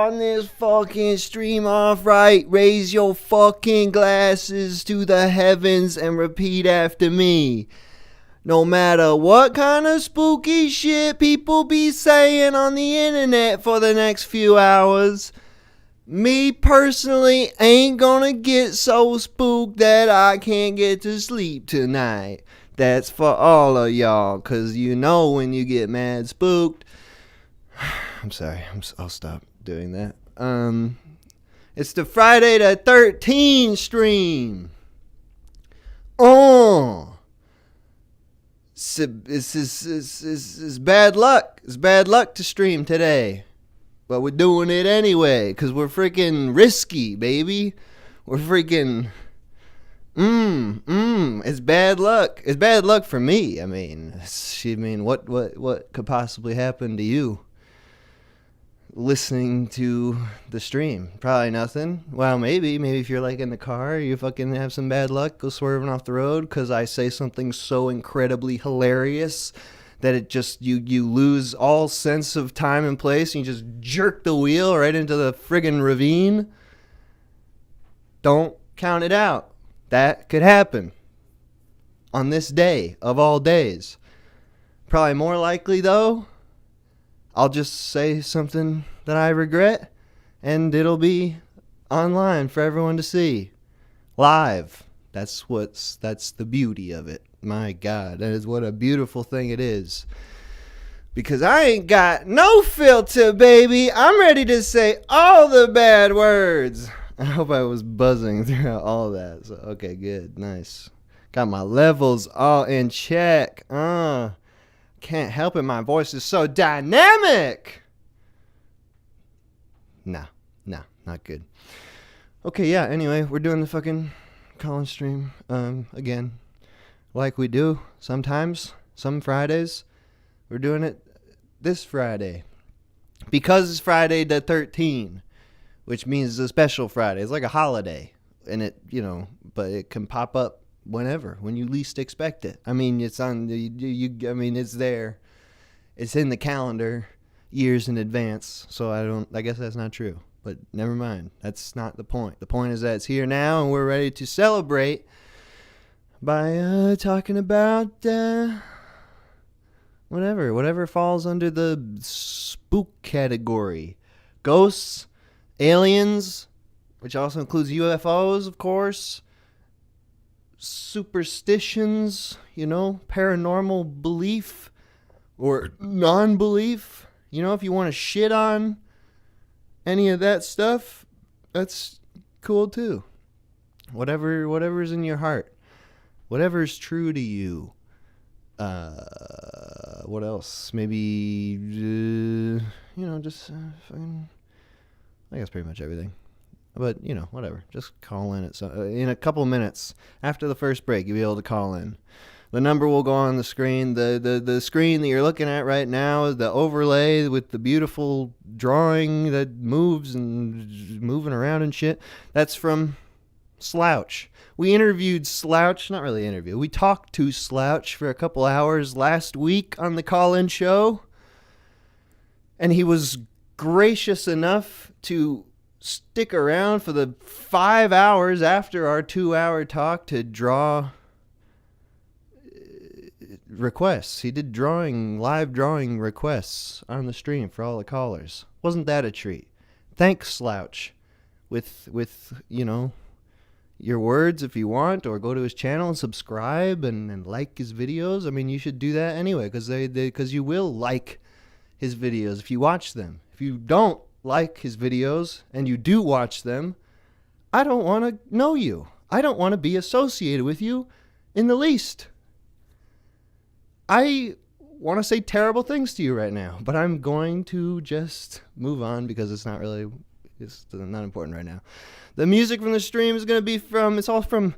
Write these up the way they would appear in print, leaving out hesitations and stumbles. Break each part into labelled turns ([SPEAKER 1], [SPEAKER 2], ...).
[SPEAKER 1] starting this fucking stream off right. Raise your fucking glasses to the heavens and repeat after me. No matter what kind of spooky shit people be saying on the internet for the next few hours, me personally ain't gonna get so spooked that I can't get to sleep tonight. That's for all of y'all, cause you know when you get mad spooked. I'm sorry, I'll stop doing that. It's the Friday the 13th stream. It's bad luck. It's bad luck to stream today. But we're doing it anyway, because we're freaking risky, baby. We're freaking... It's bad luck. It's bad luck for me. I mean, what could possibly happen to you listening to the stream? Probably nothing. Well, maybe if you're like in the car, you fucking have some bad luck, go swerving off the road because I say something so incredibly hilarious that it just, you lose all sense of time and place, and you just jerk the wheel right into the friggin' ravine. Don't count it out. That could happen on this day of all days. Probably more likely, though, I'll just say something that I regret, and it'll be online for everyone to see. Live. That's the beauty of it. My God, that is what a beautiful thing it is. Because I ain't got no filter, baby. I'm ready to say all the bad words. I hope I was buzzing throughout all that. So, okay, good. Nice. Got my levels all in check. Can't help it. My voice is so dynamic. No, not good. Okay, yeah, anyway, we're doing the fucking call-in stream again. Like we do sometimes, some Fridays. We're doing it this Friday. Because it's Friday the 13th, which means it's a special Friday. It's like a holiday. And it, but it can pop up whenever, when you least expect it. I mean, it's on it's there. It's in the calendar years in advance. So I guess that's not true. But never mind. That's not the point. The point is that it's here now and we're ready to celebrate by talking about whatever falls under the spook category. Ghosts, aliens, which also includes UFOs, of course, superstitions, paranormal belief or non-belief. If you want to shit on any of that stuff, that's cool too. Whatever's in your heart. Whatever's true to you. What else? Maybe, fucking, I guess pretty much everything. But, whatever. Just call in in a couple minutes. After the first break, you'll be able to call in. The number will go on the screen. The screen that you're looking at right now is the overlay with the beautiful drawing that moves and moving around and shit. That's from Slouch. We interviewed Slouch, not really interview. We talked to Slouch for a couple hours last week on the call-in show. And he was gracious enough to stick around for the 5 hours after our 2-hour talk to draw requests. He did live drawing requests on the stream for all the callers. Wasn't that a treat? Thanks, Slouch. With your words if you want, or go to his channel and subscribe and like his videos. I mean, you should do that anyway, because you will like his videos if you watch them. If you don't like his videos and you do watch them, I don't want to know you. I don't want to be associated with you in the least. I want to say terrible things to you right now, but I'm going to just move on because it's not important right now. The music from the stream is going to be it's all from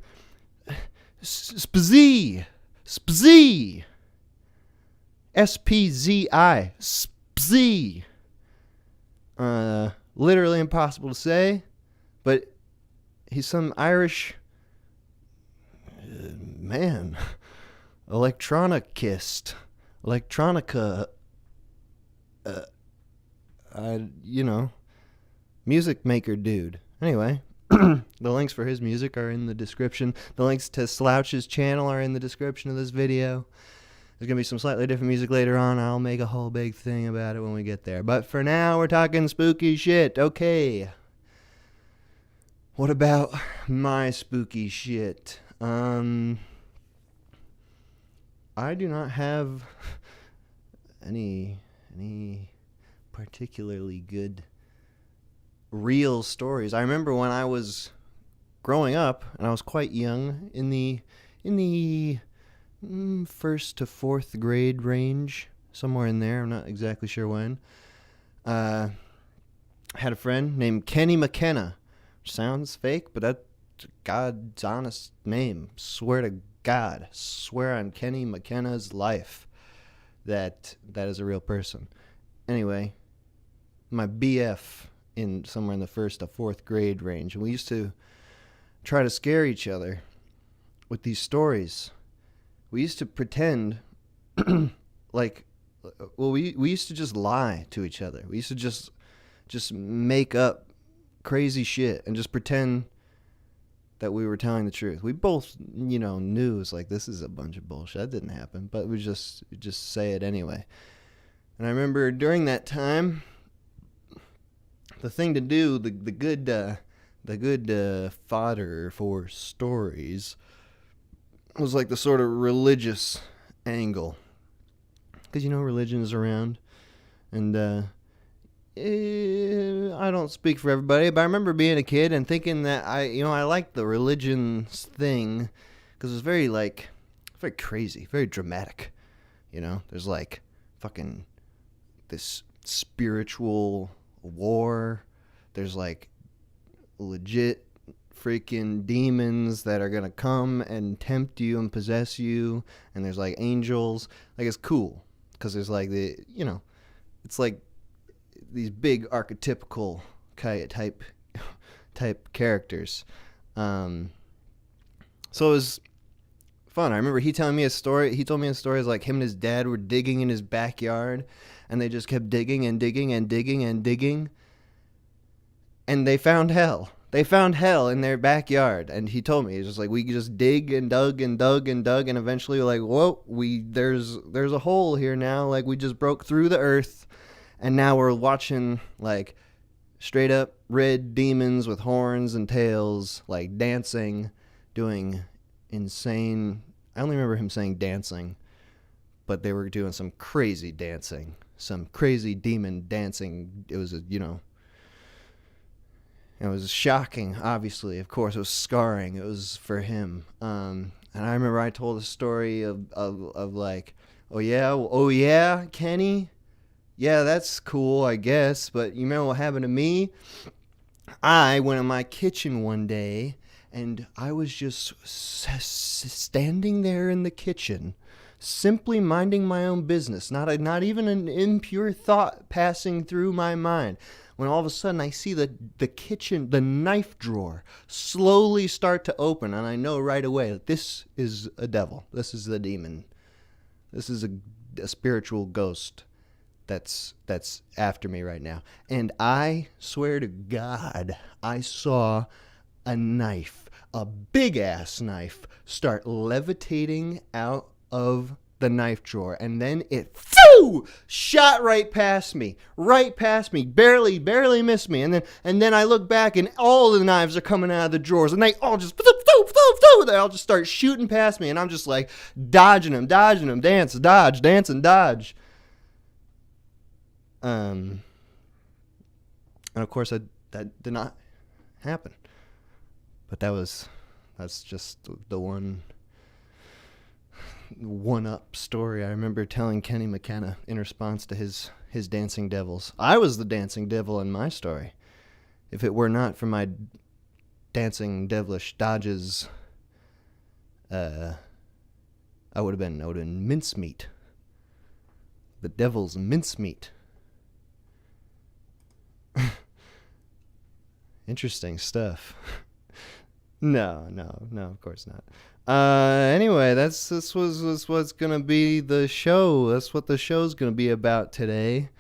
[SPEAKER 1] Spzee. Spzee. S-P-Z-I. Spzee. Literally impossible to say, but he's some Irish man. Electronica. music maker dude. Anyway, the links for his music are in the description. The links to Slouch's channel are in the description of this video. There's going to be some slightly different music later on. I'll make a whole big thing about it when we get there. But for now, we're talking spooky shit. Okay. What about my spooky shit? I do not have any particularly good real stories. I remember when I was growing up, and I was quite young, in the first to fourth grade range, somewhere in there. I'm not exactly sure when. I had a friend named Kenny McKenna. Sounds fake, but that's God's honest name. Swear to God. Swear on Kenny McKenna's life that is a real person. Anyway, my BF in somewhere in the first to fourth grade range. And we used to try to scare each other with these stories. We used to pretend we used to just lie to each other. We used to just make up crazy shit and just pretend that we were telling the truth. We both, knew it was like, this is a bunch of bullshit. That didn't happen, but we just say it anyway. And I remember during that time, the thing to do, the good fodder for stories was like the sort of religious angle, because religion is around, and I don't speak for everybody, but I remember being a kid and thinking that I liked the religion thing because it was very crazy, very dramatic. There's like fucking this spiritual war. There's like legit freaking demons that are gonna come and tempt you and possess you, and there's like angels. Like, it's cool because there's like it's like these big archetypical type characters. So it was fun. I remember he telling me a story. He told me a story. It's like him and his dad were digging in his backyard, and they just kept digging and digging and digging and digging, and they found hell. They found hell in their backyard, and he told me, it's just like, we just dig and dug and dug and dug, and eventually we're like, whoa, there's a hole here now. Like, we just broke through the earth, and now we're watching like straight up red demons with horns and tails, like dancing, doing insane. I only remember him saying dancing, but they were doing some crazy dancing, some crazy demon dancing. It was it was shocking, obviously. Of course, it was scarring. It was for him. And I remember I told a story of like, oh yeah, Kenny? Yeah, that's cool, I guess. But you remember what happened to me? I went in my kitchen one day, and I was just standing there in the kitchen, simply minding my own business, not even an impure thought passing through my mind, when all of a sudden I see the kitchen, the knife drawer, slowly start to open, and I know right away that this is a devil. This is the demon. This is a spiritual ghost that's after me right now. And I swear to God, I saw a knife, a big-ass knife, start levitating out of the knife drawer, and then it shot right past me, barely missed me, and then I look back, and all the knives are coming out of the drawers, and they all just they all just start shooting past me, and I'm just like dodging them, dance, and dodge. And of course that did not happen, but that's just the one-up story I remember telling Kenny McKenna in response to his dancing devils. I was the dancing devil in my story. If it were not for my dancing devilish dodges, I would have been mincemeat. The devil's mincemeat. Interesting stuff. No, of course not. Anyway, this was what's gonna be the show. That's what the show's gonna be about today.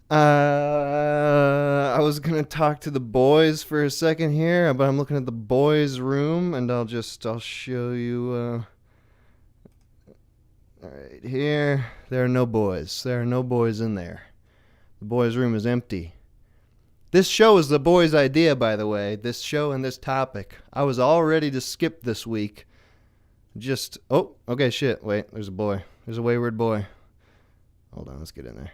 [SPEAKER 1] I was gonna talk to the boys for a second here, but I'm looking at the boys' room, and I'll show you. Right here, there are no boys. There are no boys in there. The boys' room is empty. This show is the boys' idea, by the way. This show and this topic. I was all ready to skip this week. Okay, shit. Wait, there's a boy. There's a wayward boy. Hold on, let's get in there.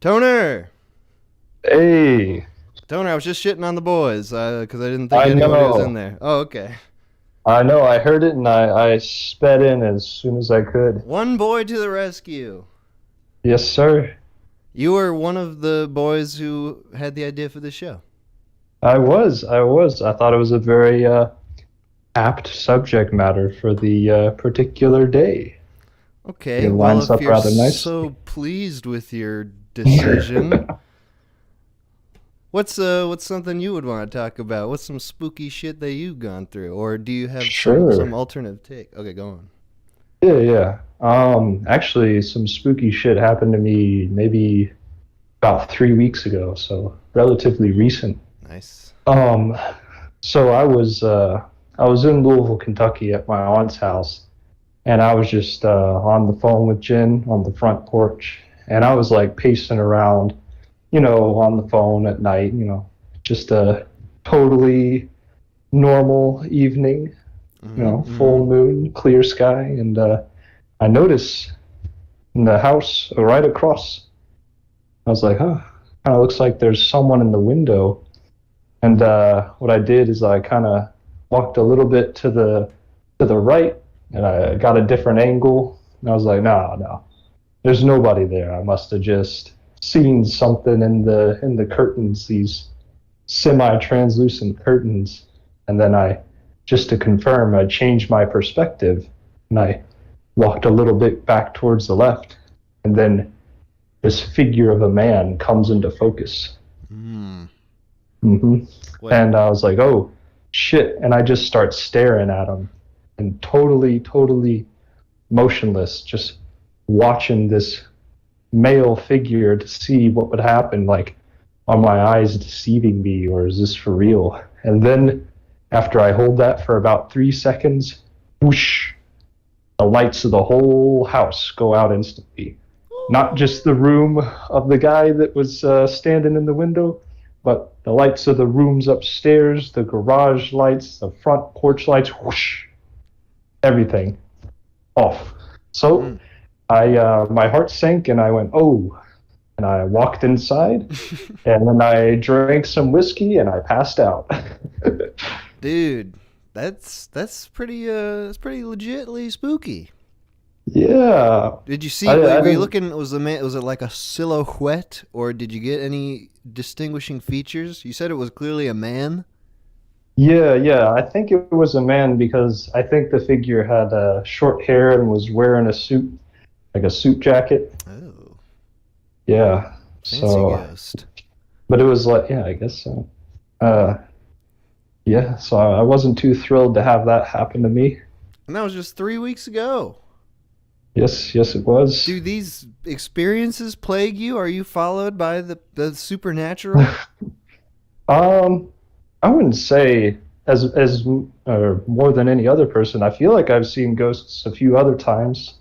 [SPEAKER 1] Toner!
[SPEAKER 2] Hey,
[SPEAKER 1] Toner, I was just shitting on the boys because I didn't think
[SPEAKER 2] I
[SPEAKER 1] anybody was
[SPEAKER 2] know.
[SPEAKER 1] in there. Oh, okay.
[SPEAKER 2] I know. I heard it and I sped in as soon as I could.
[SPEAKER 1] One boy to the rescue.
[SPEAKER 2] Yes, sir.
[SPEAKER 1] You were one of the boys who had the idea for this show.
[SPEAKER 2] I was. I thought it was a very apt subject matter for the particular day.
[SPEAKER 1] Okay,
[SPEAKER 2] It
[SPEAKER 1] well,
[SPEAKER 2] lines
[SPEAKER 1] if
[SPEAKER 2] up
[SPEAKER 1] you're
[SPEAKER 2] rather nice.
[SPEAKER 1] so pleased with your decision, what's something you would want to talk about? What's some spooky shit that you've gone through, or do you have some
[SPEAKER 2] Sure.
[SPEAKER 1] alternative take? Okay, go on.
[SPEAKER 2] Yeah. Actually, some spooky shit happened to me maybe about 3 weeks ago, so relatively recent.
[SPEAKER 1] Nice.
[SPEAKER 2] Um, so I was in Louisville, Kentucky at my aunt's house. And I was just on the phone with Jen on the front porch. And I was like pacing around, on the phone at night, just a totally normal evening, full moon, clear sky. And I noticed in the house right across, I was like, huh, kind of looks like there's someone in the window. And what I did is I kind of walked a little bit to the right, and I got a different angle. And I was like, no, no, there's nobody there. I must have just seen something in the curtains, these semi-translucent curtains. And then just to confirm, I changed my perspective, and I walked a little bit back towards the left, and then this figure of a man comes into focus.
[SPEAKER 1] Hmm. What?
[SPEAKER 2] And I was like, oh shit. And I just start staring at him and totally motionless, just watching this male figure to see what would happen. Like, are my eyes deceiving me, or is this for real? And then after I hold that for about 3 seconds, whoosh, the lights of the whole house go out instantly. Not just the room of the guy that was standing in the window, but the lights of the rooms upstairs, the garage lights, the front porch lights, whoosh, everything off. So my heart sank and I went, oh, and I walked inside and then I drank some whiskey and I passed out.
[SPEAKER 1] Dude, that's pretty legitly spooky.
[SPEAKER 2] Yeah.
[SPEAKER 1] Did you see?
[SPEAKER 2] I
[SPEAKER 1] Were you
[SPEAKER 2] didn't.
[SPEAKER 1] looking? Was it like a silhouette, or did you get any distinguishing features? You said it was clearly a man.
[SPEAKER 2] Yeah. I think it was a man because I think the figure had short hair and was wearing a suit, like a suit jacket.
[SPEAKER 1] Oh,
[SPEAKER 2] Yeah.
[SPEAKER 1] fancy
[SPEAKER 2] So,
[SPEAKER 1] ghost.
[SPEAKER 2] but it was like, yeah, I guess so. Uh, yeah. So I wasn't too thrilled to have that happen to me.
[SPEAKER 1] And that was just 3 weeks ago.
[SPEAKER 2] Yes, it was.
[SPEAKER 1] Do these experiences plague you? Are you followed by the supernatural?
[SPEAKER 2] Um, I wouldn't say as more than any other person. I feel like I've seen ghosts a few other times.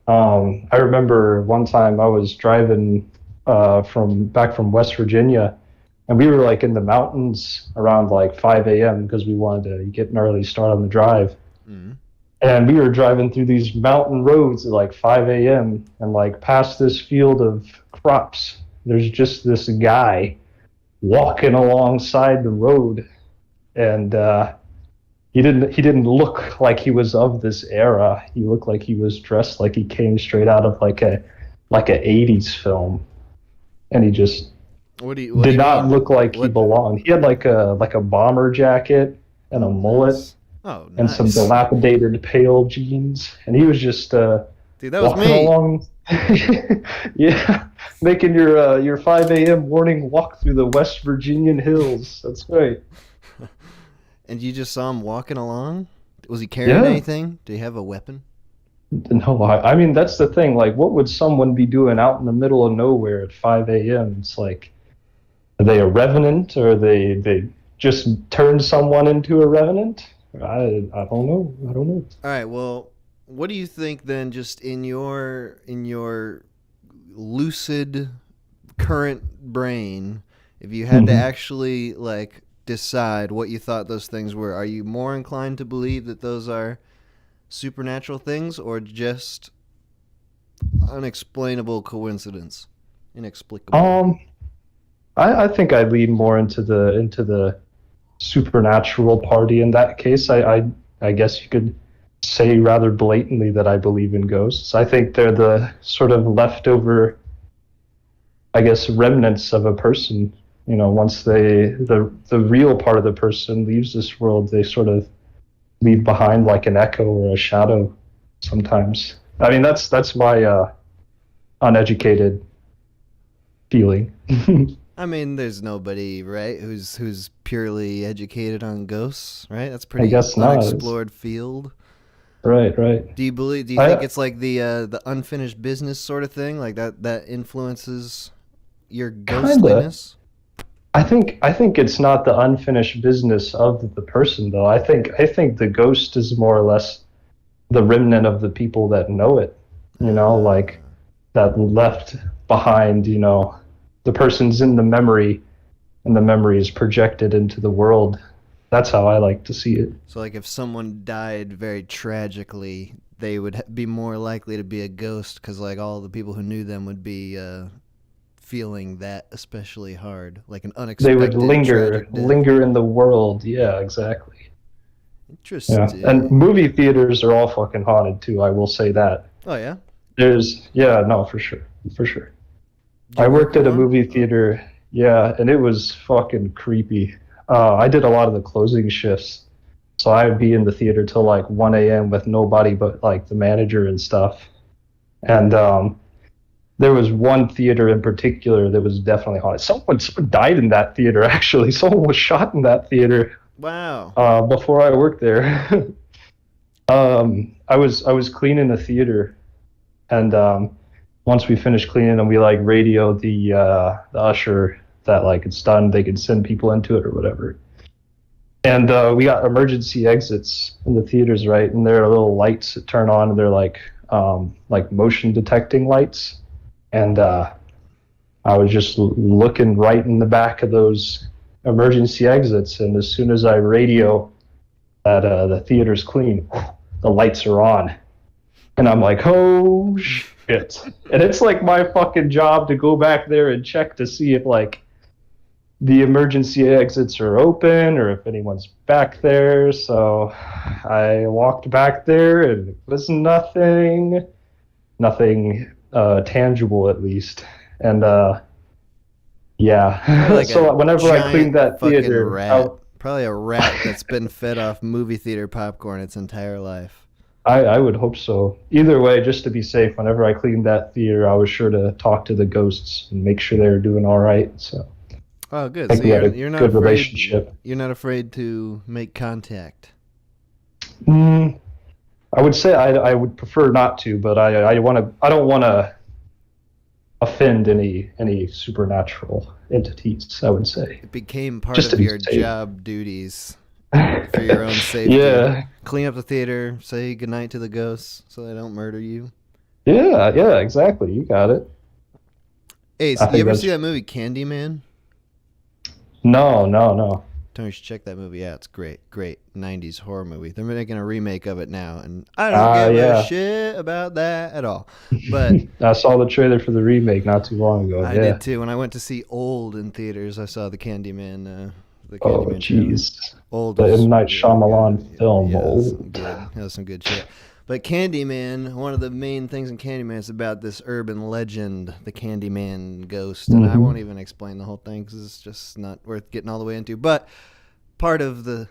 [SPEAKER 2] I remember one time I was driving from back from West Virginia, and we were like in the mountains around like 5 a.m. because we wanted to get an early start on the drive.
[SPEAKER 1] Mm.
[SPEAKER 2] And we were driving through these mountain roads at like 5 a.m. and like past this field of crops. There's just this guy walking alongside the road, and he didn't look like he was of this era. He looked like he was dressed like he came straight out of like a 80s film, and he just
[SPEAKER 1] What do
[SPEAKER 2] did
[SPEAKER 1] you
[SPEAKER 2] not
[SPEAKER 1] mean?
[SPEAKER 2] look like he
[SPEAKER 1] What?
[SPEAKER 2] belonged. He had like a bomber jacket and a mullet
[SPEAKER 1] Nice. Oh,
[SPEAKER 2] and some
[SPEAKER 1] nice.
[SPEAKER 2] dilapidated pale jeans, and he was just
[SPEAKER 1] Dude, that was
[SPEAKER 2] walking
[SPEAKER 1] me.
[SPEAKER 2] along, yeah, making your 5 a.m. morning walk through the West Virginian hills. That's right.
[SPEAKER 1] And you just saw him walking along? Was he carrying
[SPEAKER 2] Yeah,
[SPEAKER 1] anything? Did he have a weapon?
[SPEAKER 2] No, I mean that's the thing. Like, what would someone be doing out in the middle of nowhere at 5 a.m.? It's like, are they a revenant, or they just turned someone into a revenant? I don't know. I don't know.
[SPEAKER 1] All right. Well, what do you think then? Just in your lucid current brain, if you had to
[SPEAKER 2] Mhm.
[SPEAKER 1] actually like decide what you thought those things were, are you more inclined to believe that those are supernatural things or just unexplainable coincidence? Inexplicable.
[SPEAKER 2] Um, I think I lean more into the supernatural party in that case. I guess you could say rather blatantly that I believe in ghosts. I think they're the sort of leftover, I guess, remnants of a person. You know, once the real part of the person leaves this world, they sort of leave behind like an echo or a shadow sometimes. I mean, that's my uneducated feeling.
[SPEAKER 1] I mean, there's nobody, right, who's purely educated on ghosts, right? That's
[SPEAKER 2] I
[SPEAKER 1] pretty
[SPEAKER 2] guess not. It's,
[SPEAKER 1] unexplored field.
[SPEAKER 2] right, right.
[SPEAKER 1] Do you think
[SPEAKER 2] I
[SPEAKER 1] it's like the unfinished business sort of thing, like that influences your
[SPEAKER 2] kind of.
[SPEAKER 1] ghostliness?
[SPEAKER 2] I think it's not the unfinished business of the person though. I think the ghost is more or less the remnant of the people that know it. You know,
[SPEAKER 1] Uh,
[SPEAKER 2] like that left behind. You know, the person's in the memory, and the memory is projected into the world. That's how I like to see it.
[SPEAKER 1] so like if someone died very tragically, they would be more likely to be a ghost because like all the people who knew them would be feeling that especially hard, like an
[SPEAKER 2] They would
[SPEAKER 1] unexpected
[SPEAKER 2] linger,
[SPEAKER 1] tragic death.
[SPEAKER 2] linger in the world. Yeah, exactly. Yeah, and
[SPEAKER 1] Interesting.
[SPEAKER 2] movie theaters are all fucking haunted too. I will say that.
[SPEAKER 1] Oh yeah.
[SPEAKER 2] Yeah, no, for sure, for sure.
[SPEAKER 1] Did you
[SPEAKER 2] I
[SPEAKER 1] work
[SPEAKER 2] worked
[SPEAKER 1] in
[SPEAKER 2] at a
[SPEAKER 1] one?
[SPEAKER 2] movie
[SPEAKER 1] Oh.
[SPEAKER 2] theater, yeah, and it was fucking creepy. I did a lot of the closing shifts, so I would be in the theater till like 1 a.m. with nobody but like the manager and stuff. And there was one theater in particular that was definitely haunted. Someone died in that theater, actually. Someone was shot in that theater
[SPEAKER 1] Wow.
[SPEAKER 2] before I worked there. I was cleaning the theater, and once we finished cleaning and we like radioed the usher that like it's done, they could send people into it or whatever. And we got emergency exits in the theaters, right? And there are little lights that turn on, and they're like motion detecting lights. And I was just looking right in the back of those emergency exits, and as soon as I radio that the theater's clean, the lights are on, and I'm like, oh shit. And it's like my fucking job to go back there and check to see if like the emergency exits are open or if anyone's back there. So I walked back there and it was nothing tangible at least. And
[SPEAKER 1] Probably
[SPEAKER 2] yeah,
[SPEAKER 1] like a
[SPEAKER 2] so whenever I cleaned
[SPEAKER 1] giant
[SPEAKER 2] that
[SPEAKER 1] fucking
[SPEAKER 2] theater,
[SPEAKER 1] rat. Probably a rat that's been fed off movie theater popcorn its entire life.
[SPEAKER 2] I would hope so. Either way, just to be safe, whenever I cleaned that theater, I was sure to talk to the ghosts and make sure they were doing all right. So
[SPEAKER 1] Oh, good.
[SPEAKER 2] I
[SPEAKER 1] So
[SPEAKER 2] think we had a
[SPEAKER 1] you're not
[SPEAKER 2] good
[SPEAKER 1] afraid.
[SPEAKER 2] relationship.
[SPEAKER 1] You're not afraid to make contact.
[SPEAKER 2] Mm, I would say I would prefer not to, but I don't want to offend any supernatural entities. I would say
[SPEAKER 1] It became part
[SPEAKER 2] just to
[SPEAKER 1] of
[SPEAKER 2] be
[SPEAKER 1] your
[SPEAKER 2] safe.
[SPEAKER 1] job duties for your own safety.
[SPEAKER 2] Yeah,
[SPEAKER 1] Clean up the theater. Say goodnight to the ghosts so they don't murder you.
[SPEAKER 2] yeah, exactly. You got it.
[SPEAKER 1] Hey,
[SPEAKER 2] I
[SPEAKER 1] you
[SPEAKER 2] think
[SPEAKER 1] ever see
[SPEAKER 2] that's
[SPEAKER 1] that movie Candyman?
[SPEAKER 2] no, no, no.
[SPEAKER 1] Tony, you should check that movie out. It's great. Great 90s horror movie. They're making a remake of it now, and I don't give a
[SPEAKER 2] Yeah.
[SPEAKER 1] shit about that at all. But
[SPEAKER 2] I saw the trailer for the remake not too long ago.
[SPEAKER 1] I
[SPEAKER 2] Yeah.
[SPEAKER 1] did too. When I went to see Old in theaters, I saw the
[SPEAKER 2] Oh,
[SPEAKER 1] Candyman trailer.
[SPEAKER 2] jeez.
[SPEAKER 1] Old
[SPEAKER 2] The
[SPEAKER 1] was
[SPEAKER 2] M. Night
[SPEAKER 1] really
[SPEAKER 2] Shyamalan
[SPEAKER 1] good.
[SPEAKER 2] film.
[SPEAKER 1] Yeah, it was
[SPEAKER 2] Old.
[SPEAKER 1] good. It was some good shit. But Candyman, one of the main things in Candyman is about this urban legend, the Candyman ghost. And I won't
[SPEAKER 2] Hmm.
[SPEAKER 1] even explain the whole thing because it's just not worth getting all the way into. But part of the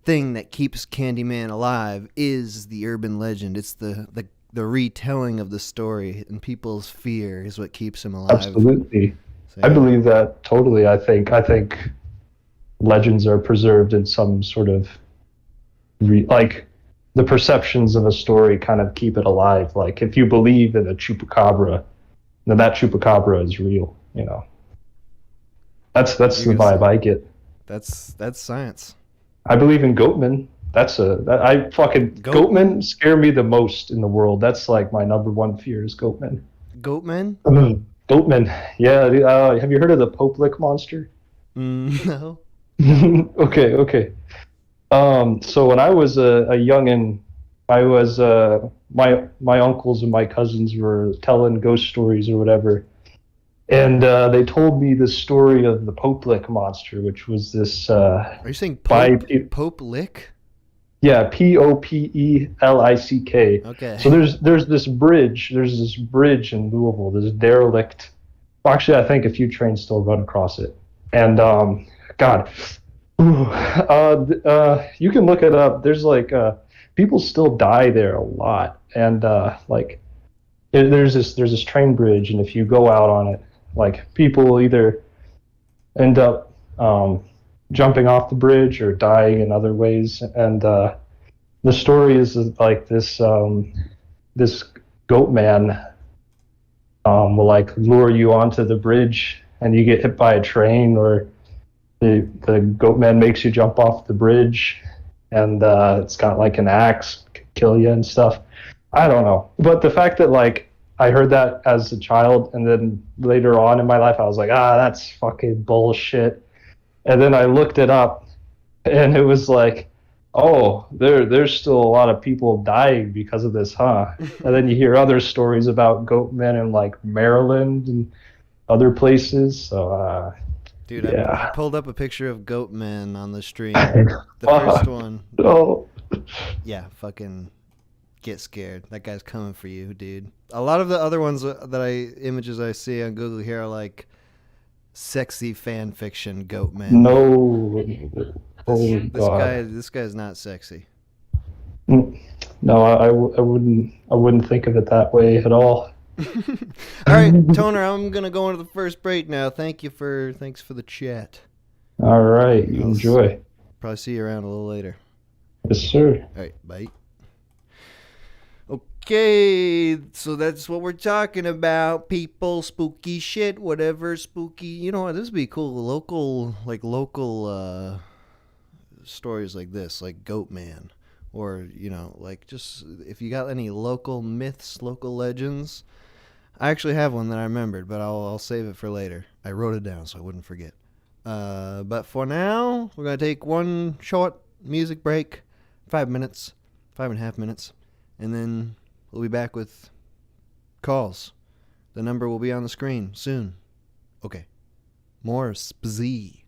[SPEAKER 1] thing that keeps Candyman alive is the urban legend. It's the retelling of the story, and people's fear is what keeps him alive.
[SPEAKER 2] Absolutely.
[SPEAKER 1] So
[SPEAKER 2] I
[SPEAKER 1] yeah.
[SPEAKER 2] believe that totally. I think legends are preserved in some sort of like the perceptions of a story kind of keep it alive. Like if you believe in a chupacabra, then that chupacabra is real. You know, that's the
[SPEAKER 1] You're gonna
[SPEAKER 2] vibe
[SPEAKER 1] say
[SPEAKER 2] I get.
[SPEAKER 1] that's science.
[SPEAKER 2] I believe in goatmen. I fucking
[SPEAKER 1] Goat
[SPEAKER 2] goatmen scare me the most in the world. That's like my number one fear is goatmen.
[SPEAKER 1] goatmen?
[SPEAKER 2] Goatmen. Yeah. Have you heard of the Pope Lick monster?
[SPEAKER 1] No.
[SPEAKER 2] Okay. Okay. So when I was a youngin, I was my uncles and my cousins were telling ghost stories or whatever, and they told me the story of the Pope Lick monster, which was this
[SPEAKER 1] Are you saying
[SPEAKER 2] bi
[SPEAKER 1] Pope Lick?
[SPEAKER 2] yeah, Popelick.
[SPEAKER 1] Okay.
[SPEAKER 2] So there's this bridge in Louisville, this derelict. Well, actually, I think a few trains still run across it, and God. You can look it up. There's like people still die there a lot, and like there's this train bridge, and if you go out on it, like people either end up jumping off the bridge or dying in other ways. And the story is like this goat man will like lure you onto the bridge, and you get hit by a train, or the goat man makes you jump off the bridge, and it's got like an axe, kill you and stuff. I don't know, but the fact that like I heard that as a child, and then later on in my life, I was like, that's fucking bullshit. And then I looked it up, and it was like, oh, there's still a lot of people dying because of this, huh? And then you hear other stories about goat men in like Maryland and other places. So
[SPEAKER 1] Dude,
[SPEAKER 2] yeah.
[SPEAKER 1] I pulled up a picture of Goatman on the stream. The first one.
[SPEAKER 2] No.
[SPEAKER 1] Yeah, fucking get scared. That guy's coming for you, dude. A lot of the other ones images I see on Google here are like sexy fan fiction Goatman.
[SPEAKER 2] No. Oh God.
[SPEAKER 1] This guy's not sexy.
[SPEAKER 2] No, I wouldn't think of it that way at all.
[SPEAKER 1] All right, Toner, I'm gonna go into the first break now. Thanks for the chat.
[SPEAKER 2] All right, you enjoy.
[SPEAKER 1] Probably see you around a little later.
[SPEAKER 2] Yes, sir.
[SPEAKER 1] All right, bye. Okay, so that's what we're talking about. People, spooky shit, whatever spooky. You know what? This would be cool. Local stories like this, like Goatman, or like just if you got any local myths, local legends. I actually have one that I remembered, but I'll save it for later. I wrote it down so I wouldn't forget. But for now, we're gonna take one short music break, 5 minutes, 5.5 minutes, and then we'll be back with calls. The number will be on the screen soon. Okay, more spz.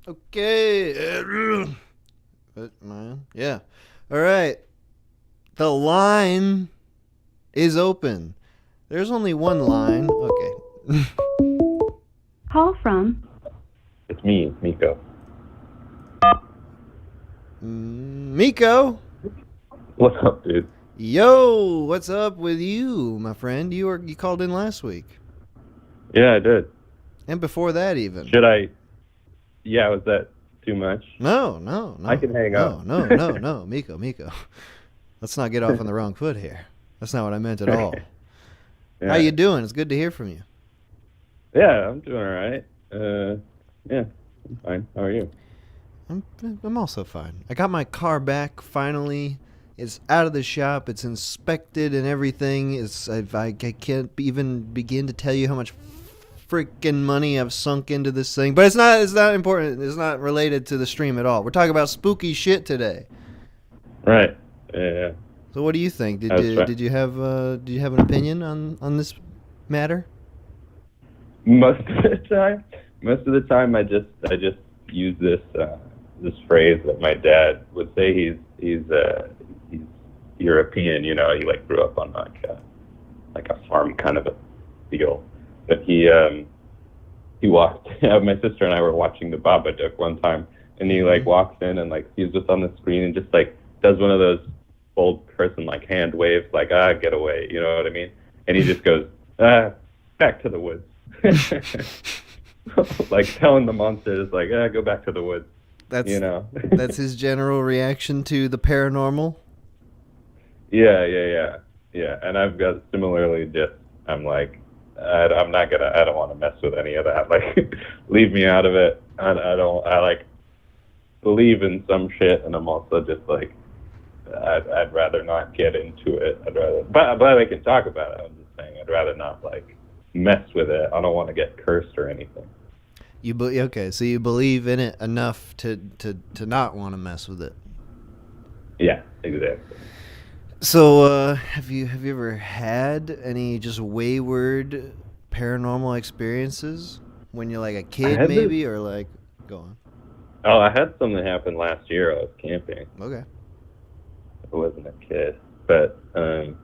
[SPEAKER 1] Okay. Man, yeah. All right. The line is open. There's only one line. Okay.
[SPEAKER 3] Call from.
[SPEAKER 4] It's me, it's Miko.
[SPEAKER 1] Miko.
[SPEAKER 4] What's up, dude?
[SPEAKER 1] Yo, what's up with you, my friend? You called in last week.
[SPEAKER 4] Yeah, I did.
[SPEAKER 1] And before that even.
[SPEAKER 4] Should I? Yeah, was that too much?
[SPEAKER 1] No.
[SPEAKER 4] I can hang up.
[SPEAKER 1] No. Miko. Let's not get off on the wrong foot here. That's not what I meant at all.
[SPEAKER 4] Yeah.
[SPEAKER 1] How you doing? It's good to hear from you.
[SPEAKER 4] Yeah, I'm doing all right. Yeah, I'm fine. How are you?
[SPEAKER 1] I'm also fine. I got my car back finally. It's out of the shop. It's inspected and everything. I can't even begin to tell you how much freaking money I've sunk into this thing. But it's not important. It's not related to the stream at all. We're talking about spooky shit today.
[SPEAKER 4] Right. Yeah.
[SPEAKER 1] So what do you think? Did you have an opinion on this matter?
[SPEAKER 4] Most of the time, I just use this phrase that my dad would say. He's European, you know. He like grew up on like a farm kind of a deal. But he walked. My sister and I were watching the Babadook one time, and he like walks in and like sees us on the screen and just like does one of those old person like hand waves, like get away, you know what I mean? And he just goes back to the woods, like telling the monsters like go back to the woods.
[SPEAKER 1] That's
[SPEAKER 4] that's
[SPEAKER 1] his general reaction to the paranormal.
[SPEAKER 4] Yeah. And I've got similarly just I'm like. I don't want to mess with any of that. Like, leave me out of it. I like believe in some shit, and I'm also just like, I'd rather not get into it. But I can talk about it. I'm just saying I'd rather not like mess with it. I don't want to get cursed or anything.
[SPEAKER 1] Okay, so you believe in it enough to not want to mess with it.
[SPEAKER 4] Yeah, exactly.
[SPEAKER 1] So, have you ever had any just wayward paranormal experiences when you're like a kid, maybe, or like, go on.
[SPEAKER 4] Oh, I had something happen last year. I was camping.
[SPEAKER 1] Okay.
[SPEAKER 4] I wasn't a kid, but so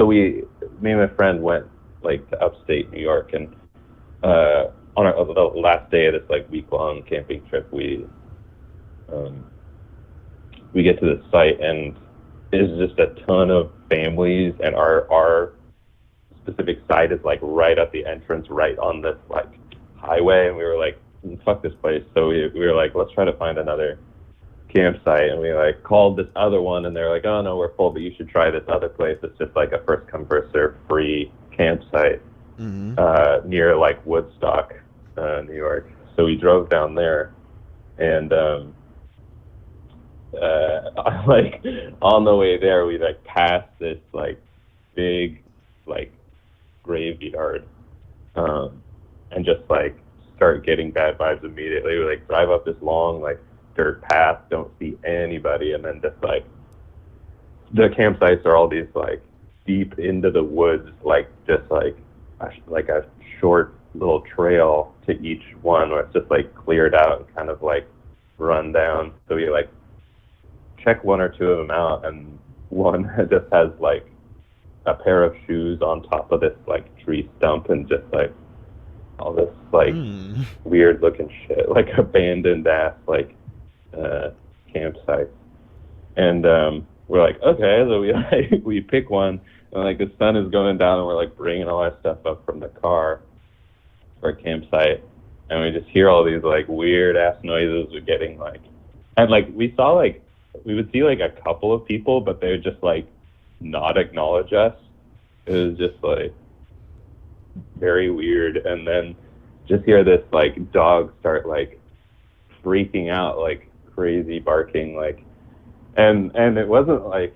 [SPEAKER 4] me and my friend went like to upstate New York, and on the last day of this like week-long camping trip, we get to the site, and there's just a ton of families, and our specific site is like right at the entrance, right on this like highway, and we were like, fuck this place. So we were like, let's try to find another campsite, and we like called this other one, and they're like, oh no, we're full, but you should try this other place. It's just like a first come first serve free campsite near like Woodstock, New York. So we drove down there, and like on the way there we like passed this like big like graveyard, and just like start getting bad vibes immediately. We like drive up this long like dirt path, don't see anybody, and then just like the campsites are all these like deep into the woods, like just like a short little trail to each one where it's just like cleared out and kind of like run down. So we like check one or two of them out, and one just has like a pair of shoes on top of this like tree stump, and just like all this like weird looking shit, like abandoned ass like campsite. And we're like, okay, so we pick one, and like the sun is going down, and we're like bringing all our stuff up from the car for a campsite, and we just hear all these like weird ass noises. We're getting like, and like we would see like a couple of people, but they would just like not acknowledge us. It was just like very weird. And then just hear this like dog start like freaking out, like crazy barking, like, and it wasn't like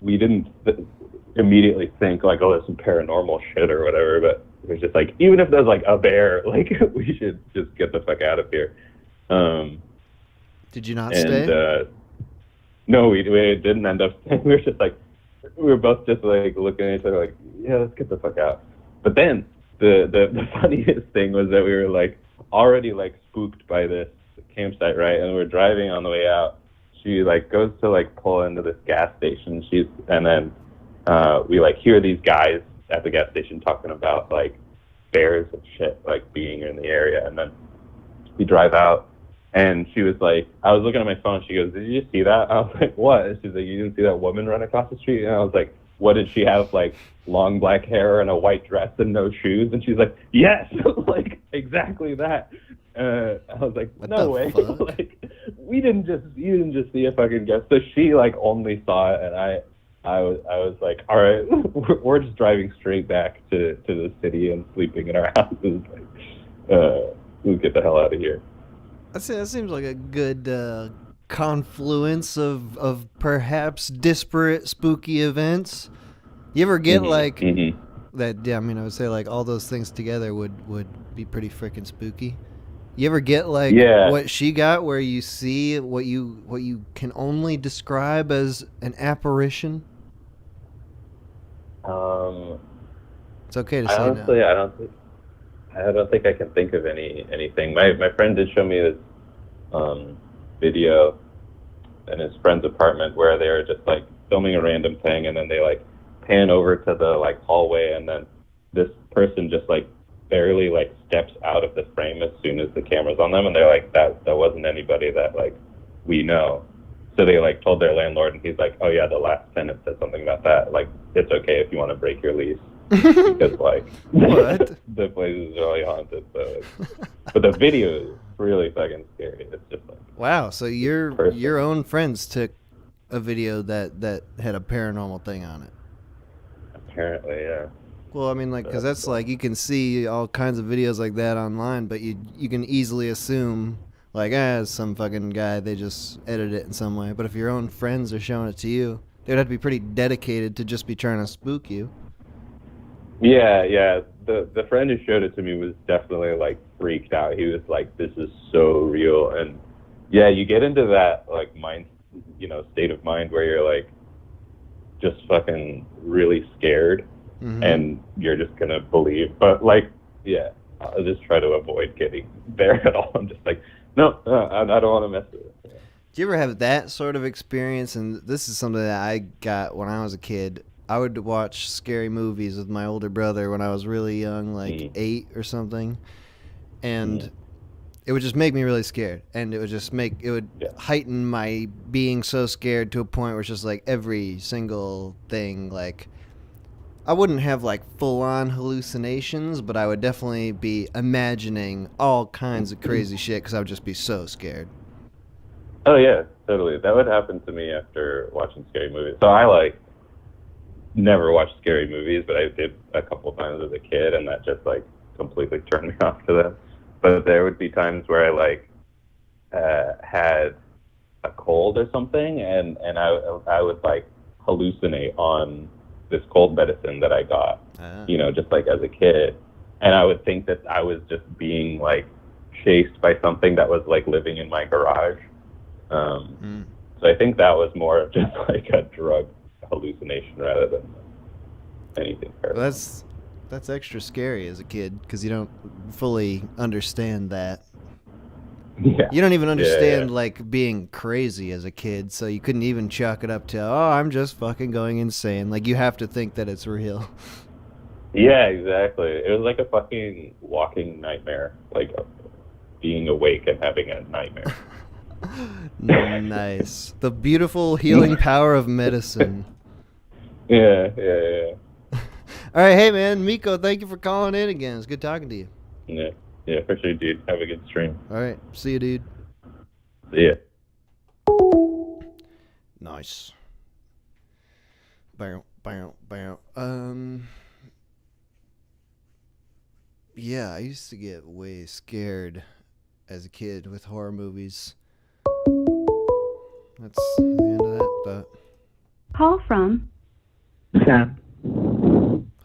[SPEAKER 4] we didn't immediately think like, oh, there's some paranormal shit or whatever, but it was just like, even if there's like a bear, like we should just get the fuck out of here.
[SPEAKER 1] Did you not stay?
[SPEAKER 4] No, we didn't end up staying. We were both just like looking at each other like, yeah, let's get the fuck out. But then the funniest thing was that we were like already like spooked by this campsite, right? And we're driving on the way out. She like goes to like pull into this gas station. And then we like hear these guys at the gas station talking about like bears and shit like being in the area. And then we drive out, and she was like, I was looking at my phone. She goes, did you see that? I was like, what? She's like, you didn't see that woman run across the street? And I was like, what, did she have like long black hair and a white dress and no shoes? And she's like, yes, like exactly that. I was like, no way. Like, you didn't just see a fucking ghost. So she like only saw it, and I was like, all right, we're just driving straight back to the city and sleeping in our houses. Like, we'll get the hell out of here.
[SPEAKER 1] That seems like a good confluence of perhaps disparate spooky events. You ever get like that? Yeah, I mean, I would say like all those things together would be pretty freaking spooky. You ever get like what she got, where you see what you can only describe as an apparition? It's okay to say
[SPEAKER 4] honestly,
[SPEAKER 1] no.
[SPEAKER 4] I don't think I can think of anything. My friend did show me this video in his friend's apartment where they were just like filming a random thing, and then they like pan over to the like hallway, and then this person just like barely like steps out of the frame as soon as the camera's on them, and they're like, that wasn't anybody that like we know. So they like told their landlord, and he's like, oh yeah, the last tenant said something about that, like it's okay if you want to break your lease. Because like
[SPEAKER 1] what?
[SPEAKER 4] The place is really haunted. So but the video is really fucking scary. It's just like,
[SPEAKER 1] wow. So your own friends took a video that had a paranormal thing on it.
[SPEAKER 4] Apparently, yeah.
[SPEAKER 1] Well, I mean, like, because that's like, you can see all kinds of videos like that online, but you can easily assume Like, it's some fucking guy, they just edit it in some way. But if your own friends are showing it to you, they'd have to be pretty dedicated to just be trying to spook you.
[SPEAKER 4] Yeah. The friend who showed it to me was definitely like freaked out. He was like, "This is so real." And yeah, you get into that like state of mind where you're like just fucking really scared, and you're just gonna believe. But like, yeah, I'll just try to avoid getting there at all. I'm just like, no, I don't want to mess with it. Yeah.
[SPEAKER 1] Do you ever have that sort of experience? And this is something that I got when I was a kid. I would watch scary movies with my older brother when I was really young, like 8 or something. And it would just make me really scared. And it would heighten my being so scared to a point where it's just like every single thing, like, I wouldn't have like full-on hallucinations, but I would definitely be imagining all kinds of crazy shit because I would just be so scared.
[SPEAKER 4] Oh yeah, totally. That would happen to me after watching scary movies. So I like never watched scary movies, but I did a couple times as a kid, and that just like completely turned me off to them. But there would be times where I like had a cold or something, and I would like hallucinate on this cold medicine that I got, just like as a kid, and I would think that I was just being like chased by something that was like living in my garage. So I think that was more of just like a drug hallucination rather than anything.
[SPEAKER 1] Well, that's extra scary as a kid because you don't fully understand that.
[SPEAKER 4] Yeah.
[SPEAKER 1] You don't even understand like being crazy as a kid, so you couldn't even chalk it up to, I'm just fucking going insane. Like, you have to think that it's real.
[SPEAKER 4] Yeah, exactly. It was like a fucking walking nightmare, like being awake and having a nightmare.
[SPEAKER 1] Nice. The beautiful healing power of medicine.
[SPEAKER 4] Yeah.
[SPEAKER 1] All right, hey man, Miko, thank you for calling in again. It's good talking to you.
[SPEAKER 4] Yeah, for sure, dude. Have a good stream.
[SPEAKER 1] All right, see you, dude.
[SPEAKER 4] See ya.
[SPEAKER 1] Nice. Bow. Yeah, I used to get way scared as a kid with horror movies. That's the end of that, but...
[SPEAKER 3] Call from
[SPEAKER 5] Sam.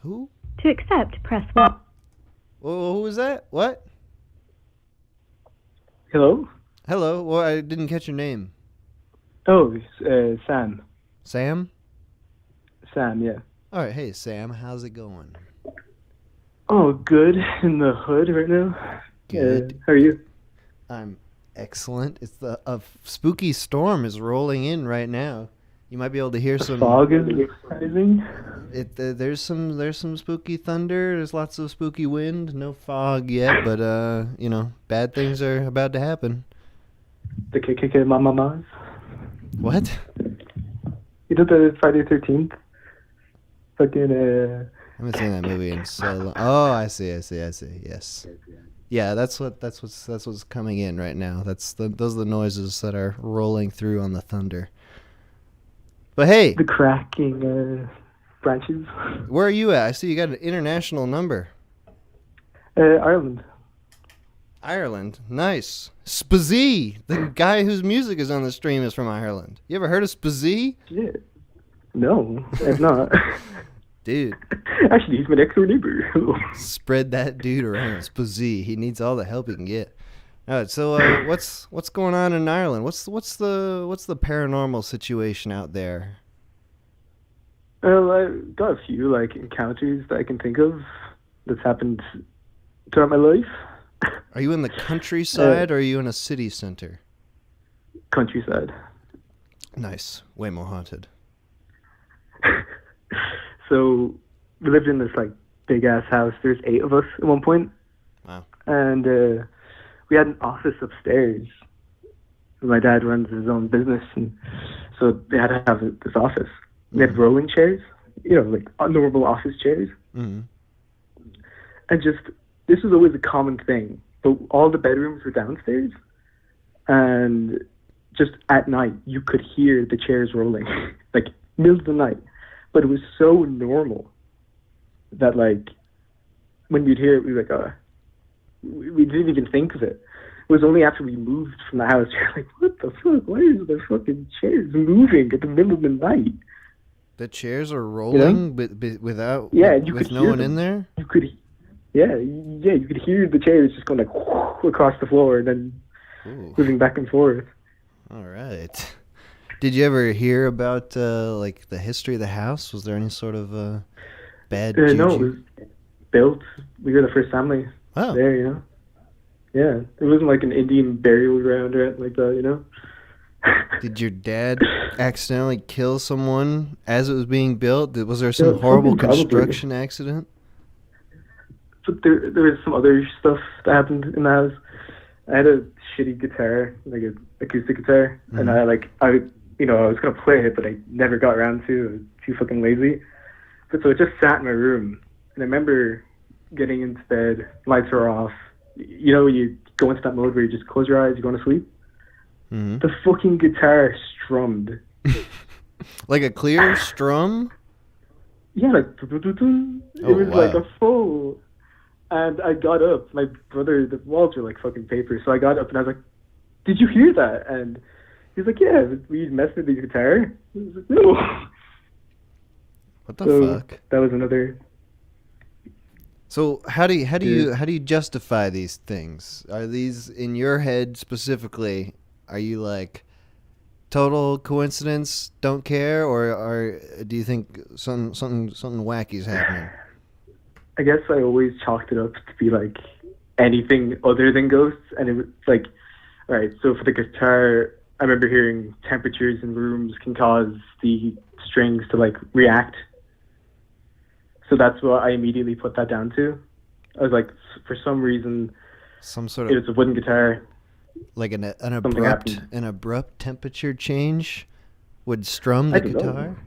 [SPEAKER 1] Who?
[SPEAKER 3] to accept, press 1.
[SPEAKER 1] Whoa, who was that? What?
[SPEAKER 5] Hello?
[SPEAKER 1] Hello, well, I didn't catch your name.
[SPEAKER 5] Oh, Sam.
[SPEAKER 1] Sam?
[SPEAKER 5] Sam, yeah.
[SPEAKER 1] All right, hey, Sam, how's it going?
[SPEAKER 5] Oh, good. In the hood right now.
[SPEAKER 1] Good.
[SPEAKER 5] How are you?
[SPEAKER 1] I'm excellent. It's a spooky storm is rolling in right now. You might be able to hear some
[SPEAKER 5] fog is rising.
[SPEAKER 1] There's some spooky thunder. There's lots of spooky wind. No fog yet, but bad things are about to happen.
[SPEAKER 5] The KKK Mamamas.
[SPEAKER 1] What?
[SPEAKER 5] You know the Friday 13th? Fucking
[SPEAKER 1] I haven't seen that movie in so long. Oh, I see. Yes. Yeah, that's what's coming in right now. Those are the noises that are rolling through on the thunder. But hey,
[SPEAKER 5] the cracking branches.
[SPEAKER 1] Where are you at? I see you got an international number.
[SPEAKER 5] Ireland.
[SPEAKER 1] Ireland, nice. Spazee, the guy whose music is on the stream, is from Ireland. You ever heard of Spazee?
[SPEAKER 5] Yeah. No, I've not.
[SPEAKER 1] Dude.
[SPEAKER 5] Actually, he's my next door neighbor.
[SPEAKER 1] Spread that dude around. Spazee. He needs all the help he can get. All right, so what's going on in Ireland? What's the paranormal situation out there?
[SPEAKER 5] Well, I've got a few encounters that I can think of that's happened throughout my life.
[SPEAKER 1] Are you in the countryside or are you in a city center?
[SPEAKER 5] Countryside.
[SPEAKER 1] Nice. Way more haunted.
[SPEAKER 5] So we lived in this big ass house. There's 8 of us at one point.
[SPEAKER 1] Wow.
[SPEAKER 5] And we had an office upstairs. My dad runs his own business, and so they had to have this office. We had rolling chairs, normal office chairs.
[SPEAKER 1] Mm-hmm.
[SPEAKER 5] And this was always a common thing. But all the bedrooms were downstairs, and just at night you could hear the chairs rolling, middle of the night. But it was so normal that when we'd hear it, we were we didn't even think of it. was only after we moved from the house, you're like, what the fuck? Why is the fucking chairs moving at the middle of the night?
[SPEAKER 1] The chairs are rolling without
[SPEAKER 5] you
[SPEAKER 1] with
[SPEAKER 5] could
[SPEAKER 1] no
[SPEAKER 5] hear
[SPEAKER 1] one
[SPEAKER 5] them.
[SPEAKER 1] in there?
[SPEAKER 5] You could, you could hear the chairs just going like across the floor and then moving back and forth.
[SPEAKER 1] All right. Did you ever hear about like the history of the house? Was there any sort of bad juju?
[SPEAKER 5] No, it was built. We were the first family there, you know. Yeah, it wasn't like an Indian burial ground or anything like that, you know.
[SPEAKER 1] Did your dad accidentally kill someone as it was being built? Was there some horrible construction accident?
[SPEAKER 5] But there was some other stuff that happened in the house. I had a shitty guitar, like an acoustic guitar, and I was gonna play it, but I never got around to. I was too fucking lazy. But so it just sat in my room, and I remember getting into bed, lights are off. You know, you go into that mode where you just close your eyes, you're going to sleep.
[SPEAKER 1] Mm-hmm.
[SPEAKER 5] The fucking guitar strummed.
[SPEAKER 1] Like a clear strum?
[SPEAKER 5] Yeah, like it was like a full. And I got up. My brother, the walls were like fucking paper, so I got up and I was like, "Did you hear that?" And he's like, "Yeah, were you messing with the guitar?" I was like, "No."
[SPEAKER 1] What the fuck?
[SPEAKER 5] That was another.
[SPEAKER 1] So how do you justify these things? Are these in your head specifically? Are you like total coincidence, don't care, or do you think something wacky's happening?
[SPEAKER 5] I guess I always chalked it up to be like anything other than ghosts, and it was like, all right. So for the guitar, I remember hearing temperatures in rooms can cause the strings to like react. So that's what I immediately put that down to. I was like, for some reason,
[SPEAKER 1] some sort of
[SPEAKER 5] it was a wooden guitar.
[SPEAKER 1] Like an abrupt temperature change would strum the guitar.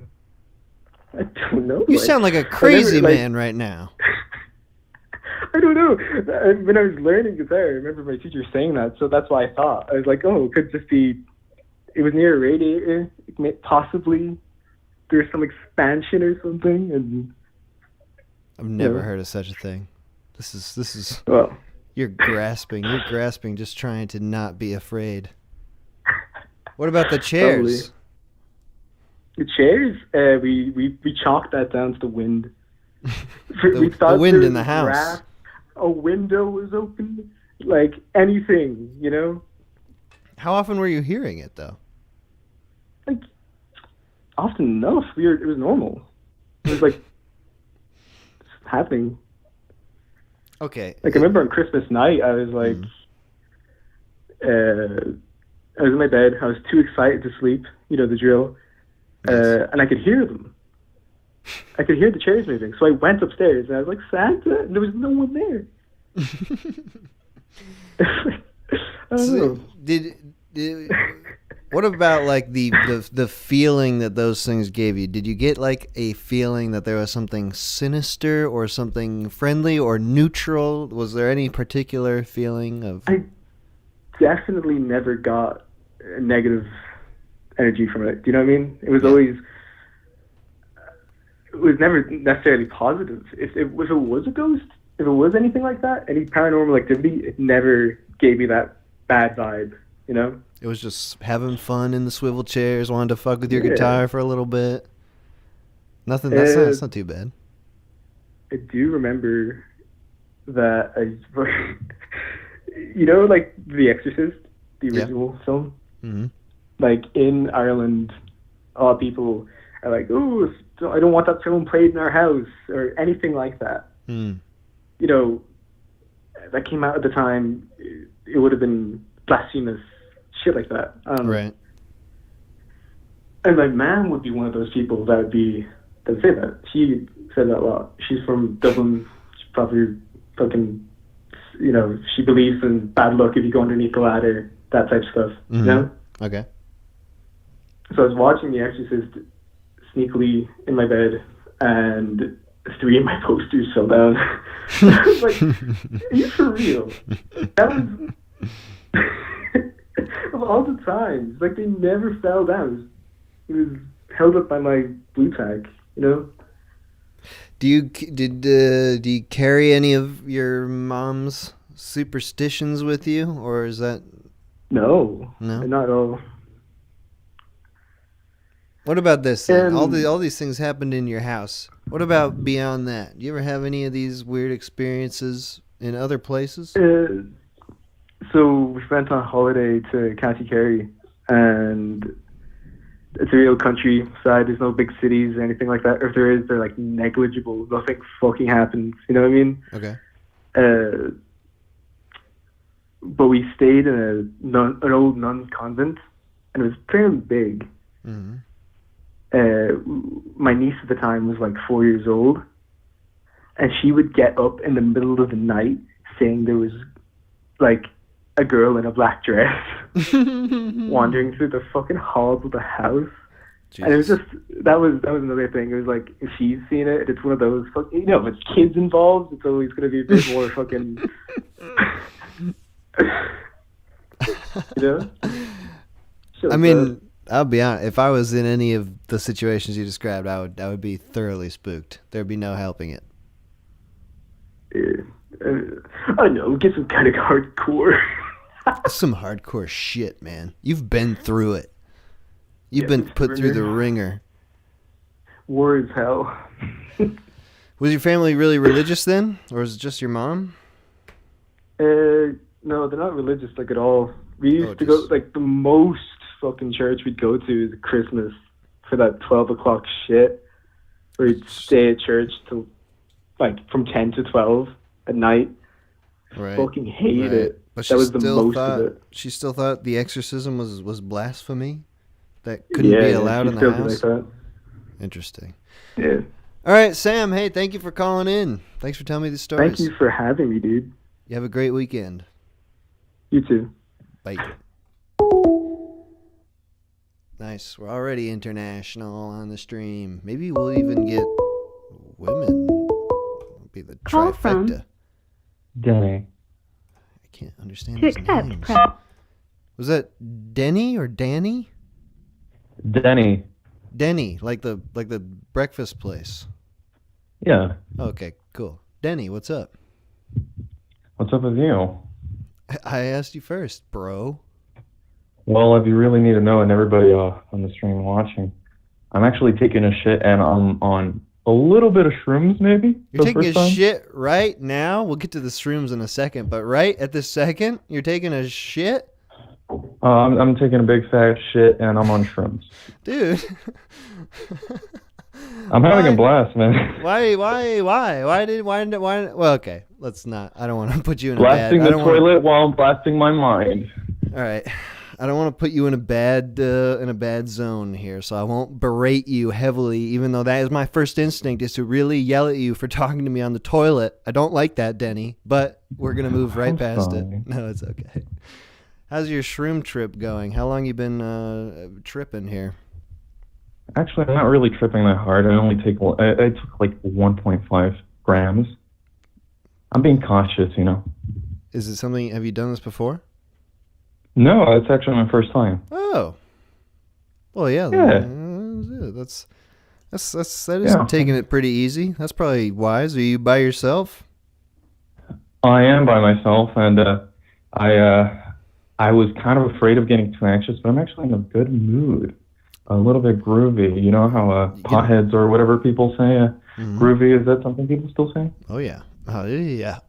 [SPEAKER 5] I don't know.
[SPEAKER 1] You sound like a crazy man right now.
[SPEAKER 5] I don't know. When I was learning guitar, I remember my teacher saying that, so that's why I thought. I was like, oh, it could just be, it was near a radiator. Possibly there's some expansion or something. And
[SPEAKER 1] I've never heard of such a thing. This is.
[SPEAKER 5] Well,
[SPEAKER 1] you're grasping, just trying to not be afraid. What about the chairs?
[SPEAKER 5] Probably. The chairs, we chalked that down to the wind. We thought
[SPEAKER 1] the wind in the house.
[SPEAKER 5] A window was open, like anything, you know.
[SPEAKER 1] How often were you hearing it though?
[SPEAKER 5] Like often enough. It was normal. It was like happening.
[SPEAKER 1] Okay.
[SPEAKER 5] Like I remember on Christmas night, I was like, I was in my bed. I was too excited to sleep. You know the drill. And I could hear them. I could hear the chairs moving. So I went upstairs and I was like, Santa? And there was no one there. I don't know.
[SPEAKER 1] Did what about like the feeling that those things gave you? Did you get like a feeling that there was something sinister or something friendly or neutral? Was there any particular feeling of...
[SPEAKER 5] I definitely never got a negative energy from it. Do you know what I mean? It was always... It was never necessarily positive. If it was a ghost, if it was anything like that, any paranormal activity, it never gave me that bad vibe, you know?
[SPEAKER 1] It was just having fun in the swivel chairs, wanted to fuck with your guitar for a little bit. Nothing, that's not too bad.
[SPEAKER 5] I do remember that you know, like The Exorcist, the original film?
[SPEAKER 1] Mm-hmm.
[SPEAKER 5] Like in Ireland, a lot of people are like, oh, I don't want that film played in our house or anything like that. You know, that came out at the time, it would have been blasphemous, shit like that.
[SPEAKER 1] Right.
[SPEAKER 5] And my mom would be one of those people that would say that. She said that a lot. She's from Dublin. She's probably fucking, you know, she believes in bad luck if you go underneath the ladder, that type of stuff.
[SPEAKER 1] Mm-hmm.
[SPEAKER 5] You know?
[SPEAKER 1] Okay.
[SPEAKER 5] So I was watching The Exorcist sneakily in my bed, and 3 of my posters fell down. I was like, are you for real? That was of all the times, like they never fell down. It was held up by my blue tag, you know. Do
[SPEAKER 1] you carry any of your mom's superstitions with you, or is that
[SPEAKER 5] No,
[SPEAKER 1] no?
[SPEAKER 5] not at all.
[SPEAKER 1] What about this then? All
[SPEAKER 5] Um,
[SPEAKER 1] these things happened in your house. What about beyond that? Do you ever have any of these weird experiences in other places?
[SPEAKER 5] So we went on holiday to County Kerry, and it's a real countryside. There's no big cities or anything like that. Or if there is, they're like negligible. Nothing fucking happens. You know what I mean?
[SPEAKER 1] Okay.
[SPEAKER 5] But we stayed in an old nun's convent, and it was fairly big.
[SPEAKER 1] Mm-hmm.
[SPEAKER 5] My niece at the time was like 4 years old, and she would get up in the middle of the night saying there was like a girl in a black dress wandering through the fucking halls of the house.
[SPEAKER 1] Jesus.
[SPEAKER 5] And it was just that was another thing. It was like if she's seen it, it's one of those fucking, if it's kids involved, it's always gonna be a bit more fucking you know?
[SPEAKER 1] I mean, I'll be honest. If I was in any of the situations you described, I would be thoroughly spooked. There'd be no helping it.
[SPEAKER 5] I know, it gets kind of hardcore.
[SPEAKER 1] That's some hardcore shit, man. You've been through it. You've
[SPEAKER 5] Yeah,
[SPEAKER 1] been put through the ringer.
[SPEAKER 5] War is hell.
[SPEAKER 1] Was your family really religious then, or was it just your mom?
[SPEAKER 5] No, they're not religious like at all. We used to go, like, the most fucking church we'd go to is Christmas for that 12 o'clock shit, where we'd stay at church till like from 10 to 12 at night.
[SPEAKER 1] Right.
[SPEAKER 5] Fucking hated it.
[SPEAKER 1] But
[SPEAKER 5] that was the most of it.
[SPEAKER 1] She still thought the exorcism was blasphemy? That couldn't be allowed in the house?
[SPEAKER 5] Like that.
[SPEAKER 1] Interesting.
[SPEAKER 5] Yeah.
[SPEAKER 1] All right, Sam, hey, thank you for calling in. Thanks for telling me these stories.
[SPEAKER 5] Thank you for having me, dude.
[SPEAKER 1] You have a great weekend.
[SPEAKER 5] You too.
[SPEAKER 1] Bye. Nice. We're already international on the stream. Maybe we'll even get women. It'll be the
[SPEAKER 3] Call from
[SPEAKER 1] trifecta.
[SPEAKER 2] Denny.
[SPEAKER 1] I can't understand
[SPEAKER 3] To
[SPEAKER 1] these
[SPEAKER 3] accept,
[SPEAKER 1] names.
[SPEAKER 3] press.
[SPEAKER 1] Was that Denny or Danny?
[SPEAKER 2] Denny.
[SPEAKER 1] Denny, like the breakfast place.
[SPEAKER 2] Yeah.
[SPEAKER 1] Okay, cool. Denny, what's up?
[SPEAKER 2] What's up with you?
[SPEAKER 1] I asked you first, bro.
[SPEAKER 2] Well, if you really need to know, and everybody on the stream watching, I'm actually taking a shit, and I'm on a little bit of shrooms, maybe.
[SPEAKER 1] You're
[SPEAKER 2] for the
[SPEAKER 1] taking
[SPEAKER 2] first
[SPEAKER 1] a
[SPEAKER 2] time.
[SPEAKER 1] shit right now? We'll get to the shrooms in a second, but right at this second, you're taking a shit?
[SPEAKER 2] I'm taking a big fat shit, and I'm on shrooms.
[SPEAKER 1] Dude.
[SPEAKER 2] I'm having a blast, man.
[SPEAKER 1] Why? Well, okay, let's not. I don't want to put you in
[SPEAKER 2] Blasting
[SPEAKER 1] a bad...
[SPEAKER 2] the toilet while I'm blasting my mind.
[SPEAKER 1] All right. I don't want to put you in a bad zone here, so I won't berate you heavily, even though that is my first instinct, is to really yell at you for talking to me on the toilet. I don't like that, Denny, but we're going to move right past it. No, it's okay. How's your shroom trip going? How long you been tripping here?
[SPEAKER 2] Actually, I'm not really tripping that hard. I took like 1.5 grams. I'm being cautious, you know.
[SPEAKER 1] Is it something, have you done this before?
[SPEAKER 2] No, it's actually my first time.
[SPEAKER 1] Oh. Well, yeah.
[SPEAKER 2] Yeah.
[SPEAKER 1] That is taking it pretty easy. That's probably wise. Are you by yourself?
[SPEAKER 2] I am by myself, and I was kind of afraid of getting too anxious, but I'm actually in a good mood. A little bit groovy. You know how potheads or whatever people say, groovy, is that something people still say?
[SPEAKER 1] Oh, yeah. Oh, yeah.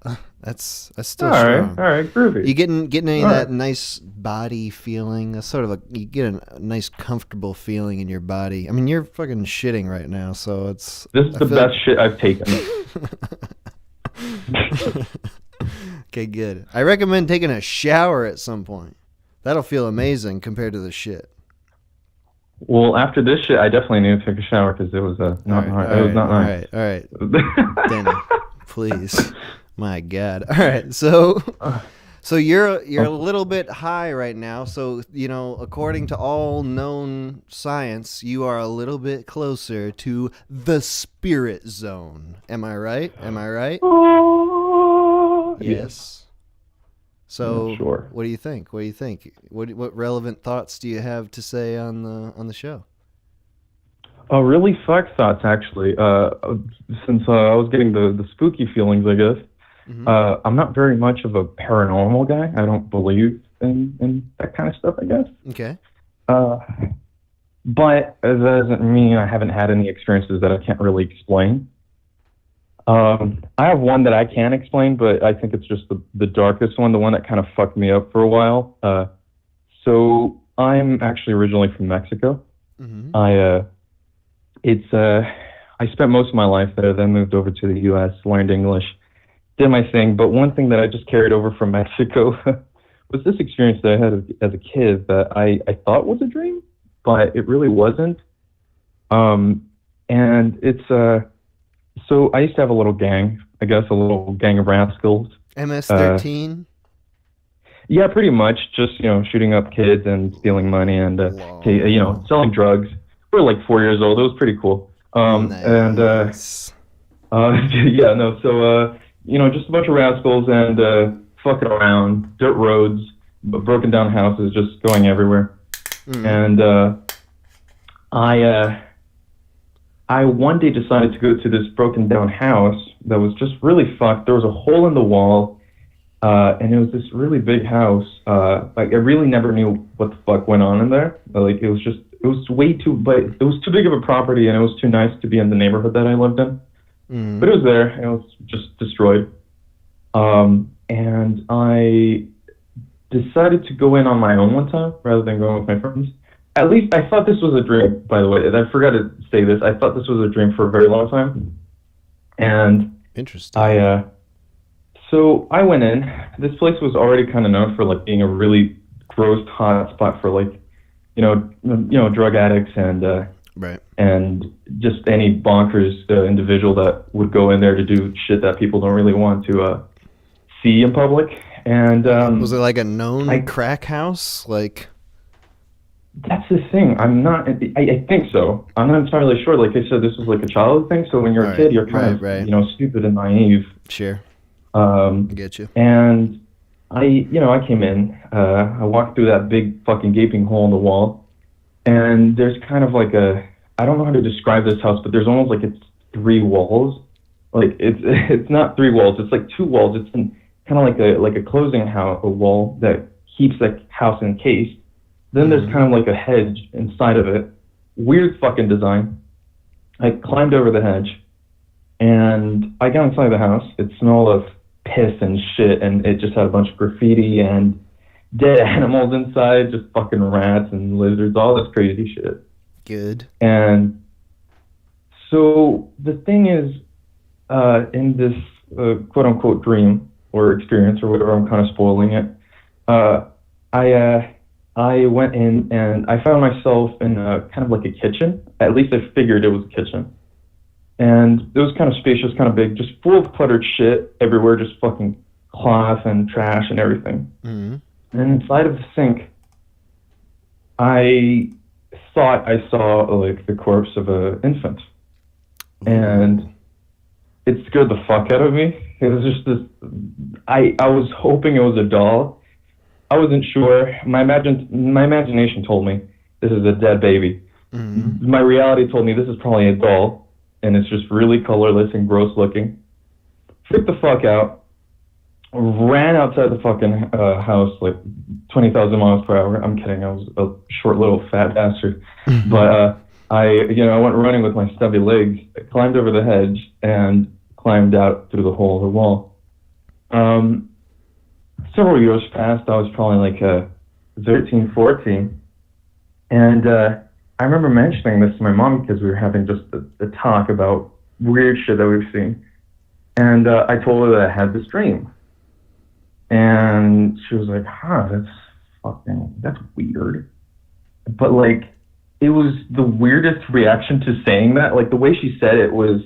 [SPEAKER 1] That's still
[SPEAKER 2] all
[SPEAKER 1] strong.
[SPEAKER 2] All right, groovy.
[SPEAKER 1] You getting any of that nice body feeling? That's sort of you get a nice comfortable feeling in your body. I mean, you're fucking shitting right now, so it's...
[SPEAKER 2] This is the best shit I've taken.
[SPEAKER 1] Okay, good. I recommend taking a shower at some point. That'll feel amazing compared to the shit.
[SPEAKER 2] Well, after this shit, I definitely need to take a shower because it was not nice.
[SPEAKER 1] All right. Danny, please. My God. All right. So you're a little bit high right now. So, according to all known science, you are a little bit closer to the spirit zone. Am I right? Yes. So,
[SPEAKER 2] sure.
[SPEAKER 1] What do you think? What relevant thoughts do you have to say on the show?
[SPEAKER 2] Really fucked thoughts, actually. Since I was getting the spooky feelings, I guess.
[SPEAKER 4] I'm not very much of a paranormal guy. I don't believe in that kind of stuff, I guess.
[SPEAKER 1] Okay.
[SPEAKER 4] But that doesn't mean I haven't had any experiences that I can't really explain. I have one that I can explain, but I think it's just the darkest one, the one that kind of fucked me up for a while. So I'm actually originally from Mexico.
[SPEAKER 1] Mm-hmm.
[SPEAKER 4] I spent most of my life there, then moved over to the U.S., learned English, did my thing. But one thing that I just carried over from Mexico was this experience that I had as a kid that I thought was a dream, but it really wasn't. And it's so I used to have a little gang, I guess, a little gang of rascals.
[SPEAKER 1] MS-13?
[SPEAKER 4] Yeah, pretty much. Just, shooting up kids and stealing money and, selling drugs. We were like 4 years old. It was pretty cool.
[SPEAKER 1] Nice.
[SPEAKER 4] Yeah, no, so, just a bunch of rascals and fucking around, dirt roads, broken down houses, just going everywhere. And I one day decided to go to this broken down house that was just really fucked. There was a hole in the wall, and it was this really big house. I really never knew what the fuck went on in there. It was too big of a property, and it was too nice to be in the neighborhood that I lived in. But it was there, and it was just destroyed. And I decided to go in on my own one time rather than going with my friends. At least I thought this was a dream, by the way. I forgot to say this. I thought this was a dream for a very long time. And
[SPEAKER 1] interesting.
[SPEAKER 4] So I went in. This place was already kind of known for being a really gross hot spot for drug addicts and
[SPEAKER 1] right.
[SPEAKER 4] And just any bonkers individual that would go in there to do shit that people don't really want to see in public. And
[SPEAKER 1] was it like a known crack house?
[SPEAKER 4] That's the thing. I think so. I'm not entirely sure. Like I said, this was like a childhood thing. So when you're a kid, you're kind of stupid and naive.
[SPEAKER 1] Sure. I get you.
[SPEAKER 4] And I came in. I walked through that big fucking gaping hole in the wall, and there's kind of I don't know how to describe this house, but there's almost it's 3 walls. It's not 3 walls. It's like 2 walls. It's kind of like a closing a wall that keeps the house encased. Then there's kind of a hedge inside of it. Weird fucking design. I climbed over the hedge, and I got inside the house. It smelled of piss and shit, and it just had a bunch of graffiti and dead animals inside, just fucking rats and lizards, all this crazy shit.
[SPEAKER 1] Good.
[SPEAKER 4] And so the thing is, in this quote-unquote dream or experience or whatever, I'm kind of spoiling it, I went in and I found myself in kind of like a kitchen. At least I figured it was a kitchen. And it was kind of spacious, kind of big, just full of cluttered shit everywhere, just fucking cloth and trash and everything.
[SPEAKER 1] Mm-hmm.
[SPEAKER 4] And inside of the sink, I thought I saw the corpse of an infant. And it scared the fuck out of me. It was just this, I was hoping it was a doll. I wasn't sure. My imagination told me this is a dead baby.
[SPEAKER 1] Mm-hmm.
[SPEAKER 4] My reality told me this is probably a doll, and it's just really colorless and gross looking. Freaked the fuck out. Ran outside the fucking house 20,000 miles per hour. I'm kidding. I was a short little fat bastard. But I went running with my stubby legs. I climbed over the hedge and climbed out through the hole of the wall. Several years passed. I was probably 13, 14. And I remember mentioning this to my mom because we were having just a talk about weird shit that we've seen. And I told her that I had this dream. And she was like, that's weird. But it was the weirdest reaction to saying that. The way she said it was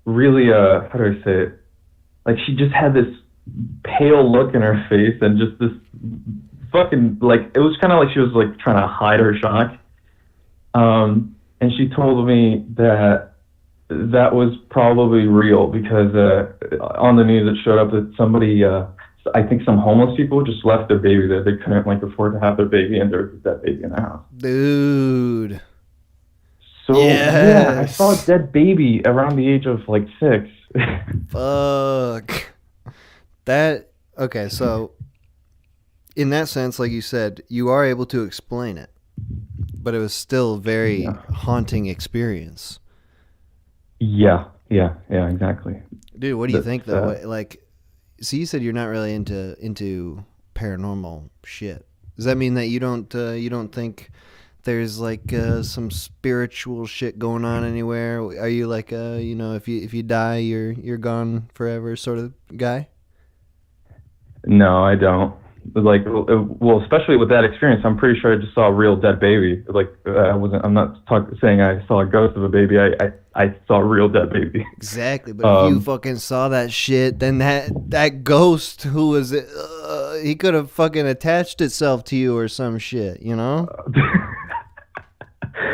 [SPEAKER 4] really, how do I say it? She just had this pale look in her face and just this fucking, it was kind of like she was trying to hide her shock. And she told me that was probably real because on the news it showed up that somebody, I think some homeless people just left their baby there. They couldn't afford to have their baby, and there was that baby in the house.
[SPEAKER 1] Dude.
[SPEAKER 4] So yeah, I saw a dead baby around the age of 6.
[SPEAKER 1] Fuck. Okay, so in that sense, like you said, you are able to explain it, but it was still a very haunting experience.
[SPEAKER 4] Yeah, exactly.
[SPEAKER 1] Dude, what do you think though?
[SPEAKER 4] That's,
[SPEAKER 1] Like, so you said you're not really into paranormal shit. Does that mean that you don't think there's like some spiritual shit going on anywhere? Are you like if you die you're gone forever sort of guy?
[SPEAKER 4] No, I don't. Like, well, especially with that experience, I'm pretty sure I just saw a real dead baby. Like, I'm not saying I saw a ghost of a baby. I saw a real dead baby.
[SPEAKER 1] Exactly, but if you fucking saw that shit, then that ghost who was it? He could have fucking attached itself to you or some shit, you know?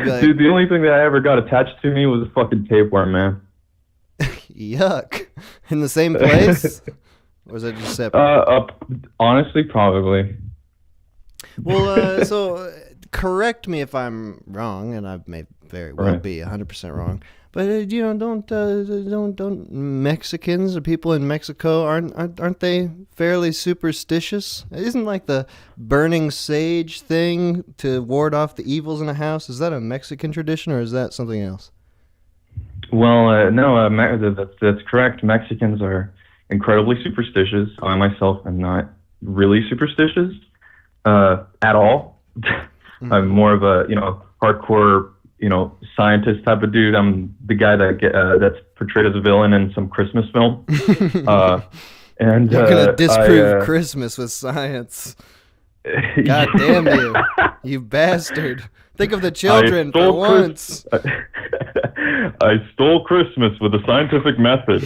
[SPEAKER 1] Like,
[SPEAKER 4] dude, the only thing that I ever got attached to me was a fucking tapeworm, man.
[SPEAKER 1] Yuck. In the same place? Or is it just separate?
[SPEAKER 4] Honestly, probably.
[SPEAKER 1] Well, so correct me if I'm wrong, and I may very well
[SPEAKER 4] Right.
[SPEAKER 1] be 100% wrong. But don't Mexicans or people in Mexico aren't they fairly superstitious? Isn't like the burning sage thing to ward off the evils in a house? Is that a Mexican tradition or is that something else?
[SPEAKER 4] Well, no, that's correct. Mexicans are incredibly superstitious. I myself am not really superstitious at all. I'm more of a hardcore scientist type of dude. I'm the guy that's portrayed as a villain in some Christmas film. And
[SPEAKER 1] you're gonna disprove Christmas with science. God damn you, you bastard! Think of the children for once.
[SPEAKER 4] I stole Christmas with a scientific method.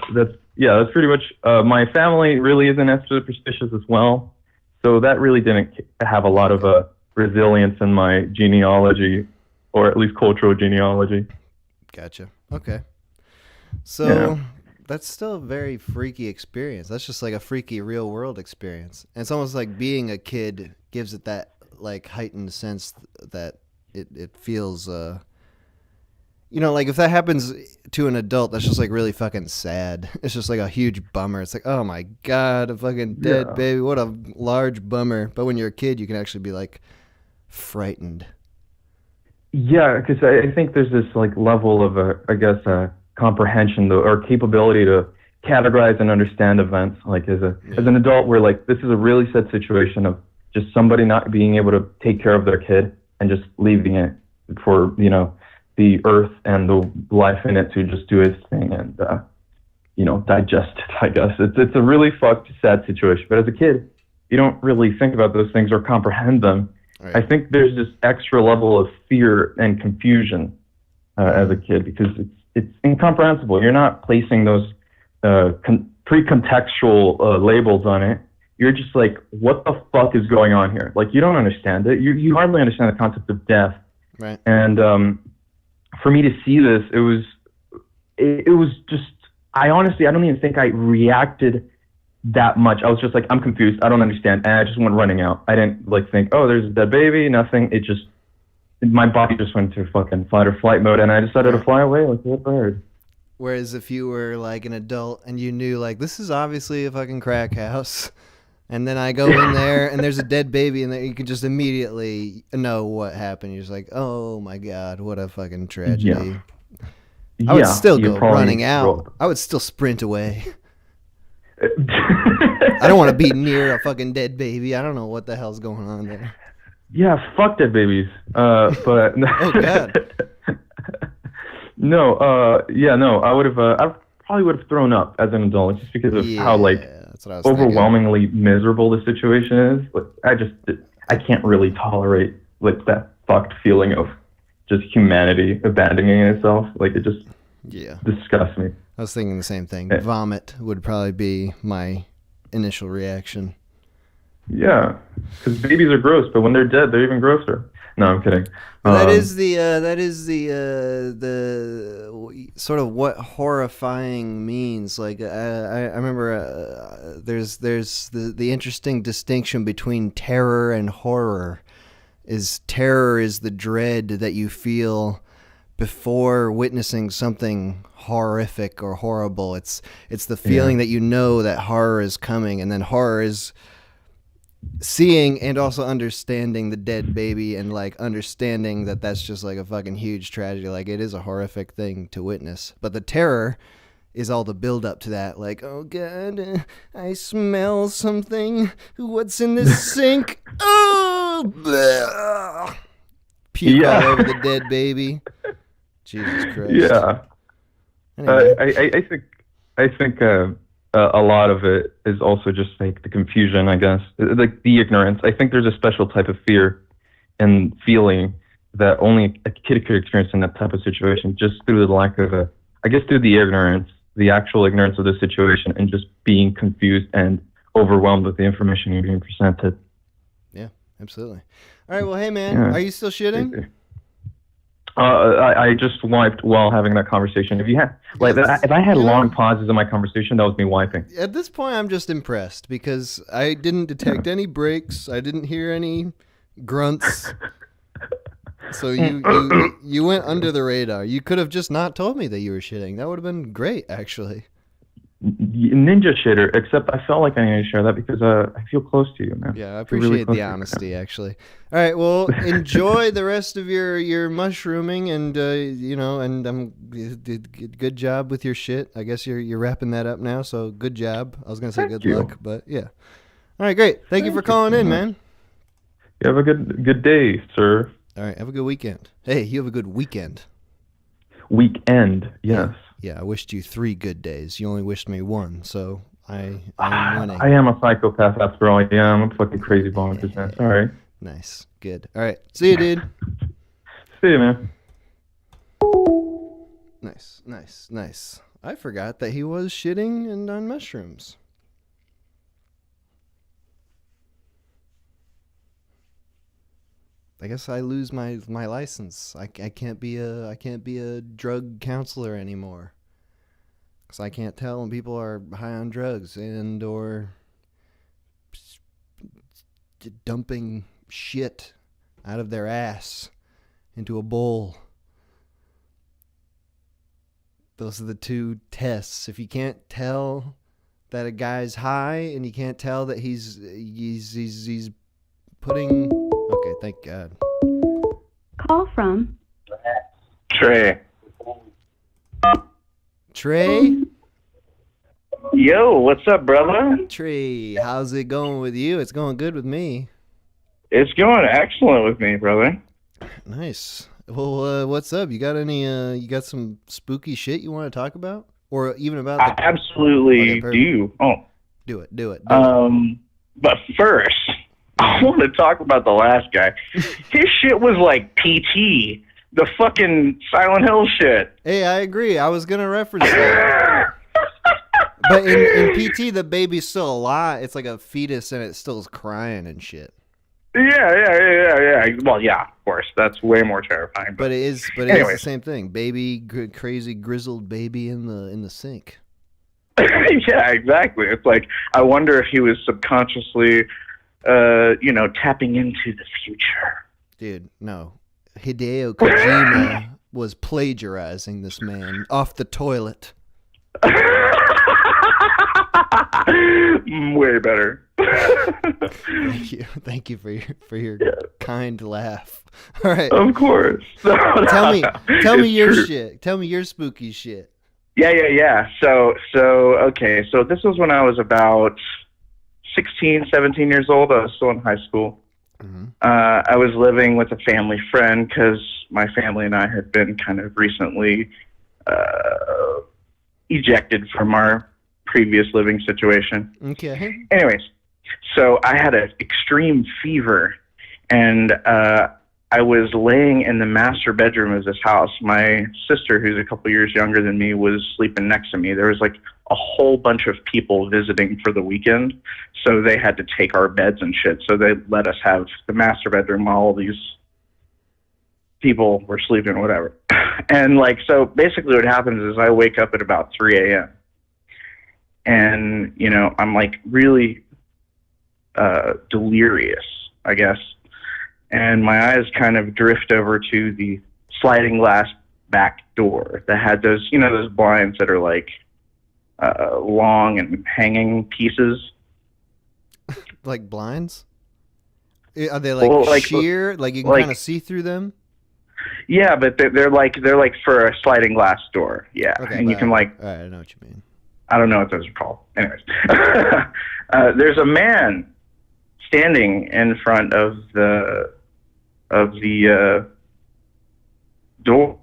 [SPEAKER 4] That's pretty much. My family really isn't as superstitious as well, so that really didn't have a lot of resilience in my genealogy, or at least cultural genealogy.
[SPEAKER 1] Gotcha. Okay. So that's still a very freaky experience. That's just like a freaky real world experience. And it's almost like being a kid gives it that like heightened sense that it feels like if that happens to an adult, that's just like really fucking sad. It's just like a huge bummer. It's like, oh my God, a fucking dead baby. What a large bummer. But when you're a kid, you can actually be like frightened.
[SPEAKER 4] Yeah, because I think there's this like level of comprehension or capability to categorize and understand events. Like as an adult, we're like, this is a really sad situation of just somebody not being able to take care of their kid and just leaving it for the earth and the life in it to just do its thing and digest it. I guess it's a really fucked sad situation. But as a kid, you don't really think about those things or comprehend them. Right. I think there's this extra level of fear and confusion as a kid because it's incomprehensible. You're not placing those pre-contextual labels on it. You're just like, what the fuck is going on here? Like, you don't understand it. You hardly understand the concept of death.
[SPEAKER 1] Right.
[SPEAKER 4] And for me to see this, it was just, I don't even think I reacted that much. I was just like, I'm confused. I don't understand. And I just went running out. I didn't like think, oh, there's a dead baby, nothing. My body just went to fucking fight or flight mode and I decided to fly away like a bird.
[SPEAKER 1] Whereas if you were like an adult and you knew like, this is obviously a fucking crack house. And then I go in there and there's a dead baby and you can just immediately know what happened. You're just like, oh my God, what a fucking tragedy. I would still go running out. I would still sprint away. I don't want to be near a fucking dead baby. I don't know what the hell's going on there.
[SPEAKER 4] Yeah, fuck dead babies. But
[SPEAKER 1] oh God.
[SPEAKER 4] No, I probably would have thrown up as an adult just because of how overwhelmingly miserable the situation is. Like I can't really tolerate like that fucked feeling of just humanity abandoning itself. Like it just disgusts me.
[SPEAKER 1] I was thinking the same thing. Vomit would probably be my initial reaction.
[SPEAKER 4] Yeah, because babies are gross, but when they're dead, they're even grosser. No, I'm kidding.
[SPEAKER 1] That is the sort of what horrifying means. Like I remember there's the interesting distinction between terror and horror. Terror is the dread that you feel before witnessing something horrific or horrible. It's the feeling that you know that horror is coming, and then horror is seeing and also understanding the dead baby, and like understanding that that's just like a fucking huge tragedy. Like, it is a horrific thing to witness, but the terror is all the build up to that. Like, oh god, I smell something. What's in this sink? Oh, bleh. Puke all over the dead baby. Jesus Christ.
[SPEAKER 4] Yeah.
[SPEAKER 1] Anyway.
[SPEAKER 4] I think a lot of it is also just like the confusion, I guess, like the ignorance. I think there's a special type of fear and feeling that only a kid could experience in that type of situation, just through the lack of through the ignorance, the actual ignorance of the situation, and just being confused and overwhelmed with the information you're being presented.
[SPEAKER 1] Yeah, absolutely. All right, well, hey man, are you still shitting?
[SPEAKER 4] I just wiped while having that conversation. If I had long pauses in my conversation, that was me wiping.
[SPEAKER 1] At this point, I'm just impressed because I didn't detect any breaks. I didn't hear any grunts. So you went under the radar. You could have just not told me that you were shitting. That would have been great, actually.
[SPEAKER 4] Ninja shitter, except I felt like I needed to share that because I feel close to you, man.
[SPEAKER 1] Yeah, I appreciate the honesty, actually. All right, well, enjoy the rest of your mushrooming, and and did good job with your shit. I guess you're wrapping that up now, so good job. I was gonna say good luck, but yeah. All right, great. Thank you for calling in, man.
[SPEAKER 4] You have a good day, sir.
[SPEAKER 1] All right, have a good weekend. Hey, you have a good weekend.
[SPEAKER 4] Weekend, yes.
[SPEAKER 1] Yeah, I wished you 3 good days. You only wished me 1, so I'm winning.
[SPEAKER 4] I am a psychopath after all. Yeah, I'm a fucking crazy bonkers, man. All right.
[SPEAKER 1] Nice. Good. All right. See you, dude.
[SPEAKER 4] See you, man.
[SPEAKER 1] Nice. I forgot that he was shitting and on mushrooms. I guess I lose my license. I can't be a drug counselor anymore. Cause I can't tell when people are high on drugs and or dumping shit out of their ass into a bowl. Those are the 2 tests. If you can't tell that a guy's high and you can't tell that he's putting. Okay, thank God.
[SPEAKER 3] Call from
[SPEAKER 6] Trey.
[SPEAKER 1] Trey?
[SPEAKER 6] Yo, what's up, brother?
[SPEAKER 1] Trey, how's it going with you? It's going good with me.
[SPEAKER 6] It's going excellent with me, brother.
[SPEAKER 1] Nice. Well, what's up? You got you got some spooky shit you want to talk about? Or even about
[SPEAKER 6] I absolutely do. Oh.
[SPEAKER 1] Do it.
[SPEAKER 6] But first, I want to talk about the last guy. His shit was like PT, the fucking Silent Hill shit.
[SPEAKER 1] Hey, I agree. I was gonna reference that. But in PT, the baby's still alive. It's like a fetus, and it still is crying and shit.
[SPEAKER 6] Yeah. Well, yeah, of course. That's way more terrifying.
[SPEAKER 1] But it is the same thing. Baby, crazy grizzled baby in the sink.
[SPEAKER 6] Yeah, exactly. It's like I wonder if he was subconsciously. Tapping into the future.
[SPEAKER 1] Dude, no. Hideo Kojima was plagiarizing this man off the toilet.
[SPEAKER 6] Way better.
[SPEAKER 1] Thank you for your kind laugh. All right.
[SPEAKER 6] Of course.
[SPEAKER 1] Tell me your
[SPEAKER 6] true.
[SPEAKER 1] shit. Tell me your spooky shit.
[SPEAKER 6] Yeah. So this was when I was about 16, 17 years old. I was still in high school.
[SPEAKER 1] Mm-hmm.
[SPEAKER 6] I was living with a family friend because my family and I had been kind of recently ejected from our previous living situation.
[SPEAKER 1] Okay.
[SPEAKER 6] Anyways, so I had an extreme fever, and I was laying in the master bedroom of this house. My sister, who's a couple years younger than me, was sleeping next to me. There was like a whole bunch of people visiting for the weekend, so they had to take our beds and shit. So they let us have the master bedroom while all these people were sleeping or whatever. And so basically what happens is I wake up at about 3 a.m. and, I'm really delirious, I guess. And my eyes kind of drift over to the sliding glass back door that had those, those blinds that are like long and hanging pieces.
[SPEAKER 1] Like blinds? Are they like sheer? Like you can kind of see through them?
[SPEAKER 6] Yeah, but they're like for a sliding glass door. Yeah,
[SPEAKER 1] okay,
[SPEAKER 6] and you can like.
[SPEAKER 1] All right, I know what you mean.
[SPEAKER 6] I don't know what those are called. Anyways, there's a man standing in front of the door.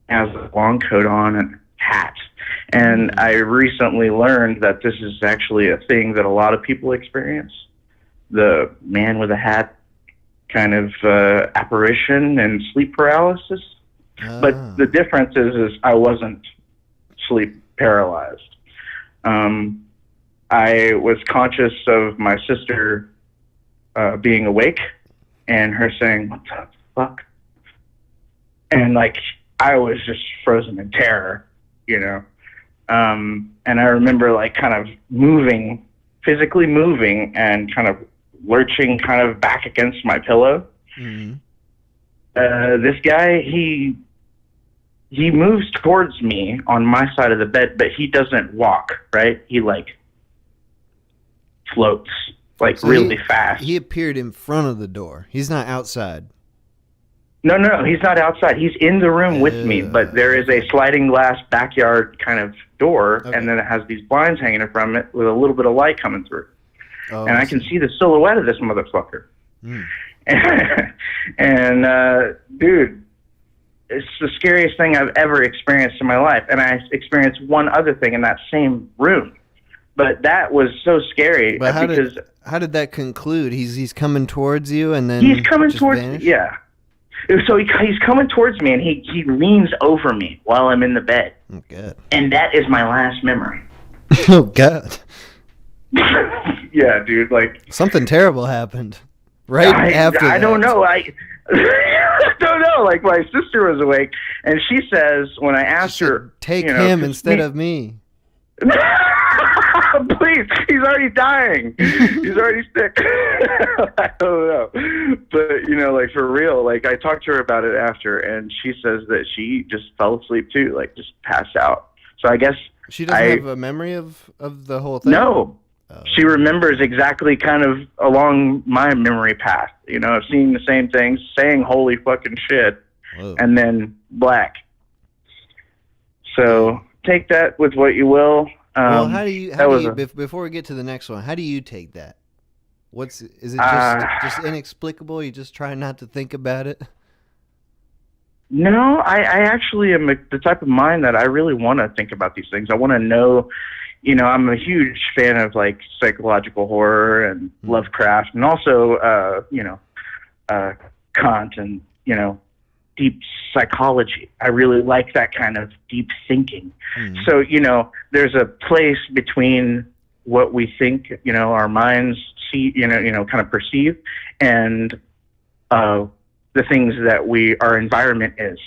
[SPEAKER 6] Has a long coat on and hat. And I recently learned that this is actually a thing that a lot of people experience. The man with a hat kind of apparition and sleep paralysis. But the difference is I wasn't sleep paralyzed. I was conscious of my sister being awake and her saying, "What the fuck?" And like I was just frozen in terror, and I remember like kind of physically moving and kind of lurching kind of back against my pillow. Mm-hmm. This guy, he moves towards me on my side of the bed, but he doesn't walk, right? He like floats like so really fast.
[SPEAKER 1] He appeared in front of the door. He's not outside.
[SPEAKER 6] No, he's not outside. He's in the room with me, but there is a sliding glass backyard kind of door, and then it has these blinds hanging from it with a little bit of light coming through. And I can see the silhouette of this motherfucker. And dude, it's the scariest thing I've ever experienced in my life. And I experienced one other thing in that same room. But that was so scary.
[SPEAKER 1] But how did that conclude? He's coming towards you and then
[SPEAKER 6] he's coming towards
[SPEAKER 1] vanish?
[SPEAKER 6] Yeah. So he's coming towards me and he leans over me while I'm in the bed.
[SPEAKER 1] Oh, God.
[SPEAKER 6] And that is my last memory.
[SPEAKER 1] Oh, God.
[SPEAKER 6] Yeah, dude, like
[SPEAKER 1] something terrible happened after that.
[SPEAKER 6] I don't know. I don't know. Like my sister was awake and she says when I asked her,
[SPEAKER 1] take him instead of me.
[SPEAKER 6] Please, he's already dying. He's already sick. I don't know. But, like for real, like I talked to her about it after and she says that she just fell asleep too, like just passed out. So I guess
[SPEAKER 1] she doesn't have a memory of the whole thing?
[SPEAKER 6] No. She remembers exactly kind of along my memory path, of seeing the same things, saying holy fucking shit, and then black. So take that with what you will.
[SPEAKER 1] Well, how do you before we get to the next one, how do you take that? Is it just inexplicable? You just try not to think about it?
[SPEAKER 6] No, I actually am the type of mind that I really want to think about these things. I want to know, I'm a huge fan of like psychological horror and Lovecraft and also, Kant and, deep psychology. I really like that kind of deep thinking. So, there's a place between what we think, our minds see, kind of perceive and the things that our environment is.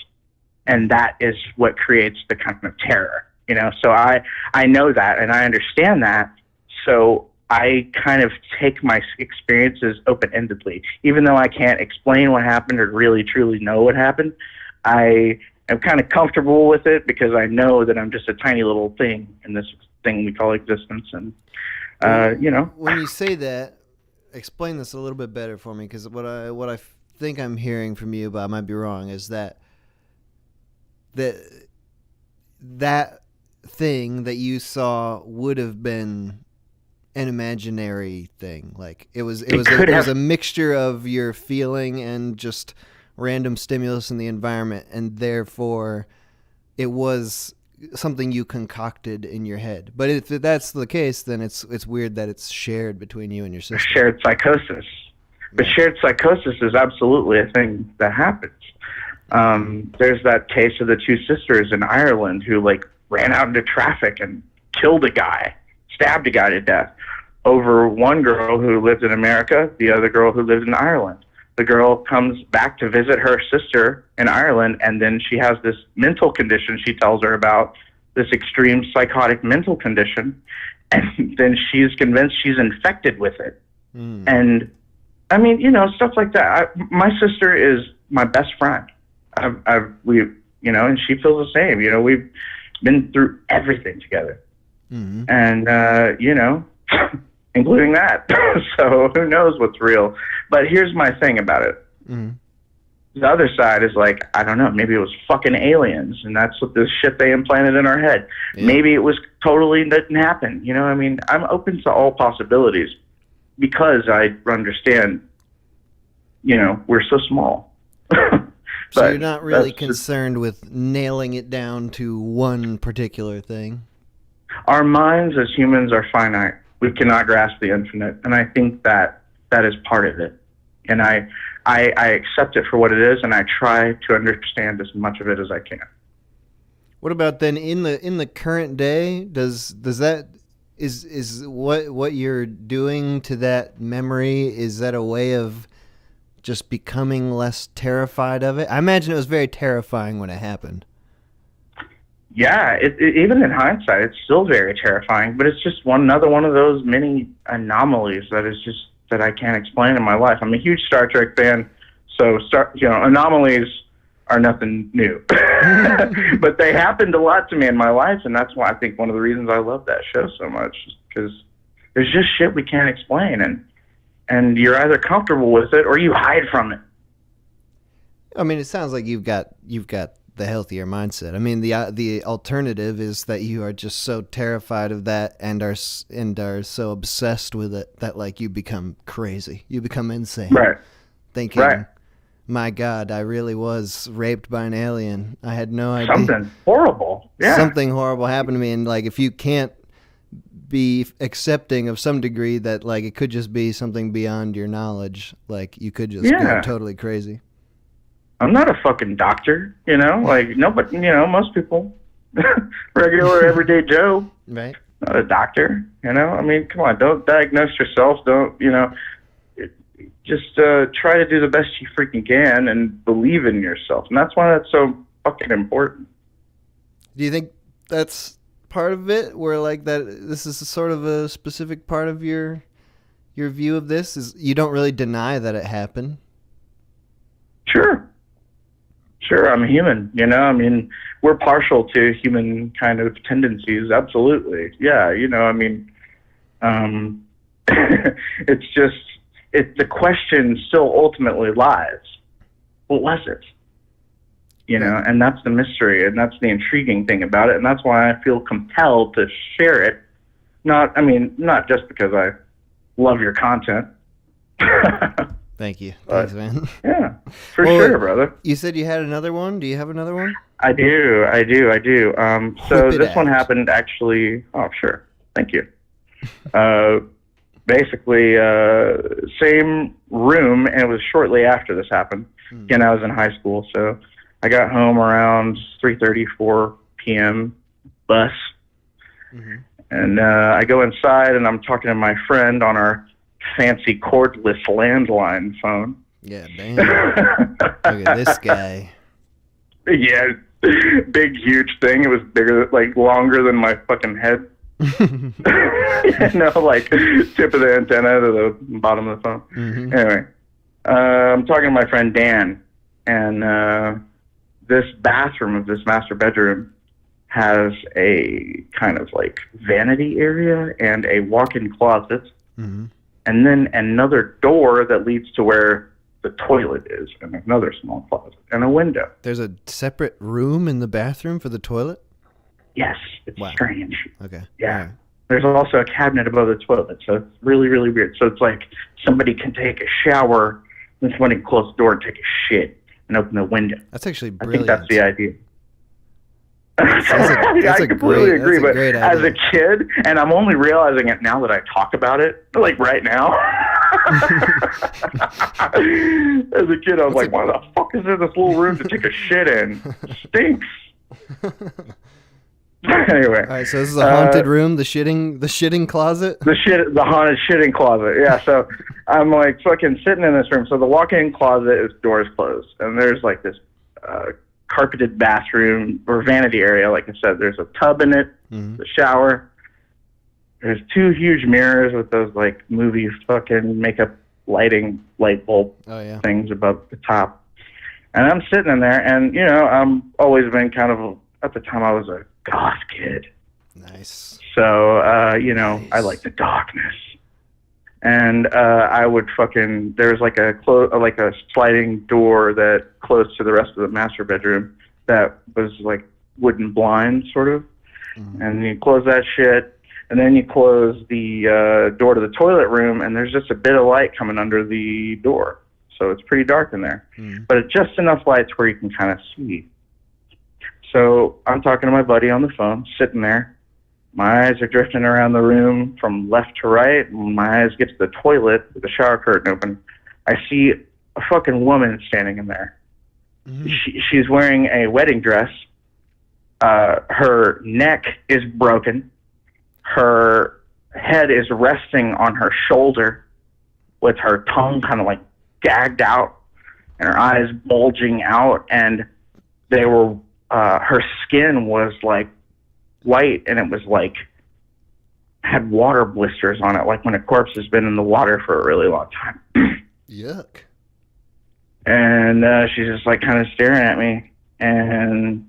[SPEAKER 6] And that is what creates the kind of terror, So I know that and I understand that. So I kind of take my experiences open-endedly. Even though I can't explain what happened or really truly know what happened, I am kind of comfortable with it because I know that I'm just a tiny little thing in this thing we call existence. And,
[SPEAKER 1] When you say that, explain this a little bit better for me, because what I think I'm hearing from you, but I might be wrong, is that thing that you saw would have been an imaginary thing. Like it was a mixture of your feeling and just random stimulus in the environment, and therefore it was something you concocted in your head. But if that's the case, then it's weird that it's shared between you and your sister.
[SPEAKER 6] Shared psychosis. But shared psychosis is absolutely a thing that happens. There's that case of the two sisters in Ireland who like ran out into traffic and killed a guy, stabbed a guy to death over one girl who lived in America, the other girl who lived in Ireland. The girl comes back to visit her sister in Ireland, and then she has this mental condition she tells her about, this extreme psychotic mental condition, and then she's convinced she's infected with it. And, I mean, stuff like that. My sister is my best friend. and she feels the same. We've been through everything together.
[SPEAKER 1] Mm-hmm.
[SPEAKER 6] And, including that. So who knows what's real? But here's my thing about it.
[SPEAKER 1] Mm-hmm.
[SPEAKER 6] The other side is like, I don't know, maybe it was fucking aliens, and that's what this shit they implanted in our head.
[SPEAKER 1] Yeah.
[SPEAKER 6] Maybe it was totally didn't happen. I'm open to all possibilities because I understand, we're so small.
[SPEAKER 1] So you're not really concerned with nailing it down to one particular thing?
[SPEAKER 6] Our minds as humans are finite. We cannot grasp the infinite, and I think that is part of it. And I accept it for what it is, and I try to understand as much of it as I can.
[SPEAKER 1] What about then in the current day? Does that is what you're doing to that memory? Is that a way of just becoming less terrified of it? I imagine it was very terrifying when it happened.
[SPEAKER 6] Yeah, even in hindsight, it's still very terrifying. But it's just another one of those many anomalies that I can't explain in my life. I'm a huge Star Trek fan, so anomalies are nothing new. But they happened a lot to me in my life, and that's why I think one of the reasons I love that show so much, because there's just shit we can't explain, and you're either comfortable with it or you hide from it.
[SPEAKER 1] I mean, it sounds like you've got the healthier mindset. I mean, the alternative is that you are just so terrified of that and are so obsessed with it that like you become crazy. You become insane.
[SPEAKER 6] Right.
[SPEAKER 1] Thinking,
[SPEAKER 6] right.
[SPEAKER 1] My God, I really was raped by an alien. I had no idea.
[SPEAKER 6] Something horrible. Yeah.
[SPEAKER 1] Something horrible happened to me, and like if you can't be accepting of some degree that like it could just be something beyond your knowledge, like you could just go totally crazy.
[SPEAKER 6] I'm not a fucking doctor, like nobody, most people, regular everyday Joe,
[SPEAKER 1] right?
[SPEAKER 6] Not a doctor, I mean, come on, don't diagnose yourself. Don't, just try to do the best you freaking can and believe in yourself. And that's why that's so fucking important.
[SPEAKER 1] Do you think that's part of it, where like that this is sort of a specific part of your view of this, is you don't really deny that it happened?
[SPEAKER 6] Sure, I'm human, I mean, we're partial to human kind of tendencies, absolutely. Yeah, I mean, the question still ultimately lies. What was it? And that's the mystery, and that's the intriguing thing about it, and that's why I feel compelled to share it. Not just because I love your content.
[SPEAKER 1] Thank you. Thanks, man.
[SPEAKER 6] Yeah, for sure, brother.
[SPEAKER 1] You said you had another one? Do you have another one?
[SPEAKER 6] I do. So this one happened actually. Oh, sure. Thank you. Basically, same room, and it was shortly after this happened. Again, I was in high school, so I got home around 3:30, 4 p.m. bus. Mm-hmm. And I go inside, and I'm talking to my friend on our fancy cordless landline phone.
[SPEAKER 1] Yeah, damn. Look at this guy.
[SPEAKER 6] Yeah, big, huge thing. It was bigger, like longer than my fucking head. Like tip of the antenna to the bottom of the phone. Mm-hmm. Anyway, I'm talking to my friend Dan, and this bathroom of this master bedroom has a kind of like vanity area and a walk-in closet. Mm-hmm. And then another door that leads to where the toilet is, and another small closet, and a window.
[SPEAKER 1] There's a separate room in the bathroom for the toilet?
[SPEAKER 6] Yes, it's strange.
[SPEAKER 1] Okay.
[SPEAKER 6] Yeah. Right. There's also a cabinet above the toilet, so it's really, really weird. So it's like somebody can take a shower, and somebody can close the door and take a shit and open the window.
[SPEAKER 1] That's actually brilliant.
[SPEAKER 6] I think that's the idea. I completely agree, but as a kid, and I'm only realizing it now that I talk about it, like right now. As a kid, I was like, why the fuck is there this little room to take a shit in? It stinks. Anyway.
[SPEAKER 1] All right, so this is a haunted room, the shitting closet?
[SPEAKER 6] The haunted shitting closet, yeah. So I'm like fucking sitting in this room. So the walk-in closet is doors closed, and there's like this carpeted bathroom or vanity area. Like I said, there's a tub in it, the shower. There's two huge mirrors with those like movie fucking makeup lighting light bulb things above the top. And I'm sitting in there, and, you know, I'm always been kind of, at the time I was a goth kid.
[SPEAKER 1] Nice.
[SPEAKER 6] So, you know,
[SPEAKER 1] Nice.
[SPEAKER 6] I like the darkness. And I would fucking, there was like a sliding door that closed to the rest of the master bedroom that was like wooden blind, sort of.
[SPEAKER 1] Mm-hmm.
[SPEAKER 6] And you close that shit, and then you close the door to the toilet room, and there's just a bit of light coming under the door. So it's pretty dark in there.
[SPEAKER 1] Mm-hmm.
[SPEAKER 6] But it's just enough light to where you can kind of see. So I'm talking to my buddy on the phone, sitting there. My eyes are drifting around the room from left to right. When my eyes get to the toilet with the shower curtain open, I see a fucking woman standing in there.
[SPEAKER 1] Mm-hmm.
[SPEAKER 6] She's wearing a wedding dress. Her neck is broken. Her head is resting on her shoulder with her tongue kind of like gagged out and her eyes bulging out. And they were, her skin was like white, and it was like had water blisters on it, like when a corpse has been in the water for a really long time.
[SPEAKER 1] Yuck.
[SPEAKER 6] And she's just like kind of staring at me, and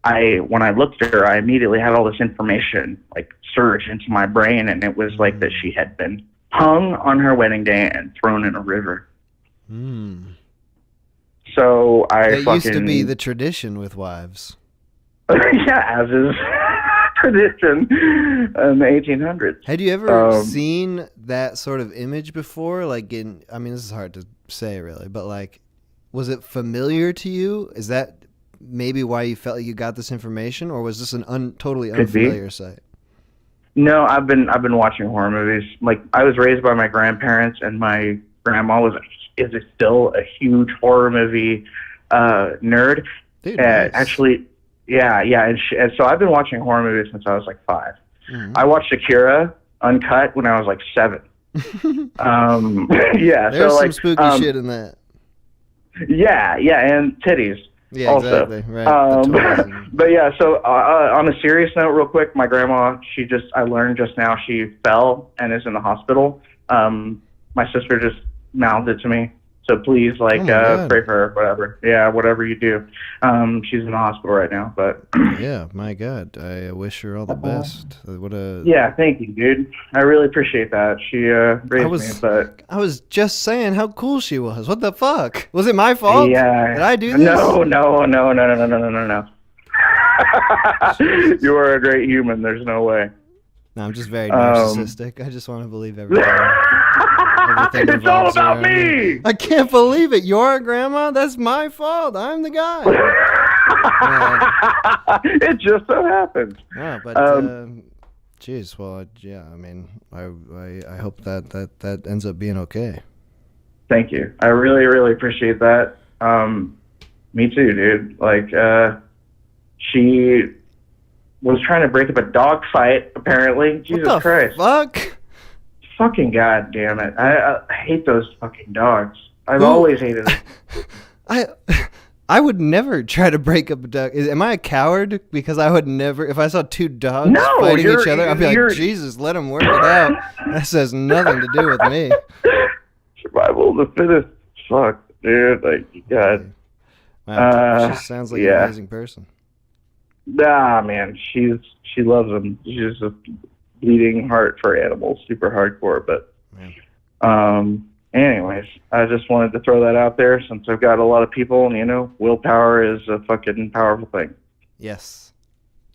[SPEAKER 6] when I looked at her, I immediately had all this information like surge into my brain, and it was like that she had been hung on her wedding day and thrown in a river. So
[SPEAKER 1] It used to be the tradition with wives.
[SPEAKER 6] Yeah, as is tradition in the 1800s.
[SPEAKER 1] Had you ever seen that sort of image before? Like I mean, this is hard to say really, but like, was it familiar to you? Is that maybe why you felt like you got this information, or was this an totally unfamiliar sight?
[SPEAKER 6] No, I've been watching horror movies. Like, I was raised by my grandparents, and my grandma is still a huge horror movie nerd.
[SPEAKER 1] Dude, nice.
[SPEAKER 6] Actually, yeah, and so I've been watching horror movies since I was like 5.
[SPEAKER 1] Mm-hmm.
[SPEAKER 6] I watched Akira uncut when I was like 7. Yeah,
[SPEAKER 1] there's
[SPEAKER 6] so
[SPEAKER 1] some
[SPEAKER 6] like
[SPEAKER 1] spooky shit in that.
[SPEAKER 6] Yeah, and titties.
[SPEAKER 1] Yeah,
[SPEAKER 6] also.
[SPEAKER 1] Exactly. Right.
[SPEAKER 6] But yeah, so on a serious note, real quick, my grandma, I learned just now, she fell and is in the hospital. My sister just mouthed it to me. So please, like, pray for her, whatever. Yeah, whatever you do. She's in the hospital right now, but.
[SPEAKER 1] Yeah, my God. I wish her all the best.
[SPEAKER 6] Yeah, thank you, dude. I really appreciate that. She raised me, but.
[SPEAKER 1] I was just saying how cool she was. What the fuck? Was it my fault?
[SPEAKER 6] Yeah.
[SPEAKER 1] Did I do this?
[SPEAKER 6] No. You are a great human. There's no way.
[SPEAKER 1] No, I'm just very narcissistic. I just want to believe everything.
[SPEAKER 6] It's all about me.
[SPEAKER 1] I can't believe it. Your grandma? That's my fault. I'm the guy.
[SPEAKER 6] It just so happens.
[SPEAKER 1] Yeah, but geez. Well, yeah. I mean, I hope that ends up being okay.
[SPEAKER 6] Thank you. I really, really appreciate that. Me too, dude. Like, she was trying to break up a dog fight. Apparently, Jesus
[SPEAKER 1] what the
[SPEAKER 6] Christ.
[SPEAKER 1] Fuck.
[SPEAKER 6] Fucking God damn it. I hate those fucking dogs. I've always hated them.
[SPEAKER 1] I would never try to break up a dog. Am I a coward? Because I would never, if I saw 2 dogs fighting each other, I'd be like, Jesus, let them work it out. That has nothing to do with me.
[SPEAKER 6] Survival of the fittest. Fuck, dude. Like, God.
[SPEAKER 1] Wow, she sounds like an amazing person.
[SPEAKER 6] Nah, man. She loves them. She's a bleeding heart for animals, super hardcore. But anyways, I just wanted to throw that out there since I've got a lot of people, and you know, willpower is a fucking powerful thing.
[SPEAKER 1] Yes.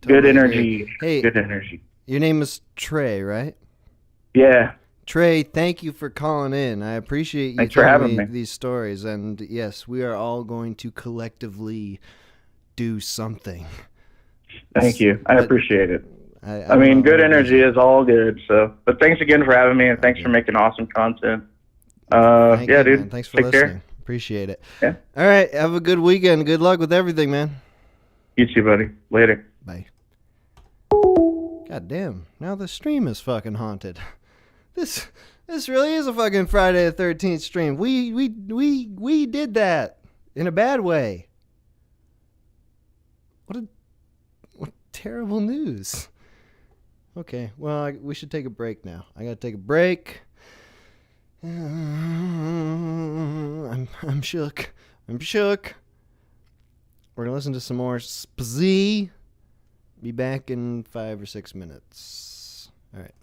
[SPEAKER 6] Totally good energy.
[SPEAKER 1] Agree. Hey,
[SPEAKER 6] good energy.
[SPEAKER 1] Your name is Trey, right?
[SPEAKER 6] Yeah.
[SPEAKER 1] Trey, thank you for calling in. I appreciate you telling me these stories, and yes, we are all going to collectively do something.
[SPEAKER 6] Thank you. I appreciate it. I mean, good energy is all good. So, but thanks again for having me, and thanks for making awesome content. Yeah,
[SPEAKER 1] you,
[SPEAKER 6] dude.
[SPEAKER 1] Man. Thanks for
[SPEAKER 6] Take
[SPEAKER 1] listening.
[SPEAKER 6] Care.
[SPEAKER 1] Appreciate it.
[SPEAKER 6] Yeah.
[SPEAKER 1] All right. Have a good weekend. Good luck with everything, man.
[SPEAKER 6] You too, buddy. Later.
[SPEAKER 1] Bye. God damn. Now the stream is fucking haunted. This really is a fucking Friday the 13th stream. We did that in a bad way. What terrible news. Okay, well, we should take a break now. I gotta take a break. I'm shook. I'm shook. We're going to listen to some more Spazee. Be back in 5 or 6 minutes. All right.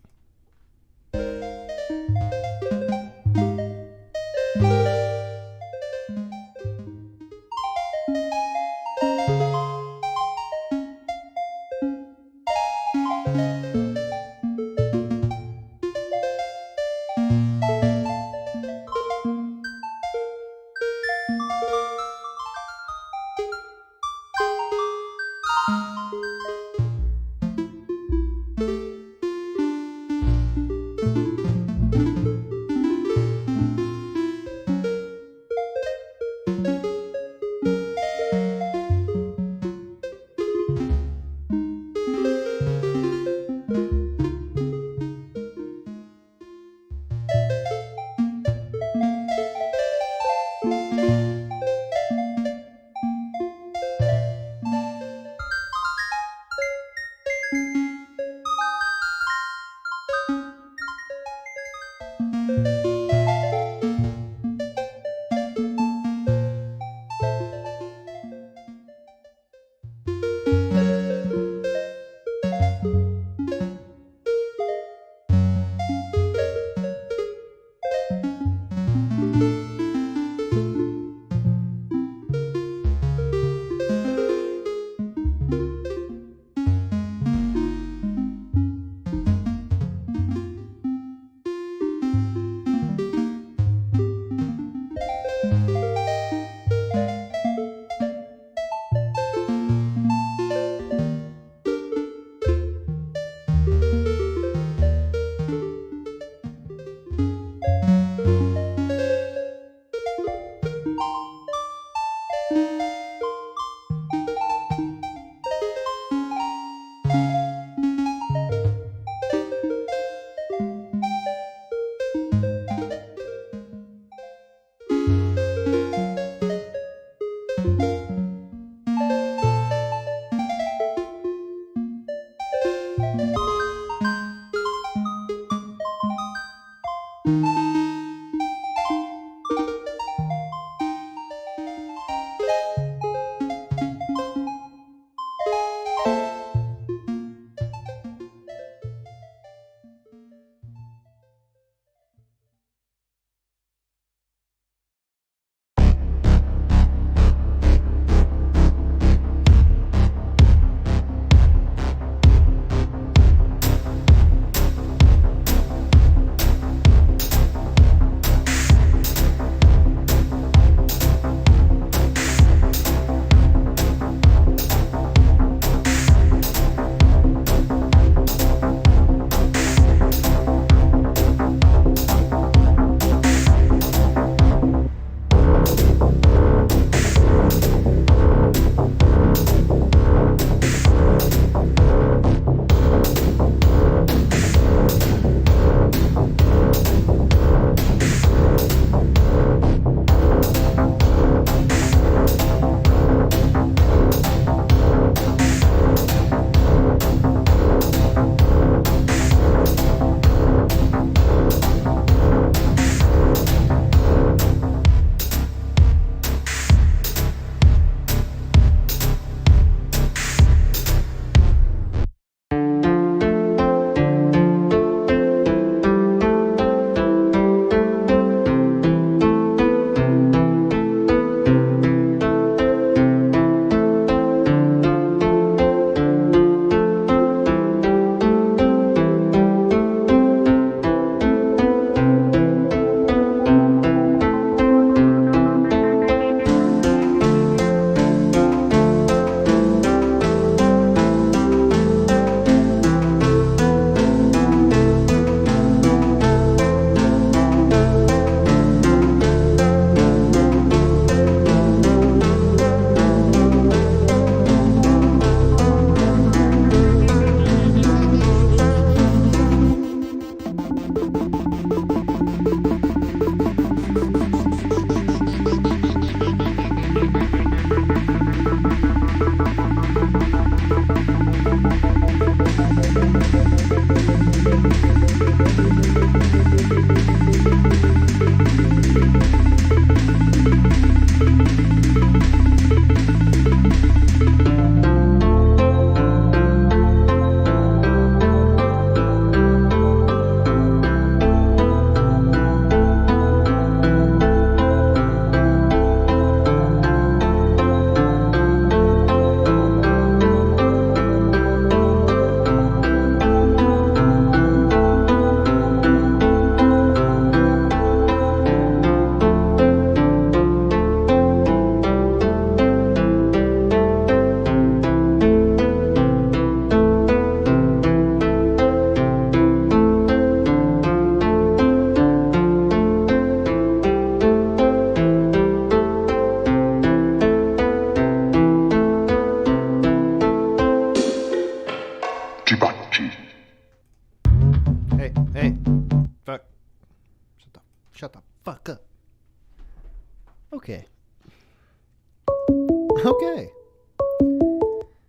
[SPEAKER 1] Okay.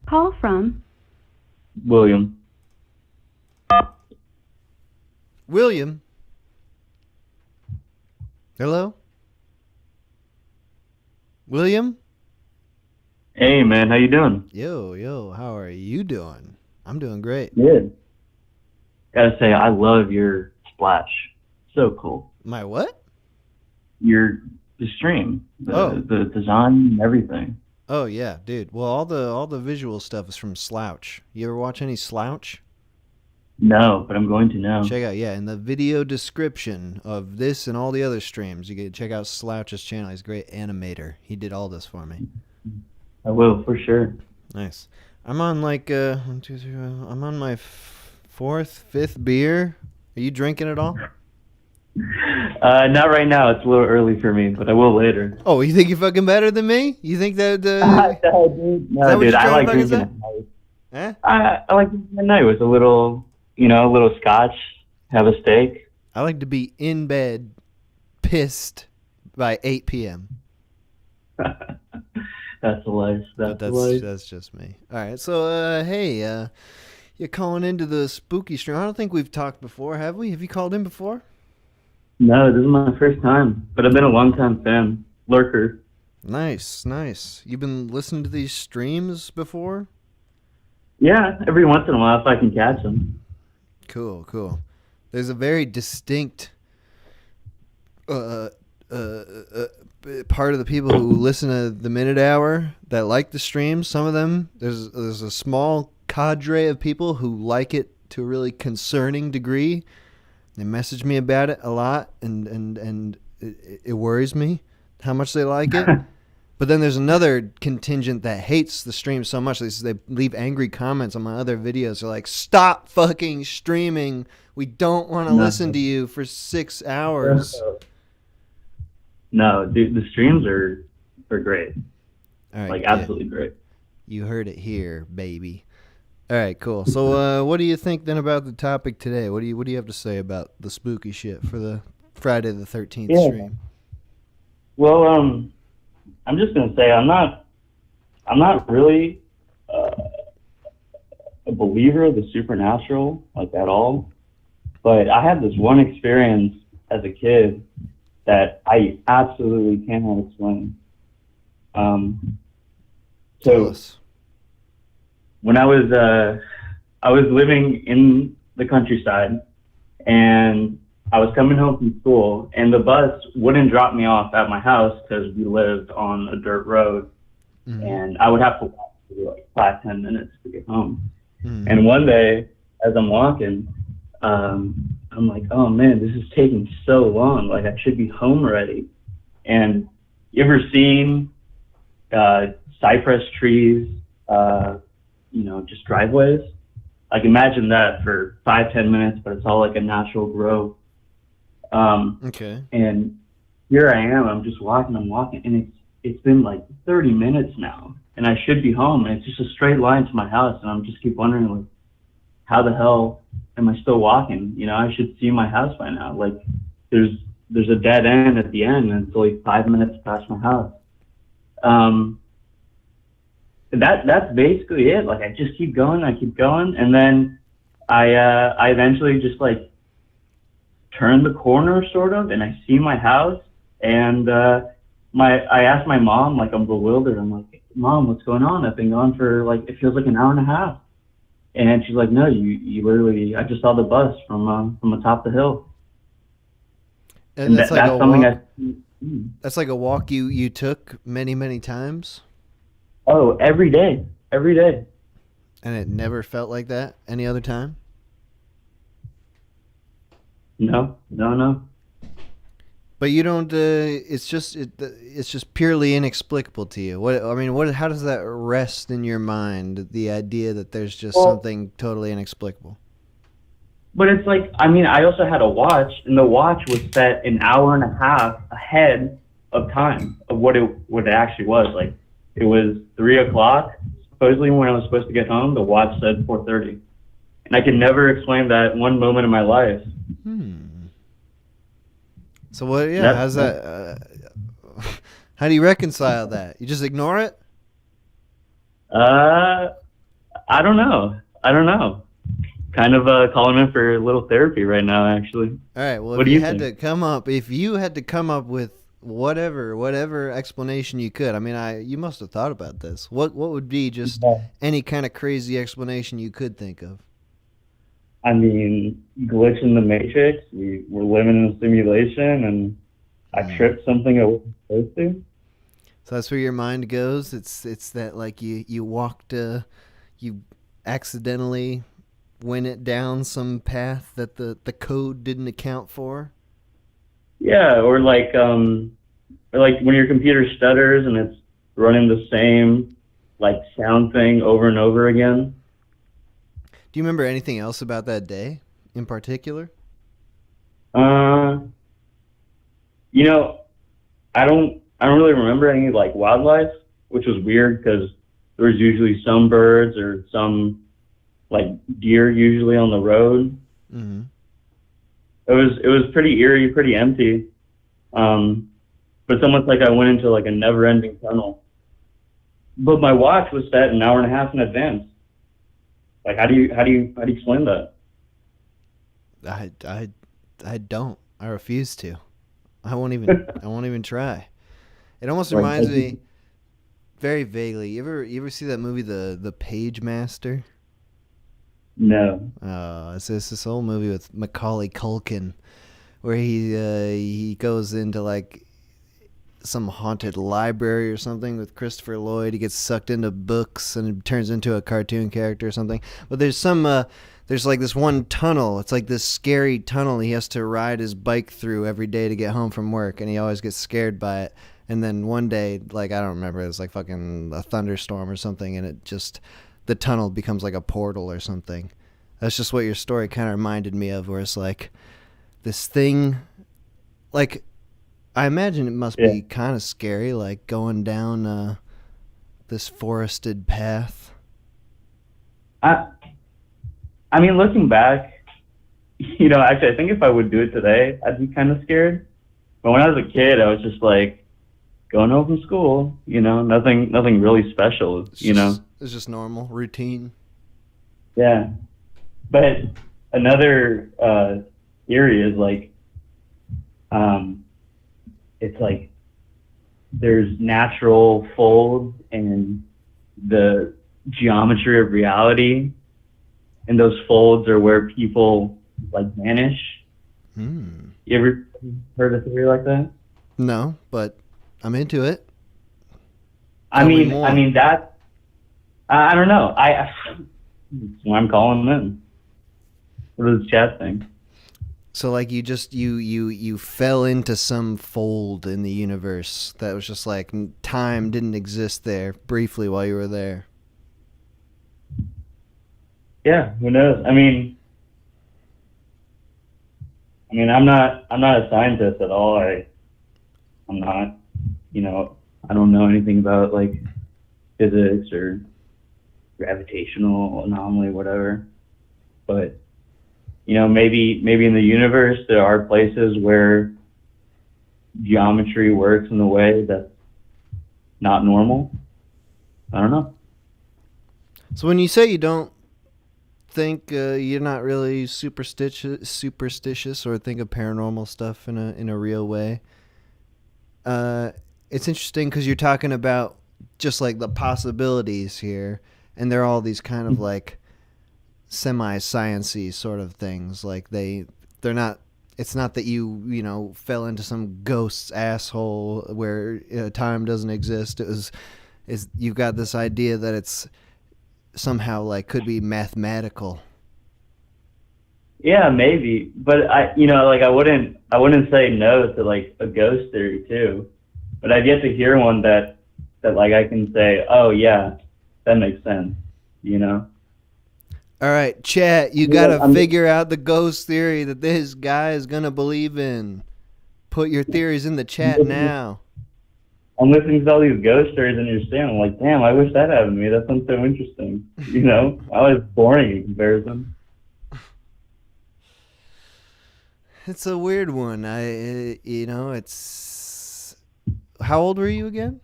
[SPEAKER 3] Call from
[SPEAKER 7] William.
[SPEAKER 1] William. Hello? William?
[SPEAKER 7] Hey, man, how you doing?
[SPEAKER 1] Yo, how are you doing? I'm doing great.
[SPEAKER 7] Good. Gotta say, I love your splash. So cool.
[SPEAKER 1] My what?
[SPEAKER 7] The stream,
[SPEAKER 1] Oh.
[SPEAKER 7] the design and everything.
[SPEAKER 1] Oh yeah, dude. Well, all the visual stuff is from Slouch. You ever watch any Slouch?
[SPEAKER 7] No, but I'm going to now.
[SPEAKER 1] Check out, in the video description of this and all the other streams, you can check out Slouch's channel. He's a great animator. He did all this for me.
[SPEAKER 7] I will, for sure.
[SPEAKER 1] Nice. I'm on like 1, 2, 3. I'm on my fourth, fifth beer. Are you drinking at all?
[SPEAKER 7] Not right now. It's a little early for me, but I will later.
[SPEAKER 1] Oh, you think you're fucking better than me? You think that?
[SPEAKER 7] No, dude. No, dude. I like drinking at night.
[SPEAKER 1] Eh?
[SPEAKER 7] I like drinking at night with a little scotch. Have a steak.
[SPEAKER 1] I like to be in bed, pissed by 8 p.m.
[SPEAKER 7] That's a life.
[SPEAKER 1] That's just me. All right. So, hey, you're calling into the spooky stream. I don't think we've talked before, have we? Have you called in before?
[SPEAKER 7] No, this is my first time, but I've been a long-time fan. Lurker.
[SPEAKER 1] Nice. You've been listening to these streams before?
[SPEAKER 7] Yeah, every once in a while if I can catch them.
[SPEAKER 1] Cool. There's a very distinct part of the people who listen to the Minute Hour that like the streams. Some of them, there's a small cadre of people who like it to a really concerning degree. They message me about it a lot, and it worries me how much they like it. But then there's another contingent that hates the stream so much. They leave angry comments on my other videos. They're like, stop fucking streaming. We don't want to listen to you for 6 hours.
[SPEAKER 7] No, dude, the streams are great.
[SPEAKER 1] All right,
[SPEAKER 7] like, absolutely great.
[SPEAKER 1] You heard it here, baby. All right, cool. So what do you think then about the topic today? What do you have to say about the spooky shit for the Friday the 13th stream?
[SPEAKER 7] Well, I'm just gonna say I'm not really a believer of the supernatural, like, at all. But I had this one experience as a kid that I absolutely cannot explain.
[SPEAKER 1] Tell us.
[SPEAKER 7] When I was living in the countryside, and I was coming home from school, and the bus wouldn't drop me off at my house because we lived on a dirt road, and I would have to walk for like 5-10 minutes to get home. And one day, as I'm walking, I'm like, oh man, this is taking so long. Like, I should be home already. And you ever seen cypress trees, just driveways? Like, imagine that for 5-10 minutes, but it's all like a natural grove.
[SPEAKER 1] Okay.
[SPEAKER 7] And here I am, I'm walking, and it's been like 30 minutes now, and I should be home, and it's just a straight line to my house, and I'm just keep wondering, like, how the hell am I still walking? I should see my house by now. Like, there's a dead end at the end, and it's only 5 minutes past my house. That's basically it. Like, I just keep going, and then I eventually just, like, turn the corner, sort of, and I see my house, and I asked my mom, like, I'm bewildered. I'm like, Mom, what's going on? I've been gone for, like, it feels like an hour and a half. And she's like, no, you literally, I just saw the bus from the top of the hill.
[SPEAKER 1] And that's like
[SPEAKER 7] something
[SPEAKER 1] walk, that's like a walk you took many, many times?
[SPEAKER 7] Oh, every day.
[SPEAKER 1] And it never felt like that any other time?
[SPEAKER 7] No.
[SPEAKER 1] But you don't. It's just purely inexplicable to you. How does that rest in your mind? The idea that there's just something totally inexplicable.
[SPEAKER 7] But it's like, I also had a watch, and the watch was set an hour and a half ahead of time of what it actually was. Like, it was 3 o'clock supposedly when I was supposed to get home. The watch said 4:30, and I can never explain that one moment in my life.
[SPEAKER 1] So what? Yeah, how's that? How do you reconcile that? You just ignore it?
[SPEAKER 7] I don't know. I don't know. Kind of calling in for a little therapy right now, actually.
[SPEAKER 1] All right. Well,
[SPEAKER 7] What
[SPEAKER 1] if
[SPEAKER 7] do
[SPEAKER 1] you
[SPEAKER 7] you
[SPEAKER 1] had
[SPEAKER 7] think?
[SPEAKER 1] to come up, with whatever explanation you could. I mean, you must have thought about this. What would be just
[SPEAKER 7] Yeah.
[SPEAKER 1] any kind of crazy explanation you could think of?
[SPEAKER 7] I mean, glitch in the matrix. We're living in a simulation, and I tripped something I wasn't supposed to.
[SPEAKER 1] So that's where your mind goes. It's that like you walked, you accidentally went it down some path that the code didn't account for.
[SPEAKER 7] Yeah, or like when your computer stutters and it's running the same like sound thing over and over again.
[SPEAKER 1] Do you remember anything else about that day in particular?
[SPEAKER 7] Uh, you know, I don't really remember any like wildlife, which was weird because there was usually some birds or some like deer usually on the road.
[SPEAKER 1] Mm-hmm.
[SPEAKER 7] It was pretty eerie, pretty empty. But it's almost like I went into like a never-ending tunnel. But my watch was set an hour and a half in advance. Like, how do you explain that?
[SPEAKER 1] I don't. I refuse to. I won't even try. It almost reminds me very vaguely. You ever see that movie the Page Master?
[SPEAKER 7] No.
[SPEAKER 1] It's this old movie with Macaulay Culkin where he goes into like some haunted library or something with Christopher Lloyd. He gets sucked into books and it turns into a cartoon character or something. But there's like this one tunnel. It's like this scary tunnel he has to ride his bike through every day to get home from work, and he always gets scared by it. And then one day, like, I don't remember, it was like fucking a thunderstorm or something, and the tunnel becomes like a portal or something. That's just what your story kind of reminded me of, where it's like this thing, like, I imagine it must be kind of scary, like going down this forested path.
[SPEAKER 7] I mean, looking back, actually, I think if I would do it today, I'd be kind of scared. But when I was a kid, I was just like going home from school, nothing really special,
[SPEAKER 1] It's just normal, routine.
[SPEAKER 7] Yeah. But another theory is like, it's like there's natural folds in the geometry of reality, and those folds are where people like vanish. You ever heard a theory like that?
[SPEAKER 1] No, but I'm into it.
[SPEAKER 7] I mean that. I don't know. That's why I'm calling them in. What does the chat think?
[SPEAKER 1] So like you fell into some fold in the universe that was just like time didn't exist there briefly while you were there.
[SPEAKER 7] Yeah, who knows? I mean, I'm not a scientist at all. I'm not, I don't know anything about like physics or gravitational anomaly, whatever. But maybe in the universe there are places where geometry works in a way that's not normal. I don't know.
[SPEAKER 1] So when you say you don't think you're not really superstitious or think of paranormal stuff in a real way, it's interesting because you're talking about just like the possibilities here, and they're all these kind of like semi-science-y sort of things. Like they're not. It's not that you fell into some ghost's asshole where time doesn't exist. You've got this idea that it's somehow like could be mathematical.
[SPEAKER 7] Yeah, maybe, but I wouldn't say no to like a ghost theory too. But I've yet to hear one that like I can say, oh yeah, that makes sense.
[SPEAKER 1] All right, chat, you gotta figure out the ghost theory that this guy is gonna believe in. Put your theories in the chat now.
[SPEAKER 7] I'm listening to all these ghost stories and you're saying, I'm like, damn, I wish that happened to me. That sounds so interesting. I was boring in comparison.
[SPEAKER 1] It's a weird one. It's. How old were you again?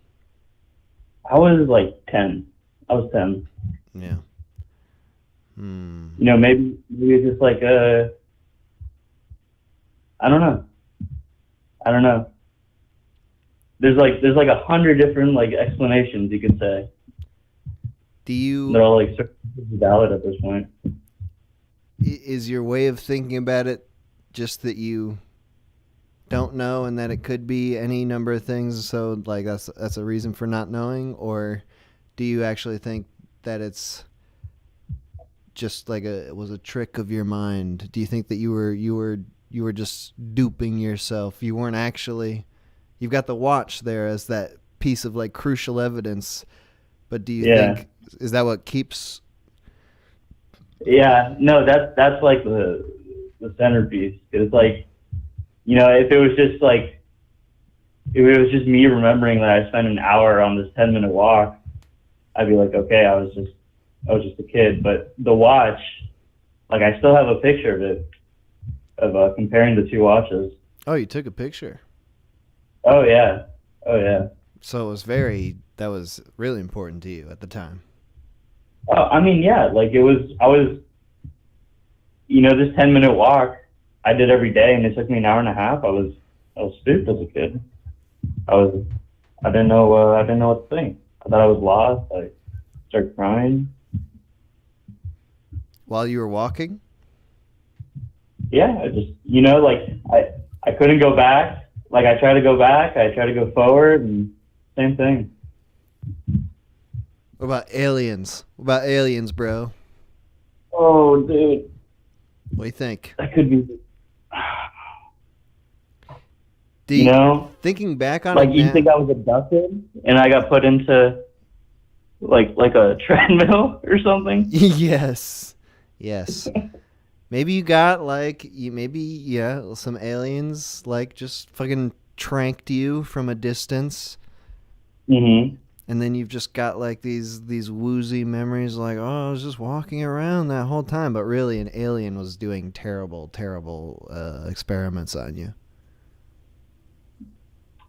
[SPEAKER 7] I was like 10. I was 10.
[SPEAKER 1] Yeah. Hmm.
[SPEAKER 7] You know, maybe it's just like I don't know. I don't know. There's like 100 different like explanations you could say.
[SPEAKER 1] Do you?
[SPEAKER 7] They're all like valid at this point.
[SPEAKER 1] Is your way of thinking about it just that you don't know and that it could be any number of things, so like that's a reason for not knowing? Or do you actually think that it's just like it was a trick of your mind? Do you think that you were just duping yourself? You weren't actually. You've got the watch there as that piece of like crucial evidence, but do you think, is that what keeps?
[SPEAKER 7] Yeah, no, that's like the centerpiece. It's like, you know, if it was just me remembering that I spent an hour on this 10-minute walk, I'd be like, okay, I was just a kid. But the watch, like, I still have a picture of it, of comparing the two watches.
[SPEAKER 1] Oh, you took a picture.
[SPEAKER 7] Oh yeah.
[SPEAKER 1] So that was really important to you at the time.
[SPEAKER 7] Oh, I mean, yeah, like I was, you know, this 10-minute walk I did every day, and it took me an hour and a half. I was spooked as a kid. I didn't know what to think. I thought I was lost. I started crying.
[SPEAKER 1] While you were walking?
[SPEAKER 7] Yeah, I just, you know, like I couldn't go back. Like I tried to go back, I tried to go forward, and same thing.
[SPEAKER 1] What about aliens? What about aliens, bro?
[SPEAKER 7] Oh, dude.
[SPEAKER 1] What do you think?
[SPEAKER 7] That could be.
[SPEAKER 1] You
[SPEAKER 7] know,
[SPEAKER 1] thinking back on
[SPEAKER 7] like
[SPEAKER 1] it,
[SPEAKER 7] you think I was abducted and I got put into like a treadmill or something?
[SPEAKER 1] Yes. Maybe you got some aliens like just fucking tranked you from a distance.
[SPEAKER 7] Mm-hmm.
[SPEAKER 1] And then you've just got like these woozy memories like, oh, I was just walking around that whole time, but really an alien was doing terrible experiments on you.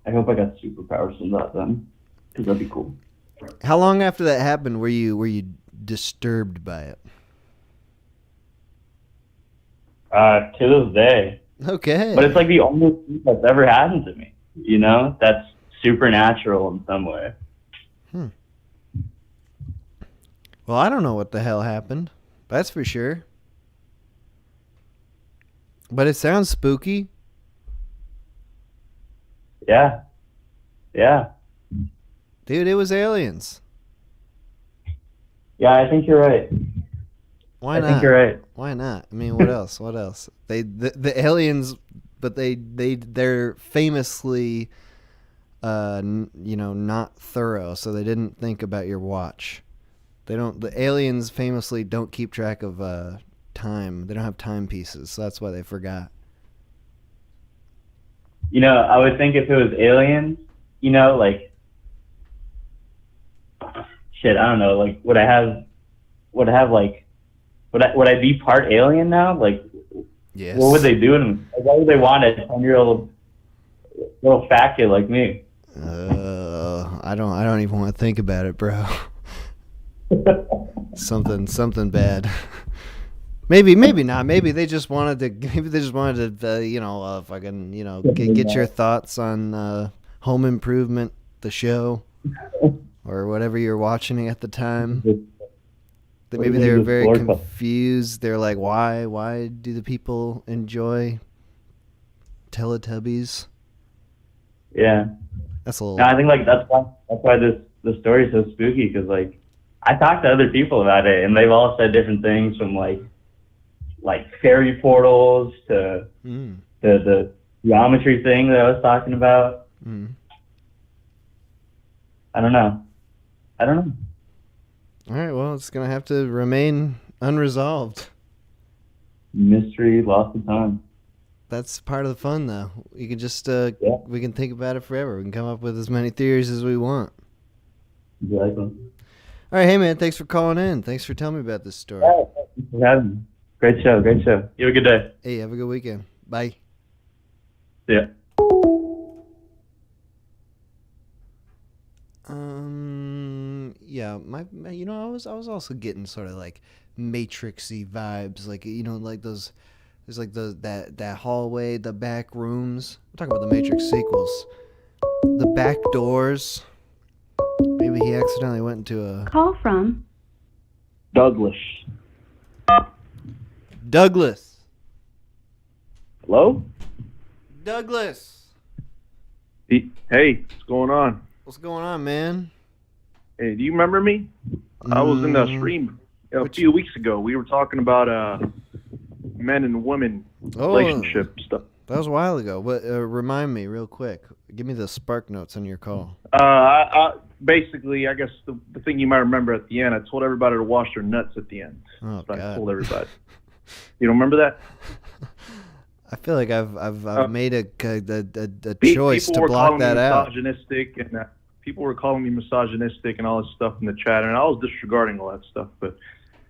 [SPEAKER 7] I hope I got superpowers from that then, because that'd be cool.
[SPEAKER 1] How long after that happened were you disturbed by it?
[SPEAKER 7] To this day.
[SPEAKER 1] Okay.
[SPEAKER 7] But it's like the only thing that's ever happened to me, you know? That's supernatural in some way.
[SPEAKER 1] Well, I don't know what the hell happened. That's for sure. But it sounds spooky.
[SPEAKER 7] Yeah.
[SPEAKER 1] Dude, it was aliens.
[SPEAKER 7] Yeah, I think you're right.
[SPEAKER 1] Why not?
[SPEAKER 7] I think you're right.
[SPEAKER 1] Why not? I mean, what else? What else? The aliens, but they're famously, not thorough. So they didn't think about your watch. The aliens famously don't keep track of time. They don't have timepieces, so that's why they forgot.
[SPEAKER 7] You know, I would think if it was aliens, you know, like, shit, I don't know, like, would I be part alien now? Like,
[SPEAKER 1] yes.
[SPEAKER 7] What would they do to me? Like, why would they want a 10-year-old little fat kid like me?
[SPEAKER 1] I don't even want to think about it, bro. Something bad. Maybe not. Maybe they just wanted to. Fucking, get your thoughts on Home Improvement, the show, or whatever you're watching at the time. Maybe they were very confused. They're like, why do the people enjoy Teletubbies?
[SPEAKER 7] Yeah.
[SPEAKER 1] That's a little.
[SPEAKER 7] No, I think like that's why this story is so spooky, because like I talked to other people about it and they've all said different things, from like fairy portals to the geometry thing that I was talking about. I don't know.
[SPEAKER 1] All right, well, it's gonna have to remain unresolved.
[SPEAKER 7] Mystery, lost of time.
[SPEAKER 1] That's part of the fun, though. You can just we can think about it forever. We can come up with as many theories as we want.
[SPEAKER 7] Exactly.
[SPEAKER 1] All right, hey man, thanks for calling in. Thanks for telling me about this story.
[SPEAKER 7] Yeah, thanks for having me. Great show. You have a good day.
[SPEAKER 1] Hey, have a good weekend. Bye.
[SPEAKER 7] See ya.
[SPEAKER 1] yeah, you know, I was also getting sort of like Matrixy vibes, like, you know, like those. There's like that hallway, the back rooms. I'm talking about the Matrix sequels. The back doors. Maybe he accidentally went into a...
[SPEAKER 3] Call from
[SPEAKER 6] Douglas.
[SPEAKER 1] Douglas.
[SPEAKER 6] Hello?
[SPEAKER 1] Douglas.
[SPEAKER 6] Hey, what's going on?
[SPEAKER 1] What's going on, man?
[SPEAKER 6] Hey, do you remember me? I was in the stream a few weeks ago. We were talking about men and women relationship stuff.
[SPEAKER 1] That was a while ago. But remind me real quick. Give me the spark notes on your call.
[SPEAKER 6] Basically, I guess the thing you might remember at the end, I told everybody to wash their nuts at the end.
[SPEAKER 1] Oh, God.
[SPEAKER 6] I told everybody. You don't remember that?
[SPEAKER 1] I feel like I've made a choice to block that out.
[SPEAKER 6] Misogynistic, and people were calling me misogynistic and all this stuff in the chat, and I was disregarding all that stuff. But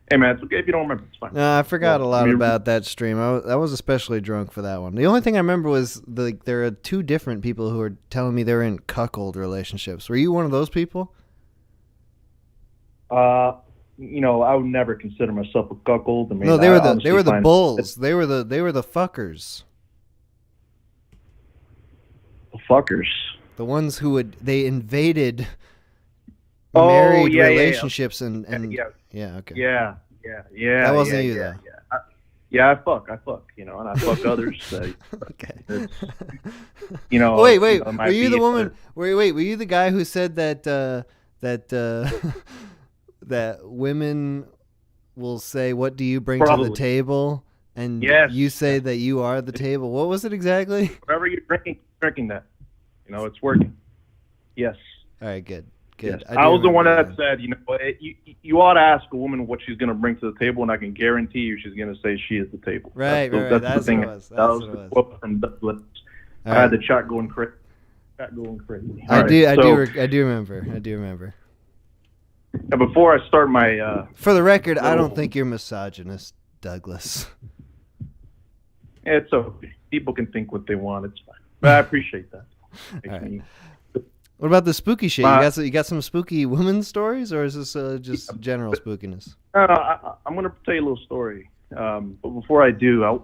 [SPEAKER 6] hey, man, it's okay if you don't remember. It's fine.
[SPEAKER 1] No, I forgot a lot about that stream. I was especially drunk for that one. The only thing I remember was there are two different people who were telling me they're in cuckold relationships. Were you one of those people?
[SPEAKER 6] You know, I would never consider myself a cuckold. I mean,
[SPEAKER 1] no, they were the bulls. They were the fuckers.
[SPEAKER 6] The fuckers.
[SPEAKER 1] The ones who they invaded married relationships and okay.
[SPEAKER 6] Yeah.
[SPEAKER 1] That wasn't you though.
[SPEAKER 6] I fuck, you know, and I fuck others.
[SPEAKER 1] Okay.
[SPEAKER 6] You know.
[SPEAKER 1] Wait. Were you the woman? Wait. Were you the guy who said that that women will say, "What do you bring to the table?" And you say that you are the table. What was it exactly?
[SPEAKER 6] Whatever you're drinking that. You know, it's working. Yes.
[SPEAKER 1] All right. Good.
[SPEAKER 6] Yes. I was the one that said, you know, you ought to ask a woman what she's going to bring to the table, and I can guarantee you she's going to say she is the table.
[SPEAKER 1] Right. That's the thing. That was
[SPEAKER 6] the quote from Douglas. I had the chat going crazy.
[SPEAKER 1] I do remember.
[SPEAKER 6] Now, before I start my...
[SPEAKER 1] For the record, I don't think you're misogynist, Douglas.
[SPEAKER 6] It's okay. People can think what they want. It's fine. But I appreciate that.
[SPEAKER 1] Right. What about the spooky shit? You got some spooky women stories, or is this just general spookiness?
[SPEAKER 6] I'm going to tell you a little story. But before I do, I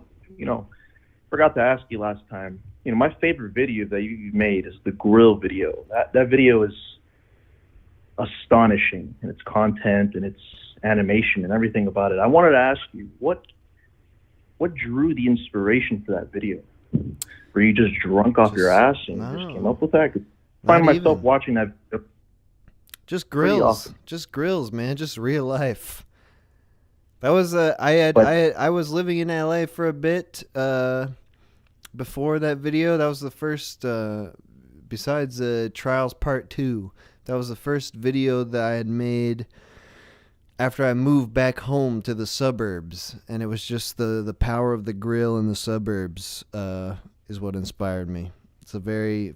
[SPEAKER 6] forgot to ask you last time. You know, my favorite video that you made is the grill video. That video is astonishing in its content and its animation and everything about it. I wanted to ask you, what drew the inspiration for that video? Were you just drunk off your ass and just came up with that? I find myself watching that video.
[SPEAKER 1] Just grills, man. Just real life. That was I was living in LA for a bit before that video. That was the first besides Trials Part 2. That was the first video that I had made after I moved back home to the suburbs, and it was just the power of the grill in the suburbs is what inspired me. It's a very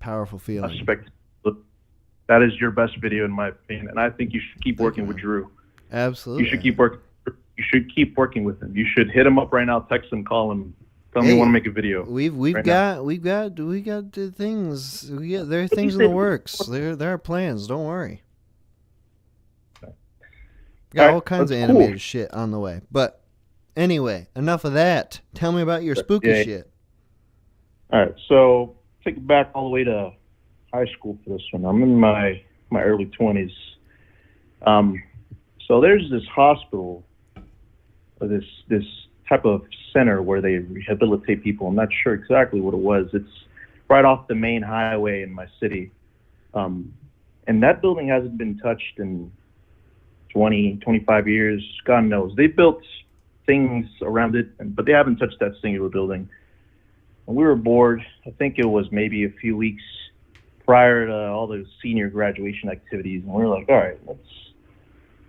[SPEAKER 1] powerful feeling.
[SPEAKER 6] That is your best video in my opinion, and I think you should keep working with Drew.
[SPEAKER 1] Absolutely.
[SPEAKER 6] You should keep working. You should keep working with him. You should hit him up right now, text him, call him, tell him you want to make a video.
[SPEAKER 1] We've got the things. There are things in the works. There are plans. Don't worry. Got all kinds of animated shit on the way. But anyway, enough of that. Tell me about your spooky shit.
[SPEAKER 6] All right, so take it back all the way to high school for this one. I'm in my early 20s. So there's this hospital, or this type of center where they rehabilitate people. I'm not sure exactly what it was. It's right off the main highway in my city. And that building hasn't been touched in 20, 25 years, God knows. They built things around it, but they haven't touched that singular building. And we were bored. I think it was maybe a few weeks prior to all the senior graduation activities. And we were like, all right, let's,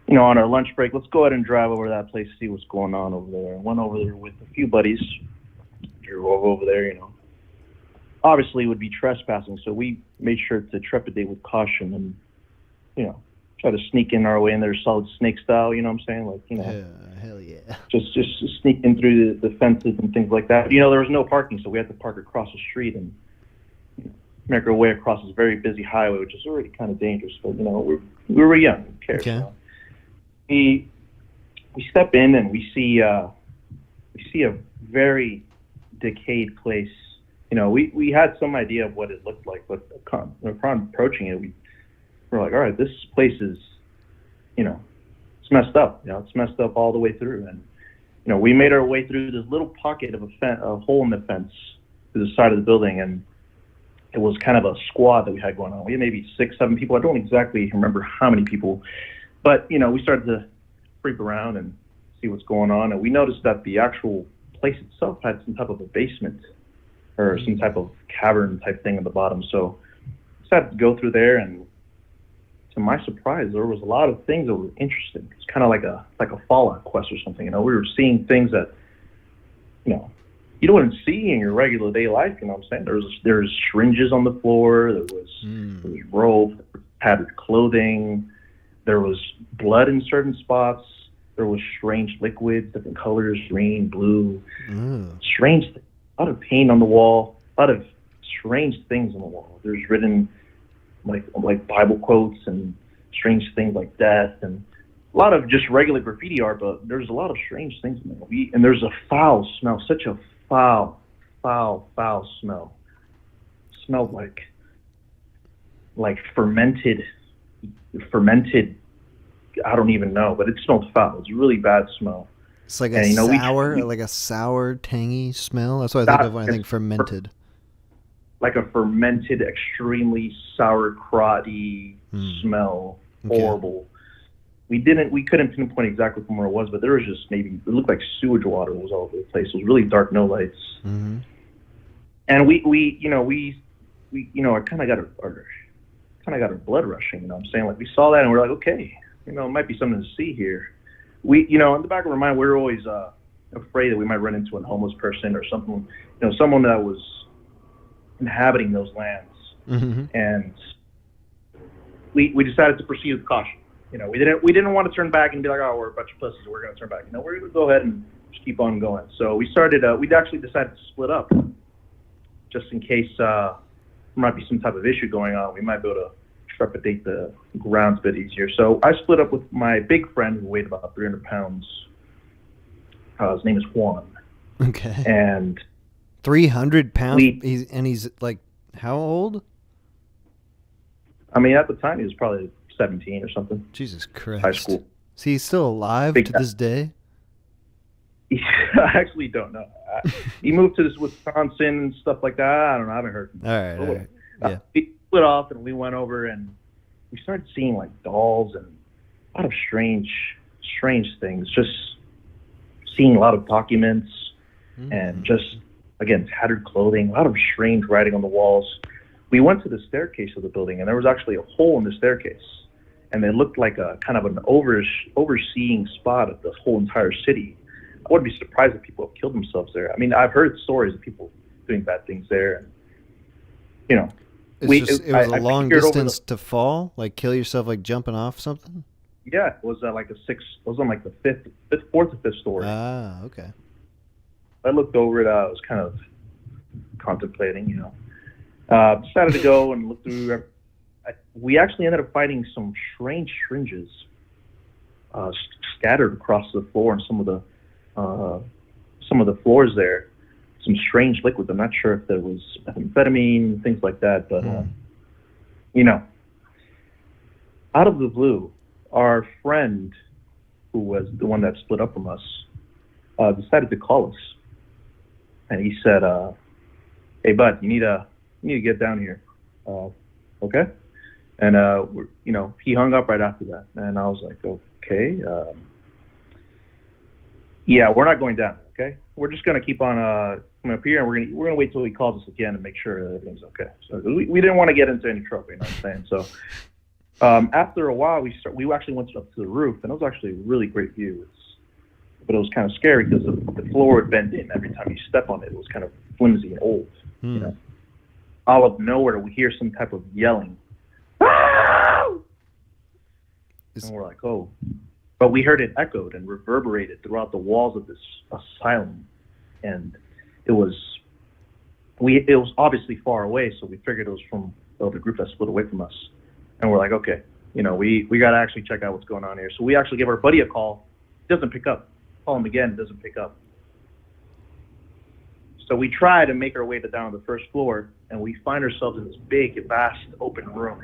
[SPEAKER 6] on our lunch break, let's go ahead and drive over to that place, see what's going on over there. I went over there with a few buddies. Drove over there, Obviously, it would be trespassing, so we made sure to trepidate with caution and, try to sneak in our way in there solid snake style, you know what I'm saying?
[SPEAKER 1] Hell yeah.
[SPEAKER 6] Just sneak in through the fences and things like that. There was no parking, so we had to park across the street and
[SPEAKER 8] make our way across this very busy highway, which is already kind of dangerous. But we were young. Who cares?
[SPEAKER 1] Okay.
[SPEAKER 8] We step in and we see a very decayed place. We had some idea of what it looked like, but upon approaching it, we're like, all right, this place is, it's messed up. It's messed up all the way through. And we made our way through this little pocket of a hole in the fence to the side of the building, and it was kind of a squad that we had going on. We had maybe 6, 7 people. I don't exactly remember how many people, but we started to creep around and see what's going on, and we noticed that the actual place itself had some type of a basement or some type of cavern type thing at the bottom. So we decided to go through there, and to my surprise, there was a lot of things that were interesting. It's kind of like a Fallout quest or something. We were seeing things that you wouldn't see in your regular day life. You know what I'm saying? There was syringes on the floor. There was rope, tattered clothing. There was blood in certain spots. There was strange liquids, different colors, green, blue. Strange things. A lot of paint on the wall. A lot of strange things on the wall. There's written like Bible quotes and strange things like death, and a lot of just regular graffiti art, but there's a lot of strange things in there. And there's a foul smell, such a foul smell. It smelled like fermented, I don't even know, but it smelled foul. It's a really bad smell.
[SPEAKER 1] It's like a sour, tangy smell. That's what I think of when I think fermented.
[SPEAKER 8] Like a fermented, extremely sauerkrauty smell. Okay. Horrible. We couldn't pinpoint exactly from where it was, but there was just it looked like sewage water was all over the place. It was really dark, no lights. Mm-hmm. And we I kind of got our blood rushing. I'm saying, like, we saw that and we're like, okay, it might be something to see here. We, in the back of our mind, we were always afraid that we might run into a homeless person or something, someone that was inhabiting those lands. Mm-hmm. And we decided to proceed with caution. We didn't want to turn back and be like, oh, we're a bunch of pussies, we're going to turn back. We're going to go ahead and just keep on going. So we actually decided to split up just in case there might be some type of issue going on. We might be able to trepidate the grounds a bit easier. So I split up with my big friend who weighed about 300 pounds. His name is Juan.
[SPEAKER 1] Okay.
[SPEAKER 8] And
[SPEAKER 1] 300 pounds? He's like, how old?
[SPEAKER 8] I mean, at the time, he was probably 17 or something.
[SPEAKER 1] Jesus Christ.
[SPEAKER 8] High school.
[SPEAKER 1] Is he still alive to this day?
[SPEAKER 8] I actually don't know. He moved to this Wisconsin and stuff like that. I don't know. I haven't heard from him.
[SPEAKER 1] All right. Yeah.
[SPEAKER 8] He split off, and we went over, and we started seeing, like, dolls and a lot of strange things. Just seeing a lot of documents and just, again, tattered clothing, a lot of strange writing on the walls. We went to the staircase of the building, and there was actually a hole in the staircase. And it looked like a kind of an overseeing spot of the whole entire city. I wouldn't be surprised if people have killed themselves there. I mean, I've heard stories of people doing bad things there. And,
[SPEAKER 1] it was a long distance to fall? Like kill yourself, like jumping off something?
[SPEAKER 8] Yeah, it was on like the fourth or fifth story.
[SPEAKER 1] Ah, okay.
[SPEAKER 8] I looked over it. I was kind of contemplating, decided to go and look through. We actually ended up finding some strange syringes scattered across the floor and some of the floors there. Some strange liquids. I'm not sure if there was methamphetamine, things like that, but out of the blue, our friend, who was the one that split up from us, decided to call us, and he said, "Hey, bud, you need to get down here." Okay. And he hung up right after that, and I was like, okay, yeah, we're not going down. Okay, we're just gonna keep on coming up here, and we're gonna wait till he calls us again to make sure that everything's okay. So we didn't want to get into any trouble, you know what I'm saying? So after a while, we actually went up to the roof, and it was actually a really great view. But it was kind of scary because the floor would bend in every time you step on it. It was kind of flimsy and old. Out of nowhere, we hear some type of yelling. And we're like, oh. But we heard it echoed and reverberated throughout the walls of this asylum. And it was it was obviously far away, so we figured it was from the other group that split away from us. And we're like, okay, we got to actually check out what's going on here. So we actually give our buddy a call. He doesn't pick up. Call him again, doesn't pick up. So we try to make our way down to the first floor, and we find ourselves in this big, vast, open room.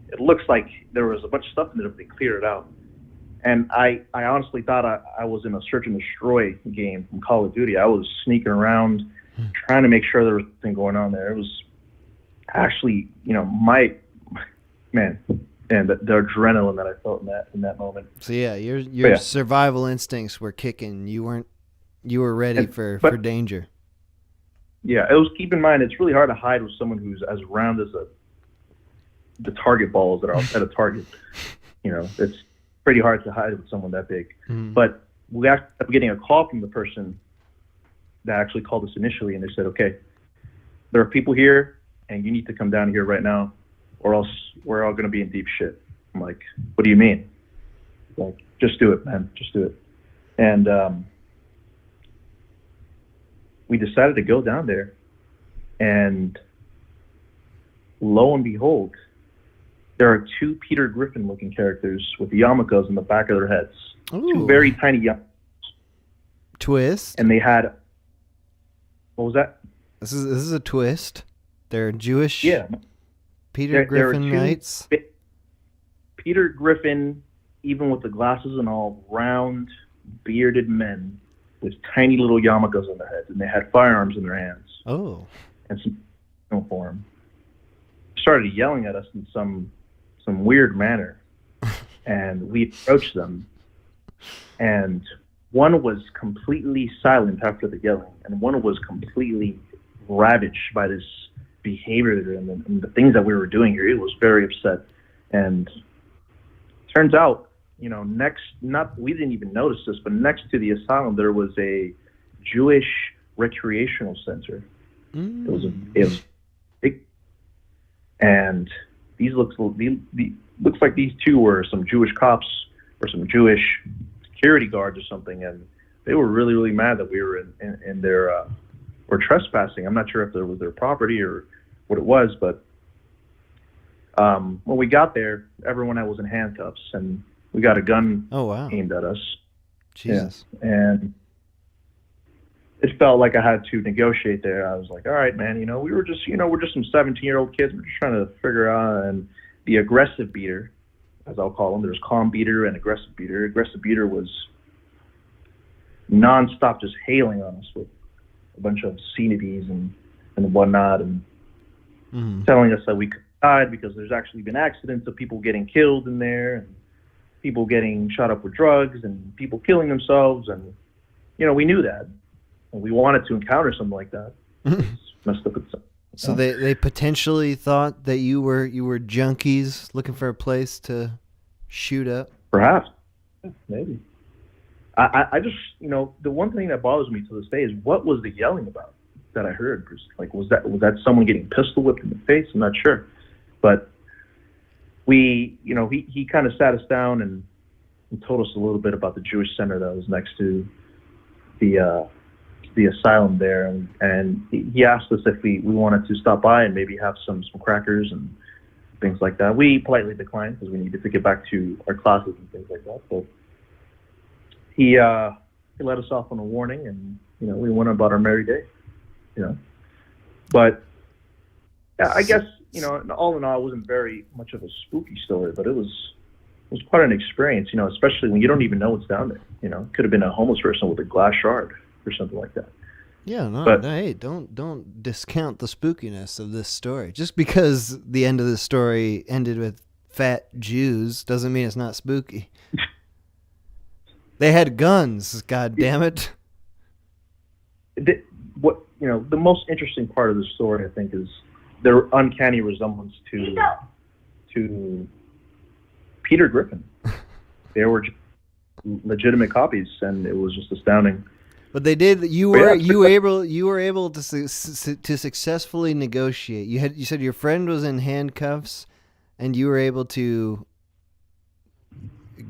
[SPEAKER 8] It looks like there was a bunch of stuff in there, but they cleared it out. And I honestly thought I was in a search and destroy game from Call of Duty. I was sneaking around, trying to make sure there was nothing going on there. It was actually, and the adrenaline that I felt in that moment.
[SPEAKER 1] So yeah, your survival instincts were kicking. You were ready for danger.
[SPEAKER 8] Yeah, it was. Keep in mind, it's really hard to hide with someone who's as round as the target balls that are at a target. It's pretty hard to hide with someone that big.
[SPEAKER 1] Mm-hmm.
[SPEAKER 8] But we ended up getting a call from the person that actually called us initially, and they said, okay, there are people here, and you need to come down here right now, or else we're all going to be in deep shit. I'm like, what do you mean? Like, just do it, man. Just do it. And we decided to go down there, and lo and behold, there are two Peter Griffin-looking characters with yarmulkes in the back of their heads.
[SPEAKER 1] Ooh.
[SPEAKER 8] Two very tiny yarmulkes.
[SPEAKER 1] Twist.
[SPEAKER 8] And they had... What was that?
[SPEAKER 1] This is a twist. They're Jewish.
[SPEAKER 8] Yeah.
[SPEAKER 1] Peter Griffin Knights.
[SPEAKER 8] Peter Griffin, even with the glasses and all, round, bearded men with tiny little yarmulkes on their heads, and they had firearms in their hands.
[SPEAKER 1] Oh.
[SPEAKER 8] And some uniform. Started yelling at us in some weird manner, and we approached them, and one was completely silent after the yelling, and one was completely ravaged by this behavior and the things that we were doing here. It was very upset, and turns out, we didn't even notice this, but next to the asylum there was a Jewish recreational center. It was big, and looks like these two were some Jewish cops or some Jewish security guards or something, and they were really, really mad that we were in their were trespassing. I'm not sure if it was their property or what it was, but when we got there, everyone was in handcuffs, and we got a gun aimed at us.
[SPEAKER 1] Jesus.
[SPEAKER 8] Yeah. And it felt like I had to negotiate there. I was like, all right, man, we were just, we're just some 17-year-old kids. We're just trying to figure out. And the aggressive beater, as I'll call him, there's calm beater and aggressive beater. Aggressive beater was nonstop just hailing on us with a bunch of obscenities and whatnot, and telling us that we could hide because there's actually been accidents of people getting killed in there, and people getting shot up with drugs, and people killing themselves, and we knew that, and we wanted to encounter something like that. Messed up.
[SPEAKER 1] So they potentially thought that you were junkies looking for a place to shoot up.
[SPEAKER 8] Perhaps, maybe. I just the one thing that bothers me to this day is what was the yelling about that I heard? Like, was that someone getting pistol whipped in the face? I'm not sure, but we he kind of sat us down and told us a little bit about the Jewish center that was next to the asylum there, and he asked us if we wanted to stop by and maybe have some crackers and things like that. We politely declined because we needed to get back to our classes and things like that. So he let us off on a warning, and we went about our merry day. But yeah, I guess all in all, it wasn't very much of a spooky story, but it was quite an experience. Especially when you don't even know what's down there. It could have been a homeless person with a glass shard or something like that.
[SPEAKER 1] Yeah, no, hey, don't discount the spookiness of this story. Just because the end of the story ended with fat Jews doesn't mean it's not spooky. They had guns, god damn it.
[SPEAKER 8] The most interesting part of the story, I think, is their uncanny resemblance to Peter Griffin. They were legitimate copies, and it was just astounding.
[SPEAKER 1] But they did. You were able to successfully negotiate. You said your friend was in handcuffs, and you were able to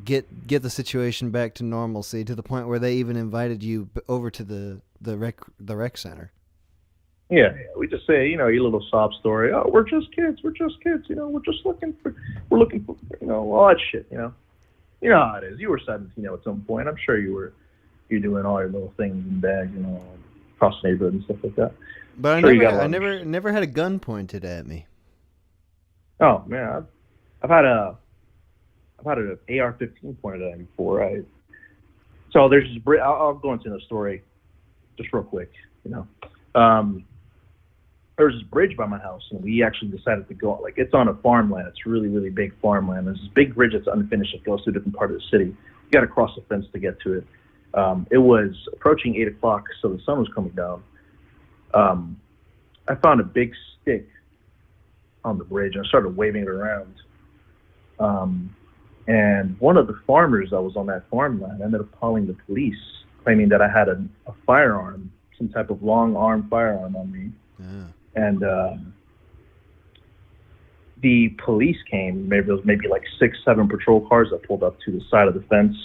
[SPEAKER 1] get the situation back to normalcy, to the point where they even invited you over to the rec center.
[SPEAKER 8] Yeah, we just say, your little sob story. Oh, we're just kids. We're just kids. We're just looking for, all that shit. You know how it is. You were 17 at some point. I'm sure you're doing all your little things in bags, across the neighborhood and stuff like that.
[SPEAKER 1] But
[SPEAKER 8] Sure,
[SPEAKER 1] I never had a gun pointed at me.
[SPEAKER 8] Oh man, I've had an AR-15 pointed at me before. So there's this. I'll go into the story just real quick. There was this bridge by my house, and we actually decided to go. Like, it's on a farmland. It's really, really big farmland. There's this big bridge that's unfinished that goes to a different part of the city. You got to cross the fence to get to it. It was approaching 8 o'clock, so the sun was coming down. I found a big stick on the bridge, and I started waving it around. And one of the farmers that was on that farmland ended up calling the police, claiming that I had a firearm, some type of long-arm firearm on me.
[SPEAKER 1] Yeah.
[SPEAKER 8] And the police came. Maybe there was like 6-7 patrol cars that pulled up to the side of the fence.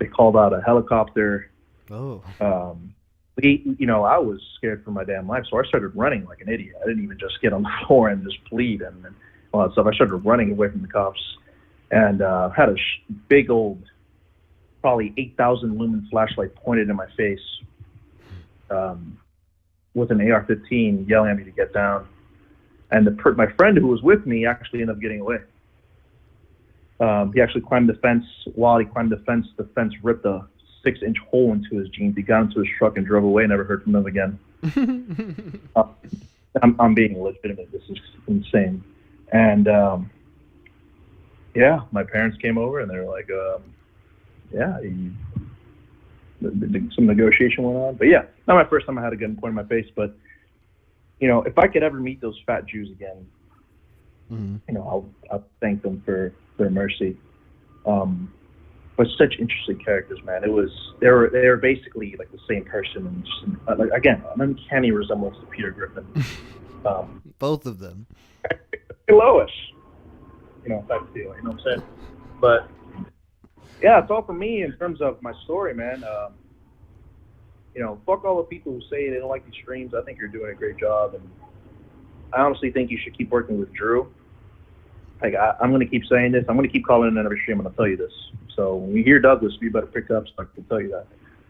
[SPEAKER 8] They called out a helicopter.
[SPEAKER 1] Oh.
[SPEAKER 8] I was scared for my damn life, so I started running like an idiot. I didn't even just get on the floor and just plead and all that stuff. I started running away from the cops, and had a big old, probably 8,000 lumen flashlight pointed in my face. With an AR-15 yelling at me to get down. And my friend who was with me actually ended up getting away. He actually climbed the fence. While he climbed the fence ripped a 6-inch hole into his jeans. He got into his truck and drove away. Never heard from him again. I'm being legitimate. This is insane. And my parents came over and they were like, some negotiation went on. But yeah, not my first time I had a gun pointed in my face. But if I could ever meet those fat Jews again, I'll thank them for their mercy. But such interesting characters, man. They were basically like the same person, and just again, an uncanny resemblance to Peter Griffin.
[SPEAKER 1] Both of them.
[SPEAKER 8] Lois, type of deal. You know what I'm saying? But yeah, it's all for me in terms of my story, man. Fuck all the people who say they don't like these streams. I think you're doing a great job, and I honestly think you should keep working with Drew. Like, I'm going to keep saying this. I'm going to keep calling in every stream, and I'll tell you this. So when you hear Douglas, you better pick up, so I can tell you that.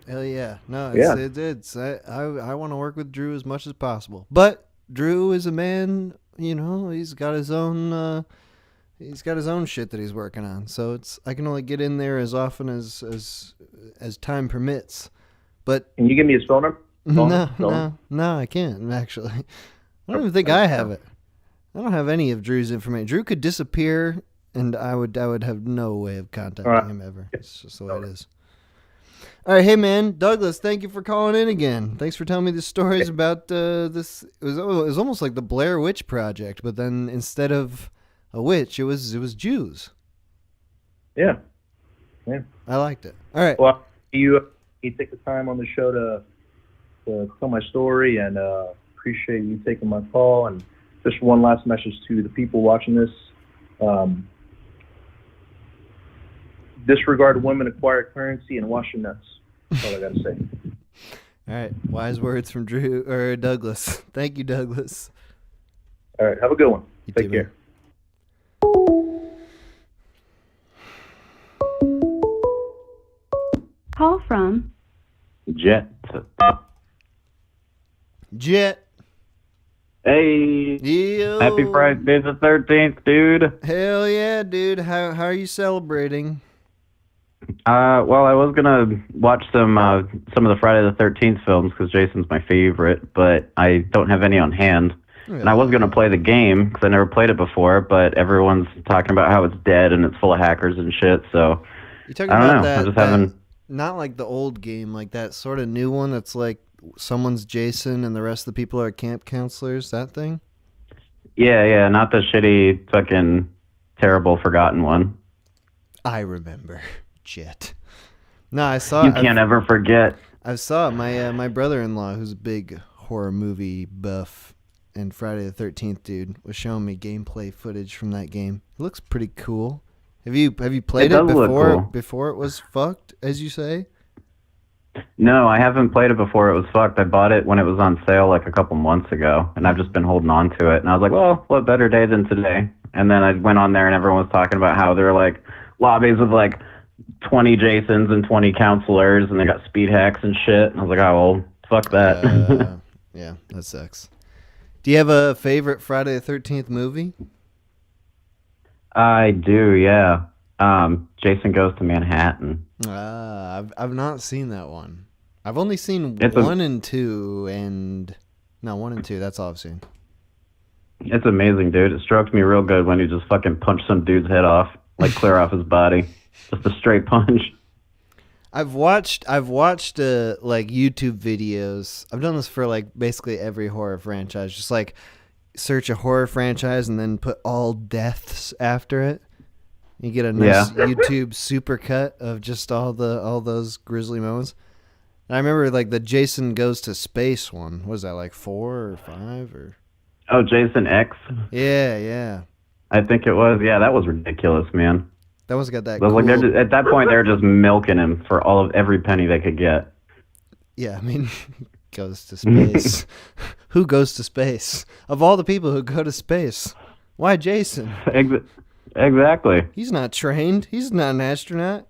[SPEAKER 1] Hell yeah. No, I want to work with Drew as much as possible. But Drew is a man, he's got his own shit that he's working on. So I can only get in there as often as time permits. But
[SPEAKER 8] can you give me his phone number?
[SPEAKER 1] No, I can't, actually. I don't even think I have it. I don't have any of Drew's information. Drew could disappear, and I would have no way of contacting him ever. It's just the way it is. All right, hey man, Douglas, thank you for calling in again. Thanks for telling me the stories about this. It was almost like the Blair Witch Project, but then instead of a witch, it was Jews.
[SPEAKER 8] Yeah.
[SPEAKER 1] I liked it. All right.
[SPEAKER 8] Well, you take the time on the show to tell my story, and appreciate you taking my call. And just one last message to the people watching this. Disregard women, acquire currency, and wash your nuts. That's all I got to say.
[SPEAKER 1] All right. Wise words from Drew or Douglas. Thank you, Douglas.
[SPEAKER 8] All right. Have a good one.
[SPEAKER 1] You
[SPEAKER 8] Take
[SPEAKER 1] too,
[SPEAKER 8] care.
[SPEAKER 3] Call from
[SPEAKER 9] Jet. Hey.
[SPEAKER 1] Yo.
[SPEAKER 9] Happy Friday the 13th, dude.
[SPEAKER 1] Hell yeah, dude. How are you celebrating?
[SPEAKER 9] Well, I was gonna watch some of the Friday the 13th films because Jason's my favorite, but I don't have any on hand. And I was gonna play the game because I never played it before, but everyone's talking about how it's dead and it's full of hackers and shit. So
[SPEAKER 1] You're talking
[SPEAKER 9] I don't
[SPEAKER 1] about
[SPEAKER 9] know.
[SPEAKER 1] that,
[SPEAKER 9] I'm just having
[SPEAKER 1] not like the old game, like that sort of new one that's like someone's Jason and the rest of the people are camp counselors. That thing.
[SPEAKER 9] Yeah, not the shitty fucking terrible forgotten one.
[SPEAKER 1] I remember. Jet. No, I saw.
[SPEAKER 9] You can't ever forget.
[SPEAKER 1] I saw it. My brother-in-law, who's a big horror movie buff and Friday the 13th dude, was showing me gameplay footage from that game. It looks pretty cool. Have you played it before?
[SPEAKER 9] Cool.
[SPEAKER 1] Before it was fucked, as you say?
[SPEAKER 9] No, I haven't played it before. It was fucked. I bought it when it was on sale like a couple months ago, and I've just been holding on to it. And I was like, well, what better day than today? And then I went on there, and everyone was talking about how there were like lobbies with like 20 Jasons and 20 counselors, and they got speed hacks and shit. And I was like, oh, well, fuck that.
[SPEAKER 1] Yeah, that sucks. Do you have a favorite Friday the 13th movie?
[SPEAKER 9] I do, yeah. Jason Goes to Manhattan.
[SPEAKER 1] I've not seen that one. I've only seen
[SPEAKER 9] It's
[SPEAKER 1] 1 and 2, and... No, 1 and 2, that's all I've seen.
[SPEAKER 9] It's amazing, dude. It strokes me real good when you just fucking punch some dude's head off, like clear off his body. Just a straight punch.
[SPEAKER 1] I've watched like YouTube videos. I've done this for like basically every horror franchise. Just like search a horror franchise and then put all deaths after it. You get a nice YouTube supercut of just all those grisly moments. And I remember like the Jason Goes to Space one. Was that like 4 or 5 or?
[SPEAKER 9] Oh, Jason X?
[SPEAKER 1] Yeah.
[SPEAKER 9] I think it was. Yeah, that was ridiculous, man.
[SPEAKER 1] That one's got that.
[SPEAKER 9] Cool... Like at that point, they were just milking him for every penny they could get.
[SPEAKER 1] Yeah, I mean, goes to space. Who goes to space? Of all the people who go to space, why Jason?
[SPEAKER 9] Exactly.
[SPEAKER 1] He's not trained. He's not an astronaut.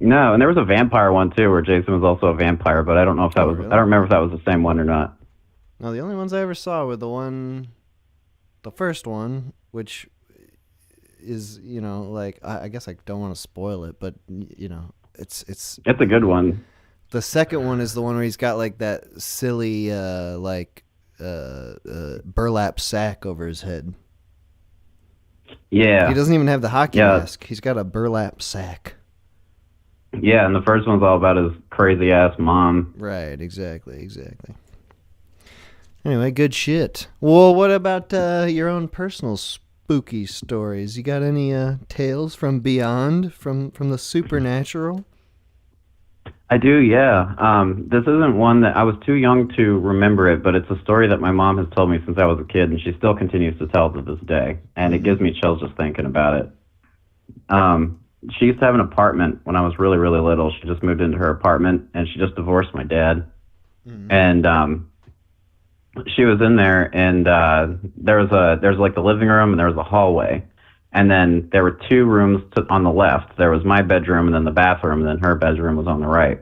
[SPEAKER 9] No, and there was a vampire one too, where Jason was also a vampire, but I don't know if that was. Really? I don't remember if that was the same one or not.
[SPEAKER 1] No, the only ones I ever saw were the first one, which is, you know, like I guess I don't want to spoil it, but you know, it's
[SPEAKER 9] a good one.
[SPEAKER 1] The second one is the one where he's got like that silly burlap sack over his head.
[SPEAKER 9] Yeah.
[SPEAKER 1] He doesn't even have the hockey mask. He's got a burlap sack.
[SPEAKER 9] Yeah, and the first one's all about his crazy ass mom.
[SPEAKER 1] Right, exactly. Anyway, good shit. Well, what about your own personal spooky stories? You got any tales from beyond, from the supernatural?
[SPEAKER 9] I do, yeah. This isn't one that I was too young to remember it, but it's a story that my mom has told me since I was a kid, and she still continues to tell to this day, and it gives me chills just thinking about it. She used to have an apartment when I was really, really little. She just moved into her apartment, and she just divorced my dad. Mm-hmm. And she was in there, and there was like the living room, and there was a hallway. And then there were 2 rooms on the left. There was my bedroom, and then the bathroom, and then her bedroom was on the right.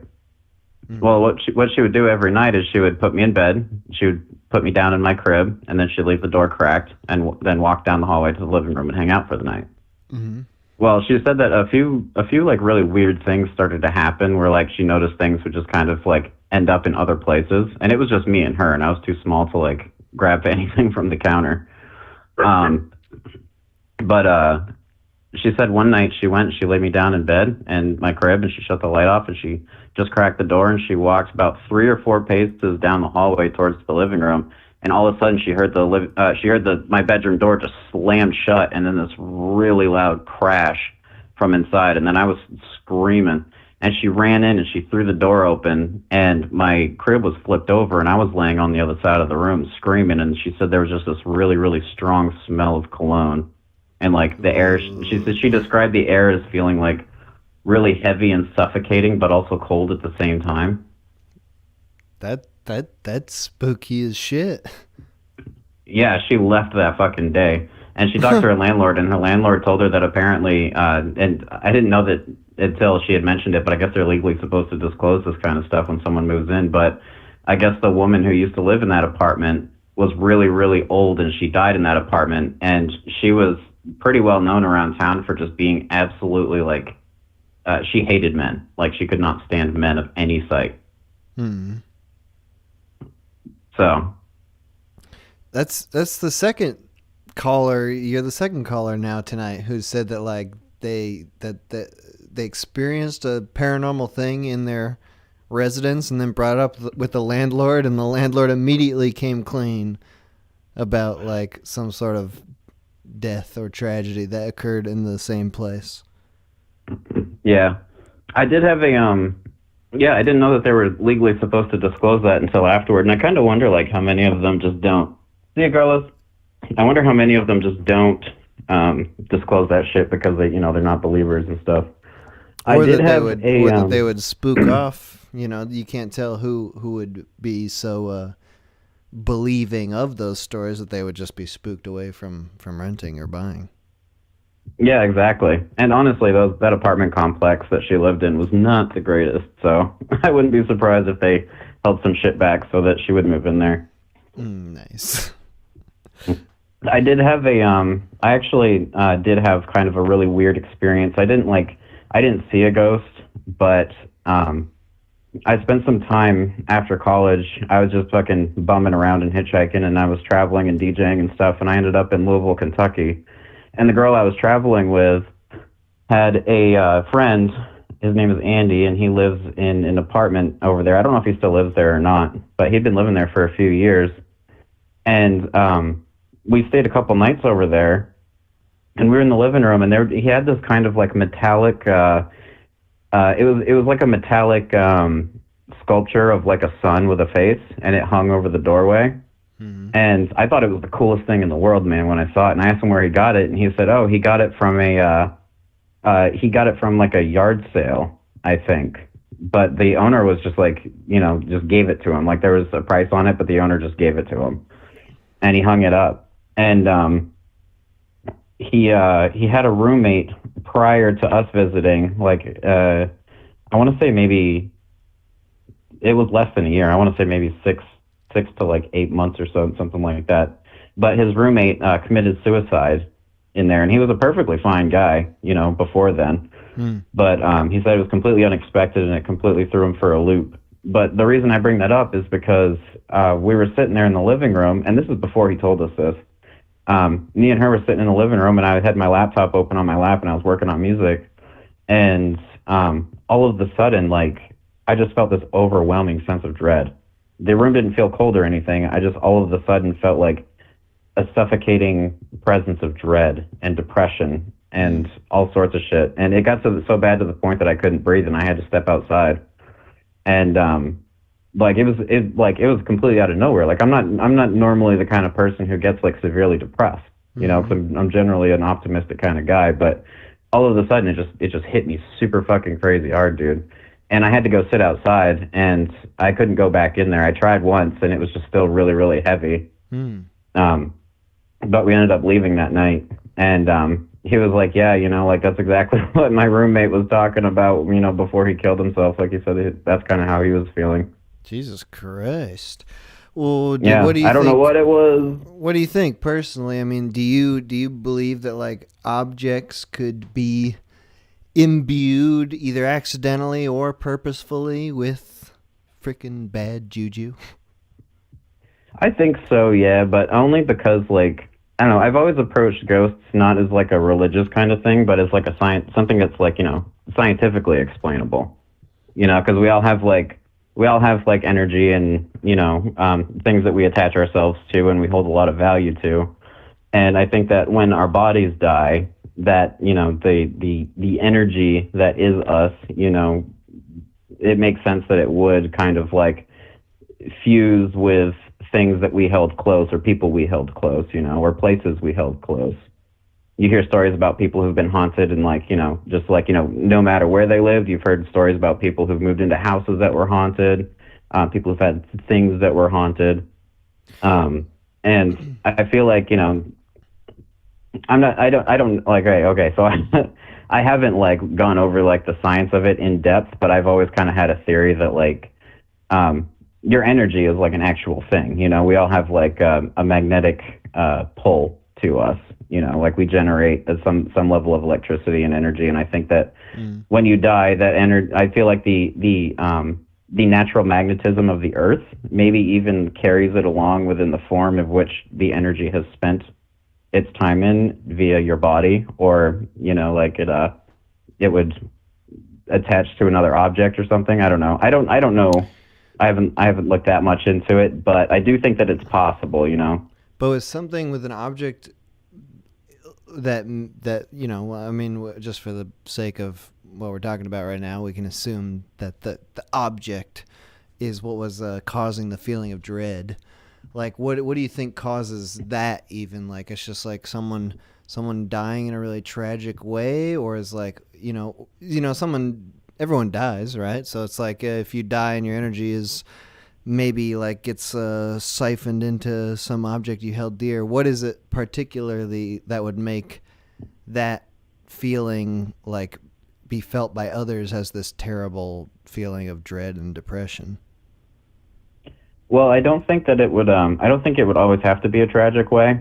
[SPEAKER 9] Mm-hmm. Well, what she would do every night is she would put me in bed. She would put me down in my crib, and then she'd leave the door cracked, and then walk down the hallway to the living room and hang out for the night. Mm-hmm. Well, she said that a few like really weird things started to happen, where like she noticed things would just kind of like end up in other places, and it was just me and her, and I was too small to like grab anything from the counter. But she said one night she laid me down in bed in my crib, and she shut the light off, and she just cracked the door, and she walked about 3 or 4 paces down the hallway towards the living room, and all of a sudden she heard my bedroom door just slammed shut, and then this really loud crash from inside, and then I was screaming, and she ran in and she threw the door open, and my crib was flipped over, and I was laying on the other side of the room screaming, and she said there was just this really, really strong smell of cologne. And like the air, she said she described the air as feeling like really heavy and suffocating, but also cold at the same time.
[SPEAKER 1] That's spooky as shit.
[SPEAKER 9] Yeah, she left that fucking day, and she talked to her landlord, and her landlord told her that apparently, and I didn't know that until she had mentioned it, but I guess they're legally supposed to disclose this kind of stuff when someone moves in. But I guess the woman who used to live in that apartment was really, really old, and she died in that apartment, and she was pretty well known around town for just being absolutely like she hated men. Like she could not stand men of any sight. So
[SPEAKER 1] that's the second caller. You're the second caller now tonight who said that like they experienced a paranormal thing in their residence and then brought it up with the landlord, and the landlord immediately came clean about like some sort of death or tragedy that occurred in the same place.
[SPEAKER 9] Yeah. I did have I didn't know that they were legally supposed to disclose that until afterward, and I kind of wonder like how many of them just don't. See you, Carlos? I wonder how many of them just don't disclose that shit because they're not believers and stuff.
[SPEAKER 1] Or that they would spook off You know, you can't tell who would be so believing of those stories that they would just be spooked away from renting or buying.
[SPEAKER 9] Yeah, exactly. And honestly, that apartment complex that she lived in was not the greatest. So I wouldn't be surprised if they held some shit back so that she would move in there.
[SPEAKER 1] Nice.
[SPEAKER 9] I did have I actually did have kind of a really weird experience. I didn't see a ghost, but I spent some time after college. I was just fucking bumming around and hitchhiking, and I was traveling and DJing and stuff, and I ended up in Louisville, Kentucky. And the girl I was traveling with had a friend. His name is Andy, and he lives in an apartment over there. I don't know if he still lives there or not, but he'd been living there for a few years. And we stayed a couple nights over there, and we were in the living room, and he had this kind of like metallic. It was like a metallic sculpture of like a sun with a face, and it hung over the doorway. And I thought it was the coolest thing in the world, man, when I saw it. And I asked him where he got it, and he said, "Oh, he got it from like a yard sale, I think." But the owner was just like, just gave it to him. Like there was a price on it, but the owner just gave it to him, and he hung it up. And he had a roommate prior to us visiting. Like I want to say maybe it was less than a year. I want to say maybe six to like 8 months or so, something like that. But his roommate committed suicide in there, and he was a perfectly fine guy, before then. But he said it was completely unexpected, and it completely threw him for a loop. But the reason I bring that up is because we were sitting there in the living room, and this is before he told us this. Me and her were sitting in the living room, and I had my laptop open on my lap, and I was working on music. And all of a sudden, like, I just felt this overwhelming sense of dread. The room didn't feel cold or anything. I just all of a sudden felt like a suffocating presence of dread and depression and all sorts of shit. And it got so bad to the point that I couldn't breathe, and I had to step outside. And it was completely out of nowhere. Like I'm not normally the kind of person who gets like severely depressed, because I'm generally an optimistic kind of guy. But all of a sudden, it just hit me super fucking crazy hard, dude. And I had to go sit outside, and I couldn't go back in there. I tried once, and it was just still really, really heavy. But we ended up leaving that night, and he was like, yeah, like that's exactly what my roommate was talking about, before he killed himself. Like he said, that's kind of how he was feeling.
[SPEAKER 1] Jesus Christ. Well,
[SPEAKER 9] yeah,
[SPEAKER 1] what do you
[SPEAKER 9] I don't know what it was.
[SPEAKER 1] What do you think personally? I mean, do you believe that like objects could be imbued either accidentally or purposefully with freaking bad juju?
[SPEAKER 9] I think so, yeah, but only because like I don't know, I've always approached ghosts not as like a religious kind of thing, but as like something that's like, scientifically explainable. Because we all have like energy and, things that we attach ourselves to and we hold a lot of value to. And I think that when our bodies die, that, the energy that is us, it makes sense that it would kind of like fuse with things that we held close or people we held close, or places we held close. You hear stories about people who've been haunted and like, just like, no matter where they lived, you've heard stories about people who've moved into houses that were haunted, people who've had things that were haunted. And I feel like, so I haven't like gone over like the science of it in depth, but I've always kind of had a theory that like, your energy is like an actual thing. We all have like a magnetic pull to us. Like we generate some level of electricity and energy. And I think that when you die, that energy, I feel like the natural magnetism of the earth maybe even carries it along within the form of which the energy has spent its time in via your body, or, like it would attach to another object or something. I don't know. I don't know. I haven't looked that much into it, but I do think that it's possible,
[SPEAKER 1] But with something with an object that I mean, just for the sake of what we're talking about right now, we can assume that the object is what was causing the feeling of dread. Like, what do you think causes that even? Like, it's just like someone dying in a really tragic way, or is like, someone everyone dies, right? So it's like if you die and your energy is maybe like gets siphoned into some object you held dear, what is it particularly that would make that feeling like be felt by others as this terrible feeling of dread and depression?
[SPEAKER 9] Well, I don't think that it would. I don't think it would always have to be a tragic way,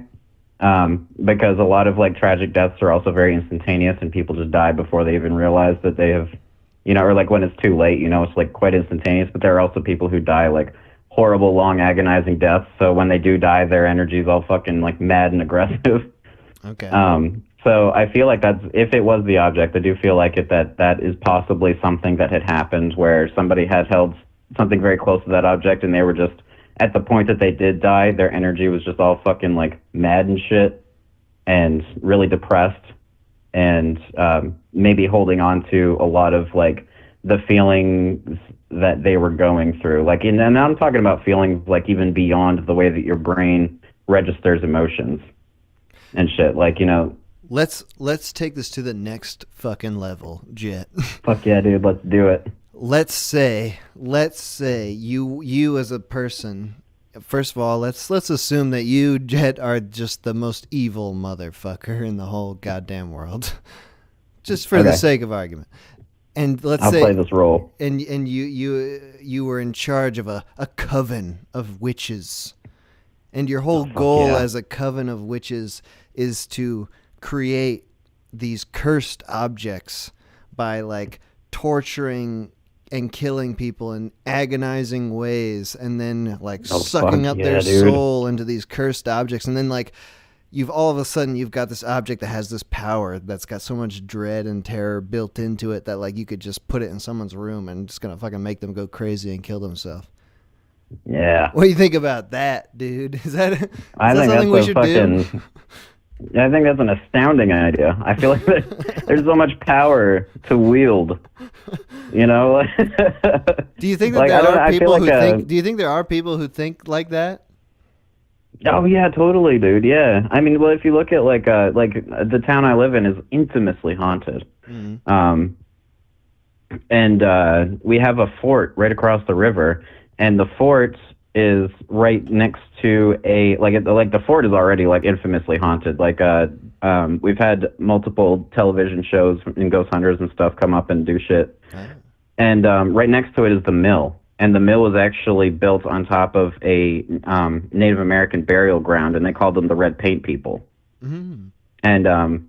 [SPEAKER 9] because a lot of like tragic deaths are also very instantaneous, and people just die before they even realize that they have, or like when it's too late. It's like quite instantaneous. But there are also people who die like horrible, long, agonizing deaths. So when they do die, their energy is all fucking like mad and aggressive.
[SPEAKER 1] Okay.
[SPEAKER 9] So I feel like that's, if it was the object, I do feel like that is possibly something that had happened where somebody had held something very close to that object, and they were just, at the point that they did die, their energy was just all fucking like mad and shit and really depressed, and maybe holding on to a lot of like the feelings that they were going through. Like, and I'm talking about feelings like even beyond the way that your brain registers emotions and shit. Like,
[SPEAKER 1] Let's take this to the next fucking level, Jet.
[SPEAKER 9] Fuck yeah, dude, let's do it.
[SPEAKER 1] Let's say you as a person, first of all, let's assume that you, Jet, are just the most evil motherfucker in the whole goddamn world. Just for the sake of argument. And let's
[SPEAKER 9] I'll
[SPEAKER 1] say
[SPEAKER 9] play this role.
[SPEAKER 1] And you were in charge of a coven of witches. And your whole goal as a coven of witches is to create these cursed objects by like torturing and killing people in agonizing ways, and then like sucking up their soul into these cursed objects. And then like you've all of a sudden you've got this object that has this power that's got so much dread and terror built into it that like you could just put it in someone's room and it's gonna fucking make them go crazy and kill themselves.
[SPEAKER 9] Yeah.
[SPEAKER 1] What do you think about that, dude? Is that
[SPEAKER 9] I think
[SPEAKER 1] something we should do?
[SPEAKER 9] I think that's an astounding idea. I feel like there's so much power to wield.
[SPEAKER 1] Do you think that
[SPEAKER 9] like,
[SPEAKER 1] there are people who think?
[SPEAKER 9] Do
[SPEAKER 1] you think there are people who think like that?
[SPEAKER 9] Oh yeah, totally, dude. Yeah, I mean, well, if you look at like the town I live in is infamously haunted. Mm-hmm. And we have a fort right across the river, and the fort is right next to the fort is already like infamously haunted. Like we've had multiple television shows and ghost hunters and stuff come up and do shit. Oh. And right next to it is the mill, and the mill was actually built on top of a Native American burial ground, and they called them the Red Paint People. Mm-hmm. And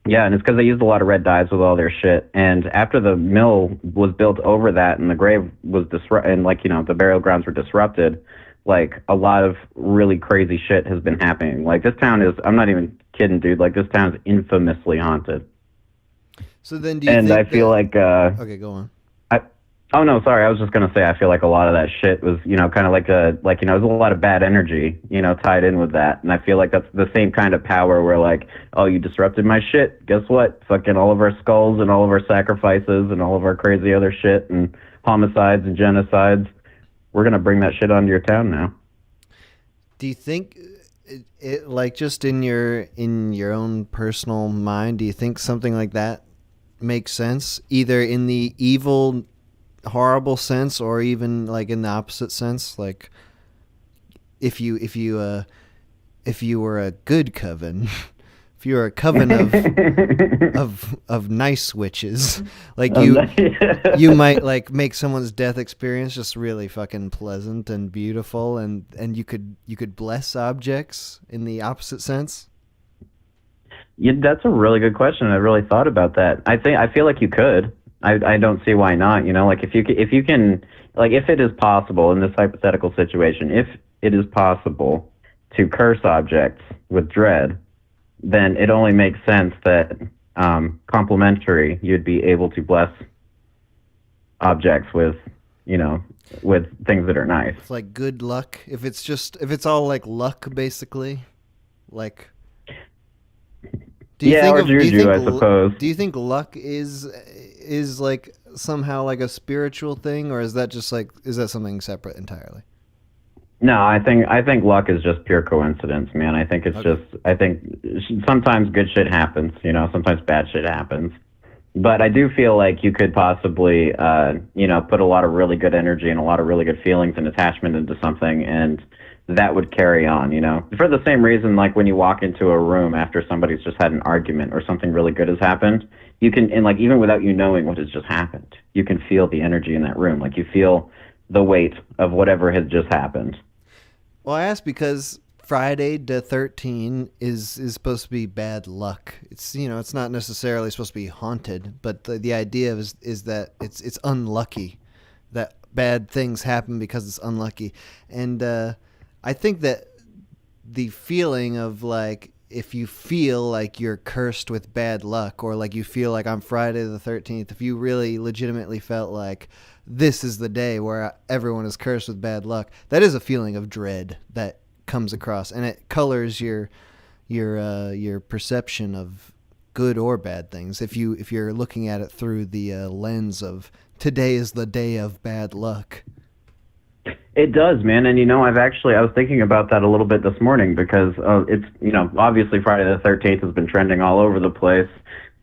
[SPEAKER 9] yeah, and it's because they used a lot of red dyes with all their shit. And after the mill was built over that, and the grave was disrupted, and the burial grounds were disrupted, like a lot of really crazy shit has been happening. Like this town is, I'm not even kidding, dude. Like this town is infamously haunted.
[SPEAKER 1] So then, do you? And I
[SPEAKER 9] feel like.
[SPEAKER 1] Okay, go on.
[SPEAKER 9] Oh no, sorry. I was just gonna say I feel like a lot of that shit was, kind of there's a lot of bad energy, tied in with that, and I feel like that's the same kind of power where like, oh, you disrupted my shit. Guess what? Fucking all of our skulls and all of our sacrifices and all of our crazy other shit and homicides and genocides. We're gonna bring that shit onto your town now.
[SPEAKER 1] Do you think, it like just in your own personal mind, do you think something like that makes sense, either in the evil, horrible sense or even like in the opposite sense? Like if you were a good coven, if you were a coven of nice witches, like you might like make someone's death experience just really fucking pleasant and beautiful, and you could bless objects in the opposite sense.
[SPEAKER 9] Yeah, that's a really good question. I really thought about that. I feel like you could. I don't see why not. Like if you can, like if it is possible in this hypothetical situation, if it is possible to curse objects with dread, then it only makes sense that complementary, you'd be able to bless objects with, with things that are nice.
[SPEAKER 1] It's like good luck. If it's all like luck, basically, like.
[SPEAKER 9] Do you I suppose.
[SPEAKER 1] Do you think luck is like somehow like a spiritual thing, or is that something separate entirely?
[SPEAKER 9] No, I think luck is just pure coincidence, man. I think sometimes good shit happens, sometimes bad shit happens. But I do feel like you could possibly, put a lot of really good energy and a lot of really good feelings and attachment into something, and that would carry on, For the same reason, like when you walk into a room after somebody's just had an argument or something really good has happened, you can, and like even without you knowing what has just happened, you can feel the energy in that room. Like you feel the weight of whatever has just happened.
[SPEAKER 1] Well, I asked because Friday the 13th is supposed to be bad luck. It's it's not necessarily supposed to be haunted, but the idea is that it's unlucky, that bad things happen because it's unlucky. And I think that the feeling of like, if you feel like you're cursed with bad luck, or like you feel like on Friday the 13th, if you really legitimately felt like this is the day where everyone is cursed with bad luck, that is a feeling of dread that comes across, and it colors your perception of good or bad things. If you're looking at it through the lens of today is the day of bad luck.
[SPEAKER 9] It does, man. And I was thinking about that a little bit this morning because it's obviously Friday the 13th has been trending all over the place,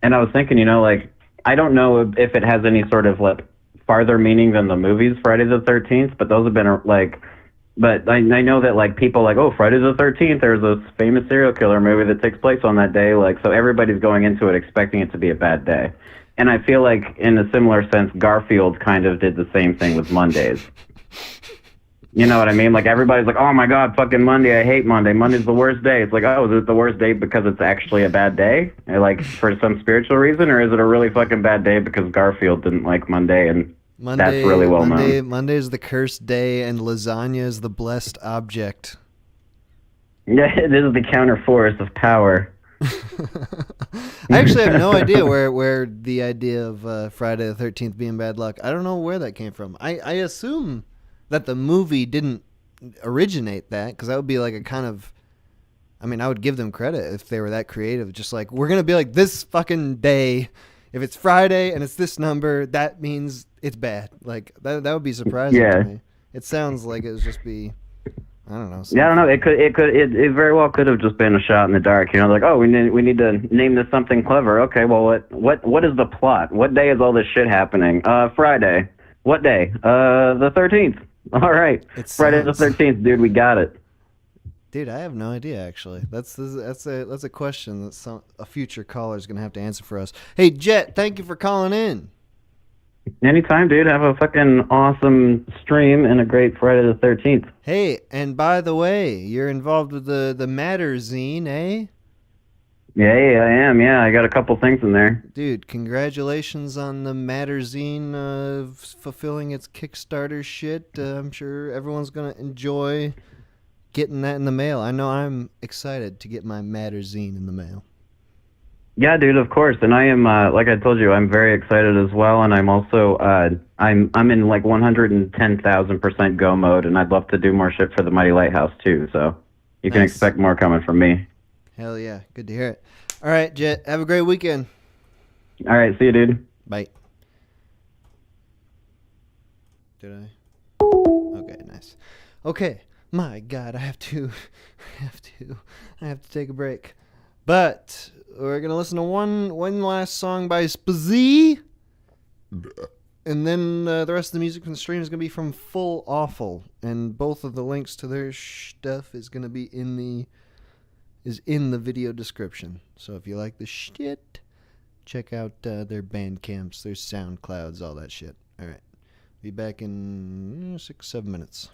[SPEAKER 9] and I was thinking, like, I don't know if it has any sort of like farther meaning than the movies Friday the 13th, but those have been like. But I know that like people like, oh, Friday the 13th, there's a famous serial killer movie that takes place on that day. Like, so everybody's going into it expecting it to be a bad day. And I feel like in a similar sense, Garfield kind of did the same thing with Mondays. You know what I mean? Like everybody's like, oh my God, fucking Monday. I hate Monday. Monday's the worst day. It's like, oh, is it the worst day because it's actually a bad day? Like for some spiritual reason, or is it a really fucking bad day because Garfield didn't like Monday and that's really well known?
[SPEAKER 1] Monday is the cursed day, and lasagna is the blessed object.
[SPEAKER 9] Yeah, this is the counterforce of power.
[SPEAKER 1] I actually have no idea where the idea of Friday the 13th being bad luck. I don't know where that came from. I assume that the movie didn't originate that, because that would be like a kind of... I mean, I would give them credit if they were that creative. Just like, we're going to be like, this fucking day... If it's Friday and it's this number, that means it's bad. Like that would be surprising to me. It sounds like it would just be, I don't know.
[SPEAKER 9] Yeah, I don't know. It very well could have just been a shot in the dark. Like, oh, we need to name this something clever. Okay, well, what is the plot? What day is all this shit happening? Friday. What day? The 13th. All right, Friday the 13th, dude. We got it.
[SPEAKER 1] Dude, I have no idea, actually. That's a question that a future caller is going to have to answer for us. Hey, Jet, thank you for calling in.
[SPEAKER 9] Anytime, dude. Have a fucking awesome stream and a great Friday the 13th.
[SPEAKER 1] Hey, and by the way, you're involved with the Matter zine, eh?
[SPEAKER 9] Yeah, I am. Yeah, I got a couple things in there.
[SPEAKER 1] Dude, congratulations on the Matter zine fulfilling its Kickstarter shit. I'm sure everyone's going to enjoy getting that in the mail. I know I'm excited to get my Matter zine in the mail.
[SPEAKER 9] Yeah, dude, of course. And I am, like I told you, I'm very excited as well. And I'm also, I'm in like 110,000% go mode, and I'd love to do more shit for the Mighty Lighthouse too. So you can expect more coming from me.
[SPEAKER 1] Hell yeah. Good to hear it. All right, Jet, have a great weekend.
[SPEAKER 9] All right, see you, dude.
[SPEAKER 1] Bye. Did I? Okay, nice. Okay. My God, I have to take a break. But we're gonna listen to one last song by Spazee, and then the rest of the music from the stream is gonna be from Full Awful, and both of the links to their stuff is gonna be in the video description. So if you like the shit, check out their Bandcamps, their SoundClouds, all that shit. All right, be back in 6-7 minutes.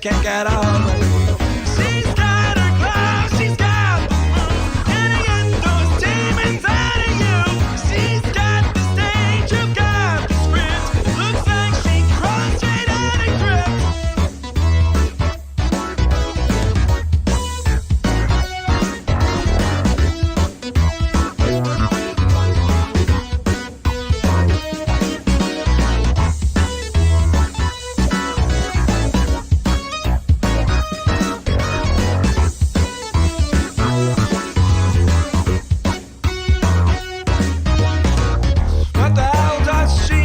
[SPEAKER 10] can't get a hold of me. She's got her claws, she's got the moves, getting at those demons out of you. She's got the stage, you got the script. Looks like she crawled straight out of crypt. What the hell does she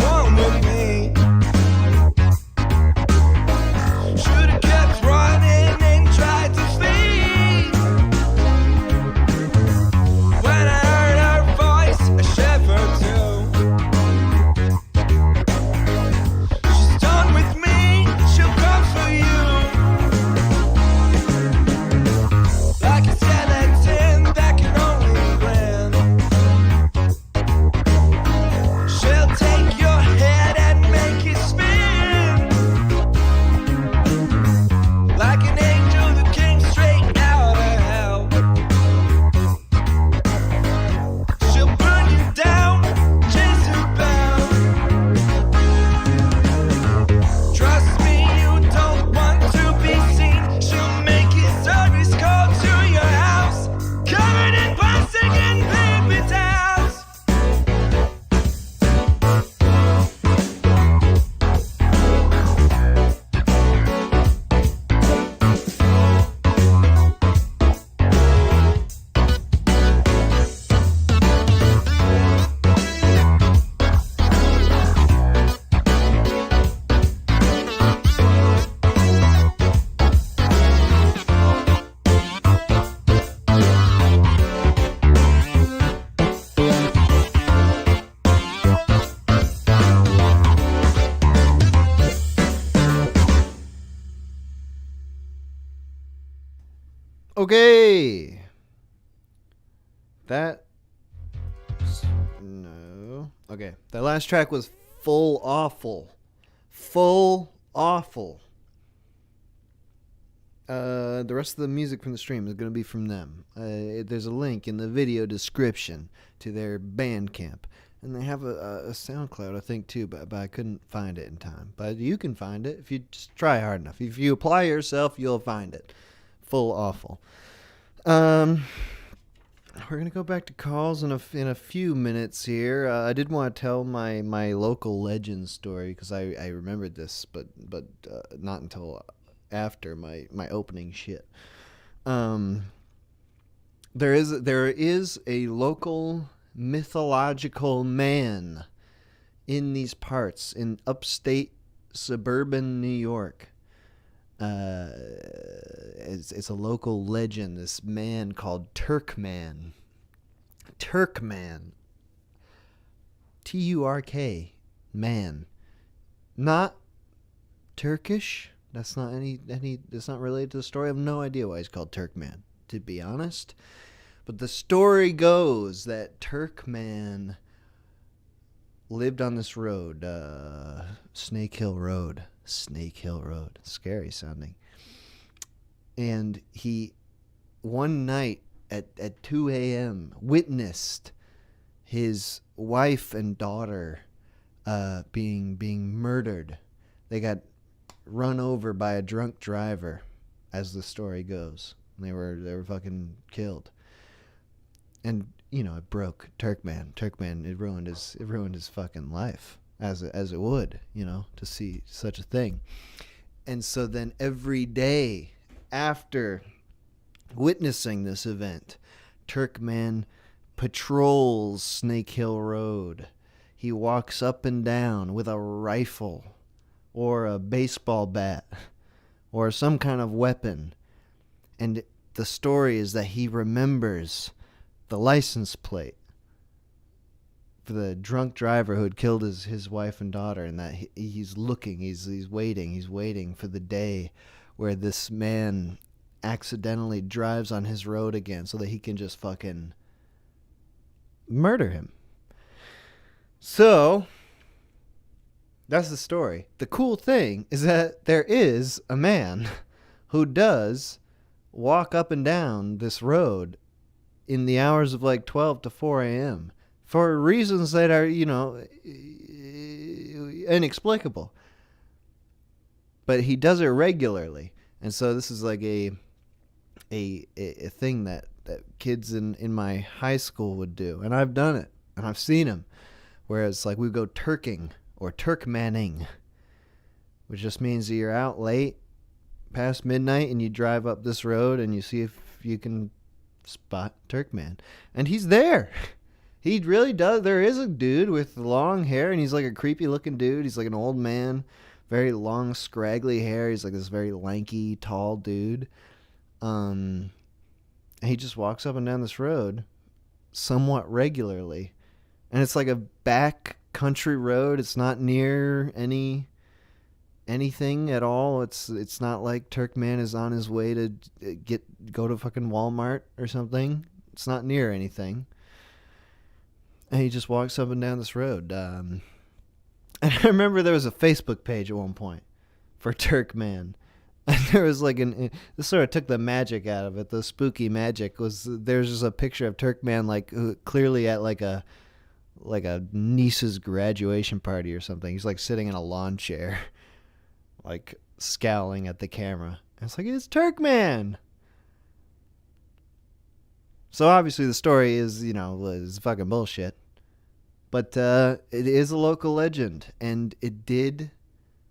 [SPEAKER 10] want with me? Should've kept running and tried to flee. When I heard her voice, I shivered too. She's done with me, she'll come for you. Like a skeleton that can only grin. She'll take your head and make it spin. Like an angel that came straight out of hell. She'll burn you down, Jezebel. Trust me, you don't want to be seen. She'll make it service call to your house, covered in plastic and paper towels.
[SPEAKER 1] Okay. That. No. Okay. That last track was Full Awful. Full Awful. The rest of the music from the stream is going to be from them. There's a link in the video description to their Bandcamp. And they have a SoundCloud, I think, too, but I couldn't find it in time. But you can find it if you just try hard enough. If you apply yourself, you'll find it. Full Awful. We're gonna go back to calls in a few minutes here. I did want to tell my local legend story because I remembered this, but not until after my opening shit. There is a local mythological man in these parts in upstate suburban New York. It's a local legend. This man called Turkman. Turkman. Turk. Man. Not Turkish. That's not that's not related to the story. I have no idea why he's called Turkman, to be honest. But the story goes that Turkman lived on this road, Snake Hill Road. Snake Hill Road. Scary sounding. And he, one night at 2 a.m., witnessed his wife and daughter being murdered. They got run over by a drunk driver, as the story goes. They were fucking killed. And, you know, it broke Turkman. It ruined his fucking life. As it would, you know, to see such a thing. And so then every day after witnessing this event, Turkman patrols Snake Hill Road. He walks up and down with a rifle or a baseball bat or some kind of weapon. And the story is that he remembers the license plate for the drunk driver who had killed his wife and daughter, and that he's looking, he's waiting for the day where this man accidentally drives on his road again so that he can just fucking murder him. So That's the story. The cool thing is that there is a man who does walk up and down this road in the hours of like 12 to 4 a.m. for reasons that are, inexplicable. But he does it regularly. And so this is like a thing that kids in my high school would do. And I've done it. And I've seen him. Whereas like we go Turking or Turkmanning, which just means that you're out late past midnight and you drive up this road and you see if you can spot Turkman. And he's there. He really does. There is a dude with long hair, and he's like a creepy looking dude. He's like an old man, very long, scraggly hair. He's like this very lanky, tall dude. And he just walks up and down this road somewhat regularly. And it's like a back country road. It's not near anything at all. It's not like Turkman is on his way to go to fucking Walmart or something. It's not near anything. And he just walks up and down this road. And I remember there was a Facebook page at one point for Turkman. And there was like this sort of took the magic out of it. The spooky magic was there's just a picture of Turkman like clearly at like a niece's graduation party or something. He's like sitting in a lawn chair, like scowling at the camera. And it's like, it's Turkman. So obviously the story is, is fucking bullshit. But it is a local legend, and it did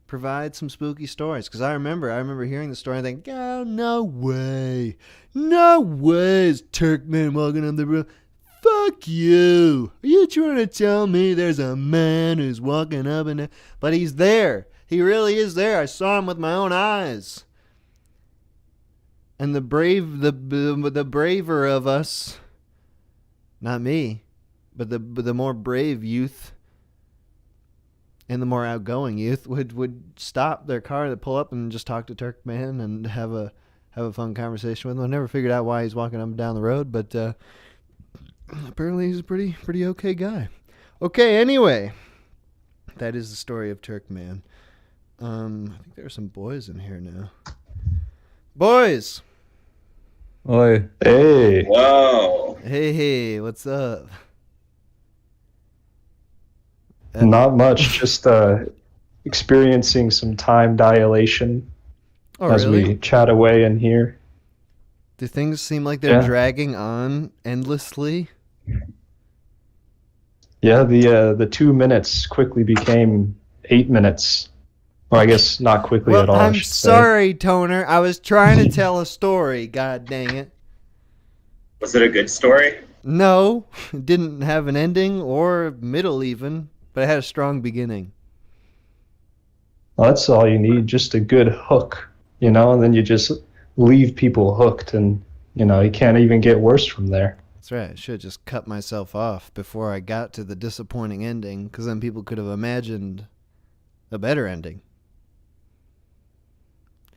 [SPEAKER 1] provide some spooky stories. Because I remember hearing the story and thinking, oh, no way. No way is Turkman walking on the road. Fuck you. Are you trying to tell me there's a man who's walking up and down? But he's there. He really is there. I saw him with my own eyes. And the braver of us, not me, but the more brave youth and the more outgoing youth would stop their car to pull up and just talk to Turkman and have a fun conversation with him. I never figured out why he's walking up and down the road, but apparently he's a pretty okay guy. Okay, anyway, that is the story of Turkman. I think there are some boys in here now. Boys!
[SPEAKER 2] Oi. Hey.
[SPEAKER 4] Whoa.
[SPEAKER 1] Hey, what's up?
[SPEAKER 2] Not much, just experiencing some time dilation as
[SPEAKER 1] really?
[SPEAKER 2] we chat away in here.
[SPEAKER 1] Do things seem like they're dragging on endlessly?
[SPEAKER 2] Yeah, the 2 minutes quickly became 8 minutes. Well, I guess not quickly at all.
[SPEAKER 1] I'm sorry, Toner. I was trying to tell a story. God dang it.
[SPEAKER 11] Was it a good story?
[SPEAKER 1] No, it didn't have an ending or middle even, but it had a strong beginning.
[SPEAKER 2] Well, that's all you need, just a good hook, and then you just leave people hooked, and, you can't even get worse from there.
[SPEAKER 1] That's right. I should have just cut myself off before I got to the disappointing ending, because then people could have imagined a better ending.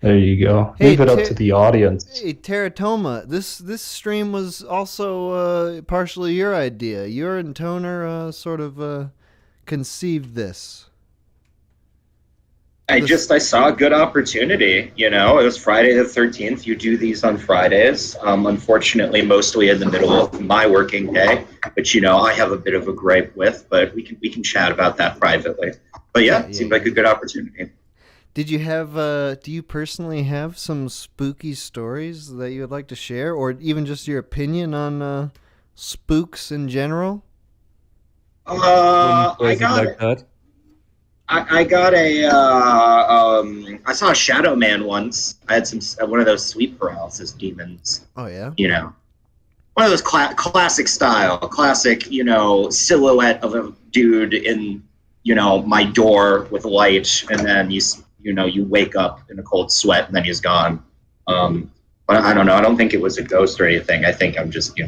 [SPEAKER 2] There you go. Leave it up to the audience.
[SPEAKER 1] Hey, Teratoma, this stream was also partially your idea. You and Toner sort of conceived this.
[SPEAKER 11] I saw a good opportunity, It was Friday the 13th. You do these on Fridays. Unfortunately, mostly in the middle of my working day, which, I have a bit of a gripe with, but we can chat about that privately. But it seemed like a good opportunity.
[SPEAKER 1] Did you have, do you personally have some spooky stories that you would like to share, or even just your opinion on spooks in general?
[SPEAKER 11] I saw a shadow man once. I had one of those sleep paralysis demons.
[SPEAKER 1] Oh yeah.
[SPEAKER 11] One of those classic silhouette of a dude in my door with light, and then you wake up in a cold sweat, and then he's gone. But I don't know. I don't think it was a ghost or anything. I think I'm just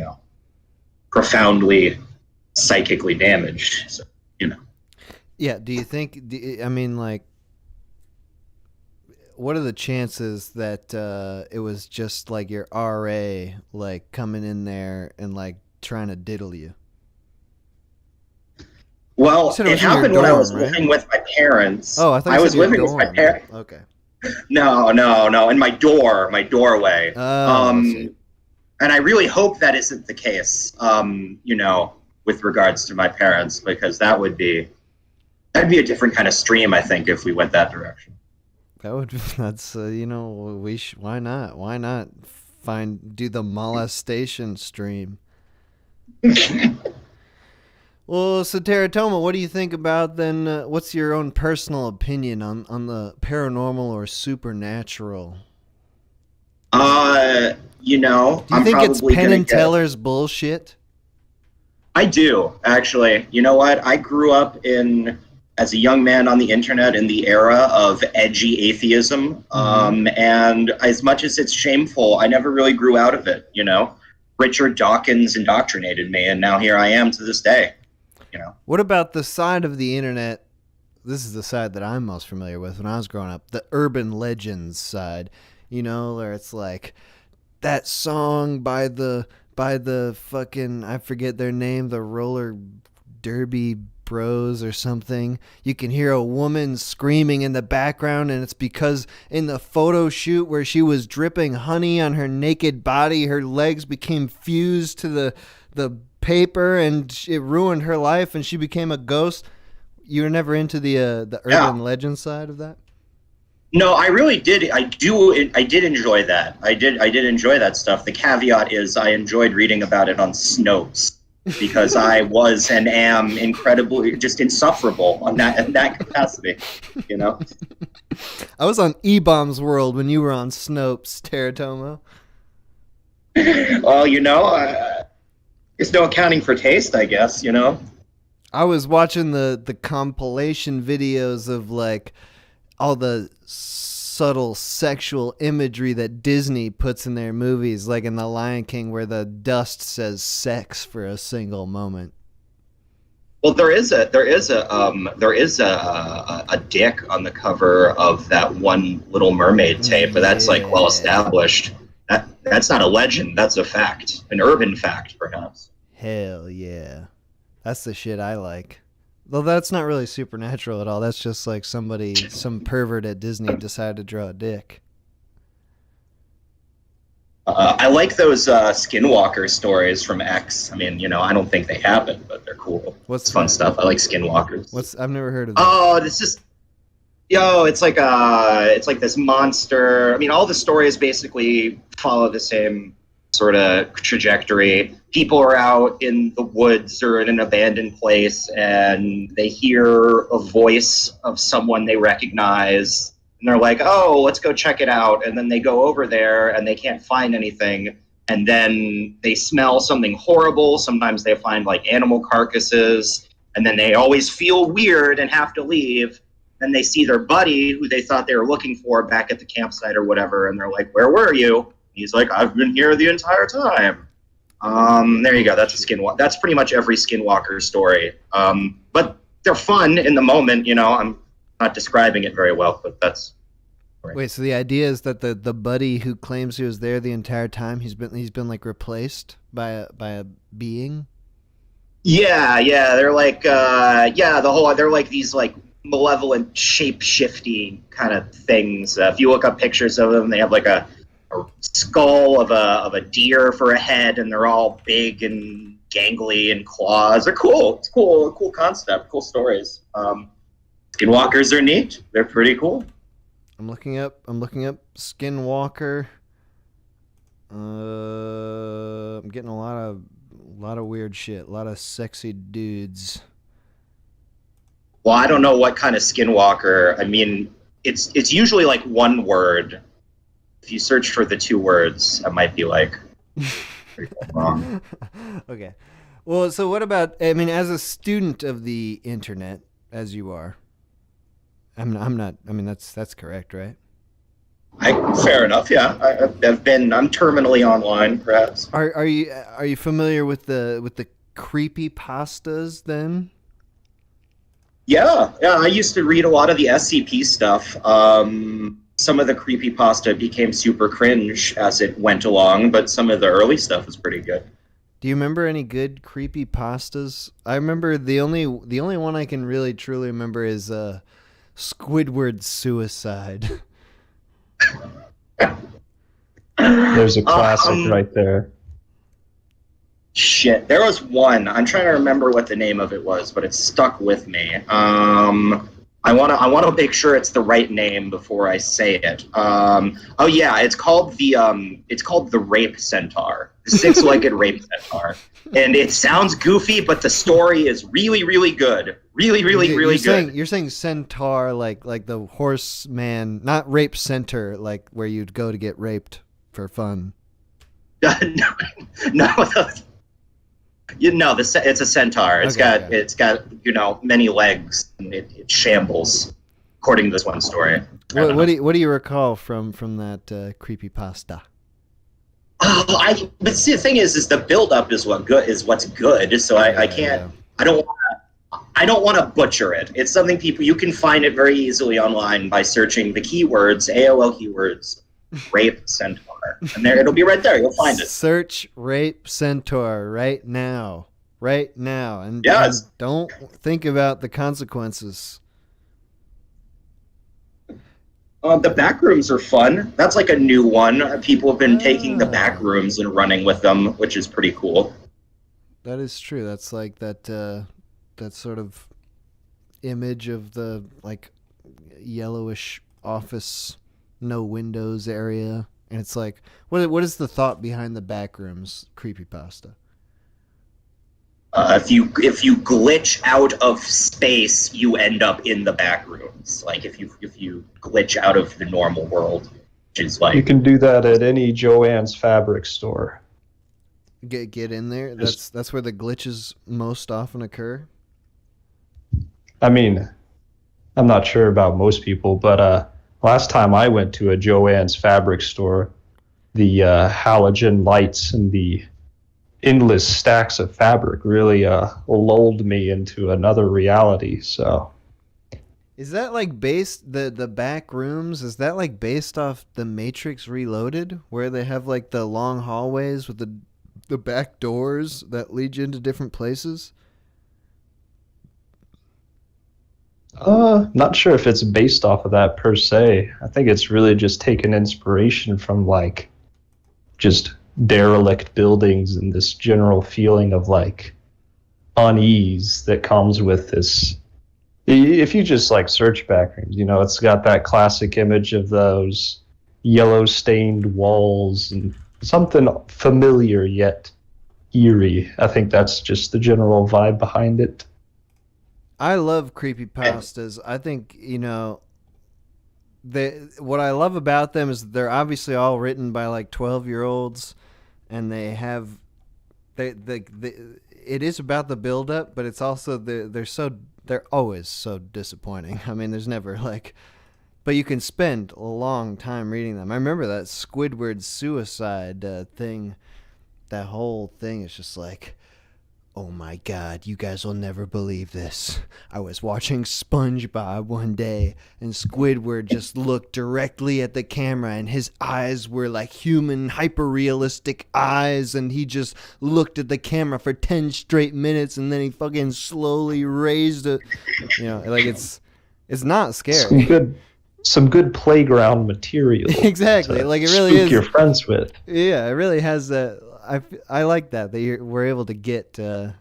[SPEAKER 11] profoundly psychically damaged. So,
[SPEAKER 1] Yeah, do you think, what are the chances that it was just like your RA coming in there and trying to diddle you? You said it
[SPEAKER 5] it
[SPEAKER 1] was in your
[SPEAKER 5] happened when I was
[SPEAKER 1] dorm, right?
[SPEAKER 5] living with my parents.
[SPEAKER 1] Oh, I thought
[SPEAKER 5] I
[SPEAKER 1] you
[SPEAKER 5] was
[SPEAKER 1] said your
[SPEAKER 5] living with my
[SPEAKER 1] dorm.
[SPEAKER 5] parents.
[SPEAKER 1] Okay.
[SPEAKER 5] No, in my doorway.
[SPEAKER 1] Oh, I see.
[SPEAKER 5] And I really hope that isn't the case, with regards to my parents, because that'd be a different kind of stream, I think, if we went that direction.
[SPEAKER 1] That's why not? Why not do the molestation stream? Well, so Teratoma, what do you think about then? What's your own personal opinion on the paranormal or supernatural?
[SPEAKER 5] Do you
[SPEAKER 1] Do you think it's Penn and Teller's bullshit?
[SPEAKER 5] I do, actually. You know what? I grew up as a young man on the internet in the era of edgy atheism. And as much as it's shameful, I never really grew out of it, Richard Dawkins indoctrinated me, and now here I am to this day,
[SPEAKER 1] What about the side of the internet? This is the side that I'm most familiar with when I was growing up, the urban legends side, where it's like that song by the fucking, I forget their name, the roller derby bros or something. You can hear a woman screaming in the background, and it's because in the photo shoot where she was dripping honey on her naked body, her legs became fused to the paper and it ruined her life and she became a ghost. You were never into the urban legend side of that?
[SPEAKER 5] No, I really did. I did enjoy that. I did enjoy that stuff. The caveat is I enjoyed reading about it on Snopes because I was and am incredibly just insufferable in that capacity,
[SPEAKER 1] I was on E-Bombs World when you were on Snopes, Teratoma.
[SPEAKER 5] Well, there's no accounting for taste, I guess,
[SPEAKER 1] I was watching the compilation videos of like all the subtle sexual imagery that Disney puts in their movies, like in The Lion King, where the dust says sex for a single moment.
[SPEAKER 5] Well, there is a dick on the cover of that one Little Mermaid tape, but that's like well established. That's not a legend. That's a fact, an urban fact, perhaps.
[SPEAKER 1] Hell yeah, that's the shit I like. Though that's not really supernatural at all. That's just like some pervert at Disney decided to draw a dick.
[SPEAKER 5] I like those Skinwalker stories from X. I mean, I don't think they happen, but they're cool. It's fun stuff. I like Skinwalkers.
[SPEAKER 1] I've never heard of that.
[SPEAKER 5] Oh, it's like this monster. I mean, all the stories basically follow the same sort of trajectory. People are out in the woods or in an abandoned place and they hear a voice of someone they recognize and they're like, oh, let's go check it out. And then they go over there and they can't find anything. And then they smell something horrible. Sometimes they find like animal carcasses, and then they always feel weird and have to leave. Then they see their buddy who they thought they were looking for back at the campsite or whatever. And they're like, where were you? He's like, I've been here the entire time. There you go. That's a Skinwalker. That's pretty much every Skinwalker story. But they're fun in the moment. I'm not describing it very well, but that's. Right.
[SPEAKER 1] Wait, so the idea is that the buddy who claims he was there the entire time, he's been like replaced by a being?
[SPEAKER 5] Yeah. They're like, they're like these like malevolent shape-shifty kind of things. If you look up pictures of them, they have like a skull of a deer for a head, and they're all big and gangly and claws. They're cool. It's cool. A cool concept. Cool stories. Skinwalkers are neat. They're pretty cool.
[SPEAKER 1] I'm looking up Skinwalker. I'm getting a lot of weird shit. A lot of sexy dudes.
[SPEAKER 5] Well, I don't know what kind of Skinwalker. I mean, it's usually like one word. If you search for the two words, I might be like wrong.
[SPEAKER 1] Okay. Well, so what about, I mean, as a student of the internet, as you are, I'm not, I mean, that's correct, right?
[SPEAKER 5] Fair enough, yeah. I'm terminally online, perhaps.
[SPEAKER 1] Are you familiar with the creepypastas then?
[SPEAKER 5] Yeah. I used to read a lot of the SCP stuff. Some of the creepypasta became super cringe as it went along, but some of the early stuff was pretty good.
[SPEAKER 1] Do you remember any good creepy pastas? I remember the only one I can really truly remember is Squidward's suicide.
[SPEAKER 2] There's a classic right there.
[SPEAKER 11] Shit, there was one. I'm trying to remember what the name of it was, but it stuck with me. I wanna make sure it's the right name before I say it. Oh yeah, it's called the Rape Centaur, the six-legged Rape Centaur, and it sounds goofy, but the story is really, really good. Really good.
[SPEAKER 1] You're saying centaur like the horseman, not rape center, like where you'd go to get raped for fun.
[SPEAKER 11] No. It's a centaur. It's got many legs, and it shambles, according to this one story.
[SPEAKER 1] What do you recall from that creepypasta?
[SPEAKER 11] But see, the thing is the build-up is what's good. So I can't. Yeah. I don't want to butcher it. It's something you can find it very easily online by searching the keywords, AOL keywords, rape centaur. And there, it'll be right there. You'll find it.
[SPEAKER 1] Search rape centaur right now, and,
[SPEAKER 11] yes.
[SPEAKER 1] And don't think about the consequences.
[SPEAKER 11] The back rooms are fun. That's like a new one. People have been taking the back rooms and running with them, which is pretty cool.
[SPEAKER 1] That is true. That's like that sort of image of the like yellowish office, no windows area. And it's like, what is the thought behind the backrooms creepypasta?
[SPEAKER 11] If you glitch out of space, you end up in the back rooms. Like if you glitch out of the normal world, which is like
[SPEAKER 2] you can do that at any Joann's fabric store.
[SPEAKER 1] Get in there. That's where the glitches most often occur.
[SPEAKER 2] I mean, I'm not sure about most people, but last time I went to a Joann's fabric store, the halogen lights and the endless stacks of fabric really lulled me into another reality. So,
[SPEAKER 1] is that like based the back rooms? Is that like based off the Matrix Reloaded, where they have like the long hallways with the back doors that lead you into different places?
[SPEAKER 2] Not sure if it's based off of that per se. I think it's really just taken inspiration from like just derelict buildings and this general feeling of like unease that comes with this. If you just like search backrooms, it's got that classic image of those yellow stained walls and something familiar yet eerie. I think that's just the general vibe behind it.
[SPEAKER 1] I love creepypastas. I think, what I love about them is they're obviously all written by like 12-year-olds, and they have it is about the build up, but it's also they're always so disappointing. I mean, there's never like, but you can spend a long time reading them. I remember that Squidward's suicide thing. That whole thing is just like, oh my God, you guys will never believe this. I was watching SpongeBob one day, and Squidward just looked directly at the camera, and his eyes were like human, hyper-realistic eyes, and he just looked at the camera for 10 straight minutes, and then he fucking slowly raised it. Like it's not scary.
[SPEAKER 2] Some good playground material.
[SPEAKER 1] Exactly. Like it really is.
[SPEAKER 2] Your friends with.
[SPEAKER 1] Yeah, it really has that. I like that we're able to get the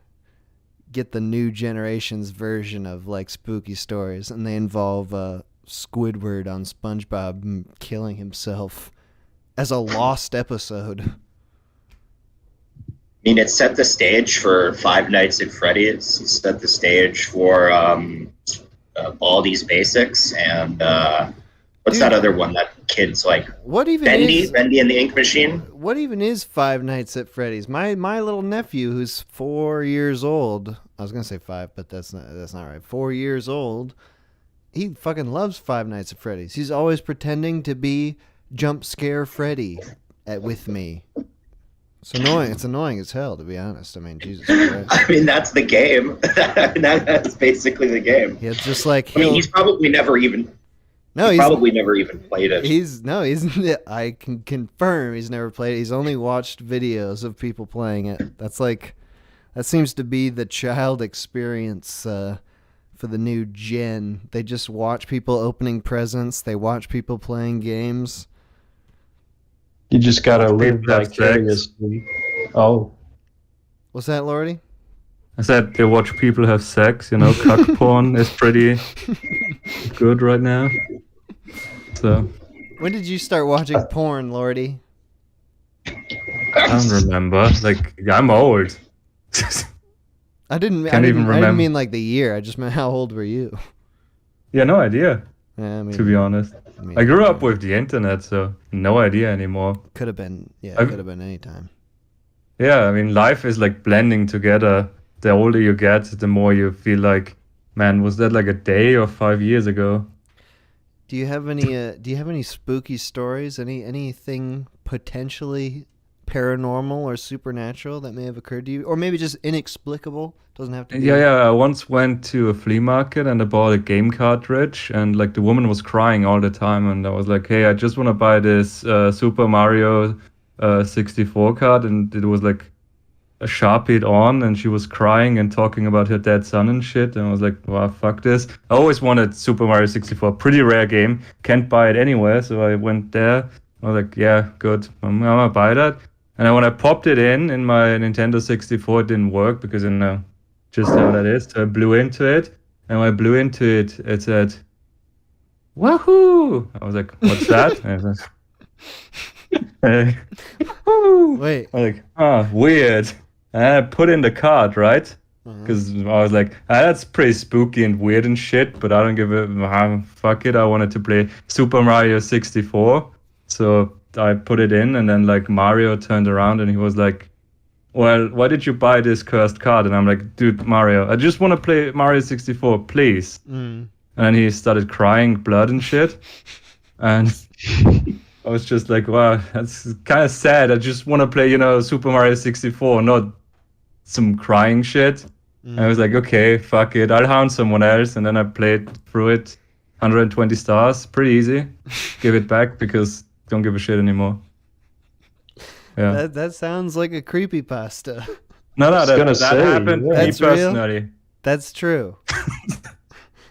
[SPEAKER 1] new generation's version of like spooky stories, and they involve Squidward on SpongeBob killing himself as a lost episode.
[SPEAKER 11] I mean, it set the stage for Five Nights at Freddy's. It set the stage for Baldi's Basics, and what's that other one that kids like?
[SPEAKER 1] What even
[SPEAKER 11] Bendy?
[SPEAKER 1] is
[SPEAKER 11] Bendy and the Ink Machine?
[SPEAKER 1] What even is Five Nights at Freddy's? My little nephew, who's 4 years old. I was gonna say 5, but that's not right. 4 years old. He fucking loves Five Nights at Freddy's. He's always pretending to be Jump Scare Freddy with me. It's annoying. It's annoying as hell, to be honest. I mean, Jesus Christ.
[SPEAKER 11] I mean, that's the game. That's basically the game.
[SPEAKER 1] Yeah, it's just like
[SPEAKER 11] he's probably never even.
[SPEAKER 1] No,
[SPEAKER 11] He probably never even played it.
[SPEAKER 1] He's I can confirm he's never played it. He's only watched videos of people playing it. That seems to be the child experience for the new gen. They just watch people opening presents. They watch people playing games.
[SPEAKER 2] You just gotta live
[SPEAKER 12] People have sex.
[SPEAKER 2] vicariously. Oh,
[SPEAKER 1] What's that, Lordy?
[SPEAKER 12] I said they watch people have sex. Cuck porn is pretty good right now. So
[SPEAKER 1] When did you start watching porn, Lordy?
[SPEAKER 12] I don't remember. Like I'm old.
[SPEAKER 1] I didn't
[SPEAKER 12] Can't even
[SPEAKER 1] I didn't
[SPEAKER 12] remember.
[SPEAKER 1] mean like the year. I just meant how old were you?
[SPEAKER 12] Yeah, no idea.
[SPEAKER 1] Yeah, I mean,
[SPEAKER 12] To be honest, I grew up with the internet, so no idea anymore.
[SPEAKER 1] could have been
[SPEAKER 12] I've-
[SPEAKER 1] could have been any time.
[SPEAKER 12] Yeah, I mean, life is like blending together. The older you get, the more you feel like, man, was that like a day or 5 years ago?
[SPEAKER 1] Do you have any spooky stories? Anything potentially paranormal or supernatural that may have occurred to you, or maybe just inexplicable? Doesn't have to be.
[SPEAKER 12] Yeah. I once went to a flea market and I bought a game cartridge, and like the woman was crying all the time, and I was like, "Hey, I just want to buy this Super Mario 64 card," and it was like a Sharpied on, and she was crying and talking about her dead son and shit, and I was like, "Wow, fuck this!" I always wanted Super Mario 64, pretty rare game, can't buy it anywhere, so I went there. I was like, "Yeah, good, I'm gonna buy that." And then when I popped it in my Nintendo 64, it didn't work because just how that is. So I blew into it, and when I blew into it, it said, "Wahoo!" I was like, "What's that?" And it was,
[SPEAKER 1] Wait.
[SPEAKER 12] I was like, "Oh, weird." And I put in the card, right? Because I was like, that's pretty spooky and weird and shit, but I don't give a fuck it. I wanted to play Super Mario 64. So I put it in, and then like Mario turned around and he was like, "Well, why did you buy this cursed card?" And I'm like, "Dude, Mario, I just want to play Mario 64, please." And then he started crying blood and shit. And I was just like, wow, that's kind of sad. I just want to play, Super Mario 64, not some crying shit. And I was like, okay, fuck it. I'll hound someone else. And then I played through it, 120 stars, pretty easy. Give it back because don't give a shit anymore. Yeah.
[SPEAKER 1] That sounds like a creepypasta.
[SPEAKER 12] No,
[SPEAKER 2] I was gonna
[SPEAKER 12] that
[SPEAKER 2] say,
[SPEAKER 12] happened to me
[SPEAKER 1] That's real?
[SPEAKER 12] personally.
[SPEAKER 1] That's true.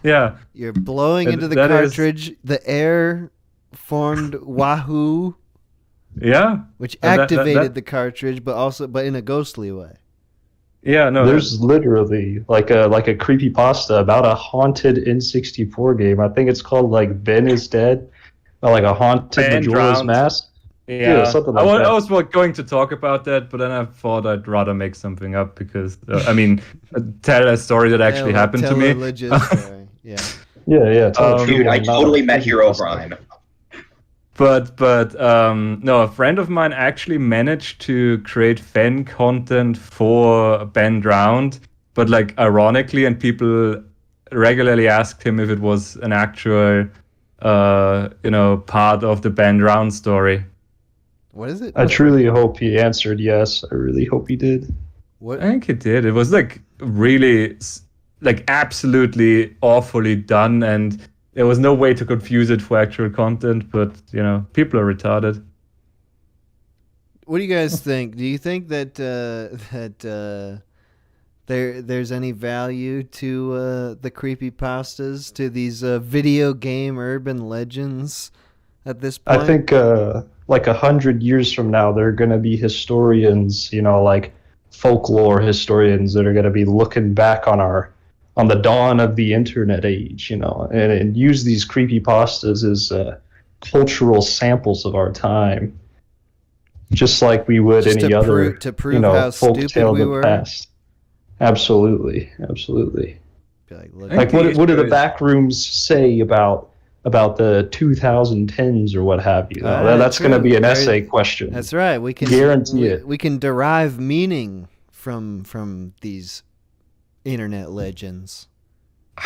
[SPEAKER 12] Yeah.
[SPEAKER 1] You're blowing into the
[SPEAKER 12] that is-
[SPEAKER 1] cartridge. The air formed Wahoo,
[SPEAKER 12] Yeah.
[SPEAKER 1] which
[SPEAKER 12] And
[SPEAKER 1] activated the cartridge, but in a ghostly way.
[SPEAKER 12] Yeah, no.
[SPEAKER 2] there's literally like a creepypasta about a haunted N64 game. I think it's called like Ben is Dead, or like a haunted
[SPEAKER 12] Ben
[SPEAKER 2] Majora's
[SPEAKER 12] Drowned.
[SPEAKER 2] Mask.
[SPEAKER 12] Yeah,
[SPEAKER 2] something like
[SPEAKER 12] I
[SPEAKER 2] that.
[SPEAKER 12] was going to talk about that, but then I thought I'd rather make something up because, tell a story that actually happened to me.
[SPEAKER 1] A legit story. Yeah.
[SPEAKER 2] Yeah. Tell a true
[SPEAKER 11] Dude, I
[SPEAKER 2] one, not
[SPEAKER 11] totally
[SPEAKER 2] a
[SPEAKER 11] met
[SPEAKER 2] creepypasta.
[SPEAKER 11] Herobrine.
[SPEAKER 12] But no, a friend of mine actually managed to create fan content for Ben Drowned, but like ironically, and people regularly asked him if it was an actual, part of the Ben Drowned story.
[SPEAKER 1] What is it?
[SPEAKER 2] I truly hope he answered yes. I really hope he did.
[SPEAKER 1] What?
[SPEAKER 12] I think it did. It was like really, like absolutely awfully done, and there was no way to confuse it for actual content. But people are retarded.
[SPEAKER 1] What do you guys think? Do you think that there's any value to the creepypastas, to these video game urban legends at this point?
[SPEAKER 2] I think like 100 years from now, there are going to be historians, like folklore historians that are going to be looking back on the dawn of the internet age, and use these creepypastas as cultural samples of our time, just like we would
[SPEAKER 1] Just
[SPEAKER 2] any
[SPEAKER 1] to
[SPEAKER 2] other,
[SPEAKER 1] prove how
[SPEAKER 2] folk
[SPEAKER 1] stupid
[SPEAKER 2] tale
[SPEAKER 1] we
[SPEAKER 2] of the
[SPEAKER 1] were?
[SPEAKER 2] past. Absolutely.
[SPEAKER 1] Be like, look,
[SPEAKER 2] Like what do the back rooms say about the 2010s or what have you? That's going to be an
[SPEAKER 1] True.
[SPEAKER 2] essay question.
[SPEAKER 1] That's right. We can
[SPEAKER 2] guarantee it.
[SPEAKER 1] We can derive meaning from these internet legends.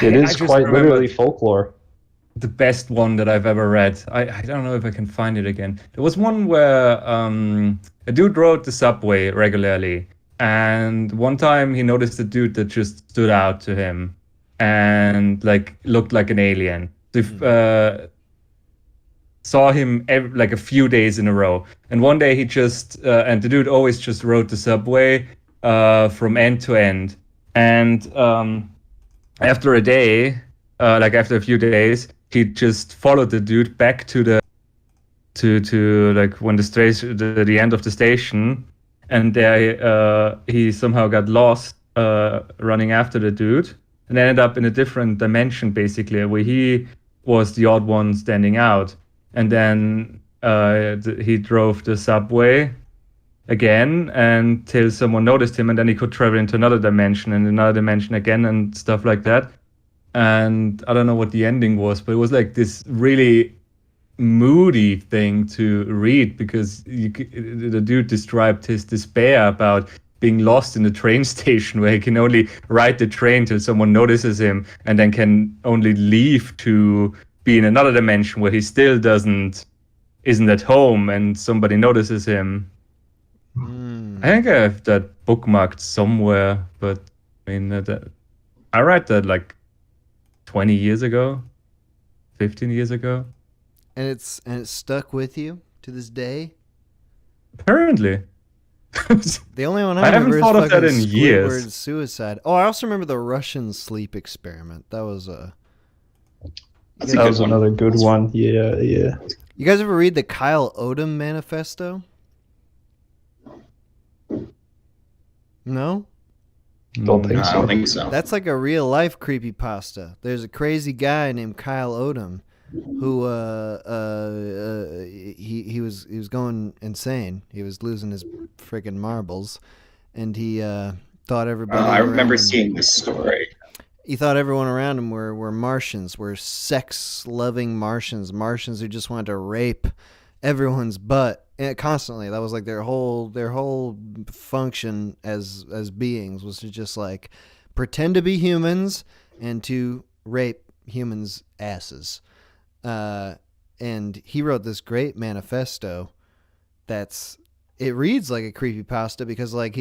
[SPEAKER 2] It
[SPEAKER 12] I
[SPEAKER 2] is
[SPEAKER 12] just
[SPEAKER 2] quite
[SPEAKER 12] remember
[SPEAKER 2] literally folklore.
[SPEAKER 12] the best one that I've ever read. I don't know if I can find it again. There was one where a dude rode the subway regularly, and one time he noticed a dude that just stood out to him and like looked like an alien. So saw him like a few days in a row. And one day he just and the dude always just rode the subway from end to end. And after a day, like after a few days, he just followed the dude back to the to like when the end of the station, and there he somehow got lost running after the dude, and ended up in a different dimension basically, where he was the odd one standing out. And then he drove the subway again until someone noticed him, and then he could travel into another dimension and another dimension again and stuff like that. And I don't know what the ending was, but it was like this really moody thing to read, because the dude described his despair about being lost in the train station, where he can only ride the train till someone notices him, and then can only leave to be in another dimension where he still isn't at home and somebody notices him. I think I have that bookmarked somewhere, but I mean, I read that like 20 years ago, 15 years ago.
[SPEAKER 1] And it's stuck with you to this day?
[SPEAKER 12] Apparently.
[SPEAKER 1] The only one
[SPEAKER 12] I haven't
[SPEAKER 1] remember
[SPEAKER 12] thought
[SPEAKER 1] is
[SPEAKER 12] of that
[SPEAKER 1] fucking
[SPEAKER 12] in years.
[SPEAKER 1] Squidward's suicide. Oh, I also remember the Russian sleep experiment. That was
[SPEAKER 2] That was another good one. Yeah.
[SPEAKER 1] You guys ever read the Kyle Odom manifesto? No?
[SPEAKER 2] Don't think
[SPEAKER 11] I
[SPEAKER 2] so.
[SPEAKER 11] don't think so.
[SPEAKER 1] That's like a real life creepypasta. There's a crazy guy named Kyle Odom who he was going insane. He was losing his freaking marbles, and he thought everybody.
[SPEAKER 11] I remember
[SPEAKER 1] around him-
[SPEAKER 11] seeing this story.
[SPEAKER 1] He thought everyone around him were Martians, were sex-loving Martians who just wanted to rape everyone's butt constantly. That was like their whole function as beings, was to just like pretend to be humans and to rape humans' asses. And he wrote this great manifesto it reads like a creepypasta, because like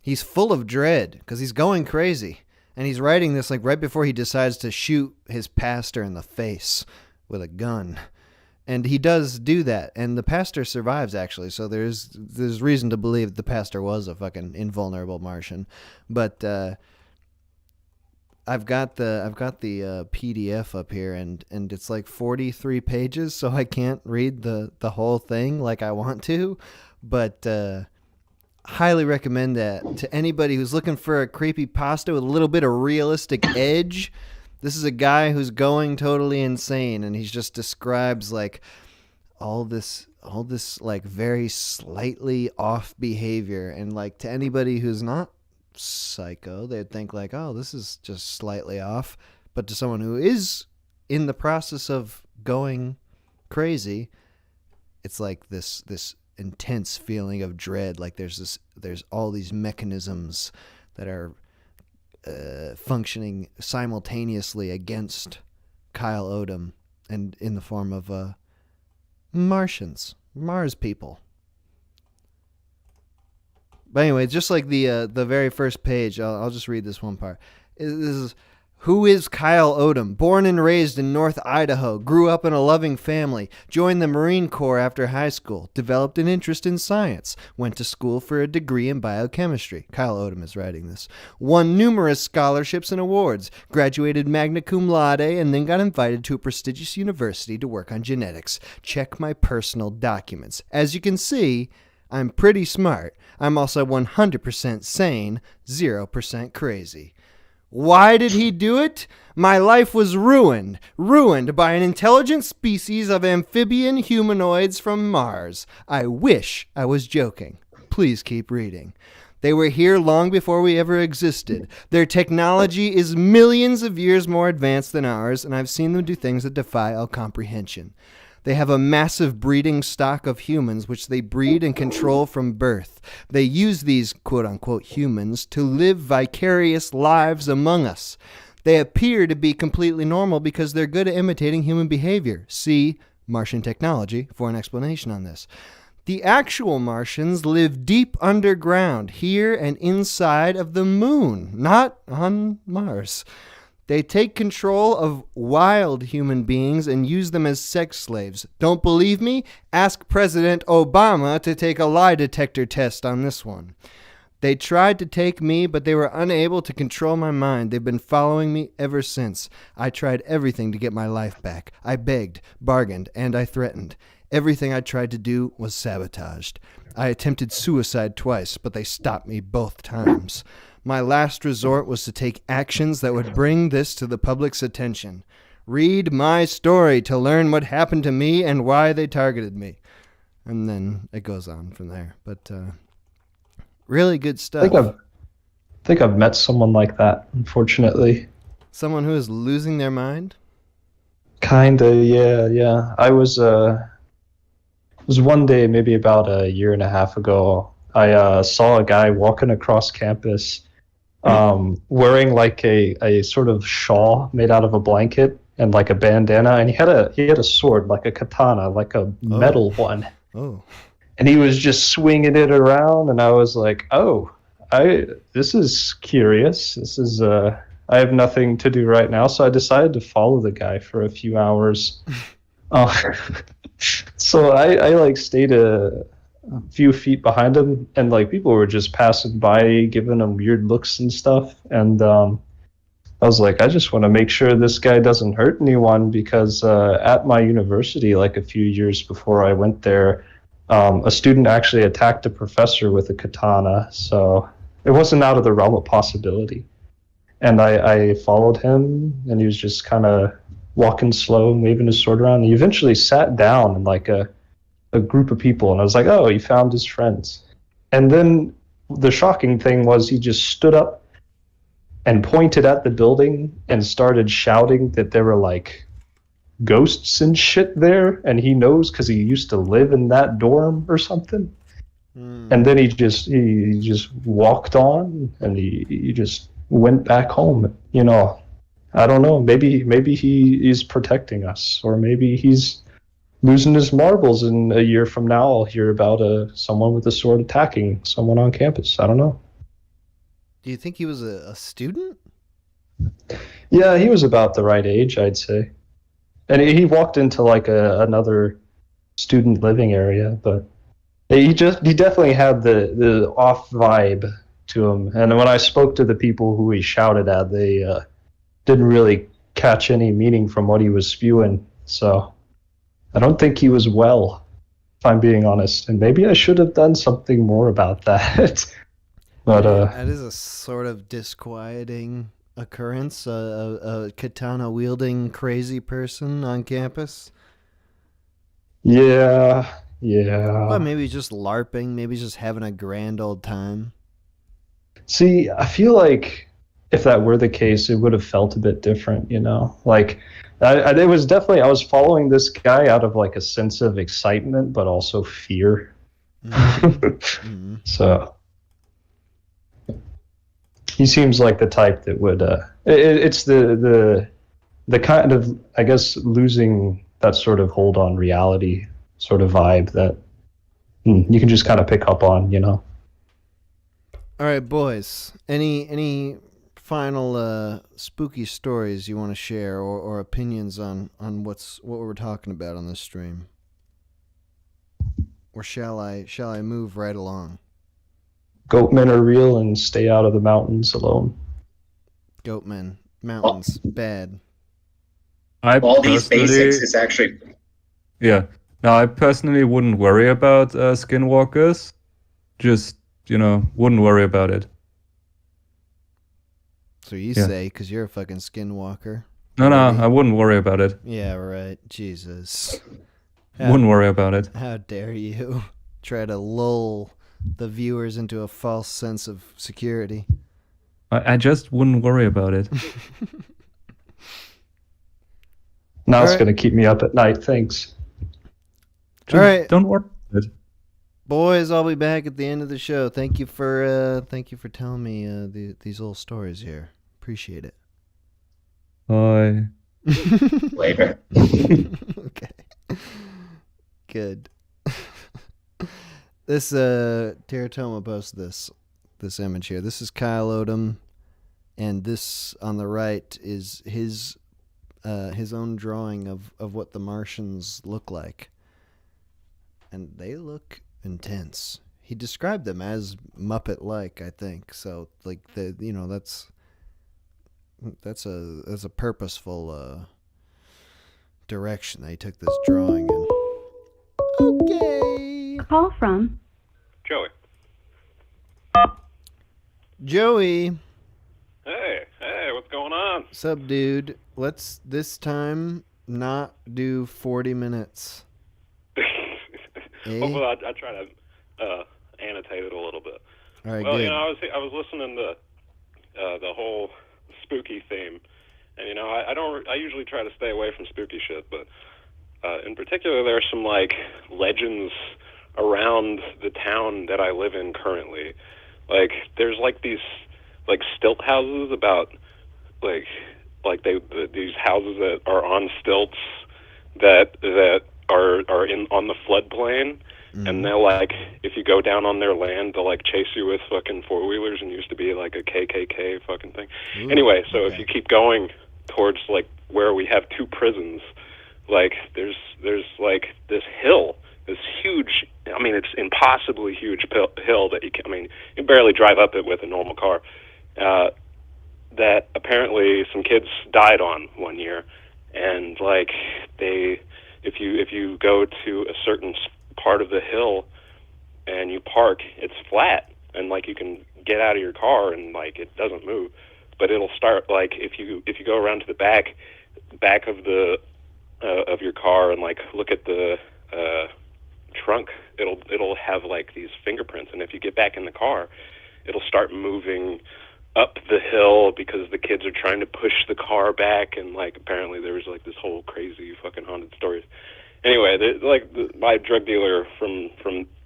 [SPEAKER 1] he's full of dread because he's going crazy. And he's writing this like right before he decides to shoot his pastor in the face with a gun. And he does do that, and the pastor survives actually. So there's reason to believe that the pastor was a fucking invulnerable Martian. But I've got the PDF up here, and it's like 43 pages, so I can't read the whole thing like I want to. But highly recommend that to anybody who's looking for a creepypasta with a little bit of realistic edge. This is a guy who's going totally insane, and he just describes like all this like very slightly off behavior, and like to anybody who's not psycho, they'd think like, oh, this is just slightly off, but to someone who is in the process of going crazy, it's like this intense feeling of dread. Like there's all these mechanisms that are functioning simultaneously against Kyle Odom, and in the form of Martians, Mars people. But anyway, just like the very first page, I'll just read this one part. This is, who is Kyle Odom? Born and raised in North Idaho, grew up in a loving family, joined the Marine Corps after high school, developed an interest in science, went to school for a degree in biochemistry. Kyle Odom is writing this. Won numerous scholarships and awards, graduated magna cum laude, and then got invited to a prestigious university to work on genetics. Check my personal documents. As you can see, I'm pretty smart. I'm also 100% sane, 0% crazy. Why did he do it? My life was ruined by an intelligent species of amphibian humanoids from Mars. I wish I was joking. Please keep reading. They were here long before we ever existed. Their technology is millions of years more advanced than ours, and I've seen them do things that defy all comprehension. They have a massive breeding stock of humans, which they breed and control from birth. They use these quote-unquote humans to live vicarious lives among us. They appear to be completely normal because they're good at imitating human behavior. See Martian technology for an explanation on this. The actual Martians live deep underground, here and inside of the moon, not on Mars. They take control of wild human beings and use them as sex slaves. Don't believe me? Ask President Obama to take a lie detector test on this one. They tried to take me, but they were unable to control my mind. They've been following me ever since. I tried everything to get my life back. I begged, bargained, and I threatened. Everything I tried to do was sabotaged. I attempted suicide twice, but they stopped me both times. My last resort was to take actions that would bring this to the public's attention. Read my story to learn what happened to me and why they targeted me. And then it goes on from there. But really good stuff.
[SPEAKER 2] I think I've met someone like that, unfortunately.
[SPEAKER 1] Someone who is losing their mind?
[SPEAKER 2] Kinda, yeah. I was one day, maybe about a year and a half ago, I saw a guy walking across campus wearing like a sort of shawl made out of a blanket and like a bandana, and he had a sword, like a katana, like a metal one.
[SPEAKER 1] Oh.
[SPEAKER 2] And he was just swinging it around, and I was like, this is curious. This is I have nothing to do right now, so I decided to follow the guy for a few hours. So I like stayed a few feet behind him, and like people were just passing by, giving him weird looks and stuff. And I was like, I just want to make sure this guy doesn't hurt anyone, because at my university, like a few years before I went there, a student actually attacked a professor with a katana. So it wasn't out of the realm of possibility. And I followed him, and he was just kind of walking slow and waving his sword around. He eventually sat down in like a group of people, and I was like, oh, he found his friends. And then the shocking thing was he just stood up and pointed at the building and started shouting that there were like ghosts and shit there, and he knows because he used to live in that dorm or something. And then he just walked on, and he just went back home. I don't know, maybe he is protecting us, or maybe he's losing his marbles, and a year from now I'll hear about someone with a sword attacking someone on campus. I don't know.
[SPEAKER 1] Do you think he was a student?
[SPEAKER 2] Yeah, he was about the right age, I'd say. And he walked into like another student living area, but he definitely had the off vibe to him. And when I spoke to the people who he shouted at, they didn't really catch any meaning from what he was spewing. So I don't think he was well, if I'm being honest. And maybe I should have done something more about that. But
[SPEAKER 1] that is a sort of disquieting occurrence, a katana wielding crazy person on campus.
[SPEAKER 2] Yeah.
[SPEAKER 1] But maybe just LARPing, maybe just having a grand old time.
[SPEAKER 2] See, I feel like if that were the case, it would have felt a bit different, Like, it was definitely, I was following this guy out of like a sense of excitement, but also fear.
[SPEAKER 1] Mm-hmm.
[SPEAKER 2] So he seems like the type that would it's the kind of, I guess, losing that sort of hold on reality sort of vibe that you can just kind of pick up on. All
[SPEAKER 1] right, boys, any final spooky stories you want to share, or opinions on what we're talking about on this stream, or shall I move right along?
[SPEAKER 2] Goatmen are real, and stay out of the mountains alone.
[SPEAKER 1] Goatmen, mountains, bad.
[SPEAKER 11] All these basics is actually...
[SPEAKER 12] Yeah. Now, I personally wouldn't worry about skinwalkers. Just, wouldn't worry about it.
[SPEAKER 1] So you say, because you're a fucking skinwalker.
[SPEAKER 12] No, I wouldn't worry about it.
[SPEAKER 1] Yeah, right. Jesus.
[SPEAKER 12] Wouldn't worry about it.
[SPEAKER 1] How dare you try to lull the viewers into a false sense of security.
[SPEAKER 12] I just wouldn't worry about it.
[SPEAKER 2] Now it's going to keep me up at night. Thanks.
[SPEAKER 1] All right.
[SPEAKER 12] Don't worry about it.
[SPEAKER 1] Boys, I'll be back at the end of the show. Thank you for telling me these little stories here. Appreciate it.
[SPEAKER 12] Bye.
[SPEAKER 11] Later.
[SPEAKER 1] Okay. Good. This Teratoma posted this image here. This is Kyle Odom and this on the right is his own drawing of what the Martians look like, and they look intense. He described them as Muppet-like, I think. So like that's a purposeful direction that he took this drawing in. Okay.
[SPEAKER 3] Call from
[SPEAKER 1] Joey.
[SPEAKER 13] Hey, what's going on?
[SPEAKER 1] Sup, dude? Let's this time not do 40 minutes.
[SPEAKER 13] Hopefully, I try to annotate it a little bit.
[SPEAKER 1] All right,
[SPEAKER 13] well,
[SPEAKER 1] good.
[SPEAKER 13] I was listening to the whole spooky theme, and I usually try to stay away from spooky shit, but in particular, there are some like legends around the town that I live in currently. Like, there's like these like stilt houses about these houses that are on stilts that are in on the floodplain. And they'll, like, if you go down on their land, they'll, like, chase you with fucking four-wheelers, and used to be, like, a KKK fucking thing.
[SPEAKER 1] Ooh,
[SPEAKER 13] anyway, so
[SPEAKER 1] okay.
[SPEAKER 13] if you keep going towards, like, where we have two prisons, like, there's like, this hill, this huge, I mean, it's impossibly huge hill that you can barely drive up it with a normal car, that apparently some kids died on one year. And, like, if you go to a certain part of the hill and you park, it's flat, and like you can get out of your car and like it doesn't move, but it'll start, like, if you go around to the back of the of your car and like look at the trunk, it'll have like these fingerprints, and if you get back in the car, it'll start moving up the hill because the kids are trying to push the car back, and like apparently there was like this whole crazy fucking haunted stories. Anyway, my drug dealer from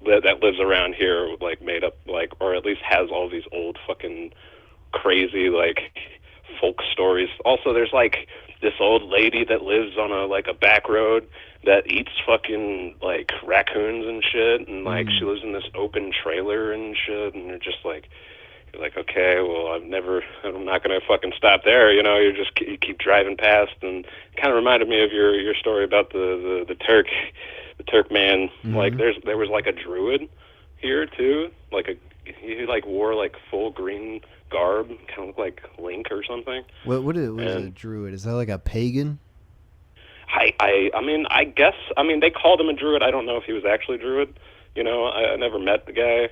[SPEAKER 13] that lives around here, like, made up, like, or at least has all these old fucking crazy, like, folk stories. Also, there's, like, this old lady that lives on a back road that eats fucking, like, raccoons and shit, and, like, she lives in this open trailer and shit, and you're like, okay, well, I'm not going to fucking stop there, you keep driving past, and it kind of reminded me of your story about the Turk man.
[SPEAKER 1] Mm-hmm.
[SPEAKER 13] Like, there was, like, a druid here, too, he, like, wore, like, full green garb, kind of looked like Link or something.
[SPEAKER 1] What is a druid? Is that like a pagan?
[SPEAKER 13] I guess, they called him a druid. I don't know if he was actually a druid, I never met the guy,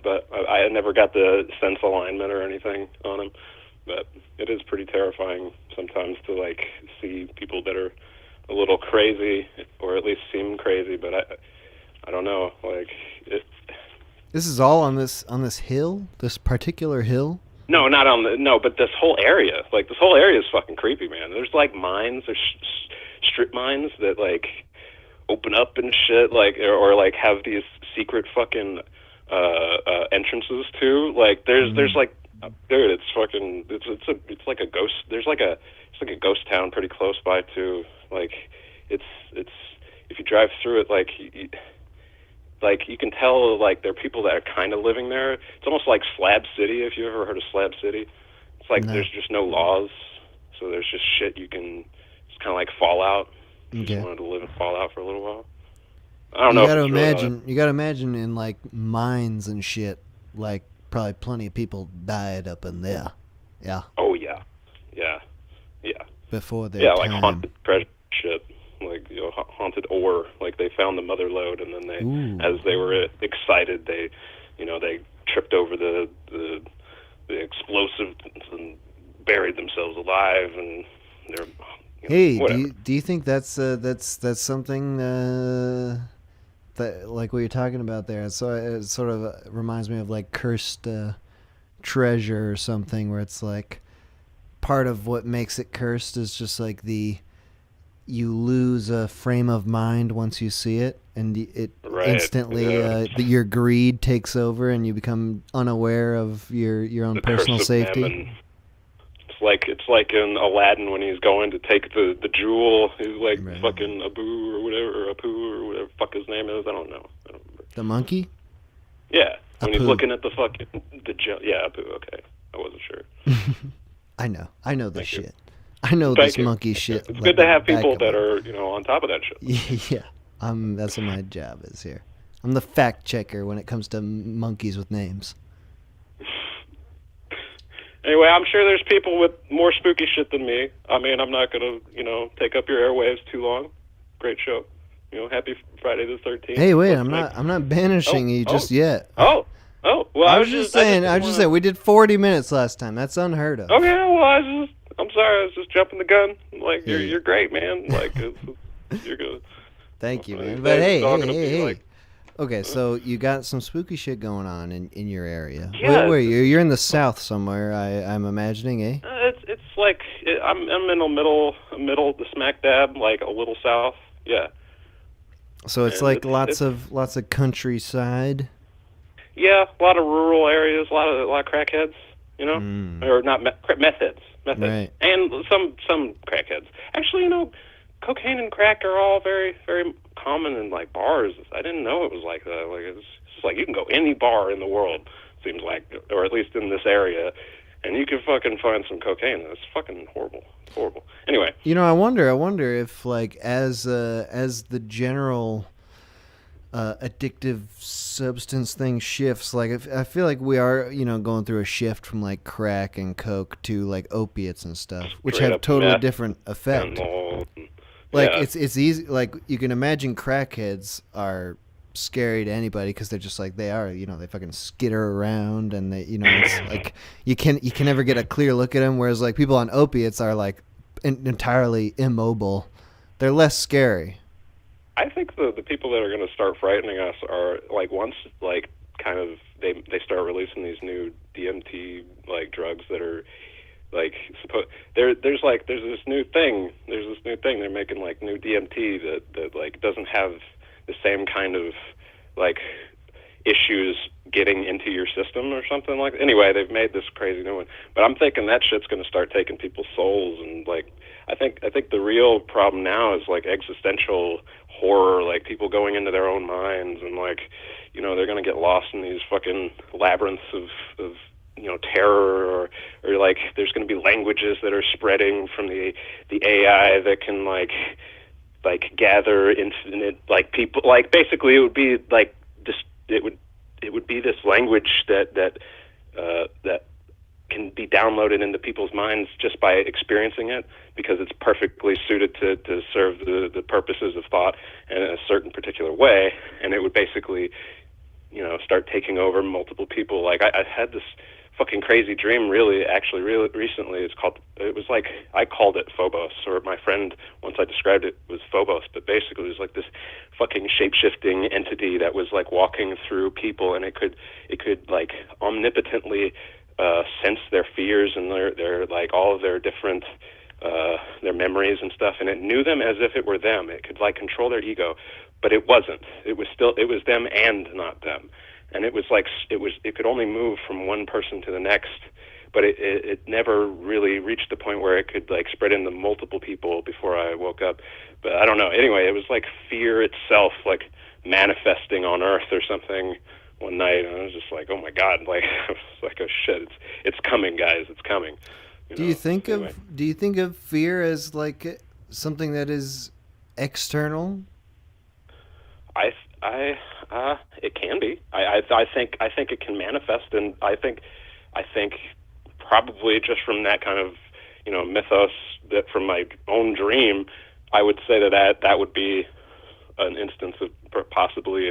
[SPEAKER 13] but I never got the sense alignment or anything on him. But it is pretty terrifying sometimes to, like, see people that are a little crazy, or at least seem crazy. But I don't know, like it.
[SPEAKER 1] This is all on this hill, this particular hill.
[SPEAKER 13] No, but this whole area, is fucking creepy, man. There's like mines, there's strip mines that like open up and shit, like or like have these secret fucking entrances to, like there's like, dude, it's like a ghost. It's like a ghost town pretty close by too. Like it's if you drive through it, like you can tell, like, there are people that are kind of living there. It's almost like Slab City, if you ever heard of Slab City. It's like there's just no laws, so there's just shit you can. It's kind of like Fallout.
[SPEAKER 1] Okay.
[SPEAKER 13] Just wanted to live in Fallout for a little while. I don't know.
[SPEAKER 1] You gotta imagine in like mines and shit, like probably plenty of people died up in there. Yeah.
[SPEAKER 13] Oh yeah.
[SPEAKER 1] Before their time.
[SPEAKER 13] Like haunted treasure shit, like haunted ore. Like they found the mother lode, and then as they were excited, they tripped over the explosive and buried themselves alive, and they're.
[SPEAKER 1] Hey, do you think that's something that, like what you're talking about there? So it sort of reminds me of like cursed treasure or something, where it's like part of what makes it cursed is just like you lose a frame of mind once you see it, and it instantly your greed takes over, and you become unaware of your own personal safety.
[SPEAKER 13] It's like in Aladdin when he's going to take the jewel. He's like fucking Abu or whatever, or Apu or whatever the fuck his name is. I don't know.
[SPEAKER 1] The monkey?
[SPEAKER 13] Yeah, when
[SPEAKER 1] Apu.
[SPEAKER 13] he's looking at the fucking Apu. Okay. I wasn't sure.
[SPEAKER 1] I know this
[SPEAKER 13] Thank you.
[SPEAKER 1] shit. I know
[SPEAKER 13] Thank
[SPEAKER 1] this
[SPEAKER 13] you.
[SPEAKER 1] monkey shit.
[SPEAKER 13] It's
[SPEAKER 1] like
[SPEAKER 13] good to have
[SPEAKER 1] the back
[SPEAKER 13] people
[SPEAKER 1] of
[SPEAKER 13] that
[SPEAKER 1] my-
[SPEAKER 13] are, on top of that shit.
[SPEAKER 1] Yeah, that's what my job is here. I'm the fact checker when it comes to monkeys with names.
[SPEAKER 13] Anyway, I'm sure there's people with more spooky shit than me. I mean, I'm not gonna, take up your airwaves too long. Great show. Happy Friday the 13th.
[SPEAKER 1] Hey, wait,
[SPEAKER 13] What's
[SPEAKER 1] I'm
[SPEAKER 13] next?
[SPEAKER 1] not banishing you just yet.
[SPEAKER 13] Oh, well,
[SPEAKER 1] I was just saying. I was just saying we did 40 minutes last time. That's unheard of.
[SPEAKER 13] Okay, well, I'm sorry, I was just jumping the gun. Like,
[SPEAKER 1] Yeah.
[SPEAKER 13] you're great, man. Like, you're good.
[SPEAKER 1] Thank you, man.
[SPEAKER 13] These
[SPEAKER 1] But
[SPEAKER 13] days
[SPEAKER 1] hey,
[SPEAKER 13] it's all
[SPEAKER 1] hey,
[SPEAKER 13] gonna be
[SPEAKER 1] hey, hey.
[SPEAKER 13] like-
[SPEAKER 1] Okay, so you got some spooky shit going on in your area.
[SPEAKER 13] Yeah,
[SPEAKER 1] Wait, you're in the south somewhere. I'm imagining, eh?
[SPEAKER 13] It's like I'm in the middle, the smack dab, like a little south. Yeah.
[SPEAKER 1] So it's
[SPEAKER 13] And
[SPEAKER 1] like lots of countryside.
[SPEAKER 13] Yeah, a lot of rural areas, a lot of crackheads, or not meth heads,
[SPEAKER 1] Right.
[SPEAKER 13] and some crackheads. Actually, cocaine and crack are all very, very common in like bars. I didn't know it was like that. Like it's just like you can go any bar in the world, seems like, or at least in this area, and you can fucking find some cocaine. It's fucking horrible. It's horrible. Anyway.
[SPEAKER 1] I wonder if like as the general addictive substance thing shifts, like if, I feel like we are going through a shift from like crack and coke to like opiates and stuff, which
[SPEAKER 13] Straight
[SPEAKER 1] have
[SPEAKER 13] up
[SPEAKER 1] totally
[SPEAKER 13] meth,
[SPEAKER 1] different effect.
[SPEAKER 13] fentanyl,
[SPEAKER 1] Like
[SPEAKER 13] yeah.
[SPEAKER 1] it's easy. Like you can imagine crackheads are scary to anybody because they're just like they are. They fucking skitter around and they it's like you can never get a clear look at them. Whereas like people on opiates are like entirely immobile. They're less scary.
[SPEAKER 13] I think the people that are going to start frightening us are like once like kind of they start releasing these new DMT like drugs that are like there's this new thing they're making like new DMT that like doesn't have the same kind of like issues getting into your system or something like that. Anyway, they've made this crazy new one, but I'm thinking that shit's going to start taking people's souls, and like I think the real problem now is like existential horror, like people going into their own minds and like they're going to get lost in these fucking labyrinths of terror, or like there's going to be languages that are spreading from the AI that can like gather infinite like people, like basically it would be like just it would be this language that can be downloaded into people's minds just by experiencing it, because it's perfectly suited to serve the purposes of thought in a certain particular way, and it would basically start taking over multiple people. Like I had this fucking crazy dream really recently. It was like I called it Phobos, or my friend once I described it was Phobos, but basically it was like this fucking shape-shifting entity that was like walking through people, and it could like omnipotently sense their fears and their like all of their different their memories and stuff, and it knew them as if it were them. It could like control their ego, but it wasn't. It was them and not them. And it was like it could only move from one person to the next, but it never really reached the point where it could like spread into multiple people before I woke up. But I don't know. Anyway, it was like fear itself, like manifesting on Earth or something one night, and I was just like, oh my god, like I was like, oh shit, it's coming, guys, it's coming.
[SPEAKER 1] Do you think of fear as like something that is external?
[SPEAKER 13] It can be. I think it can manifest, and I think probably just from that kind of mythos, that from my own dream, I would say that would be an instance of possibly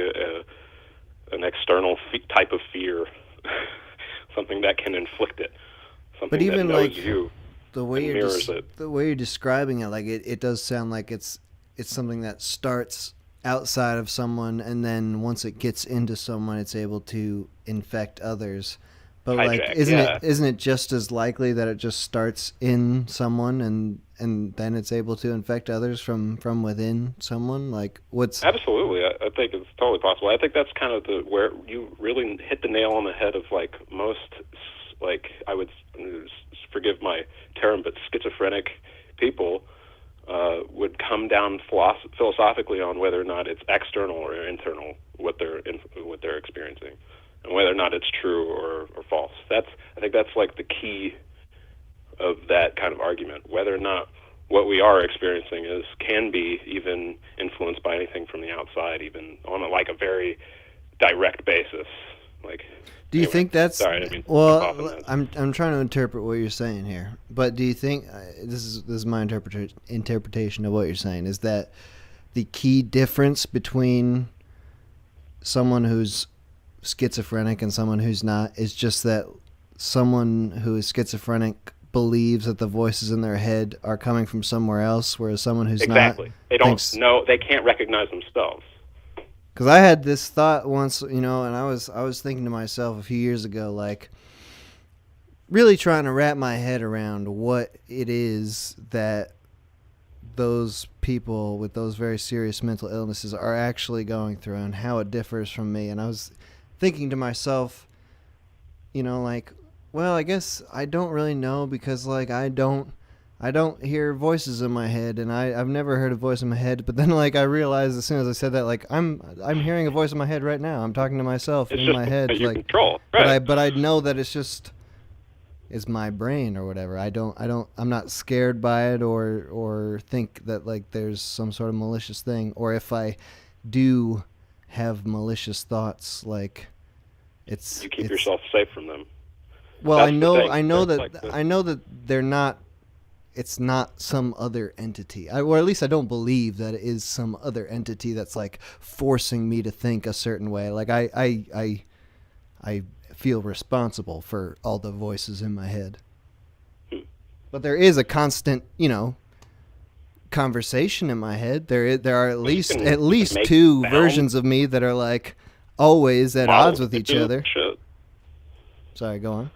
[SPEAKER 13] an external type of fear, something that can inflict it, something
[SPEAKER 1] But even
[SPEAKER 13] that knows
[SPEAKER 1] like
[SPEAKER 13] you,
[SPEAKER 1] the way
[SPEAKER 13] and mirrors it.
[SPEAKER 1] the way you're describing it, like it does sound like it's something that starts outside of someone, and then once it gets into someone, it's able to infect others. But like,
[SPEAKER 13] Hijack,
[SPEAKER 1] isn't it just as likely that it just starts in someone and then it's able to infect others from within someone? Like, what's
[SPEAKER 13] Absolutely, I think it's totally possible. I think that's kind of where you really hit the nail on the head of like most, like I would forgive my term, but schizophrenic people would come down philosophically on whether or not it's external or internal what they're experiencing. and whether or not it's true or false. I think that's like the key of that kind of argument, whether or not what we are experiencing can be even influenced by anything from the outside, even on a very direct basis. Like,
[SPEAKER 1] do you think that's
[SPEAKER 13] sorry, I didn't mean to
[SPEAKER 1] well?
[SPEAKER 13] jump off on that.
[SPEAKER 1] I'm trying to interpret what you're saying here, but do you think this is my interpretation of what you're saying is that the key difference between someone who's schizophrenic and someone who's not is just that someone who is schizophrenic believes that the voices in their head are coming from somewhere else, whereas someone who's
[SPEAKER 13] exactly.
[SPEAKER 1] not
[SPEAKER 13] They don't know. They can't recognize themselves.
[SPEAKER 1] Because I had this thought once, and I was thinking to myself a few years ago, like, really trying to wrap my head around what it is that those people with those very serious mental illnesses are actually going through and how it differs from me. And I was thinking to myself, like, well, I guess I don't really know because, like, I don't hear voices in my head, and I've never heard a voice in my head. But then, like, I realized as soon as I said that, like, I'm hearing a voice in my head right now. I'm talking to myself in my head,
[SPEAKER 13] you
[SPEAKER 1] like,
[SPEAKER 13] control, right?
[SPEAKER 1] But I know that it's my brain or whatever. I'm not scared by it or think that, like, there's some sort of malicious thing, or if I do have malicious thoughts, like,
[SPEAKER 13] You keep yourself safe from them.
[SPEAKER 1] Well,
[SPEAKER 13] That's
[SPEAKER 1] I know
[SPEAKER 13] the thing.
[SPEAKER 1] I know that they're not. It's not some other entity, or at least I don't believe that it is some other entity that's, like, forcing me to think a certain way. Like, I feel responsible for all the voices in my head, but there is a constant, conversation in my head. There are at least two versions of me that are, like, always at odds with each other.
[SPEAKER 13] Shit.
[SPEAKER 1] Sorry, go on.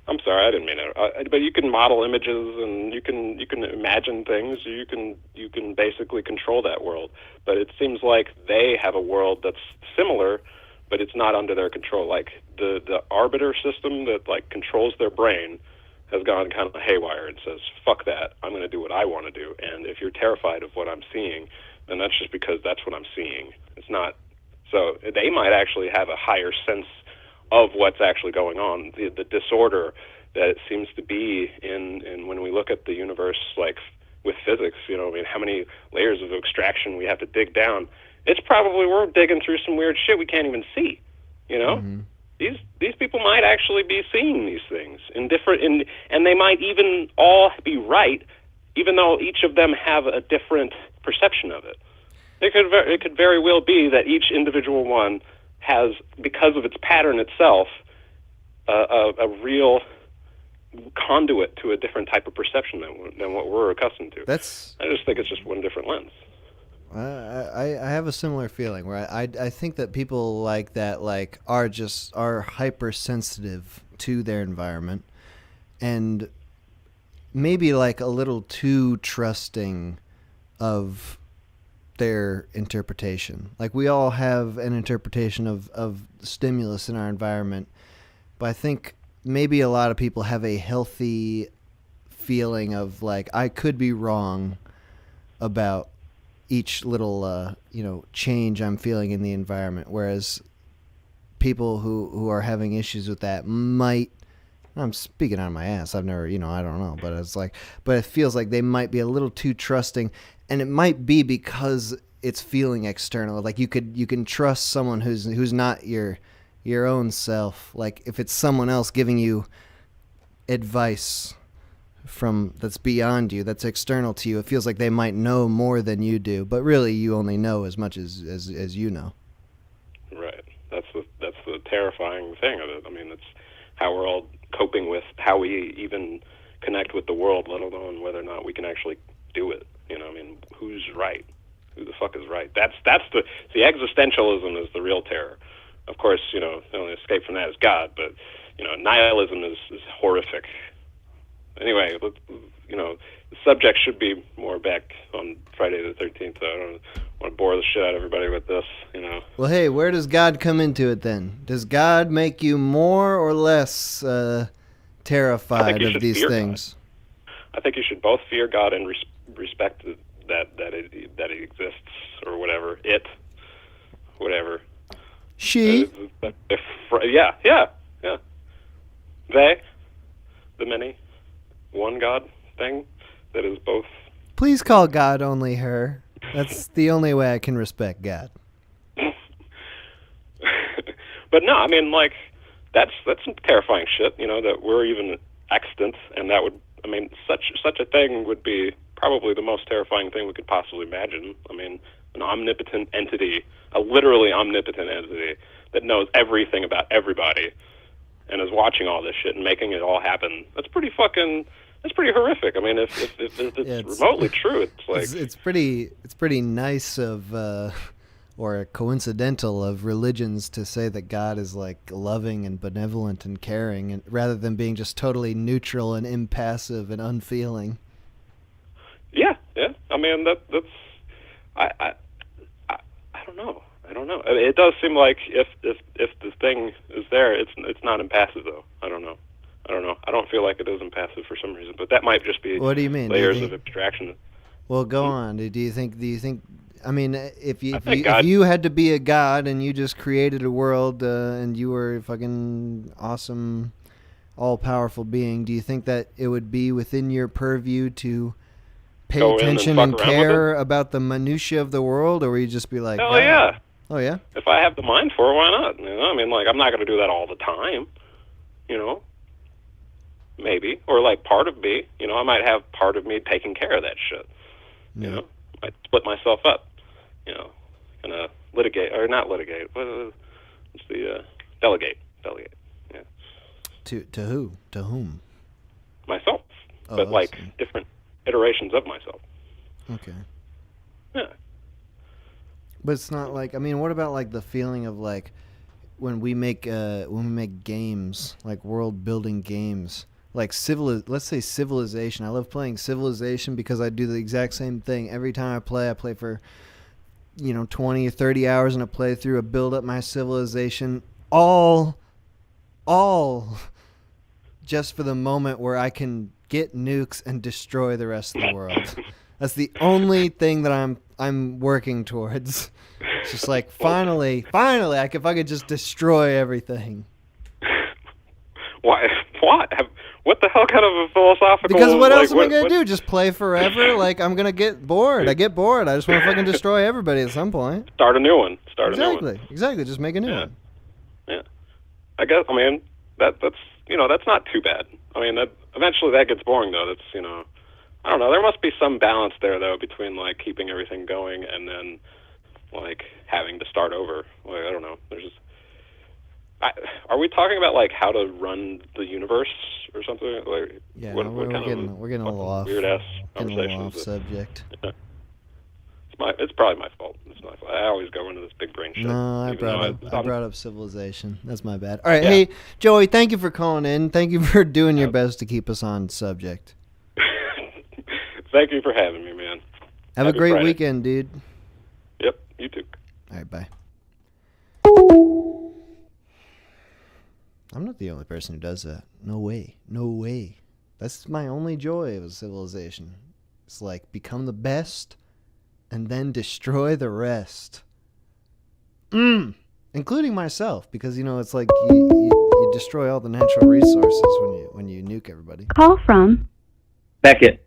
[SPEAKER 13] I'm sorry, I didn't mean it. But you can model images, and you can imagine things. You can basically control that world. But it seems like they have a world that's similar, but it's not under their control. Like the arbiter system that, like, controls their brain has gone kind of haywire and says, "Fuck that! I'm going to do what I want to do." And if you're terrified of what I'm seeing, then that's just because that's what I'm seeing. It's not. So they might actually have a higher sense of what's actually going on, the disorder that it seems to be in when we look at the universe, like with physics, how many layers of abstraction we have to dig down. It's probably we're digging through some weird shit we can't even see.
[SPEAKER 1] Mm-hmm.
[SPEAKER 13] These people might actually be seeing these things and they might even all be right, even though each of them have a different perception of it. It could very well be that each individual one has, because of its pattern itself, a real conduit to a different type of perception than what we're accustomed to. I just think it's just one different lens.
[SPEAKER 1] I have a similar feeling where I think that people like that, like, are hypersensitive to their environment and maybe, like, a little too trusting of their interpretation. Like, we all have an interpretation of stimulus in our environment, but I think maybe a lot of people have a healthy feeling of, like, I could be wrong about each little change I'm feeling in the environment, whereas people who are having issues with that might, I'm speaking out of my ass, I've never, I don't know, but it feels like they might be a little too trusting. And it might be because it's feeling external. Like, you can trust someone who's not your own self. Like, if it's someone else giving you advice that's beyond you, that's external to you, it feels like they might know more than you do. But really, you only know as much as you know.
[SPEAKER 13] Right. That's the terrifying thing of it. I mean, it's how we're all coping with how we even connect with the world, let alone whether or not we can actually do it. Who's right? Who the fuck is right? That's the existentialism is the real terror. Of course, the only escape from that is God, but nihilism is horrific. Anyway, the subject should be more back on Friday the 13th. I don't want to bore the shit out of everybody with this.
[SPEAKER 1] Well, hey, where does God come into it then? Does God make you more or less terrified of these things?
[SPEAKER 13] God. I think you should both fear God and respect that it exists, or whatever.
[SPEAKER 1] She?
[SPEAKER 13] Yeah. They, the many, one God thing that is both.
[SPEAKER 1] Please call God only her. That's the only way I can respect God.
[SPEAKER 13] But no, I mean, like, that's some terrifying shit, you know, that we're even extant, and that would, I mean, such a thing would be probably the most terrifying thing we could possibly imagine. I mean, an omnipotent entity, a literally omnipotent entity that knows everything about everybody and is watching all this shit and making it all happen. That's pretty horrific. I mean, if it's remotely true, it's like
[SPEAKER 1] it's pretty nice of or coincidental of religions to say that God is like loving and benevolent and caring, and rather than being just totally neutral and impassive and unfeeling.
[SPEAKER 13] Yeah. I mean, that's I don't know. I mean, it does seem like if the thing is there, it's not impassive though. I don't know. I don't feel like it is impassive for some reason, but that might just be
[SPEAKER 1] what do you mean?
[SPEAKER 13] Layers of abstraction.
[SPEAKER 1] Well, go on. Do you think? I mean, if you had to be a god and you just created a world and you were a fucking awesome, all-powerful being, do you think that it would be within your purview to pay attention and care about the minutia of the world, or would you just be like,
[SPEAKER 13] hell yeah.
[SPEAKER 1] Oh yeah.
[SPEAKER 13] If I have the mind for it, why not? You know, I mean, like, I'm not going to do that all the time. You know, maybe, or like part of me. You know, I might have part of me taking care of that shit.
[SPEAKER 1] Yeah.
[SPEAKER 13] You know, I split myself up. You know, and litigate or not litigate. What's the delegate? Delegate. Yeah.
[SPEAKER 1] To who? To whom?
[SPEAKER 13] Myself, but like different iterations of myself.
[SPEAKER 1] Okay.
[SPEAKER 13] Yeah.
[SPEAKER 1] But it's not like, I mean, what about like the feeling of like when we make games, like world building games, like let's say Civilization. I love playing Civilization because I do the exact same thing every time I play for 20 or 30 hours in a playthrough. I build up my civilization all just for the moment where I can get nukes and destroy the rest of the world. That's the only thing that I'm working towards. It's just like finally I could just destroy everything.
[SPEAKER 13] Why? What the hell kind of a philosophical?
[SPEAKER 1] Because what else am I gonna do? Just play forever? Like, I'm gonna get bored. I get bored. I just want to fucking destroy everybody at some point.
[SPEAKER 13] Start a new one.
[SPEAKER 1] Exactly. Just make a new one.
[SPEAKER 13] Yeah. I guess. I mean, that's not too bad. I mean, that eventually that gets boring though. That's I don't know. There must be some balance there though between like keeping everything going and then like having to start over. Like, I don't know. There's just. Are we talking about like how to run the universe or something? Like,
[SPEAKER 1] yeah, we're getting a little off.
[SPEAKER 13] Weird ass
[SPEAKER 1] conversations. A little off subject.
[SPEAKER 13] Yeah. It's probably my fault. It's my fault. I always go into this big brain shit.
[SPEAKER 1] No, I brought up Civilization. That's my bad. All right, Hey Joey, thank you for calling in. Thank you for doing your best to keep us on subject.
[SPEAKER 13] Thank you for having me, man.
[SPEAKER 1] Have a great weekend, dude.
[SPEAKER 13] Yep, you too.
[SPEAKER 1] All right, bye. I'm not the only person who does that. No way. That's my only joy of Civilization. It's like become the best and then destroy the rest. Including myself, because it's like you destroy all the natural resources when you nuke everybody.
[SPEAKER 3] Call from
[SPEAKER 14] Beckett.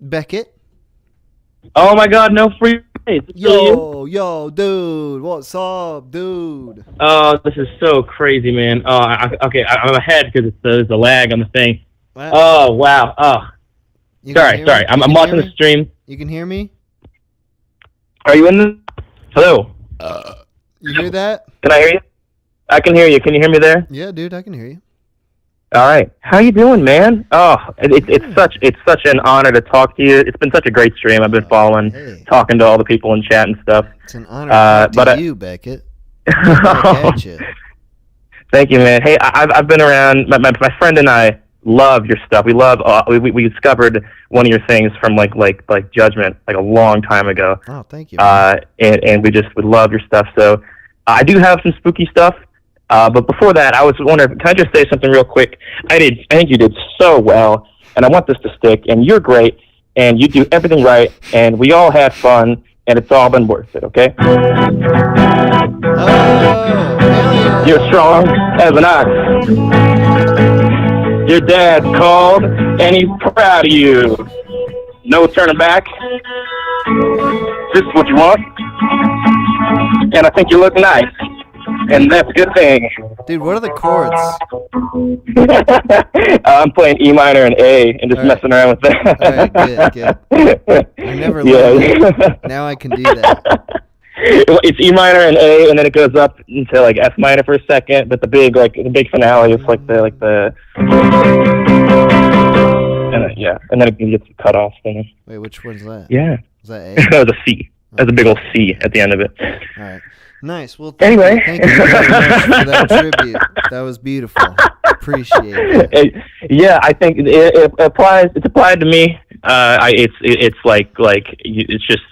[SPEAKER 1] Beckett?
[SPEAKER 14] Oh my God, no free praise.
[SPEAKER 1] Yo, dude, what's up, dude?
[SPEAKER 14] Oh, this is so crazy, man. Oh, I'm ahead because there's a lag on the thing.
[SPEAKER 1] Wow.
[SPEAKER 14] Oh, wow. Oh, sorry. I'm watching the stream.
[SPEAKER 1] You can hear me?
[SPEAKER 14] Are you in the? Hello.
[SPEAKER 1] You hear that?
[SPEAKER 14] Can I hear you? I can hear you. Can you hear me there?
[SPEAKER 1] Yeah, dude, I can hear you.
[SPEAKER 14] All right. How you doing, man? Oh, it's such an honor to talk to you. It's been such a great stream. I've been following, talking to all the people in chat and stuff.
[SPEAKER 1] It's an honor to talk to you, Beckett. Catch you.
[SPEAKER 14] Thank you, man. Hey, I've been around. My friend and I love your stuff. We love. We discovered one of your things from like Judgment like a long time ago.
[SPEAKER 1] Oh, thank you.
[SPEAKER 14] And we love your stuff. So I do have some spooky stuff. But before that, I was wondering, can I just say something real quick? I think you did so well, and I want this to stick, and you're great, and you do everything right, and we all had fun, and it's all been worth it, okay?
[SPEAKER 1] Oh, hell yeah.
[SPEAKER 14] You're strong as an ox. Your dad called, and he's proud of you. No turning back. This is what you want. And I think you look nice. And that's a good thing.
[SPEAKER 1] Dude, what are the chords?
[SPEAKER 14] I'm playing E minor and A and just messing around with that.
[SPEAKER 1] All right, good. I never learned that. Now I can do that.
[SPEAKER 14] It's E minor and A, and then it goes up into like F minor for a second. But the big finale is like the and then it gets cut off. Thing.
[SPEAKER 1] Wait, which one's that?
[SPEAKER 14] Yeah.
[SPEAKER 1] Is that A?
[SPEAKER 14] That was a C. That's a big old C at the end of it.
[SPEAKER 1] All right. Nice. Well,
[SPEAKER 14] Anyway.
[SPEAKER 1] thank you very much for that tribute. That was beautiful. Appreciate it.
[SPEAKER 14] Yeah, I think it applies. It's applied to me. It's just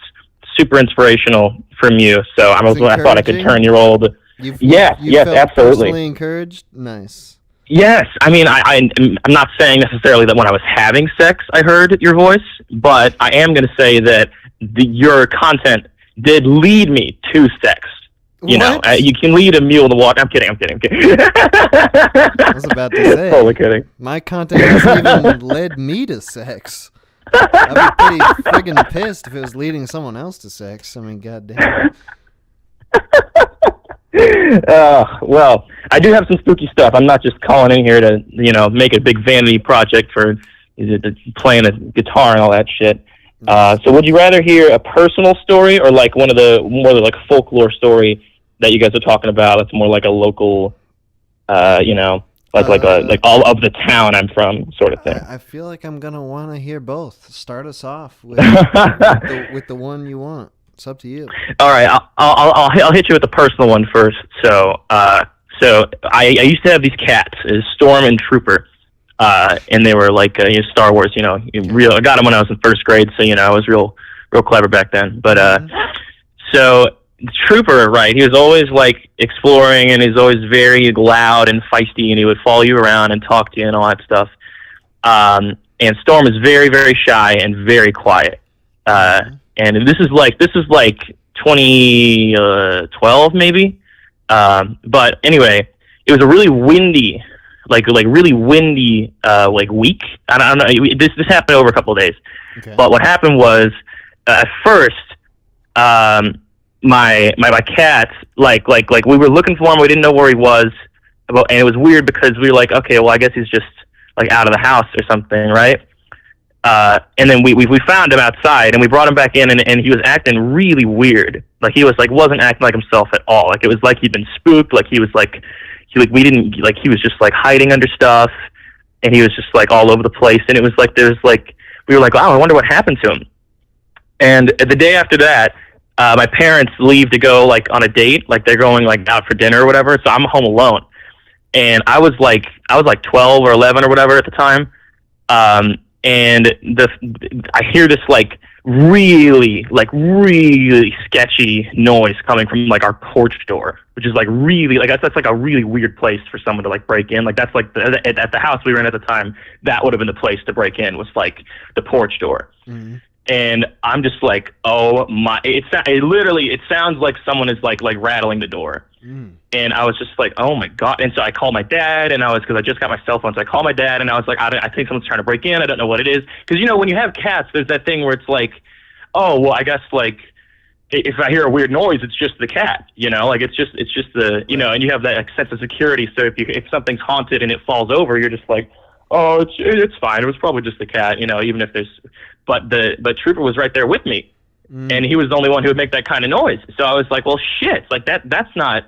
[SPEAKER 14] super inspirational from you. So I thought I could turn your old. Yes,
[SPEAKER 1] felt
[SPEAKER 14] absolutely.
[SPEAKER 1] Personally encouraged. Nice.
[SPEAKER 14] Yes, I mean I'm not saying necessarily that when I was having sex I heard your voice, but I am going to say that your content did lead me to sex. You know, you can lead a mule to water. I'm kidding.
[SPEAKER 1] I was about to say.
[SPEAKER 14] Totally kidding.
[SPEAKER 1] My content hasn't even led me to sex. I'd be pretty friggin' pissed if it was leading someone else to sex. I mean, goddamn.
[SPEAKER 14] Well, I do have some spooky stuff. I'm not just calling in here to, make a big vanity project for playing a guitar and all that shit. So would you rather hear a personal story or like one of the more like folklore story that you guys are talking about? It's more like a local, like all of the town I'm from sort of thing.
[SPEAKER 1] I feel like I'm gonna want to hear both. Start us off with the one you want. It's up to you.
[SPEAKER 14] All right, I'll hit you with the personal one first. So I used to have these cats, Storm and Trooper. And they were like Star Wars, real. I got them when I was in first grade, so I was real clever back then. But so Trooper, right? He was always like exploring, and he's always very loud and feisty, and he would follow you around and talk to you and all that stuff. And Storm is very, very shy and very quiet. And this is like 2012 maybe. But anyway, it was a really windy. Like really windy, week. I don't know. This happened over a couple of days. Okay. But what happened was, at first, my cat, like we were looking for him. We didn't know where he was, and it was weird because we were like, okay, well, I guess he's just like out of the house or something, right? And then we found him outside, and we brought him back in, and he was acting really weird. Like he wasn't acting like himself at all. Like it was like he'd been spooked. Like he was like. He was just like hiding under stuff, and he was just like all over the place. And it was like we were like, wow, I wonder what happened to him. And the day after that, my parents leave to go like on a date, like they're going like out for dinner or whatever. So I'm home alone, and I was like 12 or 11 or whatever at the time. And I hear this like really sketchy noise coming from like our porch door, which is like really like that's like a really weird place for someone to like break in. Like that's like at the house we were in at the time, that would have been the place to break in, was like the porch door. Mm-hmm. And I'm just like, oh my! It sounds like someone is like rattling the door. Mm. And I was just like, oh my god! And so I called my dad, and because I just got my cell phone, so I called my dad, and I was like, I think someone's trying to break in. I don't know what it is, because when you have cats, there's that thing where it's like, oh well, I guess like if I hear a weird noise, it's just the cat, like it's just the and you have that like, sense of security. So if something's haunted and it falls over, you're just like, oh, it's fine. It was probably just the cat, even if there's. But Trooper was right there with me, and he was the only one who would make that kind of noise. So I was like, well, shit, like that's not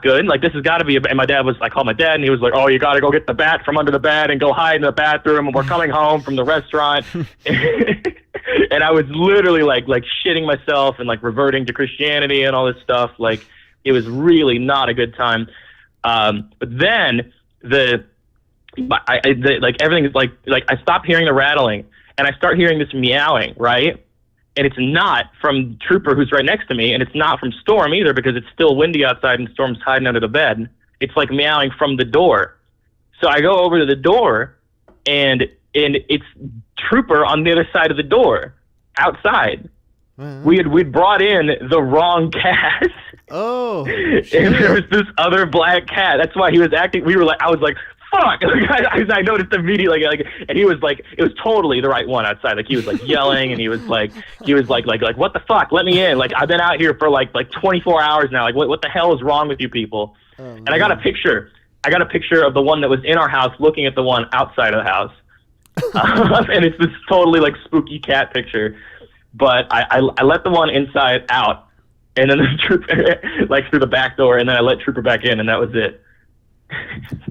[SPEAKER 14] good. Like this has got to be. And my dad I called my dad, and he was like, oh, you got to go get the bat from under the bed and go hide in the bathroom, and we're coming home from the restaurant. And I was literally like shitting myself and like reverting to Christianity and all this stuff. Like it was really not a good time. But then everything is like I stopped hearing the rattling. And I start hearing this meowing, right? And it's not from Trooper, who's right next to me, and it's not from Storm either, because it's still windy outside and Storm's hiding under the bed. It's like meowing from the door. So I go over to the door, and it's Trooper on the other side of the door, outside. we'd brought in the wrong cat.
[SPEAKER 1] Oh,
[SPEAKER 14] and there was this other black cat. That's why he was acting. I was like, fuck. I noticed immediately, and he was like, it was totally the right one outside. Like he was like yelling, and he was like, what the fuck? Let me in. Like I've been out here for like 24 hours now. Like what the hell is wrong with you people? And I got a picture. Of the one that was in our house looking at the one outside of the house. And it's this totally like spooky cat picture. But I let the one inside out, and then the trooper like through the back door, and then I let Trooper back in, and that was it.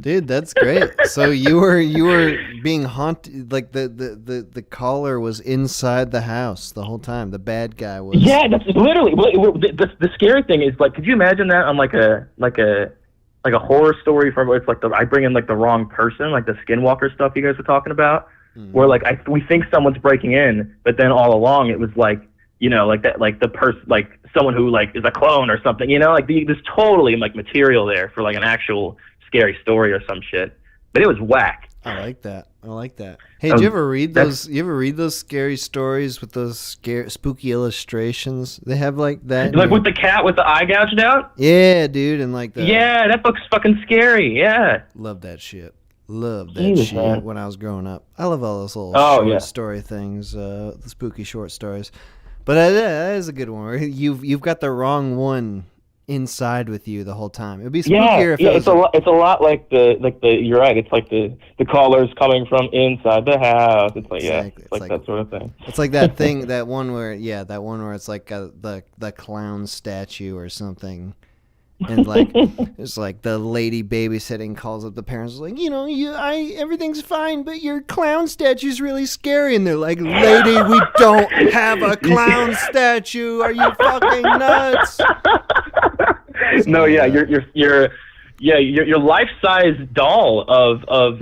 [SPEAKER 1] Dude, that's great. So you were being haunted, like the caller was inside the house the whole time. The bad guy was.
[SPEAKER 14] Yeah, that's literally. The scary thing is, like, could you imagine that on like a horror story from it's like I bring in like the wrong person, like the Skinwalker stuff you guys were talking about, where like we think someone's breaking in, but then all along it was like, you know, like that, like the person, like someone who like is a clone or something, you know, like there's totally like material there for like an actual scary story or some shit. But it was whack.
[SPEAKER 1] I like that. Hey, do you ever read those? You ever read those scary stories with those spooky illustrations? They have like that,
[SPEAKER 14] like with the cat with the eye gouged out.
[SPEAKER 1] Yeah, dude, and like that.
[SPEAKER 14] Yeah, that book's fucking scary. Yeah,
[SPEAKER 1] love that shit. Man. When I was growing up. I love all those little short story things, the spooky short stories. But that is a good one. Where you've got the wrong one inside with you the whole time. It'd be spookier if
[SPEAKER 14] it's a lot like the you're right. It's like the callers coming from inside the house. It's like
[SPEAKER 1] exactly.
[SPEAKER 14] It's like that sort of thing.
[SPEAKER 1] It's like that thing, that one where it's like the clown statue or something. And like it's like the lady babysitting calls up the parents like, you know, everything's fine, but your clown statue's really scary. And they're like, lady, we don't have a clown statue. Are you fucking nuts?
[SPEAKER 14] No, yeah, your life-size doll of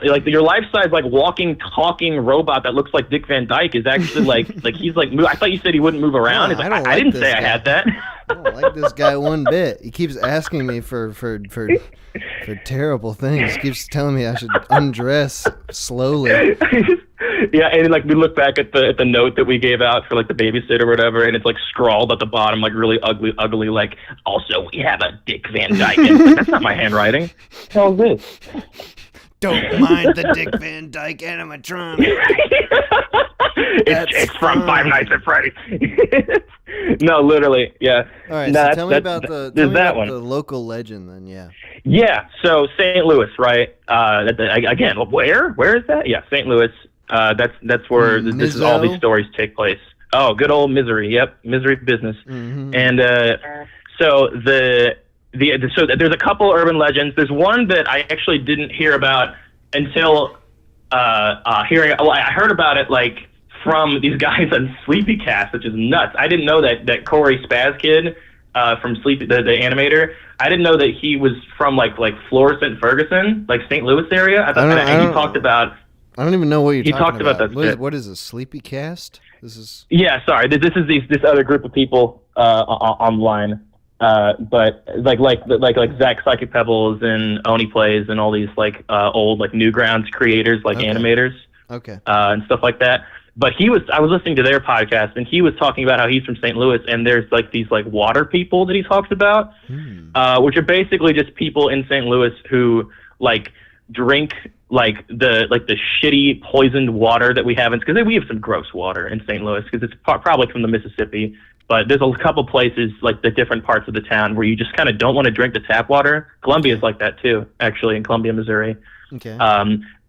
[SPEAKER 14] like your life-size like walking, talking robot that looks like Dick Van Dyke is actually like he's like. I thought you said he wouldn't move around. I didn't say I had that.
[SPEAKER 1] I don't like this guy one bit. He keeps asking me for terrible things. He keeps telling me I should undress slowly.
[SPEAKER 14] Yeah, and like we look back at the note that we gave out for like the babysitter or whatever, and it's like scrawled at the bottom like really ugly like, also we have a Dick Van Dyke. And like, that's not my handwriting. What the hell is this?
[SPEAKER 1] Don't mind the Dick Van Dyke animatronic.
[SPEAKER 14] It's from Five Nights at Freddy's. No, literally, yeah.
[SPEAKER 1] All right, so tell me about the local legend then, yeah.
[SPEAKER 14] Yeah, so St. Louis, right? Again, where is that? Yeah, St. Louis. That's where this is all these stories take place. Oh, good old Misery. Yep, Misery business. Mm-hmm. And so there's a couple urban legends. There's one that I actually didn't hear about until I heard about it like from these guys on Sleepycast, which is nuts. I didn't know that Corey Spaz kid from Sleepy, the animator. I didn't know that he was from like Florissant, Ferguson, like St. Louis area. He talked about.
[SPEAKER 1] I don't even know what you're talking about.
[SPEAKER 14] That.
[SPEAKER 1] What is a Sleepycast? This is.
[SPEAKER 14] Yeah, sorry. This is this other group of people online. But like Zach Psychic Pebbles and Oni Plays and all these like old like Newgrounds creators, like animators, and stuff like that. But I was listening to their podcast, and he was talking about how he's from St. Louis, and there's like these like water people that he talks about, which are basically just people in St. Louis who like drink like the shitty poisoned water that we have, because we have some gross water in St. Louis because it's probably from the Mississippi. But there's a couple places, like the different parts of the town, where you just kind of don't want to drink the tap water. Columbia's like that too, actually, in Columbia, Missouri.
[SPEAKER 1] Okay.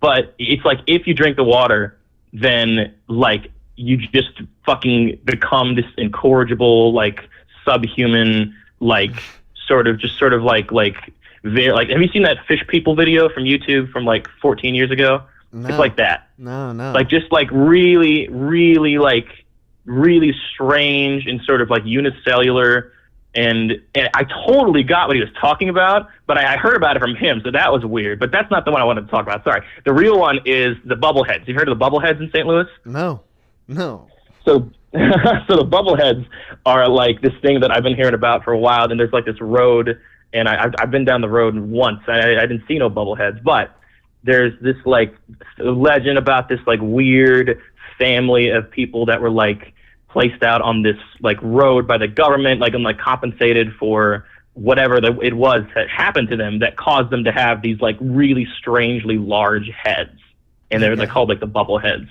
[SPEAKER 14] But it's like if you drink the water, then like you just fucking become this incorrigible, like subhuman, like sort of like very like. Have you seen that Fish People video from YouTube from like 14 years ago?
[SPEAKER 1] No.
[SPEAKER 14] It's like that.
[SPEAKER 1] No.
[SPEAKER 14] Like just like really, really like. Really strange and sort of like unicellular, and I totally got what he was talking about, but I heard about it from him, so that was weird. But that's not the one I wanted to talk about. Sorry. The real one is the Bubbleheads. You heard of the Bubbleheads in St. Louis?
[SPEAKER 1] No.
[SPEAKER 14] So the Bubbleheads are like this thing that I've been hearing about for a while. And there's like this road, and I've been down the road once. I didn't see no Bubbleheads, but there's this like legend about this like weird family of people that were like placed out on this like road by the government, like and like compensated for whatever it was that happened to them that caused them to have these like really strangely large heads, and they're called like the bubble heads.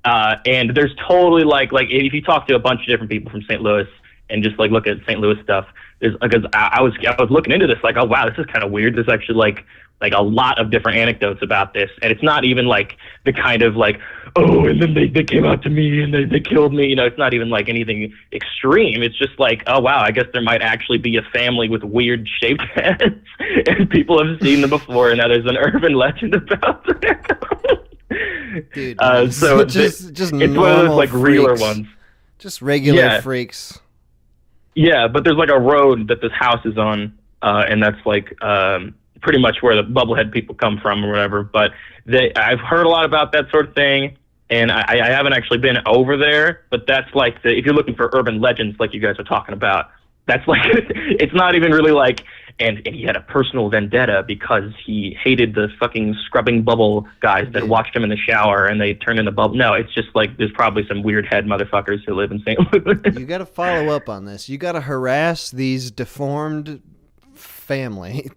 [SPEAKER 14] And there's totally like if you talk to a bunch of different people from St. Louis and just like look at St. Louis stuff, there's because I was looking into this like, oh wow, this is kind of weird. There's actually like a lot of different anecdotes about this, and it's not even like the kind of like, oh, and then they came out to me and they killed me. You know, it's not even like anything extreme. It's just like, oh wow, I guess there might actually be a family with weird shaped heads, and people have seen them before, and now there's an urban legend about them.
[SPEAKER 1] Dude,
[SPEAKER 14] so
[SPEAKER 1] just
[SPEAKER 14] it's one of those like realer ones,
[SPEAKER 1] just regular freaks.
[SPEAKER 14] Yeah, but there's like a road that this house is on, and that's like pretty much where the bubblehead people come from or whatever. But I've heard a lot about that sort of thing, and I haven't actually been over there. But that's like if you're looking for urban legends, like you guys are talking about, that's like it's not even really like. And he had a personal vendetta because he hated the fucking scrubbing bubble guys that watched him in the shower and they turned into bubble. No, it's just like there's probably some weird head motherfuckers who live in St. Louis.
[SPEAKER 1] You got to follow up on this. You got to harass these deformed family,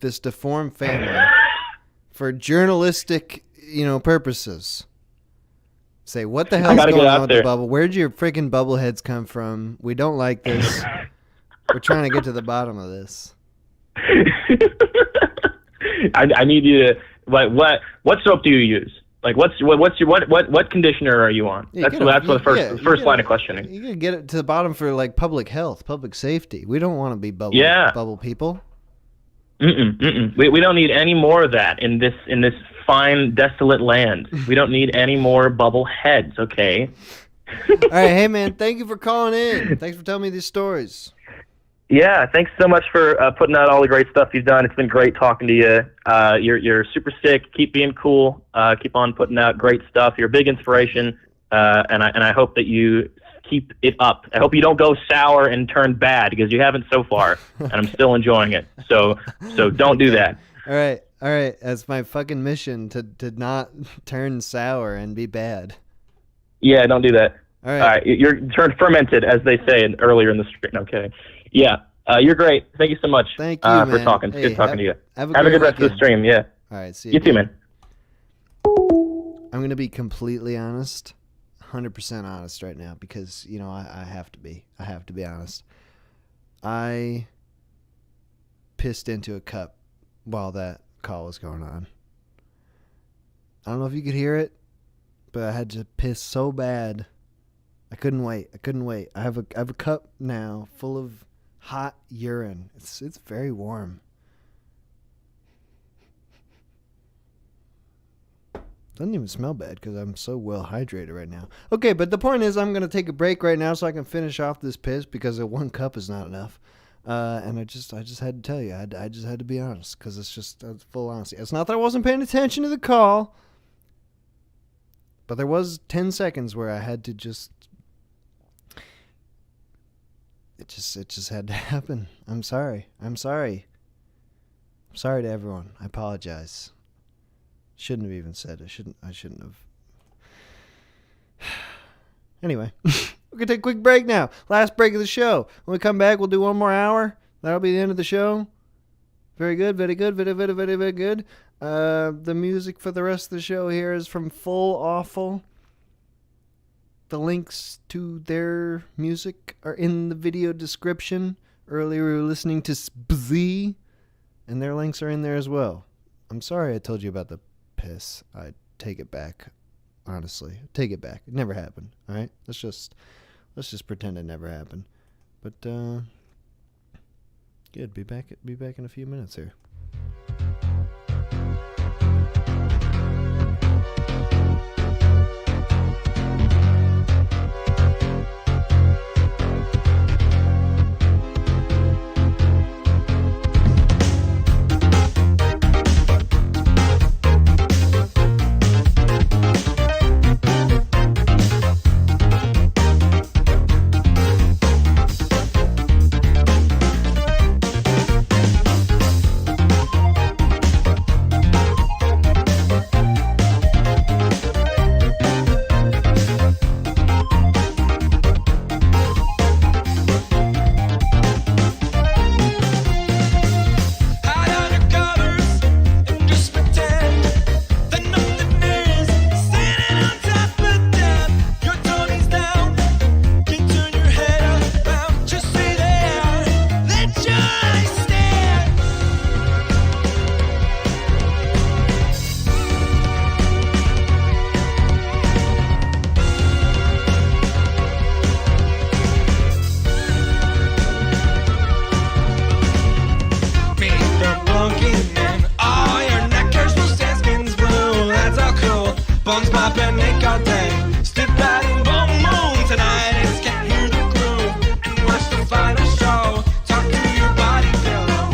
[SPEAKER 1] for journalistic, purposes. Say, what the hell's going on with the bubble? Where'd your freaking bubbleheads come from? We don't like this. We're trying to get to the bottom of this.
[SPEAKER 14] I need you to what soap do you use? Like what conditioner are you on? That's the first line of questioning.
[SPEAKER 1] You gotta get it to the bottom for like public health, public safety. We don't want to be bubble people.
[SPEAKER 14] We don't need any more of that in this fine desolate land. We don't need any more bubble heads. Okay.
[SPEAKER 1] All right, hey man, thank you for calling in. Thanks for telling me these stories.
[SPEAKER 14] Yeah, thanks so much for putting out all the great stuff you've done. It's been great talking to you. You're super sick. Keep being cool. Keep on putting out great stuff. You're a big inspiration, and I hope that you keep it up. I hope you don't go sour and turn bad because you haven't so far, and I'm still enjoying it. So don't do that.
[SPEAKER 1] All right. That's my fucking mission to not turn sour and be bad.
[SPEAKER 14] Yeah, don't do that.
[SPEAKER 1] All right.
[SPEAKER 14] You're turned fermented, as they say earlier in the stream. Okay. Yeah, you're great. Thank you so much
[SPEAKER 1] for
[SPEAKER 14] talking. It's good talking to you.
[SPEAKER 1] Have
[SPEAKER 14] a good rest of the stream. Yeah.
[SPEAKER 1] All right. See you.
[SPEAKER 14] You too, man.
[SPEAKER 1] I'm going to be completely honest, 100% honest right now because, I have to be. I have to be honest. I pissed into a cup while that call was going on. I don't know if you could hear it, but I had to piss so bad. I couldn't wait. I have a cup now full of hot urine. It's very warm. Doesn't even smell bad because I'm so well hydrated right now. Okay, but the point is I'm going to take a break right now so I can finish off this piss because one cup is not enough. And I just had to tell you. I just had to be honest because it's just full honesty. It's not that I wasn't paying attention to the call, but there was 10 seconds where I had to just... It just had to happen. I'm sorry to everyone. I apologize. Shouldn't have even said it. I shouldn't have. Anyway, we're going to take a quick break now. Last break of the show. When we come back, we'll do one more hour. That'll be the end of the show. Very good. Very good. Very, very, very, very good. The music for the rest of the show here is from Full Awful. The links to their music are in the video description. Earlier we were listening to Spzee, and their links are in there as well. I'm sorry I told you about the piss. I take it back. Honestly, take it back. It never happened. All right, let's just pretend it never happened. But good. Be back in a few minutes here.
[SPEAKER 10] all day. Step out and boom moon tonight. It's can't hear the groove and watch the final show. Talk to your body pillow.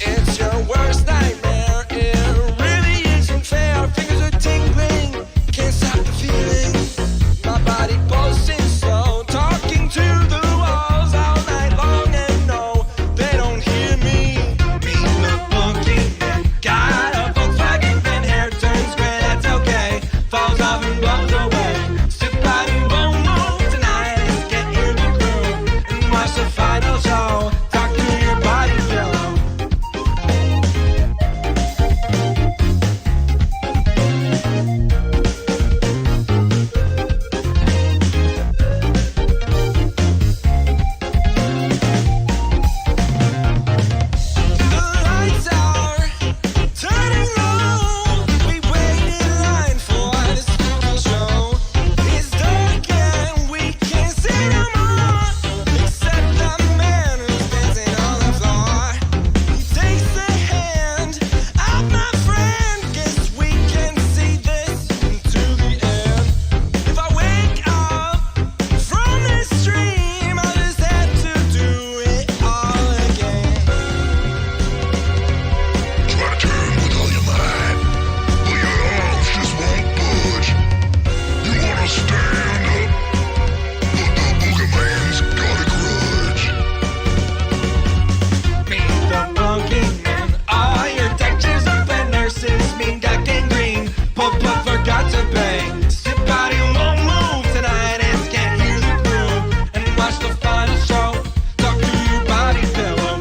[SPEAKER 10] It's your worst nightmare. It really isn't fair. Fingers are tingling, can't stop the feeling. My body pulsing slow, talking to the walls all night long, and no, they don't hear me. Beating the booking man, got a Volkswagen van, hair turns gray, that's okay. Falls off and blows away. Step out and boom boom tonight. Let's get in the groove and watch the final show. Talk to your body pillow. The lights are turning low. We wait in line for this spooky show. It's dark and we can't see no more, except that man who's dancing on the floor. He takes the hand of my friend. Guess we can see this to the end. If I wake up from this dream, I'll just have to do it all again.
[SPEAKER 15] Try to turn with all your might, but your arms just won't budge. You wanna stand up, but the boogeyman's got a grudge.
[SPEAKER 10] Meet the monkey man. All your doctors up and nurses mean got gangrene. Pop forgot to pay. Sit body won't move tonight. It's can't hear the groove and watch the final show. Talk to your body pillow.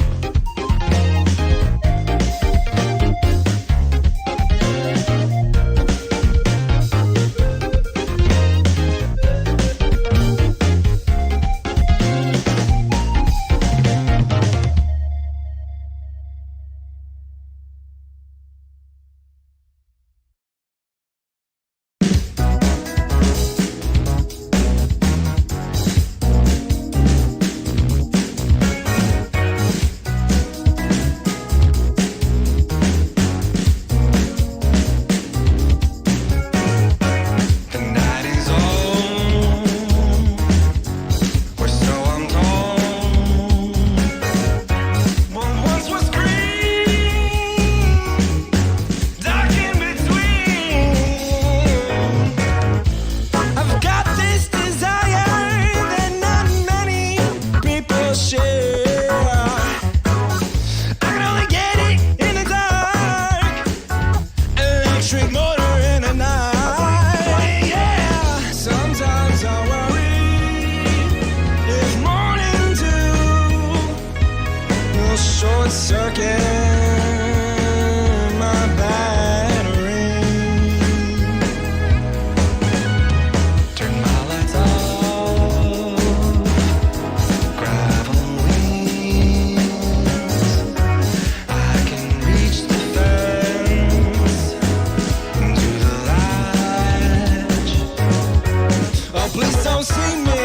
[SPEAKER 10] The night is old, or so I'm told. What once was green, dark in between. I've got this desire that not many people share. I can only get it in the dark. Electric motor in the night. Yeah. Sometimes I worry if morning dew will short circuit my battery. Turn my lights off, gravel wings. I can reach the fence to the latch. Oh, please don't see me.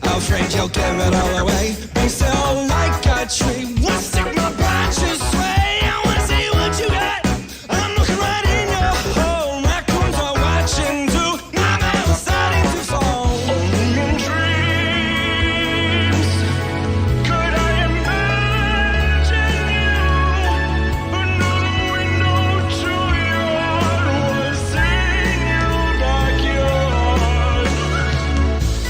[SPEAKER 10] Afraid you'll give it all away. Be so like a tree. Wanna stick my branches sway. I wanna see what you got. I'm looking right in your hole. Raccoons are watching too. My metal's starting to fall. Only in dreams could I imagine you. Another window to your heart was in your backyard.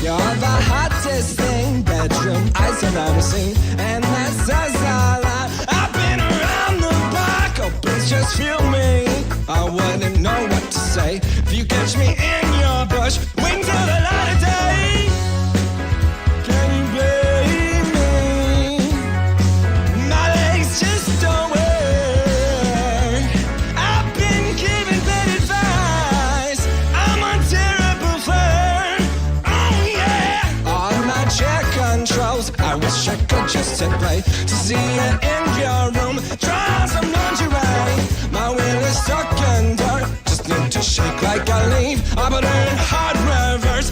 [SPEAKER 10] You're the hottest thing, bedroom eyes have ever seen, and that says a lot. I've been around the block, oh please just feel me. I wouldn't know what to say if you catch me in your bush. Wing till the light of day. Can you blame me? My legs just don't work. I've been giving bad advice. I'm a terrible flirt. Oh yeah. On my chair controls, I wish I could just hit play to see it in your room. Try on some lingerie. My wheel is stuck in dirt. Just need to shake like a leaf. I put it in hard reverse.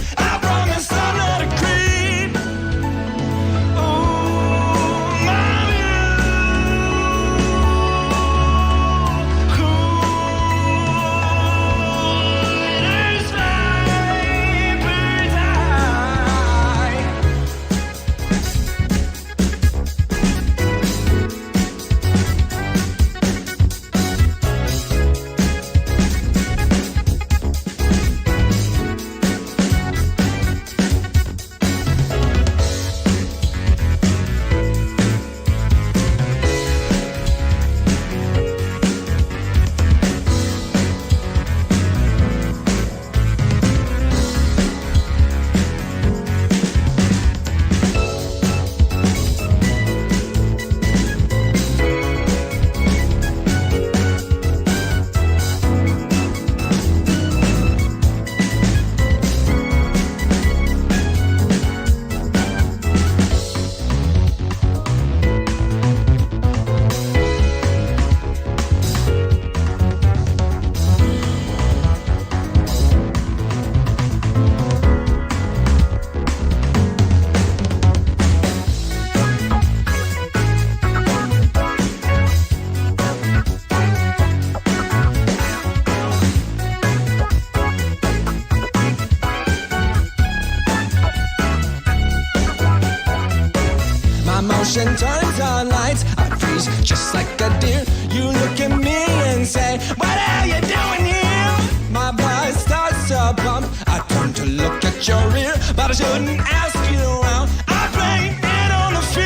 [SPEAKER 10] ocean turns on lights, I freeze just like a deer. You look at me and say, what are you doing here? My blood starts to pump. I turn to look at your rear, but I shouldn't ask you out. I blame it on the fear.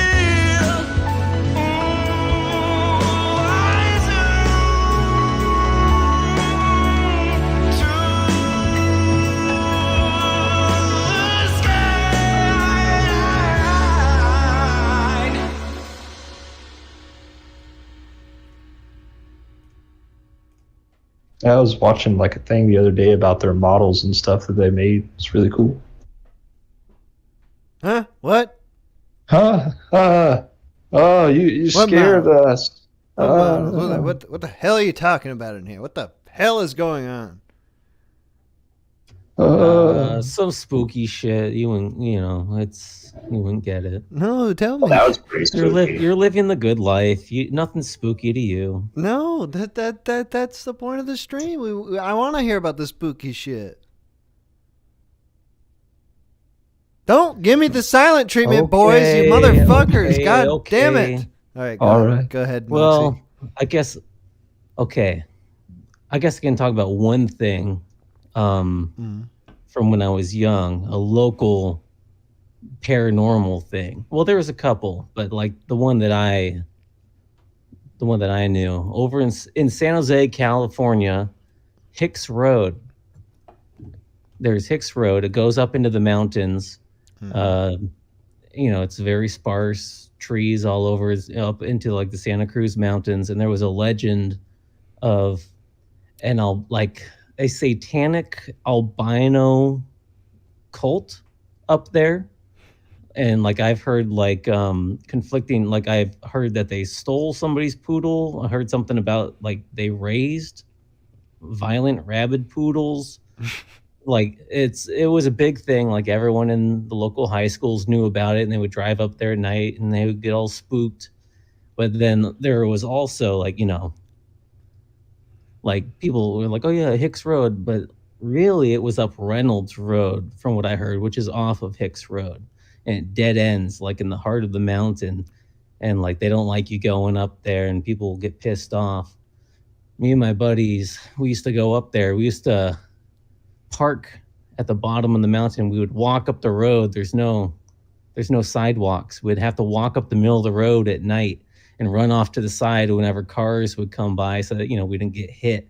[SPEAKER 2] I was watching like a thing the other day about their models and stuff that they made. It's really cool.
[SPEAKER 1] Huh? What?
[SPEAKER 2] Huh? Oh, you
[SPEAKER 1] What
[SPEAKER 2] scared
[SPEAKER 1] model?
[SPEAKER 2] us.
[SPEAKER 1] What models? What the hell are you talking about in here? What the hell is going on?
[SPEAKER 16] Some spooky shit. You wouldn't, you wouldn't get it.
[SPEAKER 1] No, tell me.
[SPEAKER 11] That was pretty spooky.
[SPEAKER 16] You're living the good life. Nothing spooky to you.
[SPEAKER 1] No, that's the point of the stream. I want to hear about the spooky shit. Don't give me the silent treatment, boys, you motherfuckers. God damn it. All right, go ahead, Moxie.
[SPEAKER 16] Well, I guess I can talk about one thing from when I was young, a local paranormal thing. Well, there was a couple, but like the one that I knew over in San Jose, California, Hicks Road. There's Hicks Road. It goes up into the mountains. It's very sparse, trees all over, up into like the Santa Cruz Mountains, and there was a legend of a satanic albino cult up there. And like I've heard conflicting, like I've heard that they stole somebody's poodle. I heard something about like they raised violent rabid poodles. Like it was a big thing. Like everyone in the local high schools knew about it, and they would drive up there at night and they would get all spooked. But then there was also like people were like, oh yeah, Hicks Road, but really it was up Reynolds Road from what I heard, which is off of Hicks Road, and it dead ends like in the heart of the mountain, and like they don't like you going up there, and people get pissed off. Me and my buddies, we used to go up there. We used to park at the bottom of the mountain. We would walk up the road. There's no sidewalks. We'd have to walk up the middle of the road at night and run off to the side whenever cars would come by so that, we didn't get hit.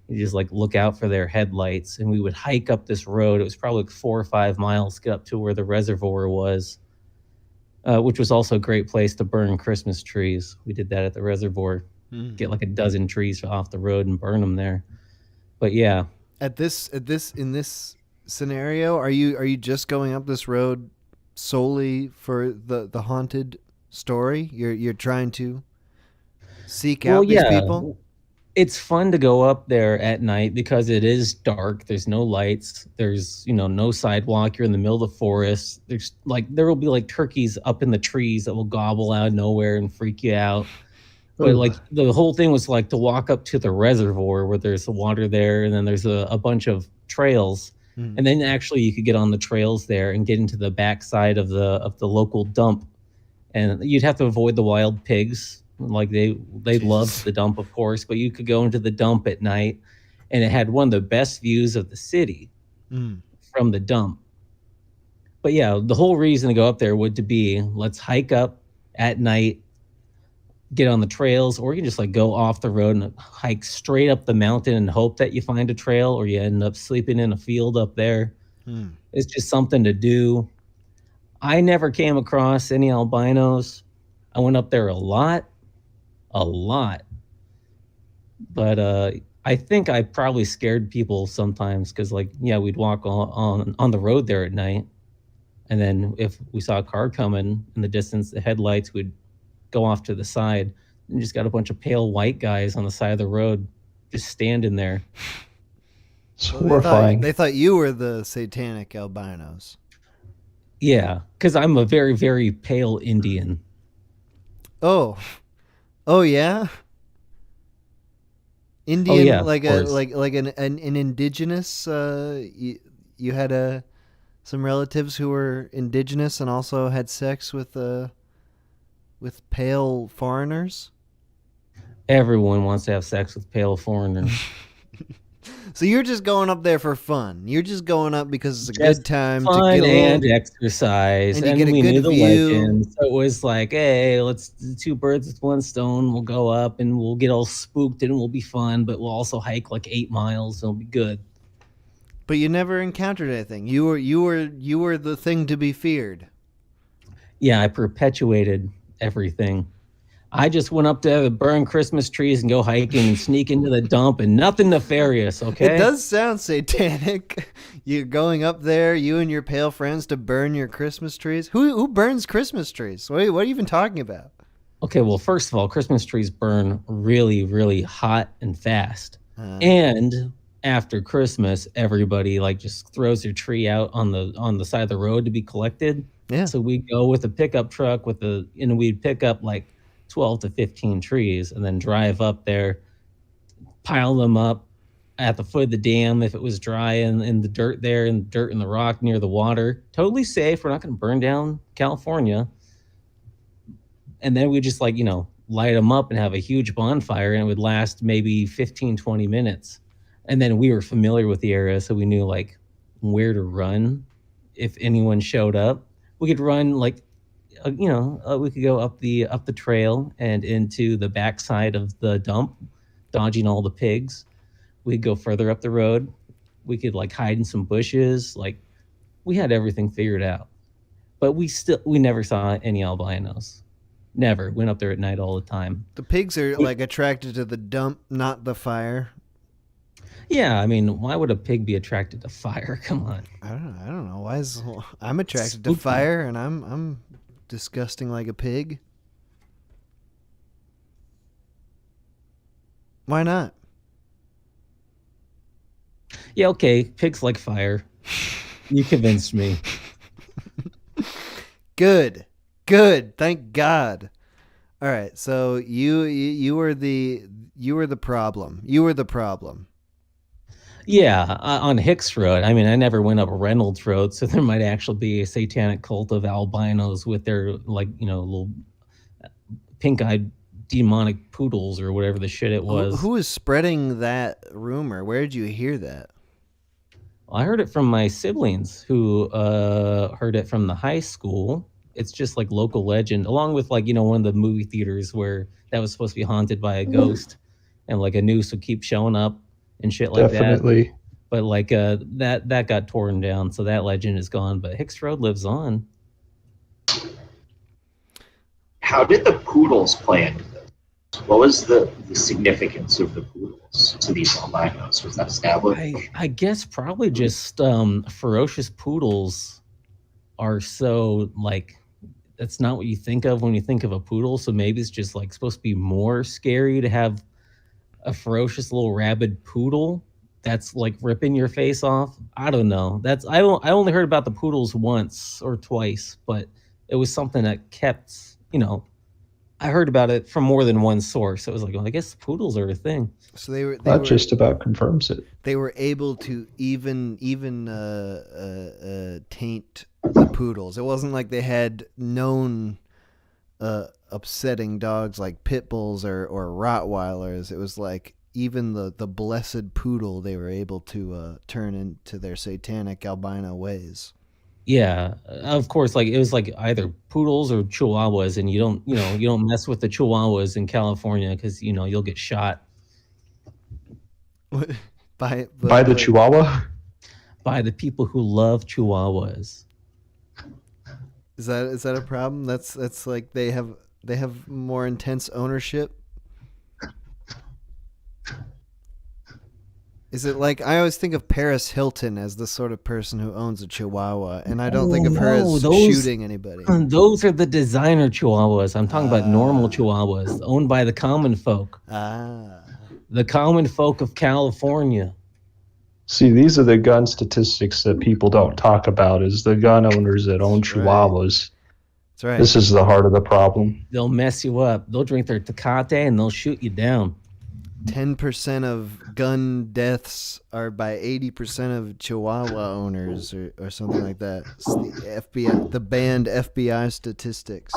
[SPEAKER 16] You just like look out for their headlights. And we would hike up this road. It was probably like 4 or 5 miles, get up to where the reservoir was, which was also a great place to burn Christmas trees. We did that at the reservoir, get like a dozen trees off the road and burn them there. But yeah.
[SPEAKER 1] In this scenario, are you just going up this road solely for the haunted story? You're trying to seek out these people?
[SPEAKER 16] It's fun to go up there at night because it is dark. There's no lights. There's, no sidewalk. You're in the middle of the forest. There will be like turkeys up in the trees that will gobble out of nowhere and freak you out. But like the whole thing was like to walk up to the reservoir where there's the water there, and then there's a bunch of trails. And then actually you could get on the trails there and get into the backside of the local dump. And you'd have to avoid the wild pigs. Like they loved the dump, of course, but you could go into the dump at night, and it had one of the best views of the city from the dump. But yeah, the whole reason to go up there would to be, let's hike up at night, get on the trails, or you can just like go off the road and hike straight up the mountain and hope that you find a trail, or you end up sleeping in a field up there. It's just something to do. I never came across any albinos. I went up there a lot. But I think I probably scared people sometimes because we'd walk on the road there at night. And then if we saw a car coming in the distance, the headlights would go off to the side, and just got a bunch of pale white guys on the side of the road just standing there.
[SPEAKER 2] It's horrifying.
[SPEAKER 1] They thought you were the satanic albinos.
[SPEAKER 16] Yeah, because I'm a very, very pale Indian.
[SPEAKER 1] Oh yeah. Indian,
[SPEAKER 16] oh, yeah,
[SPEAKER 1] like an indigenous. You had some relatives who were indigenous and also had sex with with pale foreigners?
[SPEAKER 16] Everyone wants to have sex with pale foreigners.
[SPEAKER 1] So you're just going up there for fun. You're just going up because it's a
[SPEAKER 16] Just
[SPEAKER 1] good time to
[SPEAKER 16] fun
[SPEAKER 1] get a little,
[SPEAKER 16] and exercise,
[SPEAKER 1] and you
[SPEAKER 16] and
[SPEAKER 1] get a
[SPEAKER 16] we
[SPEAKER 1] good
[SPEAKER 16] knew the
[SPEAKER 1] view.
[SPEAKER 16] legend, so it was like, hey, let's do two birds with one stone. We'll go up and we'll get all spooked and we'll be fun, but we'll also hike like 8 miles. And it'll be good.
[SPEAKER 1] But you never encountered anything. You were the thing to be feared.
[SPEAKER 16] Yeah, I perpetuated everything. I just went up to burn Christmas trees and go hiking and sneak into the dump and nothing nefarious, okay?
[SPEAKER 1] It does sound satanic. You're going up there, you and your pale friends, to burn your Christmas trees. Who burns Christmas trees? What are you even talking about?
[SPEAKER 16] Okay, well, first of all, Christmas trees burn really, really hot and fast. And after Christmas, everybody like just throws their tree out on the side of the road to be collected.
[SPEAKER 1] Yeah.
[SPEAKER 16] So we go with a pickup truck and we'd pick up like 12 to 15 trees and then drive up there, pile them up at the foot of the dam if it was dry and in the dirt there and dirt in the rock near the water. Totally safe. We're not going to burn down California. And then we just like, light them up and have a huge bonfire, and it would last maybe 15, 20 minutes. And then we were familiar with the area, so we knew like where to run if anyone showed up. We could run like we could go up the trail and into the backside of the dump, dodging all the pigs. We'd go further up the road. We could like hide in some bushes. Like we had everything figured out. But we never saw any albinos. Never. Went up there at night all the time.
[SPEAKER 1] The pigs are like attracted to the dump, not the fire.
[SPEAKER 16] Yeah, I mean, why would a pig be attracted to fire? Come on.
[SPEAKER 1] I don't know. I'm attracted to fire, and I'm disgusting like a pig. Why not?
[SPEAKER 16] Yeah, okay. Pigs like fire. You convinced me.
[SPEAKER 1] Good. Thank God. All right. So you were the problem. You were the problem.
[SPEAKER 16] Yeah, on Hicks Road. I mean, I never went up Reynolds Road, so there might actually be a satanic cult of albinos with their little pink-eyed demonic poodles or whatever the shit it was.
[SPEAKER 1] Who is spreading that rumor? Where did you hear that?
[SPEAKER 16] I heard it from my siblings who heard it from the high school. It's just like local legend, along with like, one of the movie theaters where that was supposed to be haunted by a ghost and like a noose would keep showing up and shit like
[SPEAKER 2] Definitely.
[SPEAKER 16] that. But like that got torn down, so that legend is gone. But Hicks Road lives on.
[SPEAKER 11] How did the poodles play into this? What was the significance of the poodles to these albinos? Was that established?
[SPEAKER 16] I guess probably just ferocious poodles are so like, that's not what you think of when you think of a poodle. So maybe it's just like supposed to be more scary to have a ferocious little rabid poodle that's like ripping your face off. I don't know. I only heard about the poodles once or twice, but it was something that kept, I heard about it from more than one source. It was like, well, I guess poodles are a thing.
[SPEAKER 1] So they were
[SPEAKER 2] just about confirms it.
[SPEAKER 1] They were able to even taint the poodles. It wasn't like they had known upsetting dogs like pit bulls or Rottweilers. It was like even the blessed poodle they were able to turn into their satanic albino ways.
[SPEAKER 16] Yeah, of course. Like it was like either poodles or chihuahuas, and you don't mess with the chihuahuas in California because you'll get shot
[SPEAKER 1] by
[SPEAKER 2] the chihuahua.
[SPEAKER 16] By the people who love chihuahuas.
[SPEAKER 1] Is that a problem? That's like they have more intense ownership. Is it like, I always think of Paris Hilton as the sort of person who owns a chihuahua, and I don't think of her as shooting anybody.
[SPEAKER 16] Those are the designer chihuahuas. I'm talking about normal chihuahuas owned by the common folk. The common folk of California.
[SPEAKER 2] See, these are the gun statistics that people don't talk about, is the gun owners that own chihuahuas.
[SPEAKER 1] That's right.
[SPEAKER 2] This is the heart of the problem.
[SPEAKER 16] They'll mess you up. They'll drink their Tecate and they'll shoot you down.
[SPEAKER 1] 10% of gun deaths are by 80% of Chihuahua owners, or something like that. It's the FBI, the banned FBI statistics.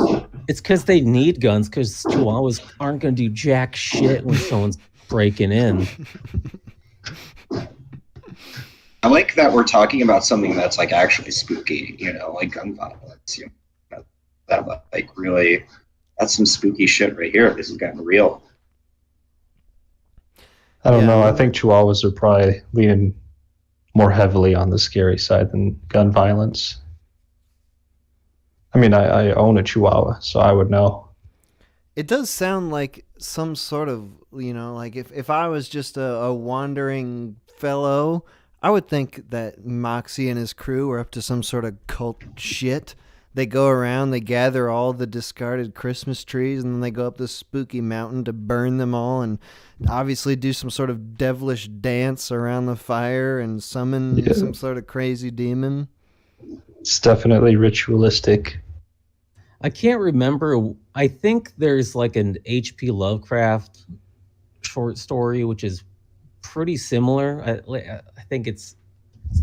[SPEAKER 16] It's because they need guns, because Chihuahuas aren't going to do jack shit when someone's breaking in.
[SPEAKER 11] I like that we're talking about something that's like actually spooky, like gun violence. That like really, that's some spooky shit right here. This is getting real.
[SPEAKER 2] I don't know. I think Chihuahuas are probably leaning more heavily on the scary side than gun violence. I mean, I own a Chihuahua, so I would know.
[SPEAKER 1] It does sound like some sort of, like if I was just a wandering fellow, I would think that Moxie and his crew are up to some sort of cult shit. They go around, they gather all the discarded Christmas trees, and then they go up this spooky mountain to burn them all and obviously do some sort of devilish dance around the fire and summon some sort of crazy demon.
[SPEAKER 2] It's definitely ritualistic.
[SPEAKER 16] I can't remember. I think there's like an H.P. Lovecraft short story, which is pretty similar. I think it's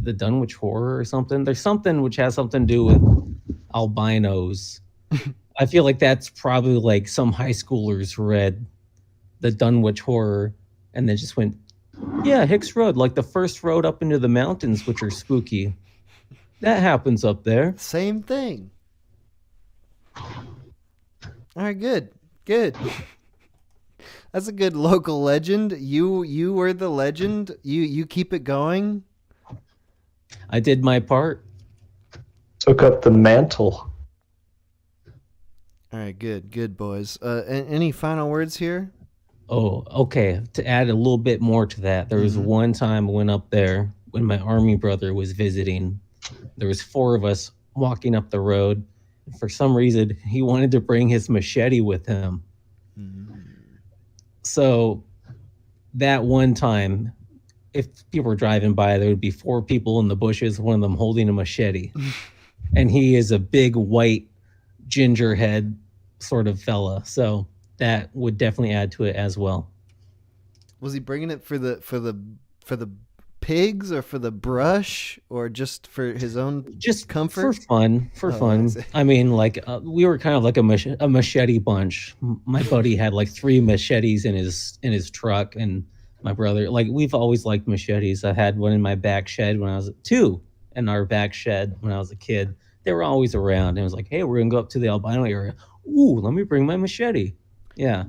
[SPEAKER 16] the Dunwich Horror or something. There's something which has something to do with albinos. I feel like that's probably like some high schoolers read the Dunwich Horror and then just went, yeah, Hicks Road, like the first road up into the mountains, which are spooky. That happens up there.
[SPEAKER 1] Same thing. All right, good. That's a good local legend. You were the legend. You keep it going.
[SPEAKER 16] I did my part.
[SPEAKER 2] Took up the mantle.
[SPEAKER 1] All right, good boys. Any final words here?
[SPEAKER 16] Oh, okay. To add a little bit more to that, there was one time I went up there when my army brother was visiting. There was 4 of us walking up the road. For some reason, he wanted to bring his machete with him. So that one time, if people were driving by, there would be 4 people in the bushes, one of them holding a machete. And he is a big white ginger head sort of fella. So that would definitely add to it as well.
[SPEAKER 1] Was he bringing it for the pigs or for the brush or just for his own comfort?
[SPEAKER 16] For fun. I mean, like we were kind of like a machete bunch. My buddy had like 3 machetes in his truck, and my brother, like, we've always liked machetes. I had one in my back shed when I was 2 in our back shed when I was a kid. They were always around, and it was like, hey, we're gonna go up to the albino area. Ooh, let me bring my machete. Yeah,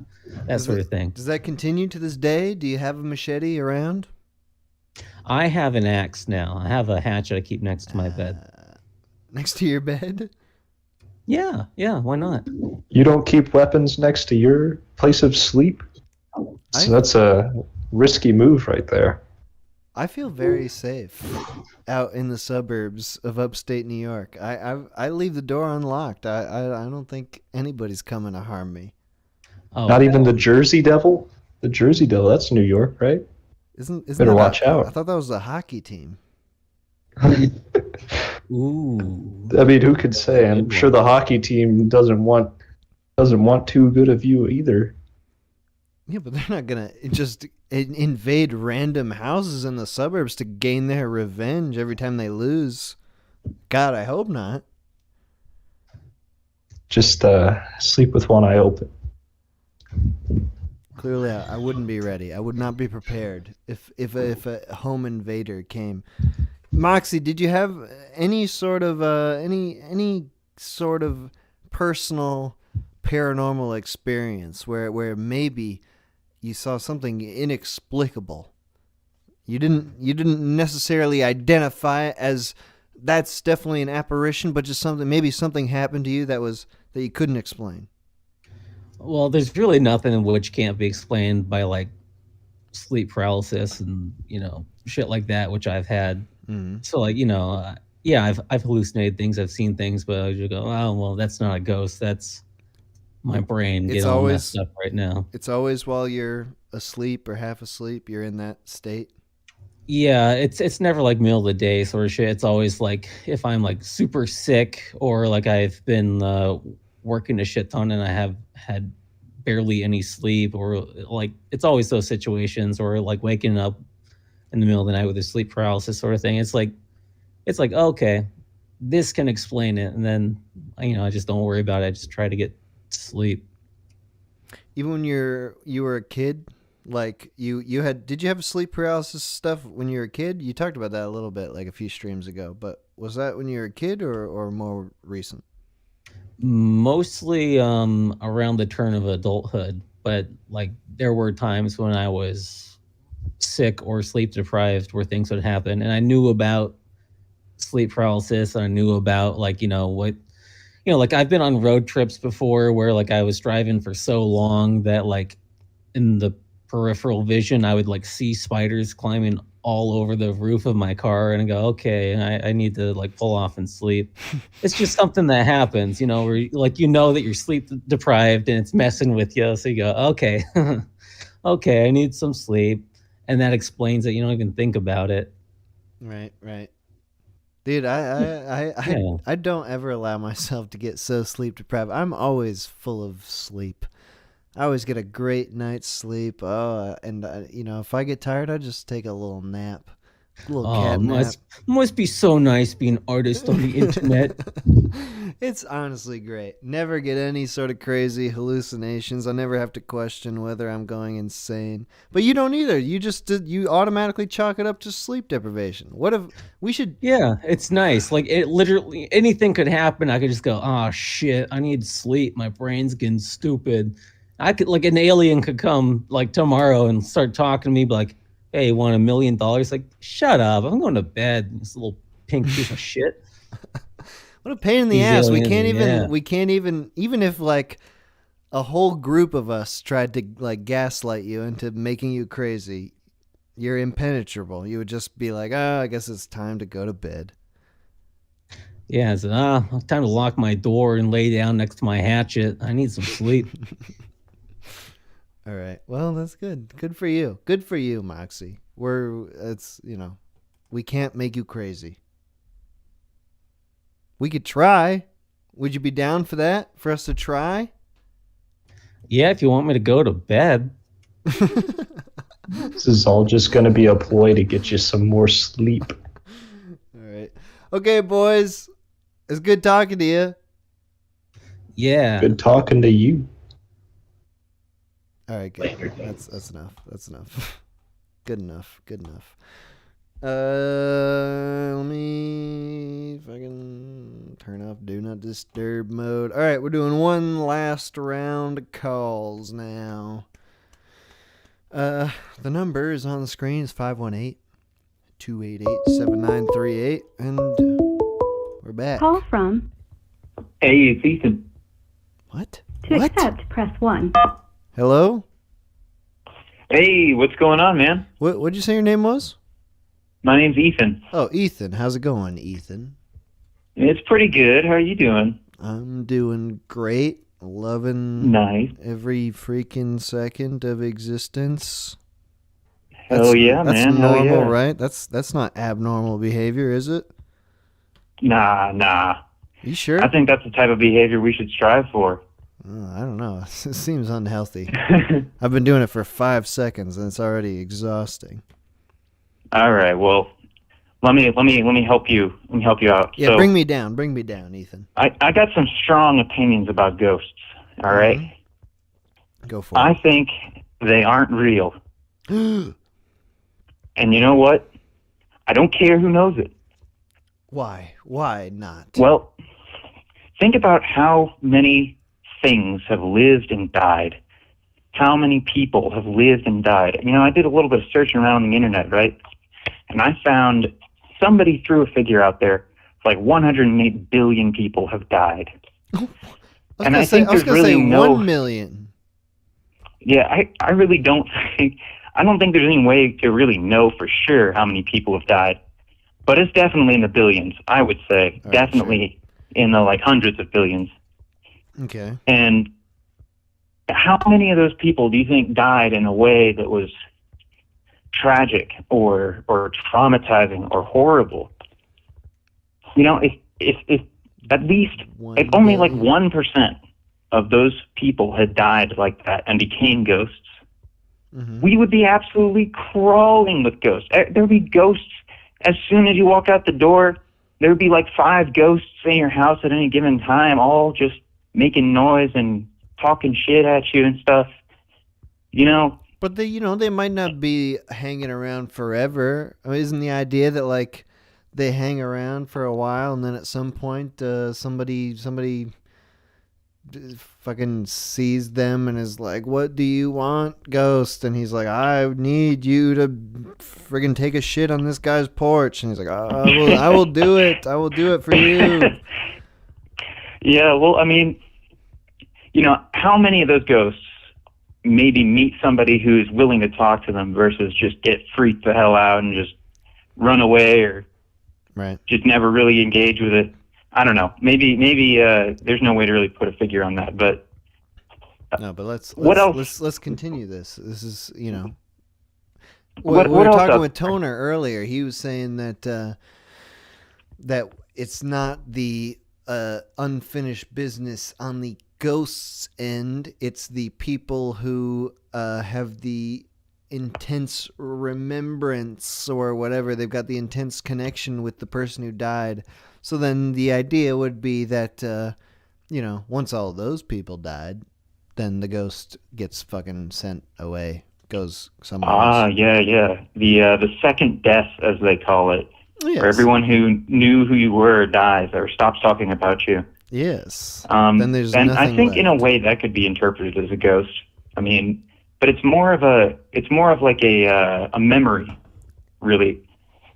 [SPEAKER 16] that sort of thing.
[SPEAKER 1] Does that continue to this day? Do you have a machete around?
[SPEAKER 16] I have an axe now. I have a hatchet I keep next to my bed.
[SPEAKER 1] Next to your bed?
[SPEAKER 16] Yeah, why not?
[SPEAKER 2] You don't keep weapons next to your place of sleep? So that's a risky move right there.
[SPEAKER 1] I feel very safe out in the suburbs of upstate New York. I leave the door unlocked. I don't think anybody's coming to harm me.
[SPEAKER 16] Oh,
[SPEAKER 2] Not even the Jersey Devil? The Jersey Devil, that's New York, right?
[SPEAKER 1] Isn't
[SPEAKER 2] Better
[SPEAKER 1] that
[SPEAKER 2] watch out.
[SPEAKER 1] I thought that was a hockey team.
[SPEAKER 16] Ooh.
[SPEAKER 2] I mean, who could say? I'm sure the hockey team doesn't want too good of you either.
[SPEAKER 1] Yeah, but they're not gonna just invade random houses in the suburbs to gain their revenge every time they lose. God, I hope not.
[SPEAKER 2] Just sleep with one eye open.
[SPEAKER 1] Clearly, I wouldn't be ready. I would not be prepared if a home invader came. Moxie, did you have any sort of any sort of personal paranormal experience where maybe you saw something inexplicable? You didn't necessarily identify it as that's definitely an apparition, but just something happened to you that you couldn't explain.
[SPEAKER 16] Well, there's really nothing which can't be explained by like sleep paralysis and shit like that, which I've had. So like yeah, I've hallucinated things, I've seen things, but I just go, oh well, that's not a ghost. That's my brain getting all messed up right now.
[SPEAKER 1] It's always while you're asleep or half asleep, you're in that state.
[SPEAKER 16] Yeah, it's never like middle of the day sort of shit. It's always like if I'm like super sick or like I've been working a shit ton and I have had barely any sleep, or like it's always those situations, or like waking up in the middle of the night with a sleep paralysis sort of thing. It's like okay, this can explain it, and then I just don't worry about it. I just try to get sleep.
[SPEAKER 1] Even when you were a kid, like did you have sleep paralysis stuff when you were a kid? You talked about that a little bit, like a few streams ago. But was that when you were a kid or more recent?
[SPEAKER 16] Mostly around the turn of adulthood, but like there were times when I was sick or sleep deprived where things would happen, and I knew about sleep paralysis, and I knew about like like I've been on road trips before where like I was driving for so long that like in the peripheral vision I would like see spiders climbing all over the roof of my car, and I go, okay, I need to like pull off and sleep. It's just something that happens, where like that you're sleep deprived and it's messing with you, so you go, okay, okay, I need some sleep, and that explains it. You don't even think about it.
[SPEAKER 1] Right. Dude, I don't ever allow myself to get so sleep deprived. I'm always full of sleep. I always get a great night's sleep. And if I get tired, I just take a little nap, a little cat nap.
[SPEAKER 16] Must be so nice being an artist on the internet.
[SPEAKER 1] It's honestly great. Never get any sort of crazy hallucinations. I never have to question whether I'm going insane. But you don't either. You automatically chalk it up to sleep deprivation. What if we should?
[SPEAKER 16] Yeah, it's nice. Like it literally anything could happen. I could just go, oh shit, I need sleep. My brain's getting stupid. I could like an alien could come like tomorrow and start talking to me, be like, hey, you want $1 million? Like, shut up. I'm going to bed. This little pink piece of shit.
[SPEAKER 1] What a pain in the ass. We can't even if like a whole group of us tried to like gaslight you into making you crazy, you're impenetrable. You would just be like, I guess it's time to go to bed.
[SPEAKER 16] Yeah, it's time to lock my door and lay down next to my hatchet. I need some sleep.
[SPEAKER 1] All right. Well, that's good. Good for you. Good for you, Moxie. We can't make you crazy. We could try. Would you be down for that? For us to try?
[SPEAKER 16] Yeah, if you want me to go to bed.
[SPEAKER 2] This is all just going to be a ploy to get you some more sleep.
[SPEAKER 1] All right. Okay, boys. It's good talking to you.
[SPEAKER 16] Yeah.
[SPEAKER 2] Good talking to you.
[SPEAKER 1] All right, good. That's enough. That's enough. Good enough. Let me fucking turn off Do Not Disturb mode. All right, we're doing one last round of calls now. The number is on the screen. It's 518-288-7938, and we're back.
[SPEAKER 3] Call from.
[SPEAKER 7] Hey, it's Ethan.
[SPEAKER 1] What?
[SPEAKER 3] To accept, press 1.
[SPEAKER 1] Hello?
[SPEAKER 7] Hey, what's going on, man?
[SPEAKER 1] What'd you say your name was?
[SPEAKER 7] My name's Ethan.
[SPEAKER 1] Oh, Ethan. How's it going, Ethan?
[SPEAKER 7] It's pretty good. How are you doing?
[SPEAKER 1] I'm doing great. Loving every freaking second of existence.
[SPEAKER 7] Hell yeah, man.
[SPEAKER 1] That's normal,
[SPEAKER 7] Hell yeah.
[SPEAKER 1] right? That's not abnormal behavior, is it?
[SPEAKER 7] Nah.
[SPEAKER 1] You sure?
[SPEAKER 7] I think that's the type of behavior we should strive for.
[SPEAKER 1] I don't know. It seems unhealthy. I've been doing it for 5 seconds and it's already exhausting.
[SPEAKER 7] All right. Well, let me help you. Let me help you out.
[SPEAKER 1] Yeah,
[SPEAKER 7] so,
[SPEAKER 1] bring me down, Ethan.
[SPEAKER 7] I got some strong opinions about ghosts. All right.
[SPEAKER 1] Go for
[SPEAKER 7] I think they aren't real. And you know what? I don't care who knows it.
[SPEAKER 1] Why? Why not?
[SPEAKER 7] Well, think about how many things have lived and died. How many people have lived and died. I did a little bit of searching around on the internet, right? And I found somebody threw a figure out there. Like 108 billion people have died.
[SPEAKER 1] I was going to say 1 million.
[SPEAKER 7] Yeah, I really don't think... I don't think there's any way to really know for sure how many people have died. But it's definitely in the billions, I would say.
[SPEAKER 1] Right,
[SPEAKER 7] definitely in the hundreds of billions.
[SPEAKER 1] Okay.
[SPEAKER 7] And how many of those people do you think died in a way that was tragic or traumatizing or horrible? If at least if only like 1% of those people had died like that and became ghosts, we would be absolutely crawling with ghosts. There would be ghosts as soon as you walk out the door. There would be like 5 ghosts in your house at any given time, all just making noise and
[SPEAKER 17] talking shit at you and stuff. You know,
[SPEAKER 1] But they might not be hanging around forever. I mean, isn't the idea that like they hang around for a while and then at some point somebody fucking sees them and is like, "What do you want, Ghost?" And he's like, "I need you to friggin' take a shit on this guy's porch." And he's like, I will do it. I will do it for you."
[SPEAKER 17] yeah. Well, I mean, you know, how many of those ghosts maybe meet somebody who's willing to talk to them versus just get freaked the hell out and just run away or
[SPEAKER 1] right,
[SPEAKER 17] just never really engage with it? I don't know. Maybe there's no way to really put a figure on that, but
[SPEAKER 1] no. But let's
[SPEAKER 17] what else?
[SPEAKER 1] let's continue this. This is, you know,
[SPEAKER 17] What
[SPEAKER 1] we were
[SPEAKER 17] else
[SPEAKER 1] talking
[SPEAKER 17] up?
[SPEAKER 1] with Toner earlier. He was saying that that it's not the unfinished business on the ghosts end. It's the people who have the intense remembrance or whatever. They've got the intense connection with the person who died. So then the idea would be that, you know, once all those people died, then the ghost gets fucking sent away, goes somewhere else.
[SPEAKER 17] Yeah. The second death, as they call it,
[SPEAKER 1] Yes.
[SPEAKER 17] where everyone who knew who you were dies or stops talking about you.
[SPEAKER 1] Yes.
[SPEAKER 17] Then
[SPEAKER 1] there's
[SPEAKER 17] and
[SPEAKER 1] nothing
[SPEAKER 17] I think
[SPEAKER 1] left.
[SPEAKER 17] in a way that could be interpreted as a ghost. I mean, but it's more of like a memory, really,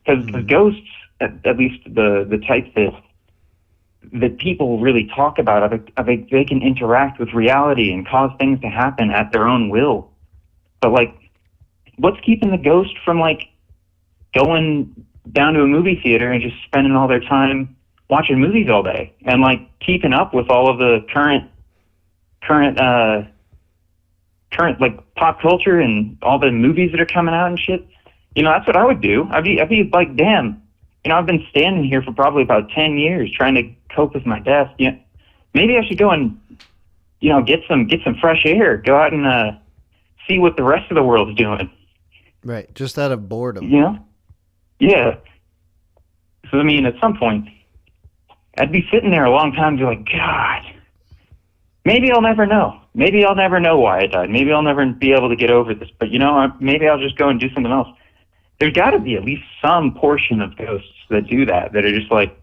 [SPEAKER 17] because ghosts, at least the type that people really talk about, they can interact with reality and cause things to happen at their own will. But like, what's keeping the ghost from like going down to a movie theater and just spending all their time watching movies all day and like keeping up with all of the current like pop culture and all the movies that are coming out and shit? You know, that's what I would do. I'd be like, damn, you know, I've been standing here for probably about 10 years trying to cope with my death. Yeah, maybe I should go and, you know, get some fresh air, go out and see what the rest of the world's doing.
[SPEAKER 1] Right, just out of boredom.
[SPEAKER 17] You know? Yeah. So, I mean, at some point, I'd be sitting there a long time and be like, God, maybe I'll never know. Maybe I'll never know why I died. Maybe I'll never be able to get over this. But, you know, maybe I'll just go and do something else. There's got to be at least some portion of ghosts that do that are just like...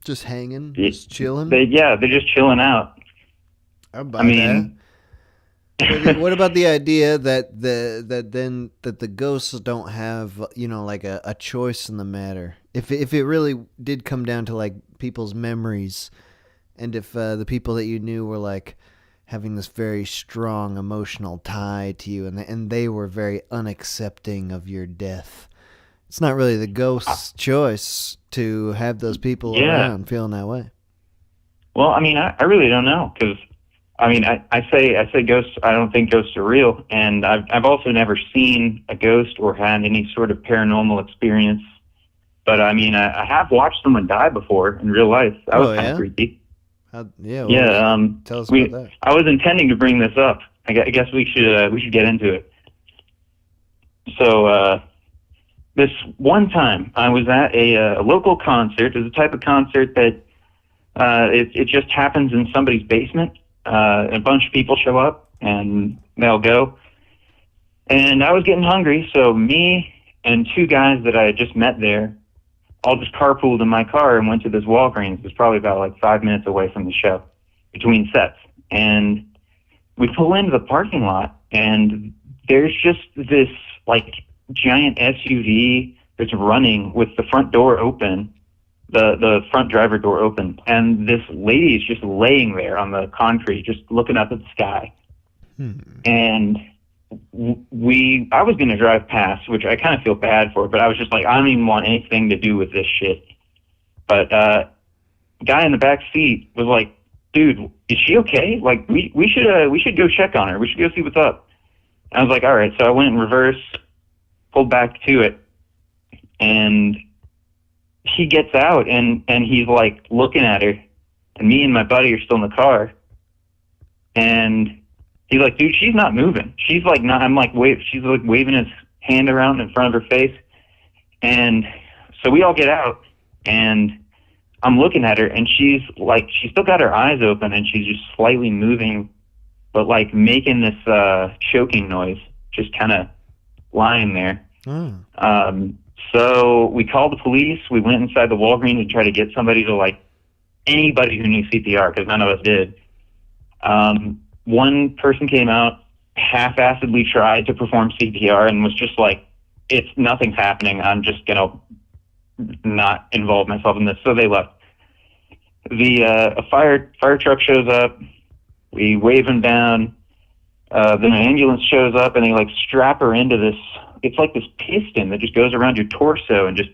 [SPEAKER 1] Just hanging, just chilling?
[SPEAKER 17] They're just chilling out.
[SPEAKER 1] I mean... What about the idea that the ghosts don't have, you know, like a choice in the matter? If it really did come down to like people's memories, and if the people that you knew were like having this very strong emotional tie to you, and they were very unaccepting of your death, it's not really the ghost's choice to have those people around feeling that way.
[SPEAKER 17] Well, I mean, I really don't know, because I mean, I say ghosts. I don't think ghosts are real, and I've also never seen a ghost or had any sort of paranormal experience. But I mean, I have watched someone die before in real life. That was kind of creepy.
[SPEAKER 1] Tell us about that.
[SPEAKER 17] I was intending to bring this up. I guess we should get into it. So this one time, I was at a local concert. It's a type of concert that it just happens in somebody's basement. A bunch of people show up and they'll go. And I was getting hungry, so me and two guys that I had just met there all just carpooled in my car and went to this Walgreens. It was probably about like 5 minutes away from the show between sets. And we pull into the parking lot and there's just this like giant SUV that's running with the front door open. The front driver door open, and this lady is just laying there on the concrete, just looking up at the sky. And I was going to drive past, which I kind of feel bad for, but I was just like, I don't even want anything to do with this shit. But guy in the back seat was like, dude, is she okay? Like, we should go check on her. We should go see what's up. And I was like, all right. So I went in reverse, pulled back to it, and he gets out and he's like looking at her, and me and my buddy are still in the car, and he's like, dude, she's not moving. She's like not. I'm like, she's like waving his hand around in front of her face, and so we all get out, and I'm looking at her, and she's still got her eyes open, and she's just slightly moving but like making this choking noise, just kind of lying there. So we called the police. We went inside the Walgreens to try to get somebody to, like, anybody who knew CPR, because none of us did. One person came out, half-assedly tried to perform CPR, and was just like, nothing's happening. I'm just going to not involve myself in this. So they left. A fire truck shows up. We wave him down. Then an ambulance shows up, and they, like, strap her into this. It's like this piston that just goes around your torso and just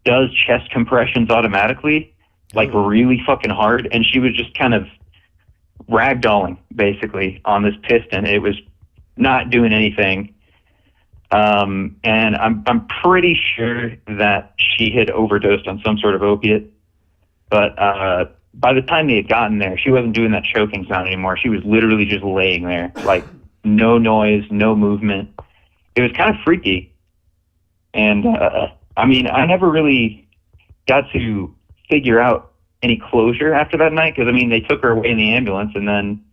[SPEAKER 17] does chest compressions automatically, like really fucking hard. And she was just kind of ragdolling, basically, on this piston. It was not doing anything. And I'm pretty sure that she had overdosed on some sort of opiate. But by the time they had gotten there, she wasn't doing that choking sound anymore. She was literally just laying there, like no noise, no movement. It was kind of freaky. And, I mean, I never really got to figure out any closure after that night, because, I mean, they took her away in the ambulance, and then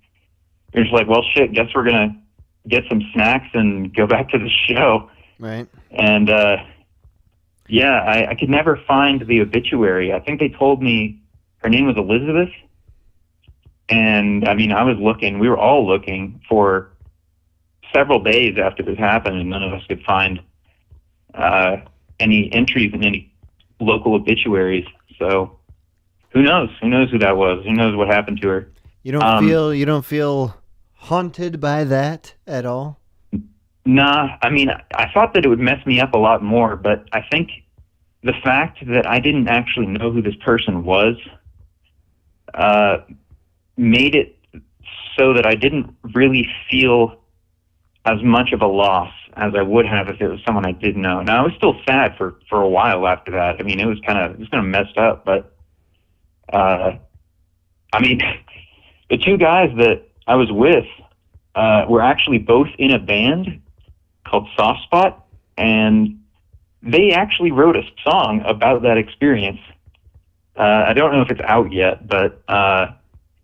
[SPEAKER 17] you're just like, well, shit, guess we're going to get some snacks and go back to the show.
[SPEAKER 1] Right.
[SPEAKER 17] And, yeah, I could never find the obituary. I think they told me her name was Elizabeth. And, I mean, I was looking, we were all looking for several days after this happened, and none of us could find any entries in any local obituaries. So who knows? Who knows who that was? Who knows what happened to her?
[SPEAKER 1] You don't feel haunted by that at all?
[SPEAKER 17] Nah, I mean, I thought that it would mess me up a lot more, but I think the fact that I didn't actually know who this person was made it so that I didn't really feel as much of a loss as I would have if it was someone I did know. Now, I was still sad for a while after that. I mean, it was kind of messed up, but I mean, the two guys that I was with were actually both in a band called Soft Spot, and they actually wrote a song about that experience. I don't know if it's out yet, but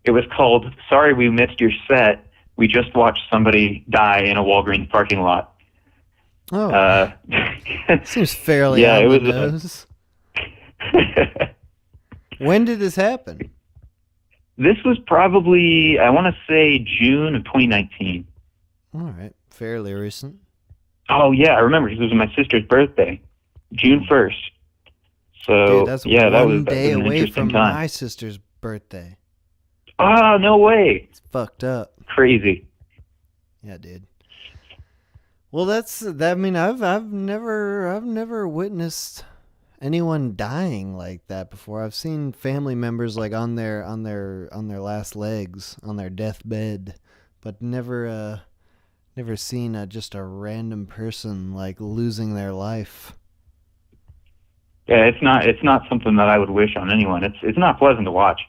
[SPEAKER 17] it was called "Sorry We Missed Your Set. We just watched somebody die in a Walgreens parking lot."
[SPEAKER 1] Oh, seems fairly
[SPEAKER 17] yeah,
[SPEAKER 1] on
[SPEAKER 17] it
[SPEAKER 1] the
[SPEAKER 17] was.
[SPEAKER 1] nose. When did this happen?
[SPEAKER 17] This was probably, I want to say, June of 2019.
[SPEAKER 1] All right, fairly recent.
[SPEAKER 17] Oh yeah, I remember because it was my sister's birthday, June 1st. So
[SPEAKER 1] Dude, that's
[SPEAKER 17] yeah,
[SPEAKER 1] one
[SPEAKER 17] that
[SPEAKER 1] day
[SPEAKER 17] was an
[SPEAKER 1] away
[SPEAKER 17] interesting
[SPEAKER 1] from
[SPEAKER 17] time.
[SPEAKER 1] my sister's birthday.
[SPEAKER 17] Oh, no way!
[SPEAKER 1] It's fucked up.
[SPEAKER 17] Crazy.
[SPEAKER 1] Yeah, dude. Well, I mean, I've never witnessed anyone dying like that before. I've seen family members like on their last legs, on their deathbed, but never seen just a random person like losing their life.
[SPEAKER 17] Yeah, it's not something that I would wish on anyone. It's not pleasant to watch.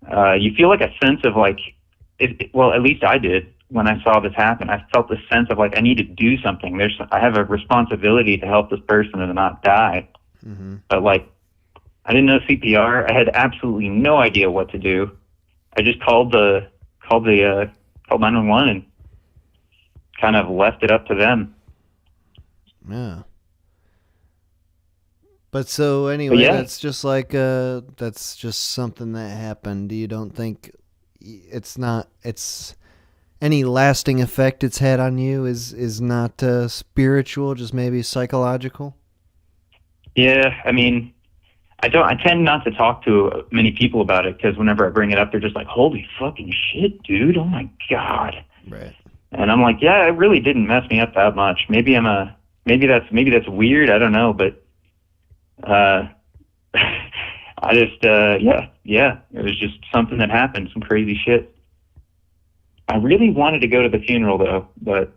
[SPEAKER 17] You feel like a sense of like, well, at least I did when I saw this happen. I felt the sense of like I need to do something. I have a responsibility to help this person and not die.
[SPEAKER 1] Mm-hmm.
[SPEAKER 17] But like, I didn't know CPR. I had absolutely no idea what to do. I just called 911 and kind of left it up to them.
[SPEAKER 1] Yeah. But so anyway,
[SPEAKER 17] yeah.
[SPEAKER 1] that's just something that happened. You don't think it's any lasting effect it's had on you is not spiritual, just maybe psychological?
[SPEAKER 17] Yeah, I mean, I tend not to talk to many people about it because whenever I bring it up, they're just like, "Holy fucking shit, dude! Oh my god!"
[SPEAKER 1] Right.
[SPEAKER 17] And I'm like, "Yeah, it really didn't mess me up that much. Maybe that's weird. I don't know, but I just yeah, it was just something that happened, some crazy shit. I really wanted to go to the funeral though, but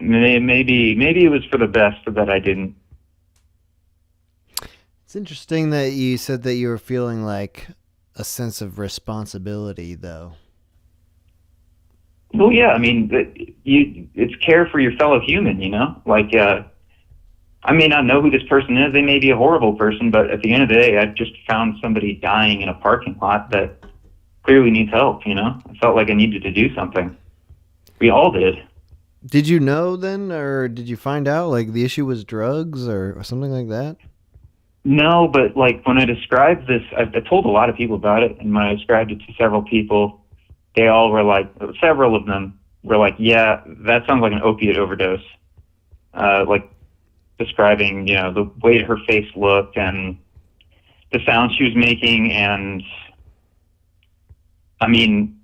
[SPEAKER 17] maybe it was for the best that I didn't.
[SPEAKER 1] It's interesting that you said that you were feeling like a sense of responsibility, though.
[SPEAKER 17] Well, yeah, I mean, it's care for your fellow human, you know? Like, I may not know who this person is. They may be a horrible person, but at the end of the day, I've just found somebody dying in a parking lot that clearly needs help, you know? I felt like I needed to do something. We all did.
[SPEAKER 1] Did you know then, or did you find out like the issue was drugs or something like that?
[SPEAKER 17] No, but like when I described this, I told a lot of people about it, and when I described it to several people, they all were like, several of them were like, yeah, that sounds like an opiate overdose. Like describing, you know, the way her face looked and the sound she was making. And I mean,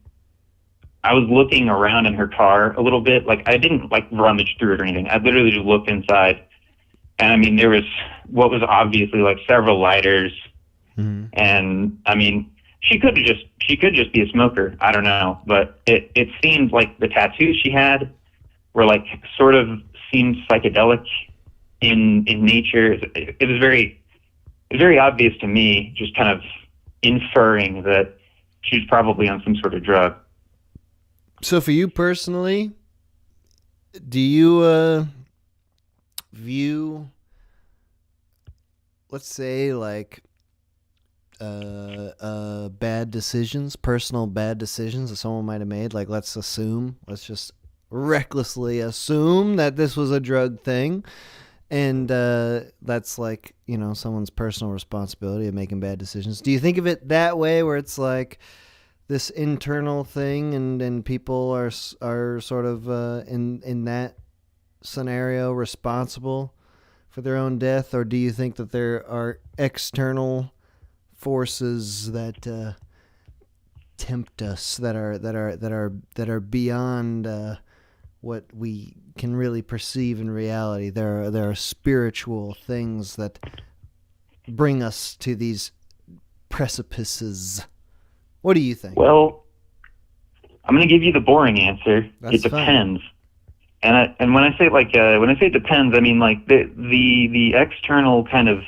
[SPEAKER 17] I was looking around in her car a little bit. Like I didn't like rummage through it or anything. I literally just looked inside. And I mean, there was what was obviously like several lighters. And I mean, she could just be a smoker. I don't know. But it seemed like the tattoos she had were like sort of seemed psychedelic in nature. It was very obvious to me, just kind of inferring that she was probably on some sort of drug.
[SPEAKER 1] So for you personally, do you view, let's say, like bad decisions, personal bad decisions that someone might have made? Like let's just recklessly assume that this was a drug thing, and that's like, you know, someone's personal responsibility of making bad decisions. Do you think of it that way, where it's like this internal thing, and people are sort of in that scenario responsible for their own death? Or do you think that there are external forces that tempt us, that are beyond what we can really perceive in reality? There are spiritual things that bring us to these precipices. What do you think?
[SPEAKER 17] Well, I'm going to give you the boring answer.
[SPEAKER 1] That's
[SPEAKER 17] it depends. And when I say it depends, I mean like the external kind of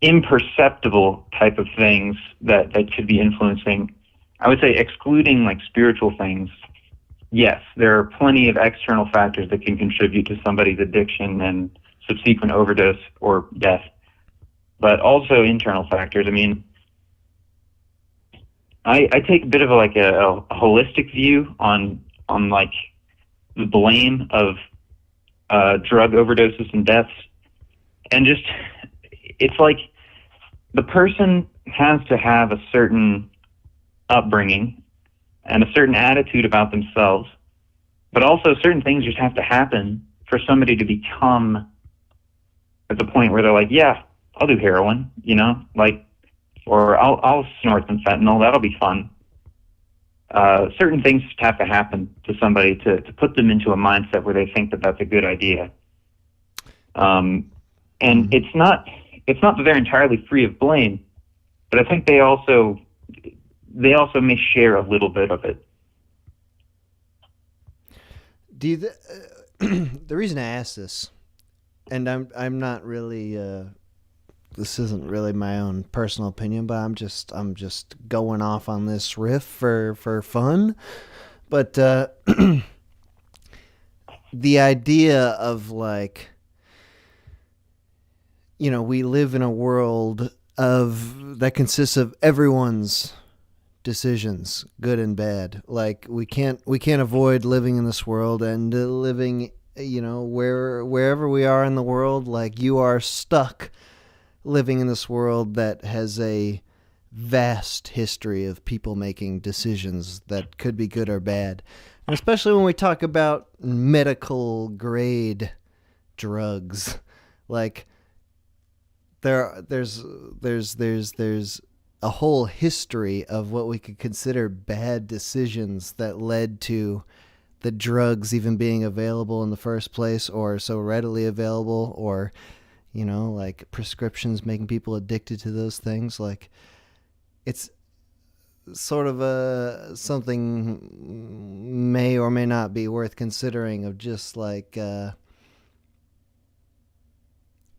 [SPEAKER 17] imperceptible type of things that could be influencing. I would say excluding like spiritual things. Yes, there are plenty of external factors that can contribute to somebody's addiction and subsequent overdose or death. But also internal factors. I mean, I take a bit of a holistic view on like the blame of drug overdoses and deaths, and just it's like the person has to have a certain upbringing and a certain attitude about themselves, but also certain things just have to happen for somebody to become at the point where they're like, yeah, I'll do heroin, you know, like, or I'll snort some fentanyl. That'll be fun. Certain things just have to happen to somebody to put them into a mindset where they think that that's a good idea. And it's not that they're entirely free of blame, but I think they also may share a little bit of it.
[SPEAKER 1] Do you the reason I ask this, and I'm not really this isn't really my own personal opinion, but I'm just going off on this riff for fun. But the idea of like, you know, we live in a world that consists of everyone's decisions, good and bad. Like we can't avoid living in this world, and living, you know, wherever we are in the world, like you are stuck living in this world that has a vast history of people making decisions that could be good or bad. And especially when we talk about medical grade drugs, like there's a whole history of what we could consider bad decisions that led to the drugs even being available in the first place, or so readily available, or, you know, like prescriptions making people addicted to those things. Like it's sort of something may or may not be worth considering, of just like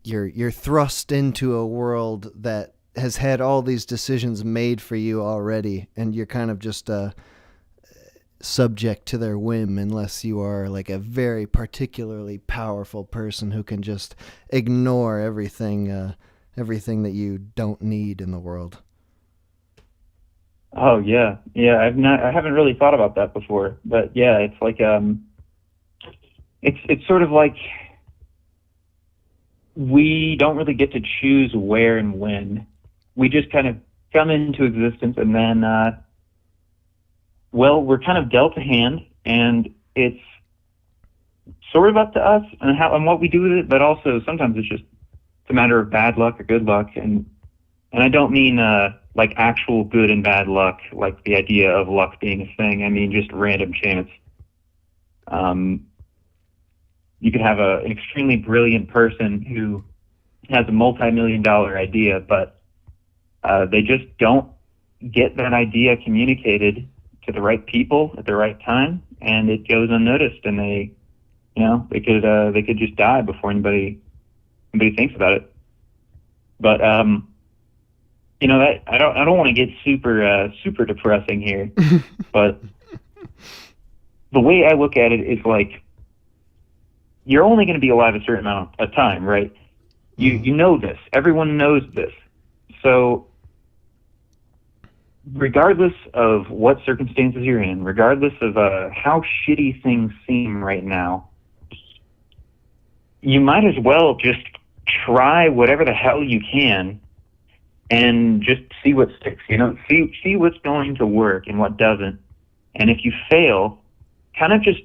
[SPEAKER 1] you're thrust into a world that has had all these decisions made for you already, and you're kind of just subject to their whim, unless you are like a very particularly powerful person who can just ignore everything that you don't need in the world.
[SPEAKER 17] Oh yeah, yeah. I haven't really thought about that before, but yeah, it's like it's sort of like we don't really get to choose where and when. We just kind of come into existence, and then well, we're kind of dealt a hand, and it's sort of up to us and how and what we do with it. But also sometimes it's a matter of bad luck or good luck, and I don't mean like actual good and bad luck, like the idea of luck being a thing. I mean just random chance. You could have an extremely brilliant person who has a multi-million-dollar idea, but they just don't get that idea communicated to the right people at the right time, and it goes unnoticed, and they could just die before anybody thinks about it. But that I don't want to get super depressing here, but the way I look at it is like you're only going to be alive a certain amount of time, right? You know this. Everyone knows this. So regardless of what circumstances you're in, regardless of how shitty things seem right now, you might as well just try whatever the hell you can and just see what sticks. See what's going to work and what doesn't. And if you fail, kind of just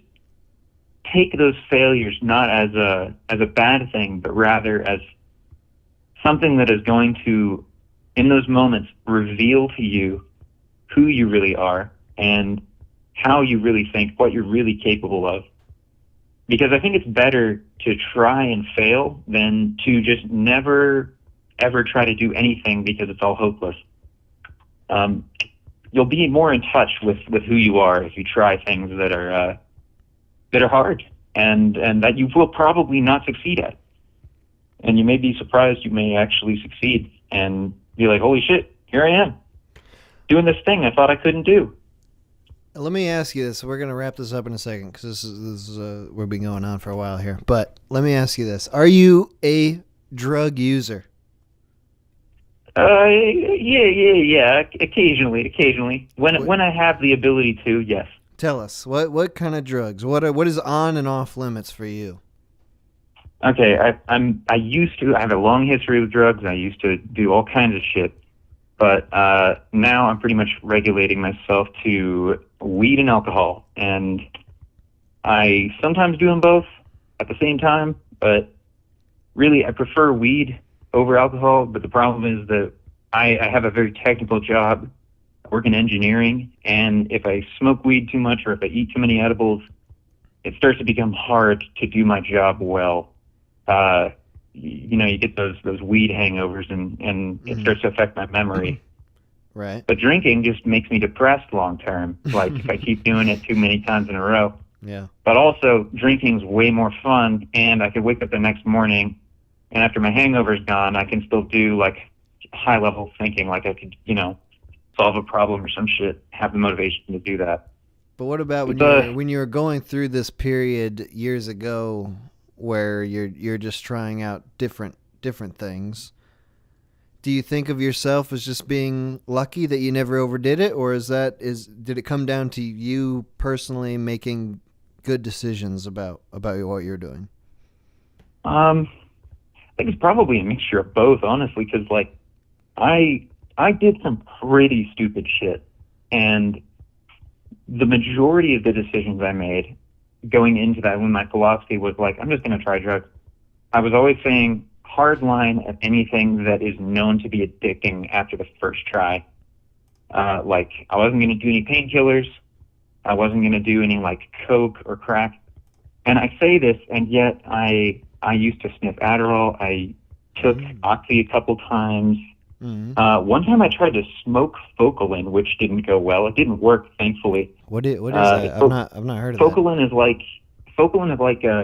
[SPEAKER 17] take those failures not as a bad thing, but rather as something that is going to, in those moments, reveal to you who you really are and how you really think, what you're really capable of. Because I think it's better to try and fail than to just never, ever try to do anything because it's all hopeless. You'll be more in touch with who you are if you try things that are hard and that you will probably not succeed at. And you may be surprised you may actually succeed and be like, holy shit, here I am doing this thing I thought I couldn't do.
[SPEAKER 1] Let me ask you this. We're going to wrap this up in a second because this is we've been going on for a while here. But let me ask you this. Are you a drug user?
[SPEAKER 17] Yeah. Occasionally. When I have the ability to, yes.
[SPEAKER 1] Tell us what kind of drugs? What is on and off limits for you?
[SPEAKER 17] Okay, I used to. I have a long history with drugs. I used to do all kinds of shit, but now I'm pretty much regulating myself to weed and alcohol, and I sometimes do them both at the same time. But really, I prefer weed over alcohol. But the problem is that I have a very technical job. I work in engineering, and if I smoke weed too much or if I eat too many edibles, it starts to become hard to do my job well. You get those weed hangovers, and it starts to affect my memory.
[SPEAKER 1] Right.
[SPEAKER 17] But drinking just makes me depressed long term, like if I keep doing it too many times in a row.
[SPEAKER 1] Yeah.
[SPEAKER 17] But also, drinking's way more fun, and I could wake up the next morning, and after my hangover's gone, I can still do like high level thinking, like I could, solve a problem or some shit, have the motivation to do that.
[SPEAKER 1] But what about when you were going through this period years ago where you're just trying out different things? Do you think of yourself as just being lucky that you never overdid it, or did it come down to you personally making good decisions about what you're doing?
[SPEAKER 17] I think it's probably a mixture of both, honestly, because like I did some pretty stupid shit, and the majority of the decisions I made going into that, when my philosophy was like, I'm just going to try drugs, I was always saying hard line at anything that is known to be addicting after the first try. Like, I wasn't going to do any painkillers. I wasn't going to do any like coke or crack. And I say this, and yet I used to sniff Adderall. I took Oxy a couple times. One time I tried to smoke Focalin, which didn't go well. It didn't work, thankfully.
[SPEAKER 1] What is that? I've not heard of
[SPEAKER 17] Focalin is like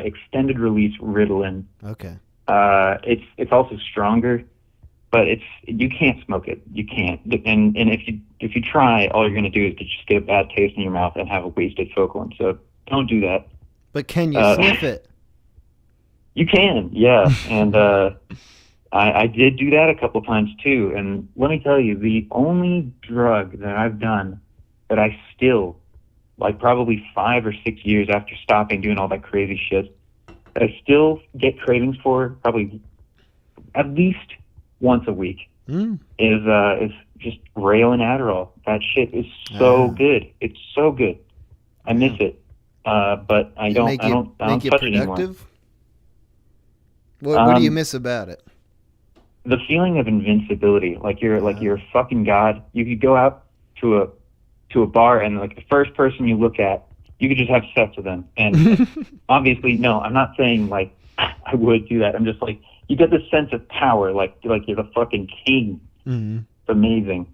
[SPEAKER 17] extended release Ritalin.
[SPEAKER 1] Okay.
[SPEAKER 17] It's also stronger, but you can't smoke it. You can't. And if you try, all you're going to do is just get a bad taste in your mouth and have a wasted Focalin. So don't do that.
[SPEAKER 1] But can you sniff it?
[SPEAKER 17] You can, yeah. And I did do that a couple times too. And let me tell you, the only drug that I've done that I still, like probably 5 or 6 years after stopping doing all that crazy shit, that I still get cravings for probably at least once a week is just Rail and Adderall. That shit is so good. It's so good. I miss it. But I don't
[SPEAKER 1] make you
[SPEAKER 17] touch it anymore.
[SPEAKER 1] productive? What do you miss about it?
[SPEAKER 17] The feeling of invincibility, like you're a fucking god. You could go out to a bar and like the first person you look at, you could just have sex with them. And obviously, no, I'm not saying like I would do that. I'm just like you get this sense of power, like you're the fucking king.
[SPEAKER 1] Mm-hmm.
[SPEAKER 17] It's amazing.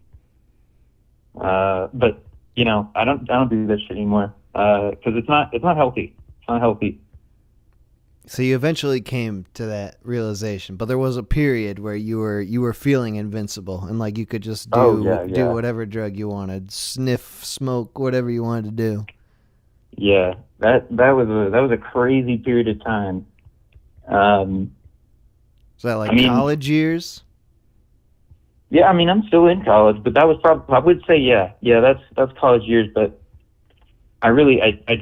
[SPEAKER 17] But you know, I don't do that shit anymore because it's not healthy. It's not healthy.
[SPEAKER 1] So you eventually came to that realization, but there was a period where you were feeling invincible and like you could just do whatever drug you wanted, sniff, smoke, whatever you wanted to do.
[SPEAKER 17] Yeah, that was a crazy period of time.
[SPEAKER 1] Is that like college years?
[SPEAKER 17] Yeah, I mean I'm still in college, but that was probably I would say yeah that's college years, but I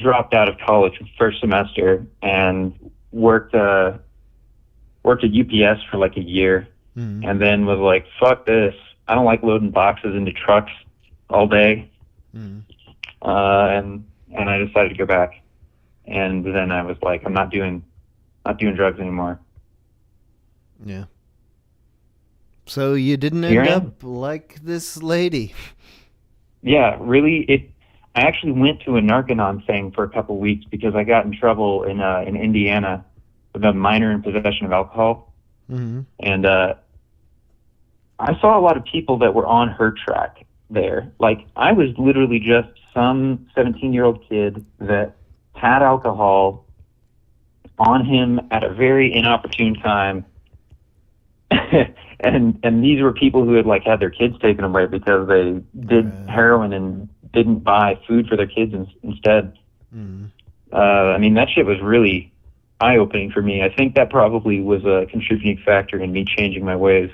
[SPEAKER 17] dropped out of college first semester and worked at UPS for like a year, and then was like, fuck this. I don't like loading boxes into trucks all day. And I decided to go back. And then I was like, I'm not doing drugs anymore.
[SPEAKER 1] Yeah. So you didn't end up like this lady.
[SPEAKER 17] Yeah, really. I actually went to a Narconon thing for a couple weeks because I got in trouble in Indiana with a minor in possession of alcohol.
[SPEAKER 1] Mm-hmm.
[SPEAKER 17] And I saw a lot of people that were on her track there. Like, I was literally just some 17-year-old kid that had alcohol on him at a very inopportune time. and these were people who had like had their kids taken away because they did heroin and didn't buy food for their kids instead. I mean, that shit was really eye-opening for me. I think that probably was a contributing factor in me changing my ways.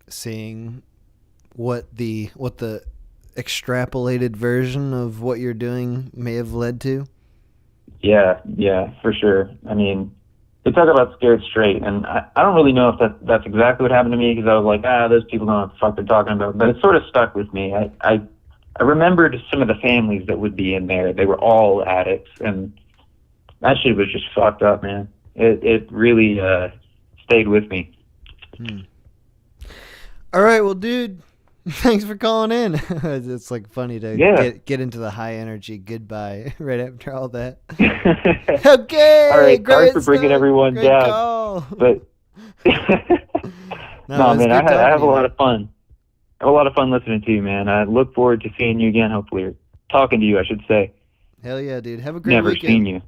[SPEAKER 1] Seeing what the extrapolated version of what you're doing may have led to.
[SPEAKER 17] Yeah, for sure. I mean, they talk about scared straight, and I don't really know if that's exactly what happened to me, because I was like, those people don't know what the fuck they're talking about. But it sort of stuck with me. I remembered some of the families that would be in there. They were all addicts, and that shit was just fucked up, man. It really stayed with me.
[SPEAKER 1] All right, well, dude, thanks for calling in. It's like funny to get into the high energy goodbye right after all that. Okay.
[SPEAKER 17] All right, sorry for
[SPEAKER 1] stuff.
[SPEAKER 17] bringing everyone
[SPEAKER 1] Great
[SPEAKER 17] down.
[SPEAKER 1] Call.
[SPEAKER 17] But no, man, I have a lot of fun. I have a lot of fun listening to you, man. I look forward to seeing you again, hopefully, or talking to you, I should say.
[SPEAKER 1] Hell yeah, dude. Have a great
[SPEAKER 17] Never
[SPEAKER 1] weekend.
[SPEAKER 17] seen you.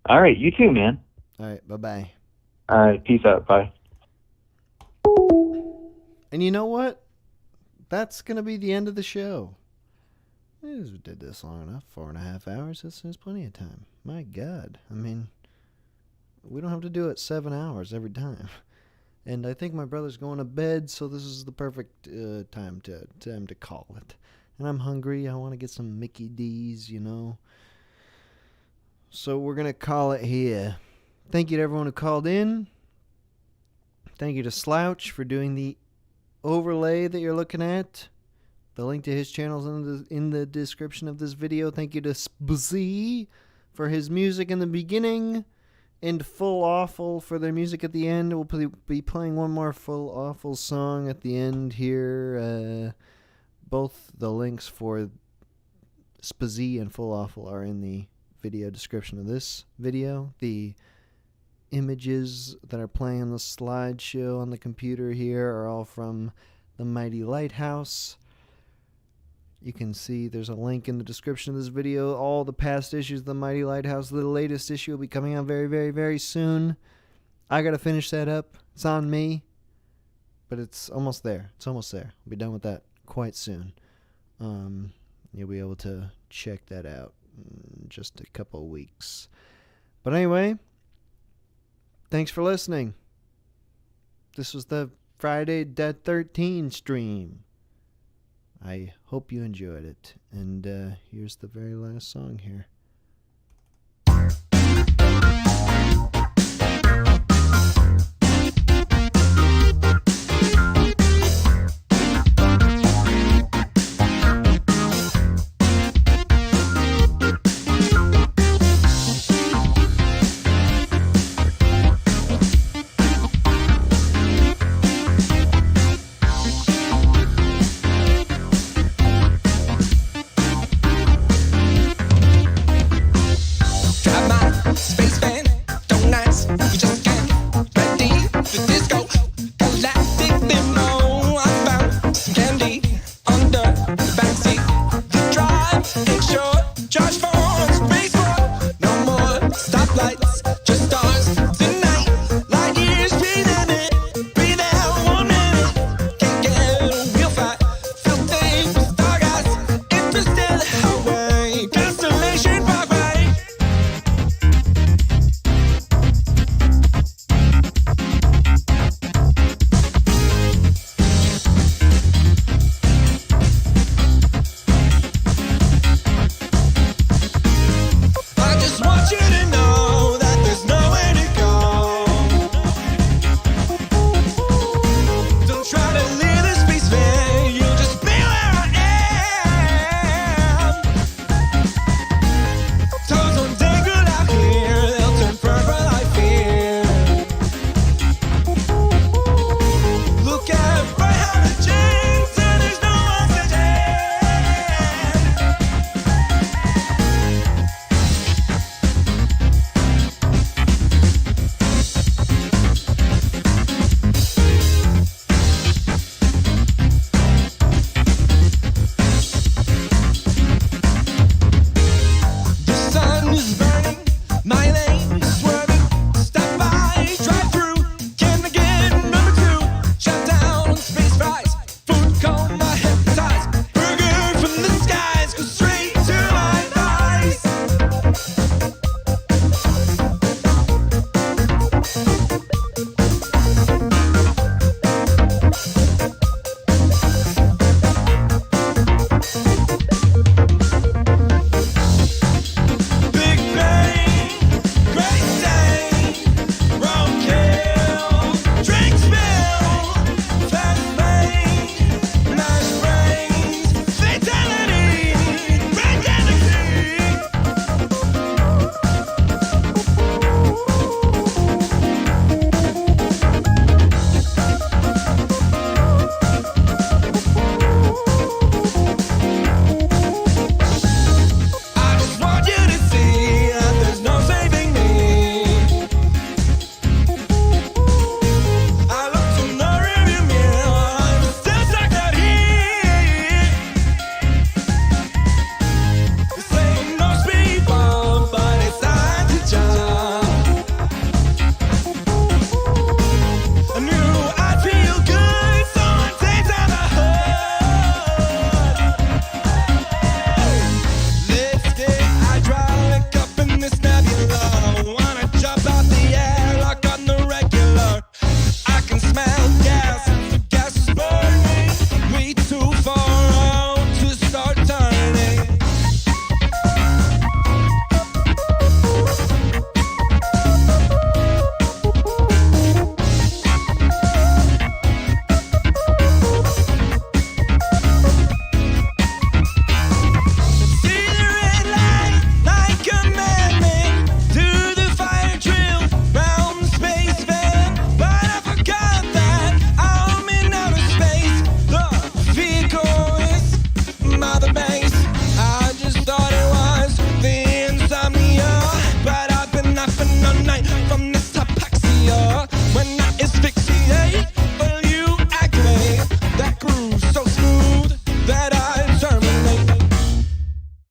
[SPEAKER 17] All right, you too, man.
[SPEAKER 1] All right, bye-bye.
[SPEAKER 17] All right, peace out. Bye.
[SPEAKER 1] And you know what? That's going to be the end of the show. We did this long enough. 4.5 hours. That's plenty of time. My God. I mean, we don't have to do it 7 hours every time. And I think my brother's going to bed, so this is the perfect time to call it. And I'm hungry. I want to get some Mickey D's, you know. So we're going to call it here. Thank you to everyone who called in. Thank you to Slouch for doing the overlay that you're looking at. The link to his channel is in the description of this video. Thank you to Spazzy for his music in the beginning and Full Awful for their music at the end. We'll be playing one more Full Awful song at the end here. Both the links for Spazzy and Full Awful are in the video description of this video. The images that are playing on the slideshow on the computer here are all from the Mighty Lighthouse. You can see there's a link in the description of this video. All the past issues of the Mighty Lighthouse. The latest issue will be coming out very, very, very soon. I gotta finish that up. It's on me. But it's almost there. It's almost there. I'll be done with that quite soon. You'll be able to check that out in just a couple of weeks. But anyway, thanks for listening. This was the Friday Dead 13 stream. I hope you enjoyed it. And here's the very last song here.